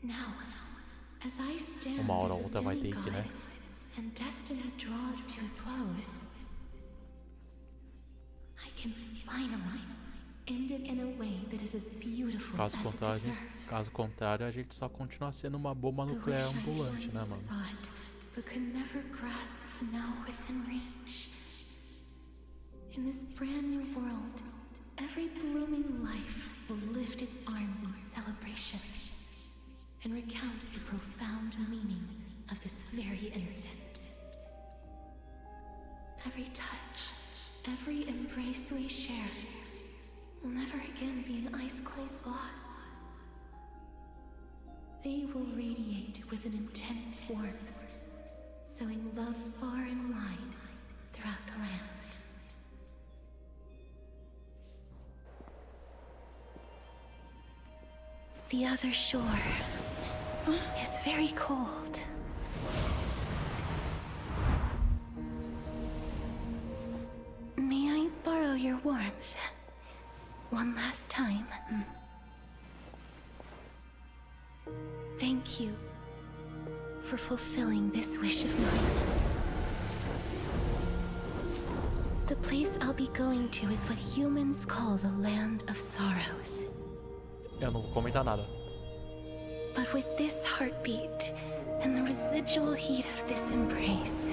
Now, as I stand as a demigod, and destiny draws to a close, I can finally end it in a way that is as beautiful as it deserves. Caso contrário, a gente só continua sendo uma bomba nuclear ambulante, né, mano? But could never grasp is now within reach. In this brand new world, every blooming life will lift its arms in celebration and recount the profound meaning of this very instant. Every touch, every embrace we share will never again be an ice-cold loss. They will radiate with an intense warmth, sowing love far and wide throughout the land. The other shore is very cold. May I borrow your warmth one last time? Thank you for fulfilling this wish of mine. The place I'll be going to is what humans call the Land of Sorrows. Eu não vou comentar nada. But with this heartbeat and the residual heat of this embrace,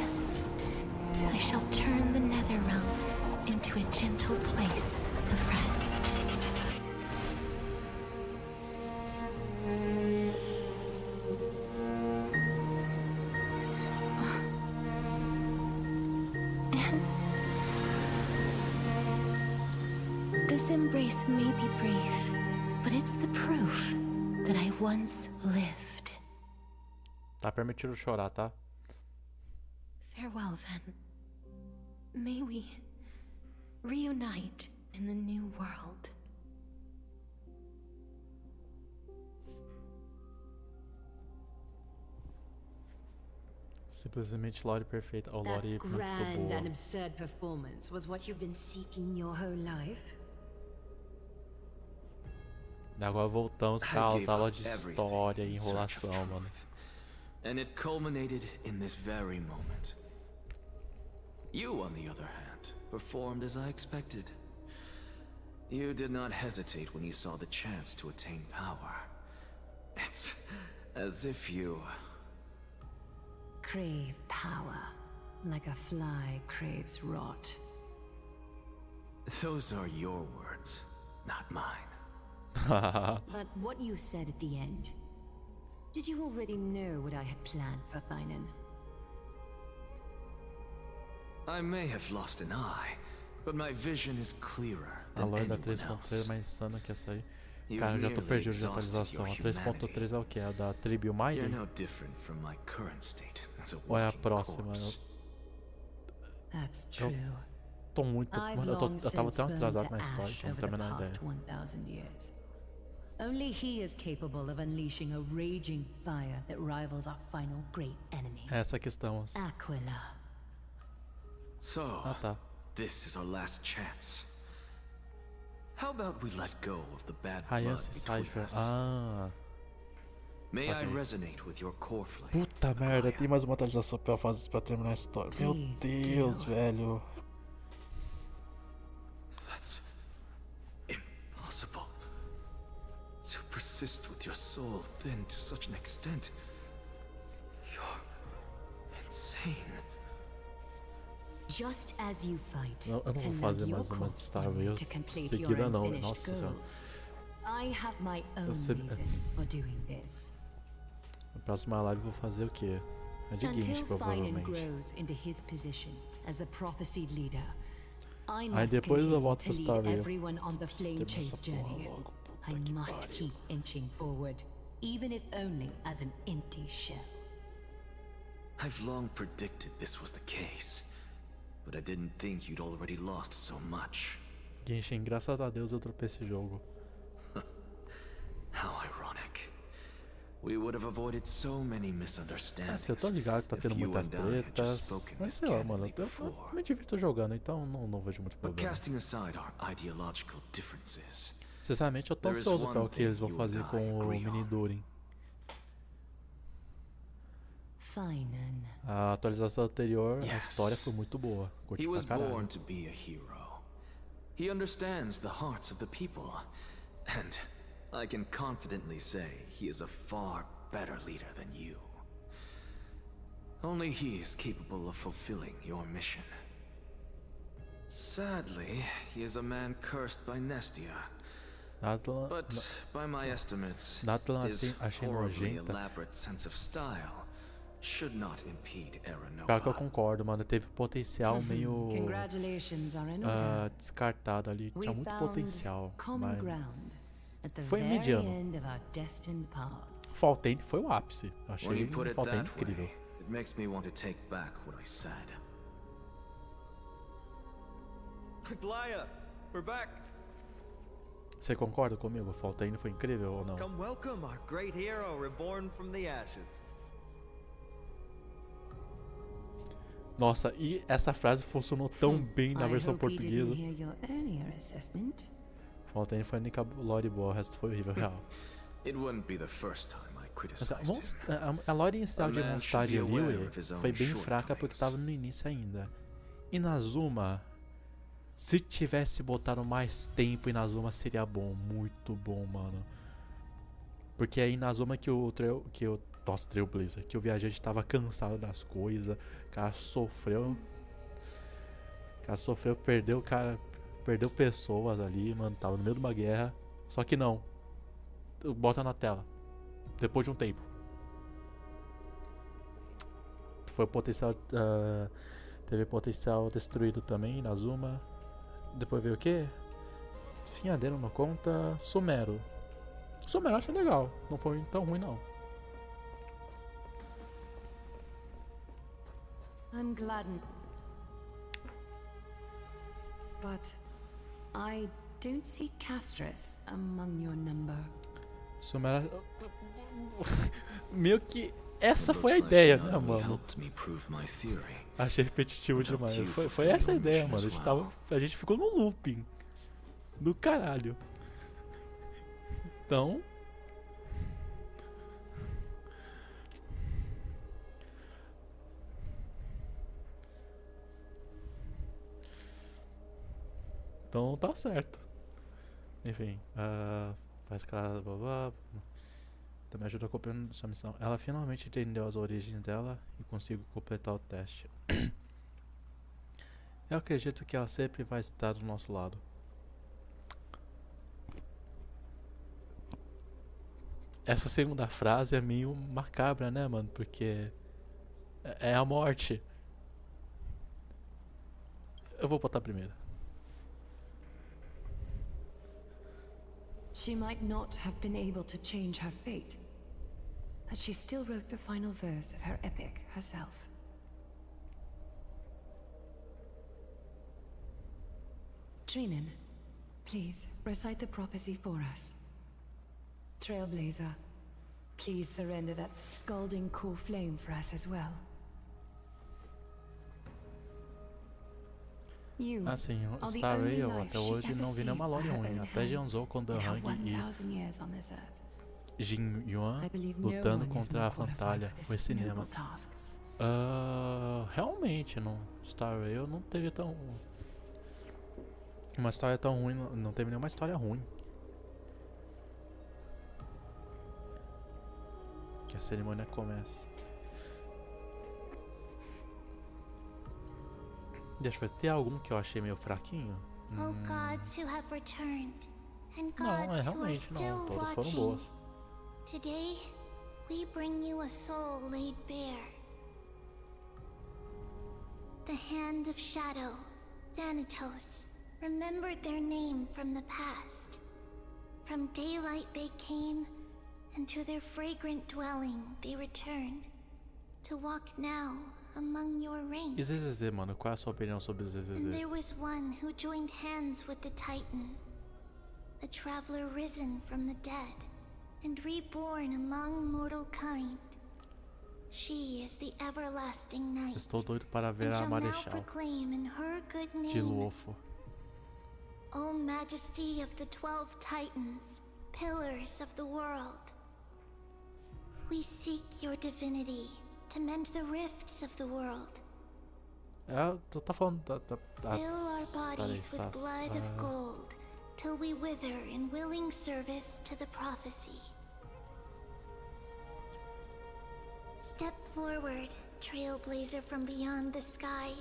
I shall turn the nether realm into a gentle place of rest. embrace may be brief, but it's the proof that I once lived. Tá permitido chorar, tá? Farewell, then. May we reunite in the new world. Simplesmente Lore perfeita. Oh, That Lore muito grand and boa. absurd performance was what you've been seeking your whole life? E agora voltamos para I as gave aulas up de everything história e in search of enrolação, mano. truth. And it culminated in this very moment. You, on the other hand, performed as I expected. You did not hesitate when you saw the chance to attain power. It's as if you... Crave power, like a fly craves rot. Those are your words, not mine. But what you said at the end, did you already know what I had planned for Thainan? I may have lost an eye, but my vision is clearer A than Lore da anyone 3.3 é else. mais insana que essa aí. You've Cara, eu já tô merely perdido de exhausted atualização. A your 3.3 é o que? A da Tribu Mine? You're no different from my current state as a Ou é a walking próxima? corpse. That's Eu true. tô muito. I've Mano, long eu tava since tão burned atrasado to na história ash que eu não over tenho a the menor past ideia. 1,000 years. Only he is capable of unleashing a raging fire that rivals our final great enemy. Essa é a questão. Aquila. So, tá. this is our last chance. How about we let go of the bad blood Ryan between Cypher. us? Ah. May I saquei. resonate with your core flame? Puta merda, tem mais uma atualização pra fazer pra terminar a história. Meu Deus, velho. That's impossible. To persist with your soul thin to such an extent. You're insane. Just as you fight Eu não to vou lug fazer your mais uma de corpse StarRail to complete your seguida não, unfinished nossa senhora. goals. I have my own Você- reasons for doing this. Na próxima live eu vou fazer o quê? É de Genshi, Until Thainan provavelmente. grows into his position as the prophesied leader, I Aí must depois eu continue volto to pra lead StarRail. everyone on the Preciso flame terminar chase essa porra journey. logo, I puta que must pariu. keep inching forward, even if only as an empty shell. I've long predicted this was the case, but I didn't think you'd already lost so much. Genshin, graças a Deus eu dropei esse jogo. How ironic. We would have avoided so many misunderstandings. Eu tô ligado que tá if tendo you muitas and I had just tretas. spoken Mas sei lá, mano. candidly Eu before. me divirto jogando, então não vejo muito But problema. casting aside our ideological differences, Sinceramente, eu tô there is ansioso pra one o que eles vão thing you fazer and I com o agree mini on. Durin. Thainan. A atualização anterior, a Yes. história foi muito boa. Curti he pra was caralho. born to be a hero. He understands the hearts of the people, and I can confidently say he is a far better leader than you. Only he is capable of fulfilling your mission. Sadly, he is a man cursed by Nestia. Natlan, But by my estimates, Natlan his achei horribly nojenta. elaborate sense of style should not impede Pior que eu Aranova. concordo, mano. Teve potencial meio Congratulations are in order. descartado ali. We Tinha muito found potencial. common Mas ground at the foi very mediano. end of our destined paths. Fontaine foi o ápice. Achei When you o put it Fontaine that incrível. way, it makes me want to take back what I said. Glaya, we're back. Você concorda comigo? Fontaine foi incrível ou não? Come welcome our great hero reborn from the ashes. Nossa, e essa frase funcionou tão bem na I versão hope we didn't portuguesa. hear your earlier assessment. Fontaine foi a única lore boa, o resto foi horrível, real. It wouldn't be the first time I Mas criticized him. a lore inicial de A man Mondstadt should be ali aware of his own foi bem fraca porque tava no início ainda. Inazuma, se tivesse botado mais tempo, Inazuma seria bom, muito bom, mano. Porque é Inazuma que o Trailblazer, que o viajante tava cansado das coisas, o cara sofreu, perdeu pessoas ali, mano, tava no meio de uma guerra, só que não, bota na tela, depois de um tempo. Foi potencial, teve potencial destruído também, Inazuma. Depois veio o quê? Finhadeiro não conta. Sumero. Sumero eu achei legal. Não foi tão ruim, não. I'm glad. But I don't see Castris among your number. Sumero. Meio que essa foi a ideia, né, mano? Achei repetitivo demais. Foi essa a ideia, mano. A gente ficou num looping do caralho. Então. Então tá certo. Enfim, faz cara. Também ajuda a compreender sua missão. Ela finalmente entendeu as origens dela e conseguiu completar o teste. Eu acredito que ela sempre vai estar do nosso lado. Essa segunda frase é meio macabra, né, mano? Porque é a morte. Eu vou botar a primeira. She might not have been able to change her fate, but she still wrote the final verse of her epic herself. Trinan, please recite the prophecy for us. Trailblazer, please surrender that scalding core flame for us as well. Assim, o StarRail até hoje não vi nenhuma lore ruim. Até Jeonzou com Danhang e Jin Yuan lutando contra a Fantalha com esse cinema. Realmente, no StarRail não teve tão... uma história tão ruim, não teve nenhuma história ruim. Que a cerimônia comece. Deixa eu ver, tem algum que eu achei meio fraquinho? Oh gods who have returned, and Não, gods who are realmente still não, todas foram watching. boas. Today, we bring you a soul laid bare. The Hand of Shadow, Thanatos, remembered their name from the past. From daylight they came, and to their fragrant dwelling they return. To walk now among your E ranks. ZZZ, mano, qual é a sua opinião sobre And ZZZ? there was one who joined hands with the Titan, a traveler risen from the dead and reborn among mortal kind. She is the everlasting night. Estou doido para ver and a shall now Marechal proclaim in her good de name, Luofo. O Majesty of the 12 Titans, pillars of the world. We seek your divinity to mend the rifts of the world. Tu tá falando da Fill our bodies with blood of gold, till we wither in willing service to the prophecy. Step forward, trailblazer from beyond the sky,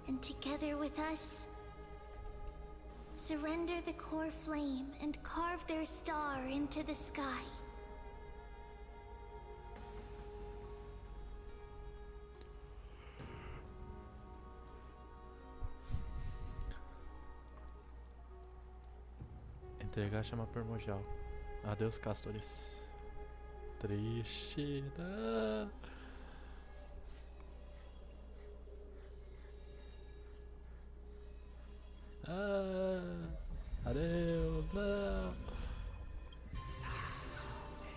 and together with us, surrender the core flame and carve their star into the sky. Entregar a chama primordial. Adeus, castores. Triste. Adeus. Não.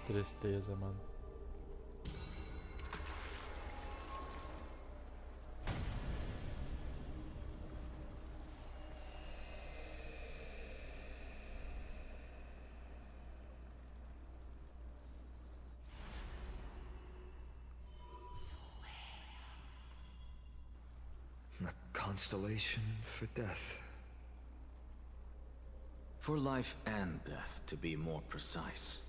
Tristeza, mano. A constellation for death. For life and death, to be more precise.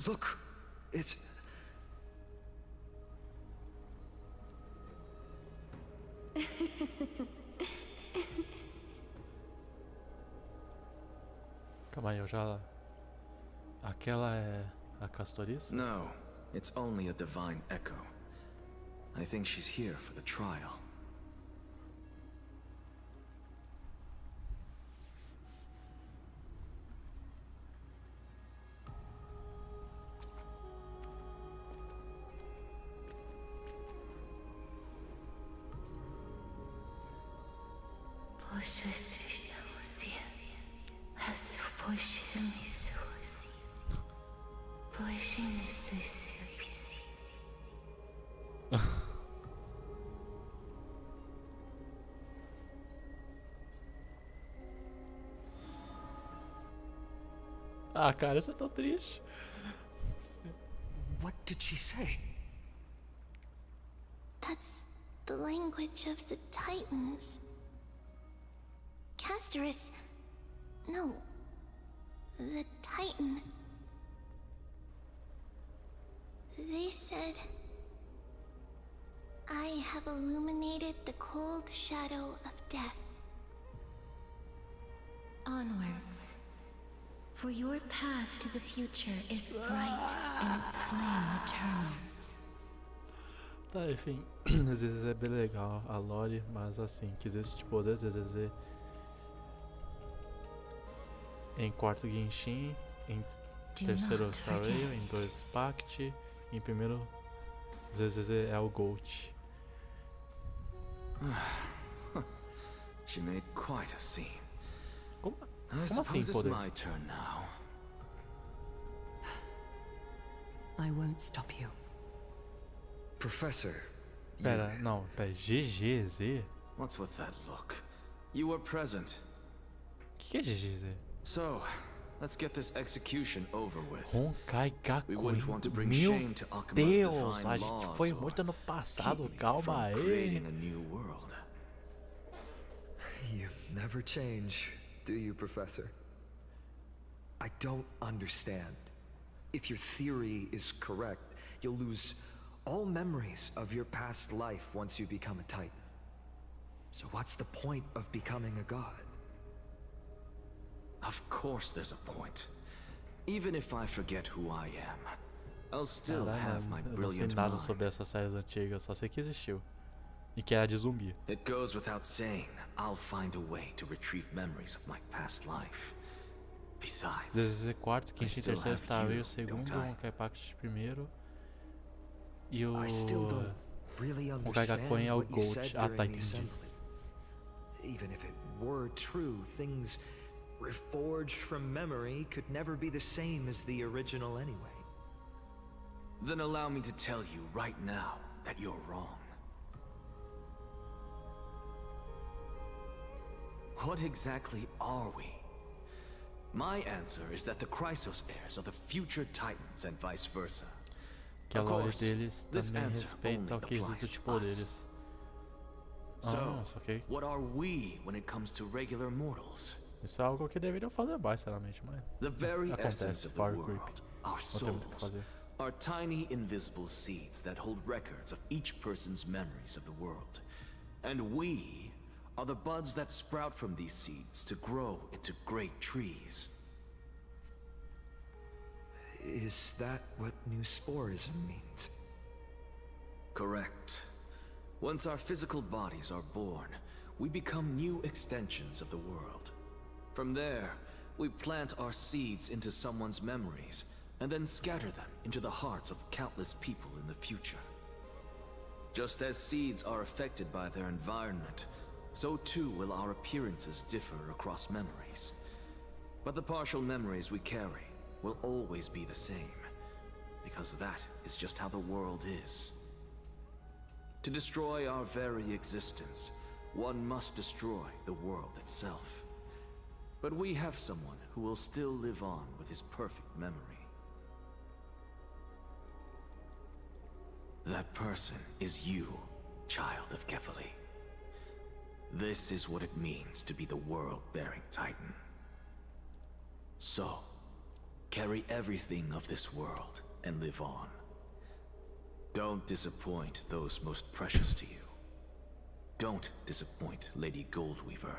Look, it's... Calma aí, eu já... Aquela é a Castoriça? No, it's only a divine echo. I think she's here for the trial. Ah, cara, isso é tão triste. What did she say? That's the language of the Titans. Castorus... No. The Titan. They said... I have illuminated the cold shadow of death. Onwards. For your path to the future is bright and its flame eternal. Tá, enfim, às vezes é bem legal a lore, mas assim, que existe de poder, ZZZ em quarto Genshin, em terceiro StarRail, em 2 Pact, em primeiro ZZZ é o Gold. She made quite a scene. Como I assim suppose it's poder? my turn now. I won't stop you. Professor. Pera, não, pera, GGZ? What's with that look? You were present. Que é GGZ? So, let's get this execution over with. Honkai We wouldn't want to bring Meu shame to Akima's Deus, a divine gente laws foi or muito ano passado, keep me calma from aí. creating a new world. You never change, do you, Professor? I don't understand. If your theory is correct, you'll lose all memories of your past life once you become a Titan. So what's the point of becoming a god? Of course there's a point. Even if I forget who I am, I'll still have my Eu não sei brilliant nada mind. sobre essas séries antigas, só sei que existiu. E que era de zumbi. It goes without saying, I'll find a way to retrieve memories of my past life. Besides, ZZZ quarto, I Genshin still terceiro, have StarRail you, segundo, don't I? Honkai Pact primeiro. E o I still don't really Honkai understand Quem é o what you Gold. said Ah, during tá, the entendi. assembly. Even if it were true, things reforged from memory could never be the same as the original anyway. Then allow me to tell you right now that you're wrong. What exactly are we? My answer is that the Chrysos heirs are the future Titans and vice versa. Que a Of lore course, deles this também answer respeita only ao quesito applies de to poderes. us. Ah, So, ok. what are we when it comes to regular mortals? Isso é algo que deveriam fazer mais, sinceramente, mas The very essence acontece, of the Power world, Creep. our Não tem muito o que souls, fazer. are tiny invisible seeds that hold records of each person's memories of the world. And we are the buds that sprout from these seeds to grow into great trees. Is that what new sporism means? Correct. Once our physical bodies are born, we become new extensions of the world. From there, we plant our seeds into someone's memories, and then scatter them into the hearts of countless people in the future. Just as seeds are affected by their environment, so too will our appearances differ across memories. But the partial memories we carry will always be the same, because that is just how the world is. To destroy our very existence, one must destroy the world itself. But we have someone who will still live on with his perfect memory. That person is you, child of Kefali. This is what it means to be the world-bearing Titan. So, carry everything of this world and live on. Don't disappoint those most precious to you. Don't disappoint Lady Goldweaver.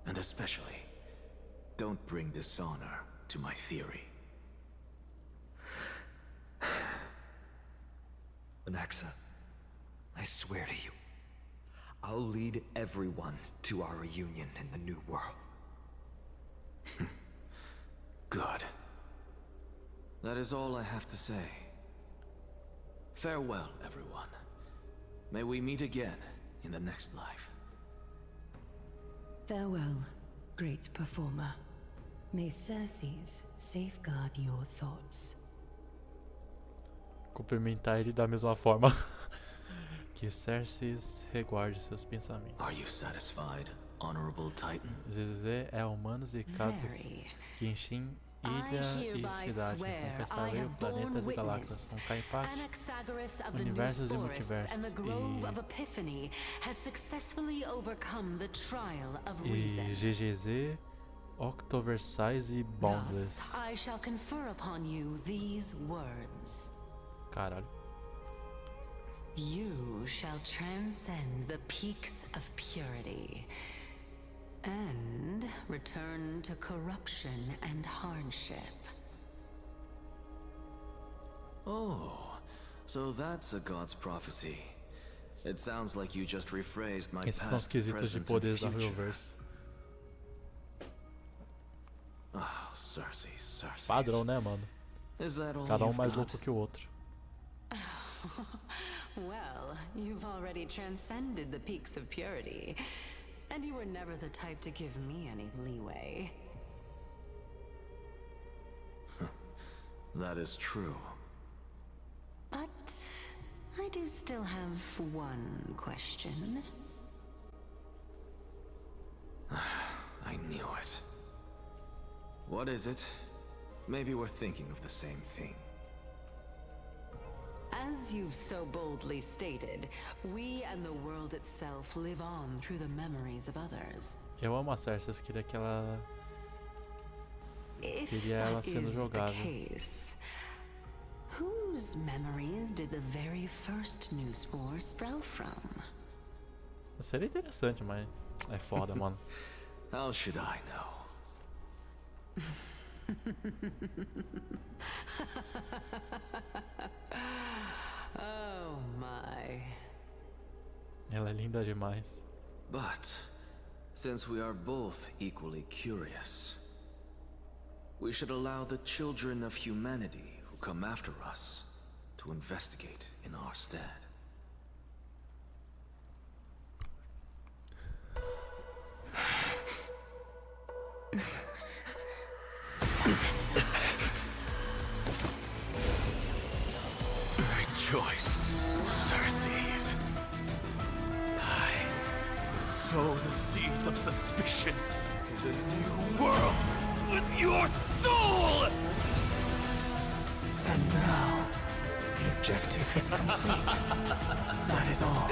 And especially, don't bring dishonor to my theory. Alexa, I swear to you, I'll lead everyone to our reunion in the new world. Good. That is all I have to say. Farewell, everyone. May we meet again in the next life. Farewell, great performer. May Circes safeguard your thoughts. Cumprimentar ele da mesma forma. Que Circes reguarde seus pensamentos. Are you satisfied, honorable Titan? Zezé é humanos e casas que enchem ilha e cidade. Honkai, StarRail, planetas e galáxias. Honkai Impact, universos e multiversos. E GGZ, Octoversize e Boundless. Caralho. You shall transcend the peaks of purity and return to corruption and hardship. Oh, so that's a god's prophecy. It sounds like you just rephrased my Esses são os past, quesitos de present, poderes da and future. Realverse. Oh, Circes. Padrão, né, mano? Is that all Cada you've mais got? louco que o outro. Well, you've already transcended the peaks of purity, and you were never the type to give me any leeway. That is true. But I do still have one question. I knew it. What is it? Maybe we're thinking of the same thing. As you've so boldly stated, we and the world itself live on through the memories of others. Eu amo a Circes, queria que ela... If Queria ela that sendo is the jogada. case, whose memories did the very first new spore sprout from? Seria interessante, mas é foda, mano. How should I know? Oh my. Ela é linda demais. But, since we are both equally curious, we should allow the children of humanity who come after us to investigate in our stead. Rejoice, Circes. I sow the seeds of suspicion in the new world with your soul! And now, the objective is complete. That is all.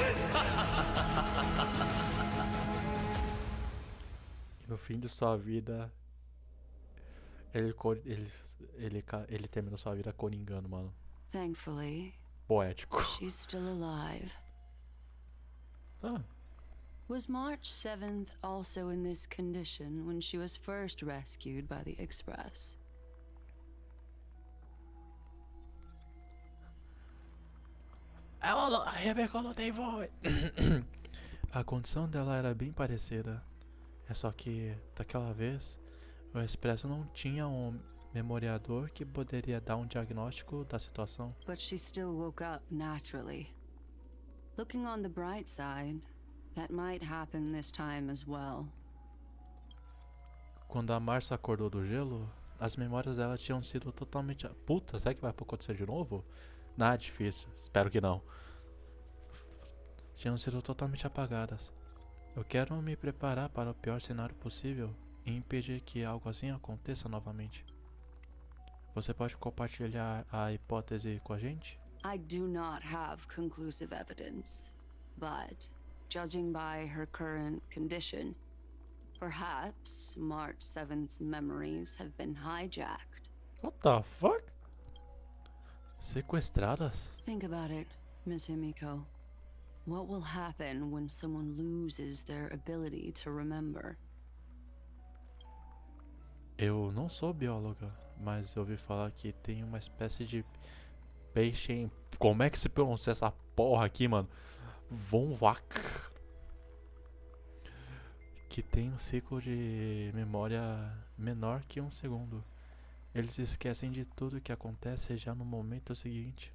E no fim de sua vida, ele terminou sua vida coringando, mano. Thankfully, Poético. she's still alive. Ah, Was March 7th also in this condition when she was first rescued by the Express? a Rebecca não tem voz. A condição dela era bem parecida. É só que, daquela vez, o Expresso não tinha um memoriador que poderia dar um diagnóstico da situação. But she still woke up naturally. Looking on the bright side, that might happen this time as well. Quando a Marcia acordou do gelo, as memórias dela tinham sido totalmente... Puta, será que vai acontecer de novo? Nada difícil, espero que não. Tinham sido totalmente apagadas. Eu quero me preparar para o pior cenário possível e impedir que algo assim aconteça novamente. Você pode compartilhar a hipótese com a gente? I do not have conclusive evidence, but judging by her current condition, perhaps March 7th's memories have been hijacked. What the fuck? Sequestradas? Think about it, Miss Himiko. What will happen when someone loses their ability to remember? Eu não sou bióloga, mas eu ouvi falar que tem uma espécie de peixe em... Como é que se pronuncia essa porra aqui, mano? Von Vac, que tem um ciclo de memória menor que 1 segundo. Eles esquecem de tudo que acontece já no momento seguinte.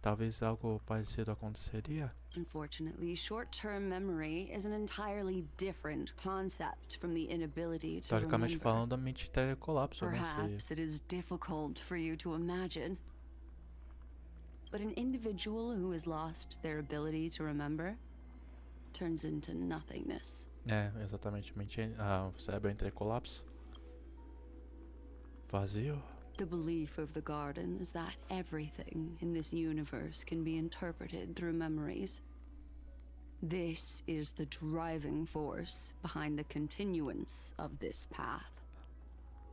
Talvez algo parecido aconteceria? Unfortunately, short-term memory is an entirely different concept from the inability to Teoricamente remember. falando, a mente teria colapso, né? Perhaps it is difficult for you to imagine. But an individual who has lost their ability to remember turns into nothingness. É, exatamente. O cérebro entra em colapso. Vazio. The belief of the Garden is that everything in this universe can be interpreted through memories. This is the driving force behind the continuance of this path.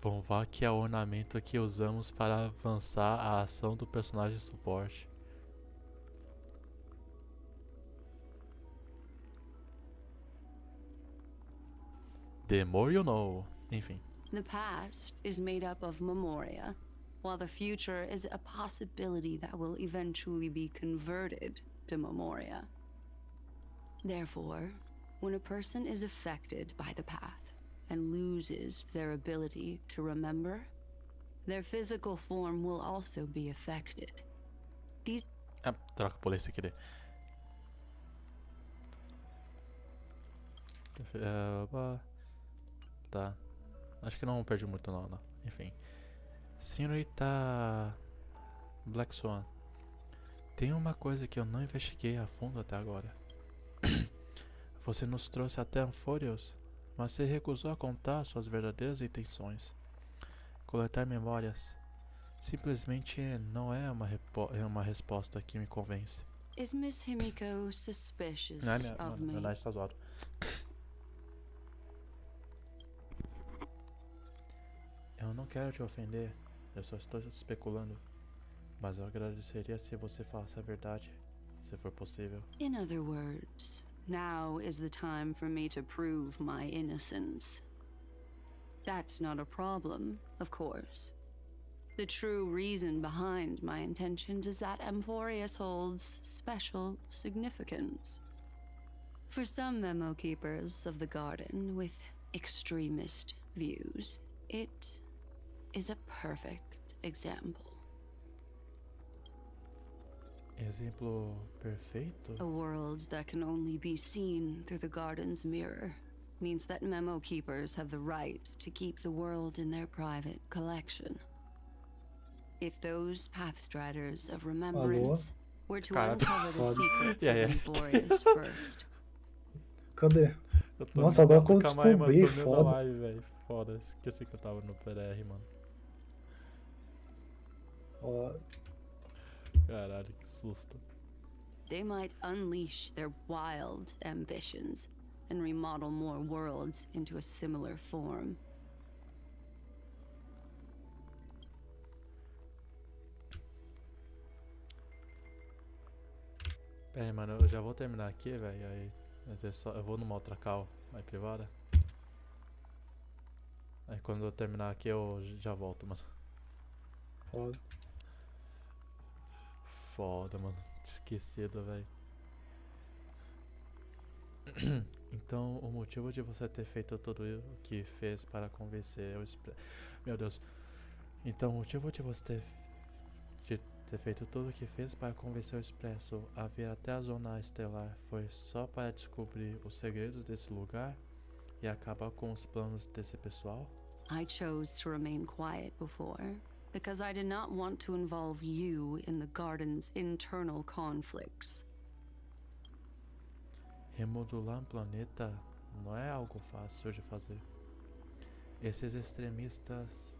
Vamos ver que é o ornamento que usamos para avançar a ação do personagem suporte. The more you know. Enfim. The past is made up of memoria, while the future is a possibility that will eventually be converted to memoria. Therefore, when a person is affected by the path and loses their ability to remember, their physical form will also be affected. These Troca por esse aqui. Tá. Acho que não perdi muito não. Enfim. Senhorita Black Swan. Tem uma coisa que eu não investiguei a fundo até agora. Você nos trouxe até Amphorios, mas se recusou a contar suas verdadeiras intenções. Coletar memórias simplesmente não é uma resposta que me convence. Is Miss Himiko suspicious of me? Verdade, está zoado. Eu não quero te ofender, eu só estou especulando. Mas eu agradeceria se você falasse a verdade, se for possível. In other words, now is the time for me to prove my innocence. That's not a problem, of course. The true reason behind my intentions is that Amphorius holds special significance. For some memo keepers of the Garden with extremist views, it is a perfect example. Exemplo perfeito? A world that can only be seen through the Garden's mirror means that memo keepers have the right to keep the world in their private collection. If those pathstriders of remembrance were to uncover the secrets of Amphorius first. Cadê? Nossa, agora que eu descobri, foda. Foda, esqueci que eu tava no PDR, mano. Caralho, que susto. They might unleash their wild ambitions and remodel more worlds into a similar form. Pera aí, mano, eu já vou terminar aqui, velho. Aí eu vou numa outra call mais privada. Aí quando eu terminar aqui eu já volto, mano. Foda, mano. Esquecido, velho. Então, o motivo de você ter feito tudo o que fez para convencer o Expresso... Meu Deus. Então, o motivo de você ter feito tudo o que fez para convencer o Expresso a vir até a Zona Estelar foi só para descobrir os segredos desse lugar e acabar com os planos desse pessoal? I chose to remain quiet before, because I did not want to involve you in the Garden's internal conflicts. Remodular um planeta não é algo fácil de fazer. Esses extremistas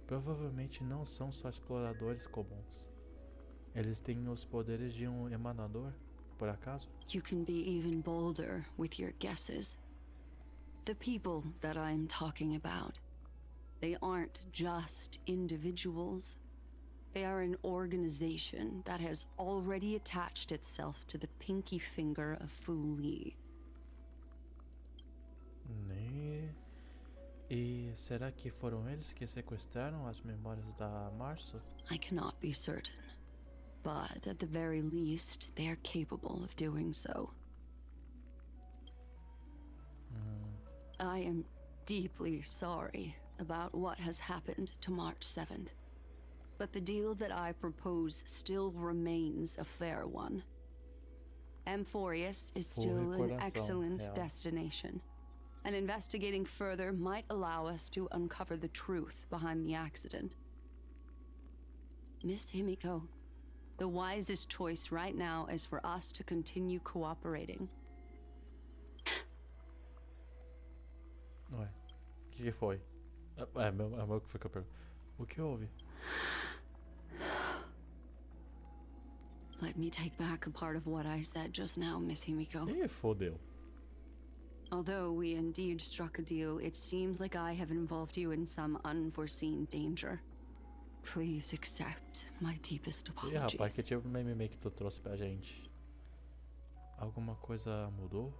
provavelmente não são só exploradores comuns. Eles têm os poderes de um emanador, por acaso? You can be even bolder with your guesses. The people that I'm talking about, they aren't just individuals. They are an organization that has already attached itself to the pinky finger of Fu Li. E será que foram eles que sequestraram as memórias da Março? I cannot be certain. but at the very least, they are capable of doing so. I am deeply sorry about what has happened to March 7th, but the deal that I propose still remains a fair one. Amphorius is still an excellent destination, and investigating further might allow us to uncover the truth behind the accident. Miss Himiko, the wisest choice right now is for us to continue cooperating. Ué, o que foi? É meu que foi que eu pergunto. O que houve? Let me take back a part of what I said just now, Miss Himiko. Ih, fodeu. Although we indeed struck a deal, it seems like I have involved you in some unforeseen danger. Please accept my deepest Ih, apologies. rapaz, que tipo de meme que tu trouxe pra gente? Alguma coisa mudou?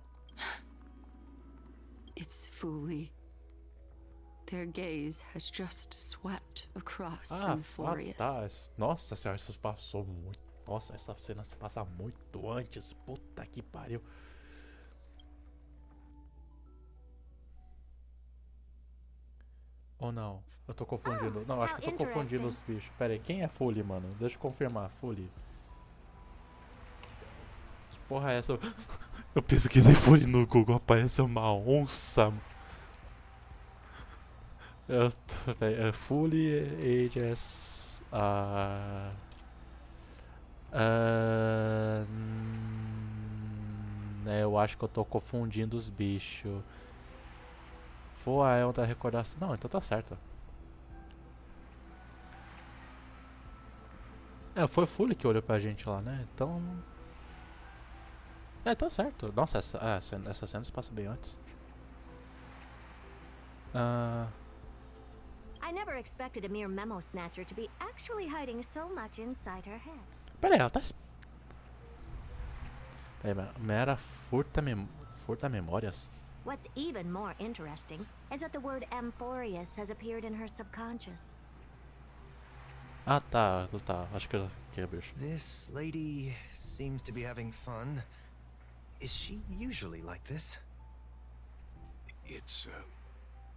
It's fully. Their gaze has just swept across Ah, Amphorius. tá. Nossa senhora, isso passou muito. Nossa, essa cena se passa muito antes. Puta que pariu. Ou não? Eu tô confundindo. Não, acho que eu tô confundindo os bichos. Pera aí, quem é Fully, mano? Deixa eu confirmar. Fully. Que porra é essa? Eu pesquisei Fully no Google, apareceu uma onça. Fully ages. Eu acho que eu tô confundindo os bichos. Foi a onda da recordação. Não, então tá certo. Foi Fully que olhou pra gente lá, né? Então. Tá certo. Nossa, essa cena se passa bem antes. I never expected a mere memo snatcher to be actually hiding so much inside her head. Pera aí, ela tá. Mera furta memórias. What's even more interesting is that the word Amphorius has appeared in her subconscious. Ah, tá. Acho que eu sei, bicho. This lady seems to be having fun. Is she usually like this? It's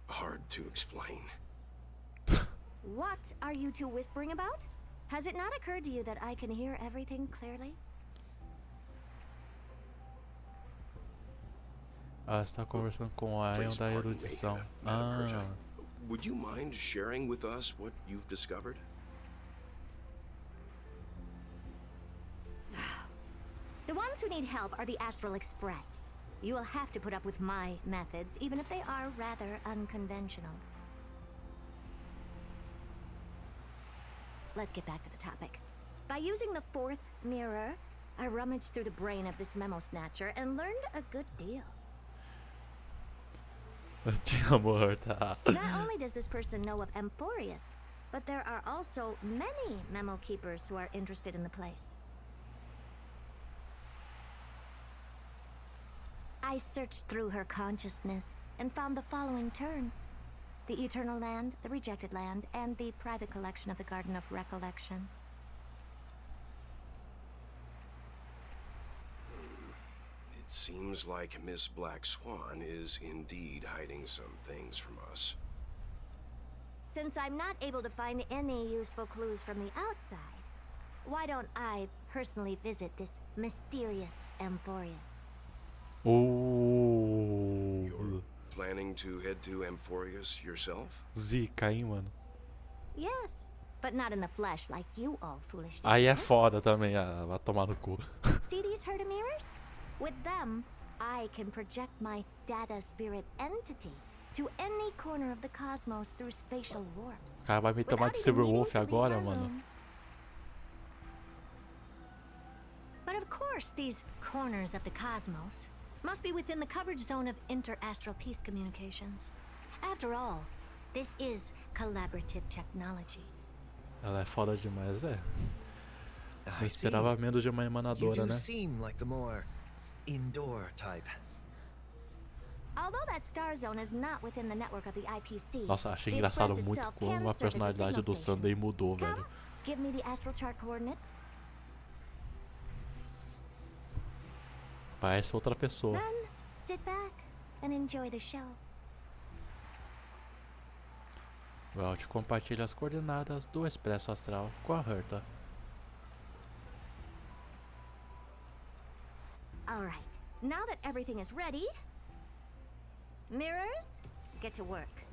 hard to explain. What are you two whispering about? Has it not occurred to you that I can hear everything clearly? Ela está conversando com a Ion da erudição. Would you mind sharing with us what you've discovered? The ones who need help are the Astral Express. You will have to put up with my methods, even if they are rather unconventional. Let's get back to the topic. By using the fourth mirror, I rummaged through the brain of this memo snatcher and learned a good deal. Not only does this person know of Amphorius, but there are also many memo keepers who are interested in the place. I searched through her consciousness and found the following terms: the Eternal Land, the Rejected Land, and the private collection of the Garden of Recollection. It seems like Miss Black Swan is indeed hiding some things from us. Since I'm not able to find any useful clues from the outside, why don't I personally visit this mysterious Amphorius? You're planning to head to Amphorius yourself? Zica, hein, mano? Yes, but not in the flesh like you all foolishly. Aí é foda também, vai tomar no cu. See these herder mirrors? With them, I can project my data spirit entity to any corner of the cosmos through spatial warps. Cara, vai me tomar de Silverwolf agora, mano. But of course, these corners of the cosmos must be within the coverage zone of inter-astral peace communications. After all, this is collaborative technology. Ela é foda demais, é. Eu esperava menos de uma emanadora, né? Seem like the more indoor type. Although that star zone is not within the network of the IPC. Nossa, achei engraçado muito como a personalidade do Sunday mudou, velho. Give me the astral chart coordinates. Parece outra pessoa. Then, sit back and enjoy the show. Welt compartilha as coordenadas do Expresso Astral com a Herta. Alright, now that everything is ready, mirrors, get to work.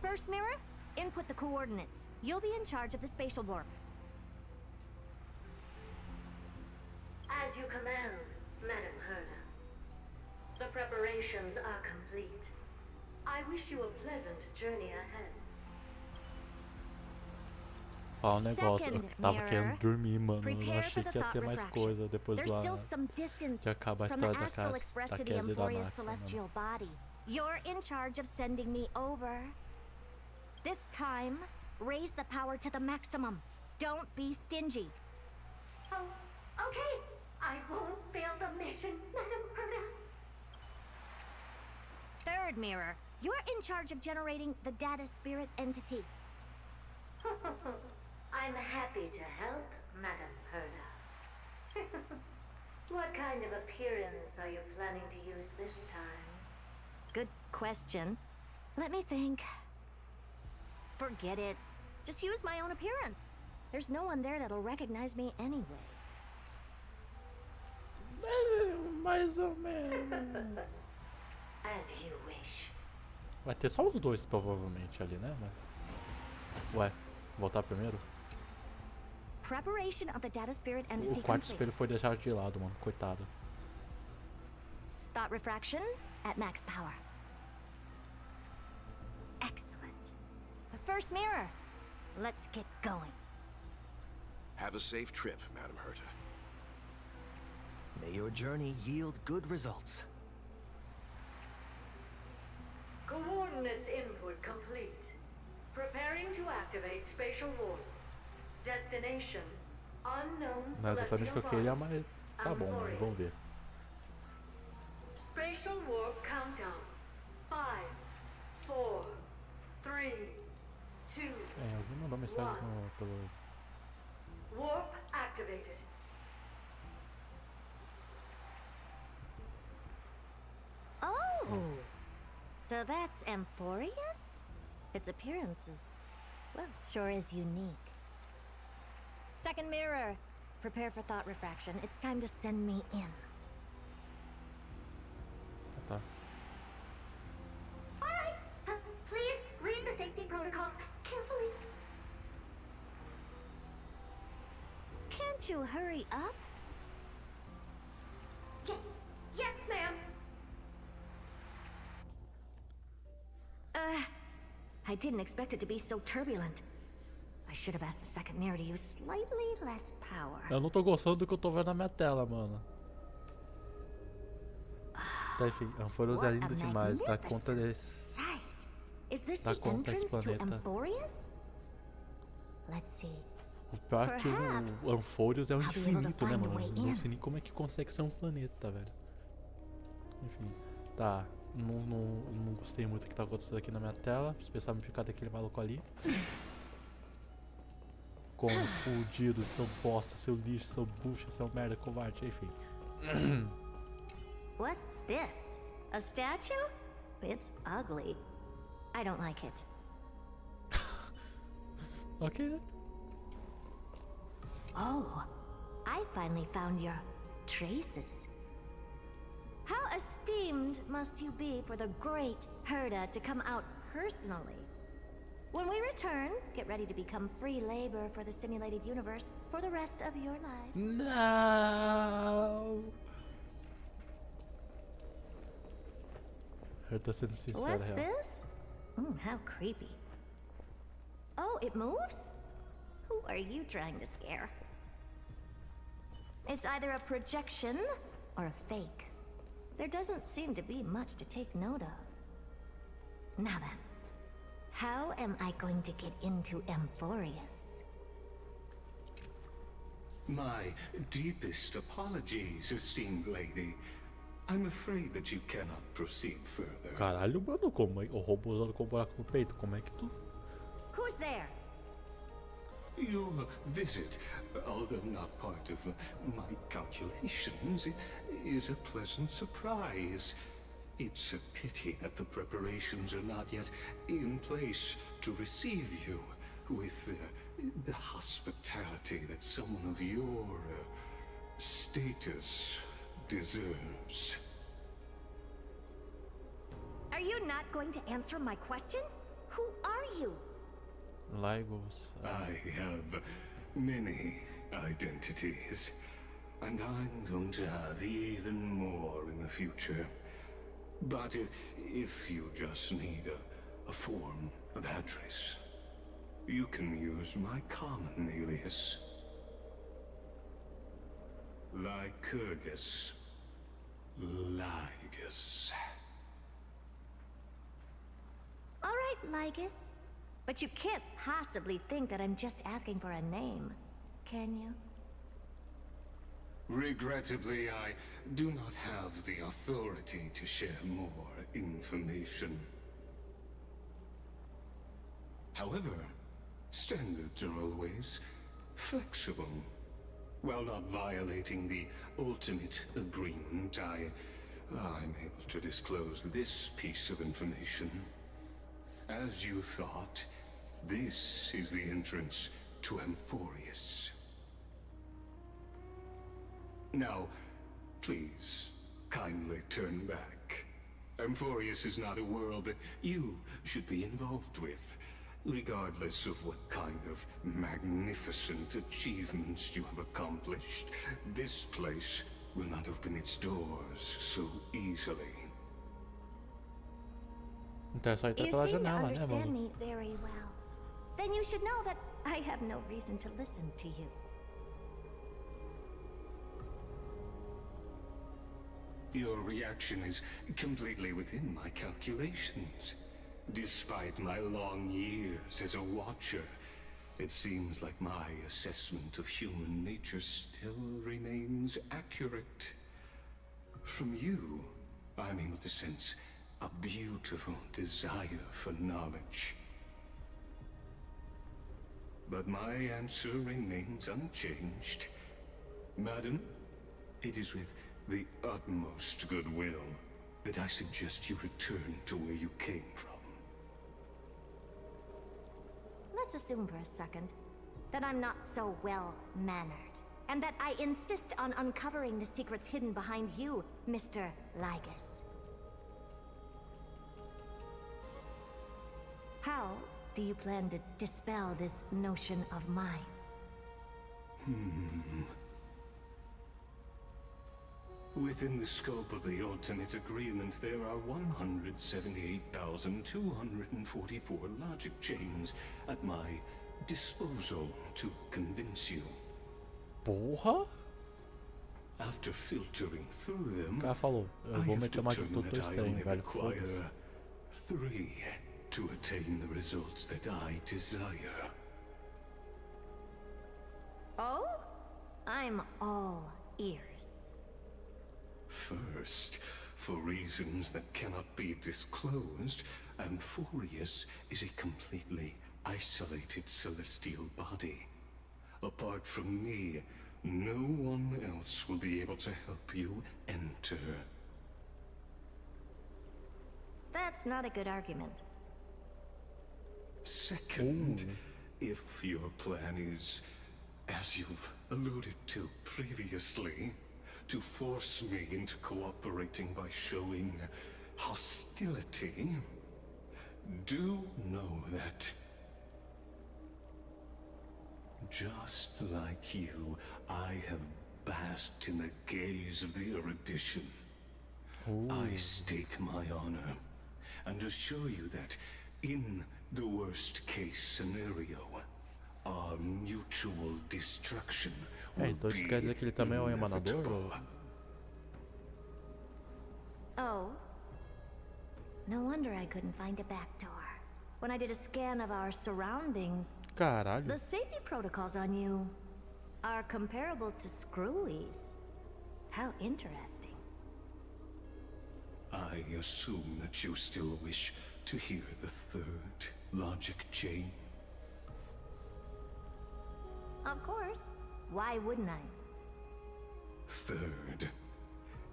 First mirror, input the coordinates. You'll be in charge of the spatial warp. As you command, Madam Herta. The preparations are complete. I wish you a pleasant journey ahead. Fala um negócio, eu tava querendo dormir, mano. Eu não achei que ia ter mais coisa depois do que acaba a história da Cassie e da Max. You're in charge of sending me over. This time, raise the power to the maximum. Don't be stingy. Oh, okay. I won't fail the mission, Madam Herta. Third mirror, you're in charge of generating the data spirit entity. I'm happy to help, Madam Herta. What kind of appearance are you planning to use this time? Good question. Let me think. Forget it. Just use my own appearance. There's no one there that'll recognize me anyway. Mais ou menos. As you wish. Vai ter só os dois provavelmente ali, né? Ué, voltar primeiro? Preparation of the data spirit entity O quarto espelho foi deixado de lado, mano. Coitado. Thought refraction at max power. Excellent. The first mirror. Let's get going. Have a safe trip, Madam Herta. May your journey yield good results. Coordinates input complete. Preparing to activate spatial warp. Destination unknown Não é exatamente o que eu queria, celestial body. mas tá bom, mano. Vamos ver. Spatial warp countdown. 5, 4, 3, 2. Alguém mandou mensagem pelo... Warp activated. Oh! So that's Amphorius? Its appearance is, well, sure is unique. Second mirror. Prepare for thought refraction. It's time to send me in. Tá. Alright, please read the safety protocols carefully. Can't you hurry up? Yes, ma'am. I didn't expect it to be so turbulent. I should have asked the second mirror to use slightly less power. Eu não tô gostando do que eu tô vendo na minha tela, mano. Tá, enfim, Amphoros é lindo demais. Dá conta desse... Dá conta desse planeta. O pior é que o Amphoros é um infinito, né, mano? Não sei nem como é que consegue ser um planeta, velho. Enfim, tá. Não gostei muito do que tá acontecendo aqui na minha tela, especialmente por causa daquele maluco ali. Como fudido, seu bosta, seu lixo, seu bucha, seu merda, covarde, enfim. What's this? A statue? It's ugly. I don't like it. Okay. Oh, I finally found your traces. How esteemed must you be for the great Herta to come out personally? When we return, get ready to become free labor for the simulated universe for the rest of your lives. No. Herta sendo sincera. What's this? How creepy. Oh, it moves? Who are you trying to scare? It's either a projection or a fake. There doesn't seem to be much to take note of. Now then, how am I going to get into Amphorius? My deepest apologies, esteemed lady. I'm afraid that you cannot proceed further. Caralho, mano, como é? O robô usando com buraco no peito, como é que tu... Who's there? Your visit, although not part of my calculations, is a pleasant surprise. It's a pity that the preparations are not yet in place to receive you with the hospitality that someone of your status deserves. Are you not going to answer my question? Who are you? Lygos. I have many identities, and I'm going to have even more in the future. But if you just need a form of address, you can use my common alias. Lycurgus. Lygus. All right, Lygus. But you can't possibly think that I'm just asking for a name, can you? Regrettably, I do not have the authority to share more information. However, standards are always flexible. While not violating the ultimate agreement, I'm able to disclose this piece of information. As you thought, this is the entrance to Amphorius. Now, please, kindly turn back. Amphorius is not a world that you should be involved with, regardless of what kind of magnificent achievements you have accomplished. This place will not open its doors so easily. Então é só entrar You pela seem to janela, né, understand mano? me very well. Then you should know that I have no reason to listen to you. Your reaction is completely within my calculations. Despite my long years as a watcher, it seems like my assessment of human nature still remains accurate. From you, I'm able to sense a beautiful desire for knowledge. But my answer remains unchanged. Madam, it is with the utmost goodwill that I suggest you return to where you came from. Let's assume for a second that I'm not so well-mannered, and that I insist on uncovering the secrets hidden behind you, Mr. Lygus. How do you plan to dispel this notion of mine? Within the scope of the ultimate agreement, there are 178,244 logic chains at my disposal to convince you. Porra! After filtering through them, O cara falou, eu I vou have meter uma de determined doutor that I estranho, only velho. Foda-se. require 3 to attain the results that I desire. Oh? I'm all ears. First, for reasons that cannot be disclosed, Amphorius is a completely isolated celestial body. Apart from me, no one else will be able to help you enter. That's not a good argument. Second, if your plan is, as you've alluded to previously, to force me into cooperating by showing hostility, do know that, just like you, I have basked in the gaze of the erudition. I stake my honor and assure you that, in the worst-case scenario, our mutual destruction will Então isso be quer dizer que ele também é um emanador? Ou... Oh? No wonder I couldn't find a back door. When I did a scan of our surroundings, Caralho. the safety protocols on you are comparable to Screwy's. How interesting. I assume that you still wish to hear the third logic chain. Of course. Why wouldn't I? Third,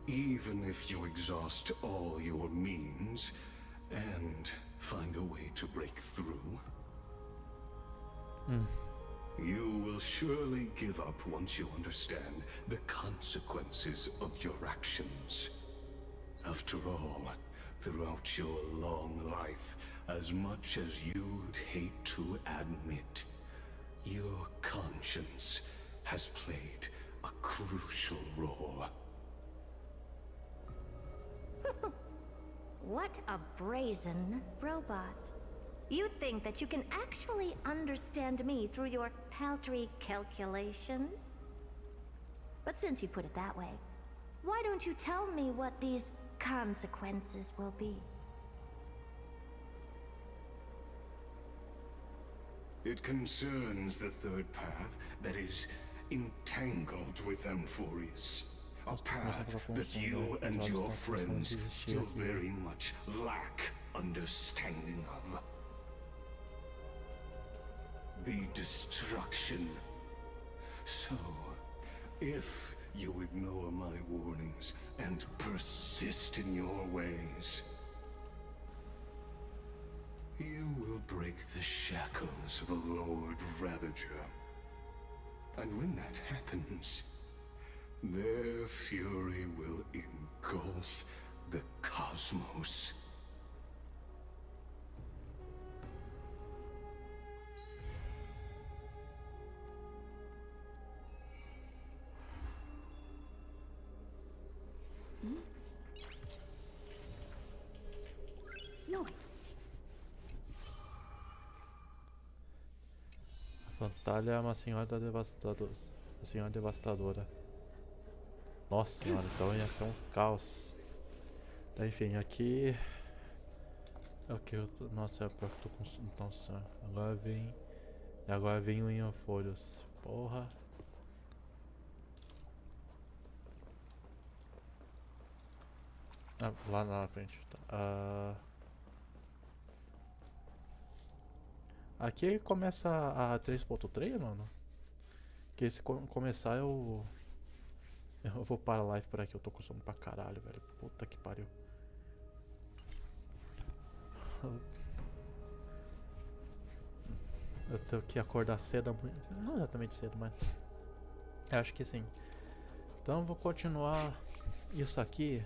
even if you exhaust all your means and find a way to break through, you will surely give up once you understand the consequences of your actions. After all, throughout your long life, as much as you'd hate to admit, your conscience has played a crucial role. What a brazen robot. You think that you can actually understand me through your paltry calculations? But since you put it that way, why don't you tell me what these consequences will be? It concerns the third path that is entangled with Amphorius. A path that you and your friends still very much lack understanding of. The destruction. So, if you ignore my warnings and persist in your ways, you will break the shackles of a Lord Ravager. And when that happens, their fury will engulf the cosmos. A Fantalha é uma senhora devastadora. A senhora devastadora. Nossa senhora, então ia ser um caos. Tá, enfim, aqui é o que eu tô. Nossa, é pior que eu tô com. Nossa, agora vem o Inhofórios. Porra. Ah, lá na frente. Tá. Aqui começa a 3.3, mano. Que se começar eu vou para a live por aqui. Eu tô com sono pra caralho, velho. Puta que pariu. Eu tenho que acordar cedo. Não exatamente cedo, mas acho que sim. Então eu vou continuar isso aqui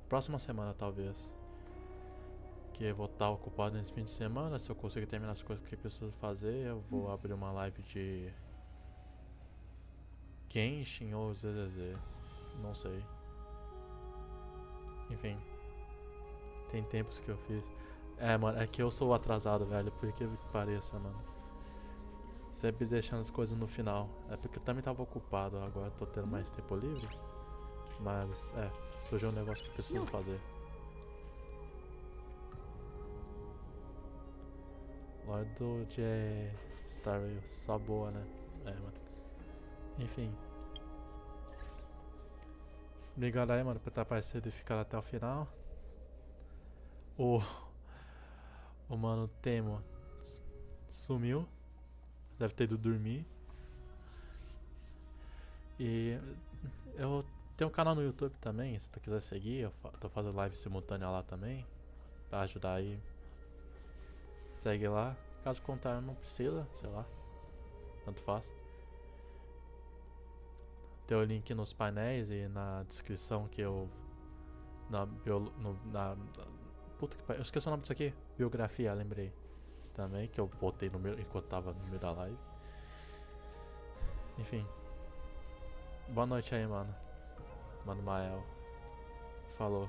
próxima semana, talvez. Que eu vou estar ocupado nesse fim de semana. Se eu conseguir terminar as coisas que eu preciso fazer, eu vou abrir uma live de Genshin ou ZZZ. Não sei. Enfim. Tem tempos que eu fiz. É, mano, é que eu sou atrasado, velho. Por que pareça, mano. Sempre deixando as coisas no final. É porque eu também tava ocupado. Agora tô tendo mais tempo livre. Mas, surgiu um negócio que eu preciso fazer. Lordo de StarRail, só boa, né? Mano. Enfim. Obrigado aí, mano, por estar aparecendo e ficar até o final. O mano Temo sumiu. Deve ter ido dormir. E eu tenho um canal no YouTube também, se tu quiser seguir. Eu tô fazendo live simultânea lá também. Pra ajudar aí. Segue lá, caso contrário não precisa, sei lá, tanto faz. Tem o link nos painéis e na descrição que eu... Puta que pariu, eu esqueci o nome disso aqui, biografia, lembrei. Também, que eu botei no meu, enquanto tava no meio da live. Enfim. Boa noite aí, mano. Mano Mael. Falou.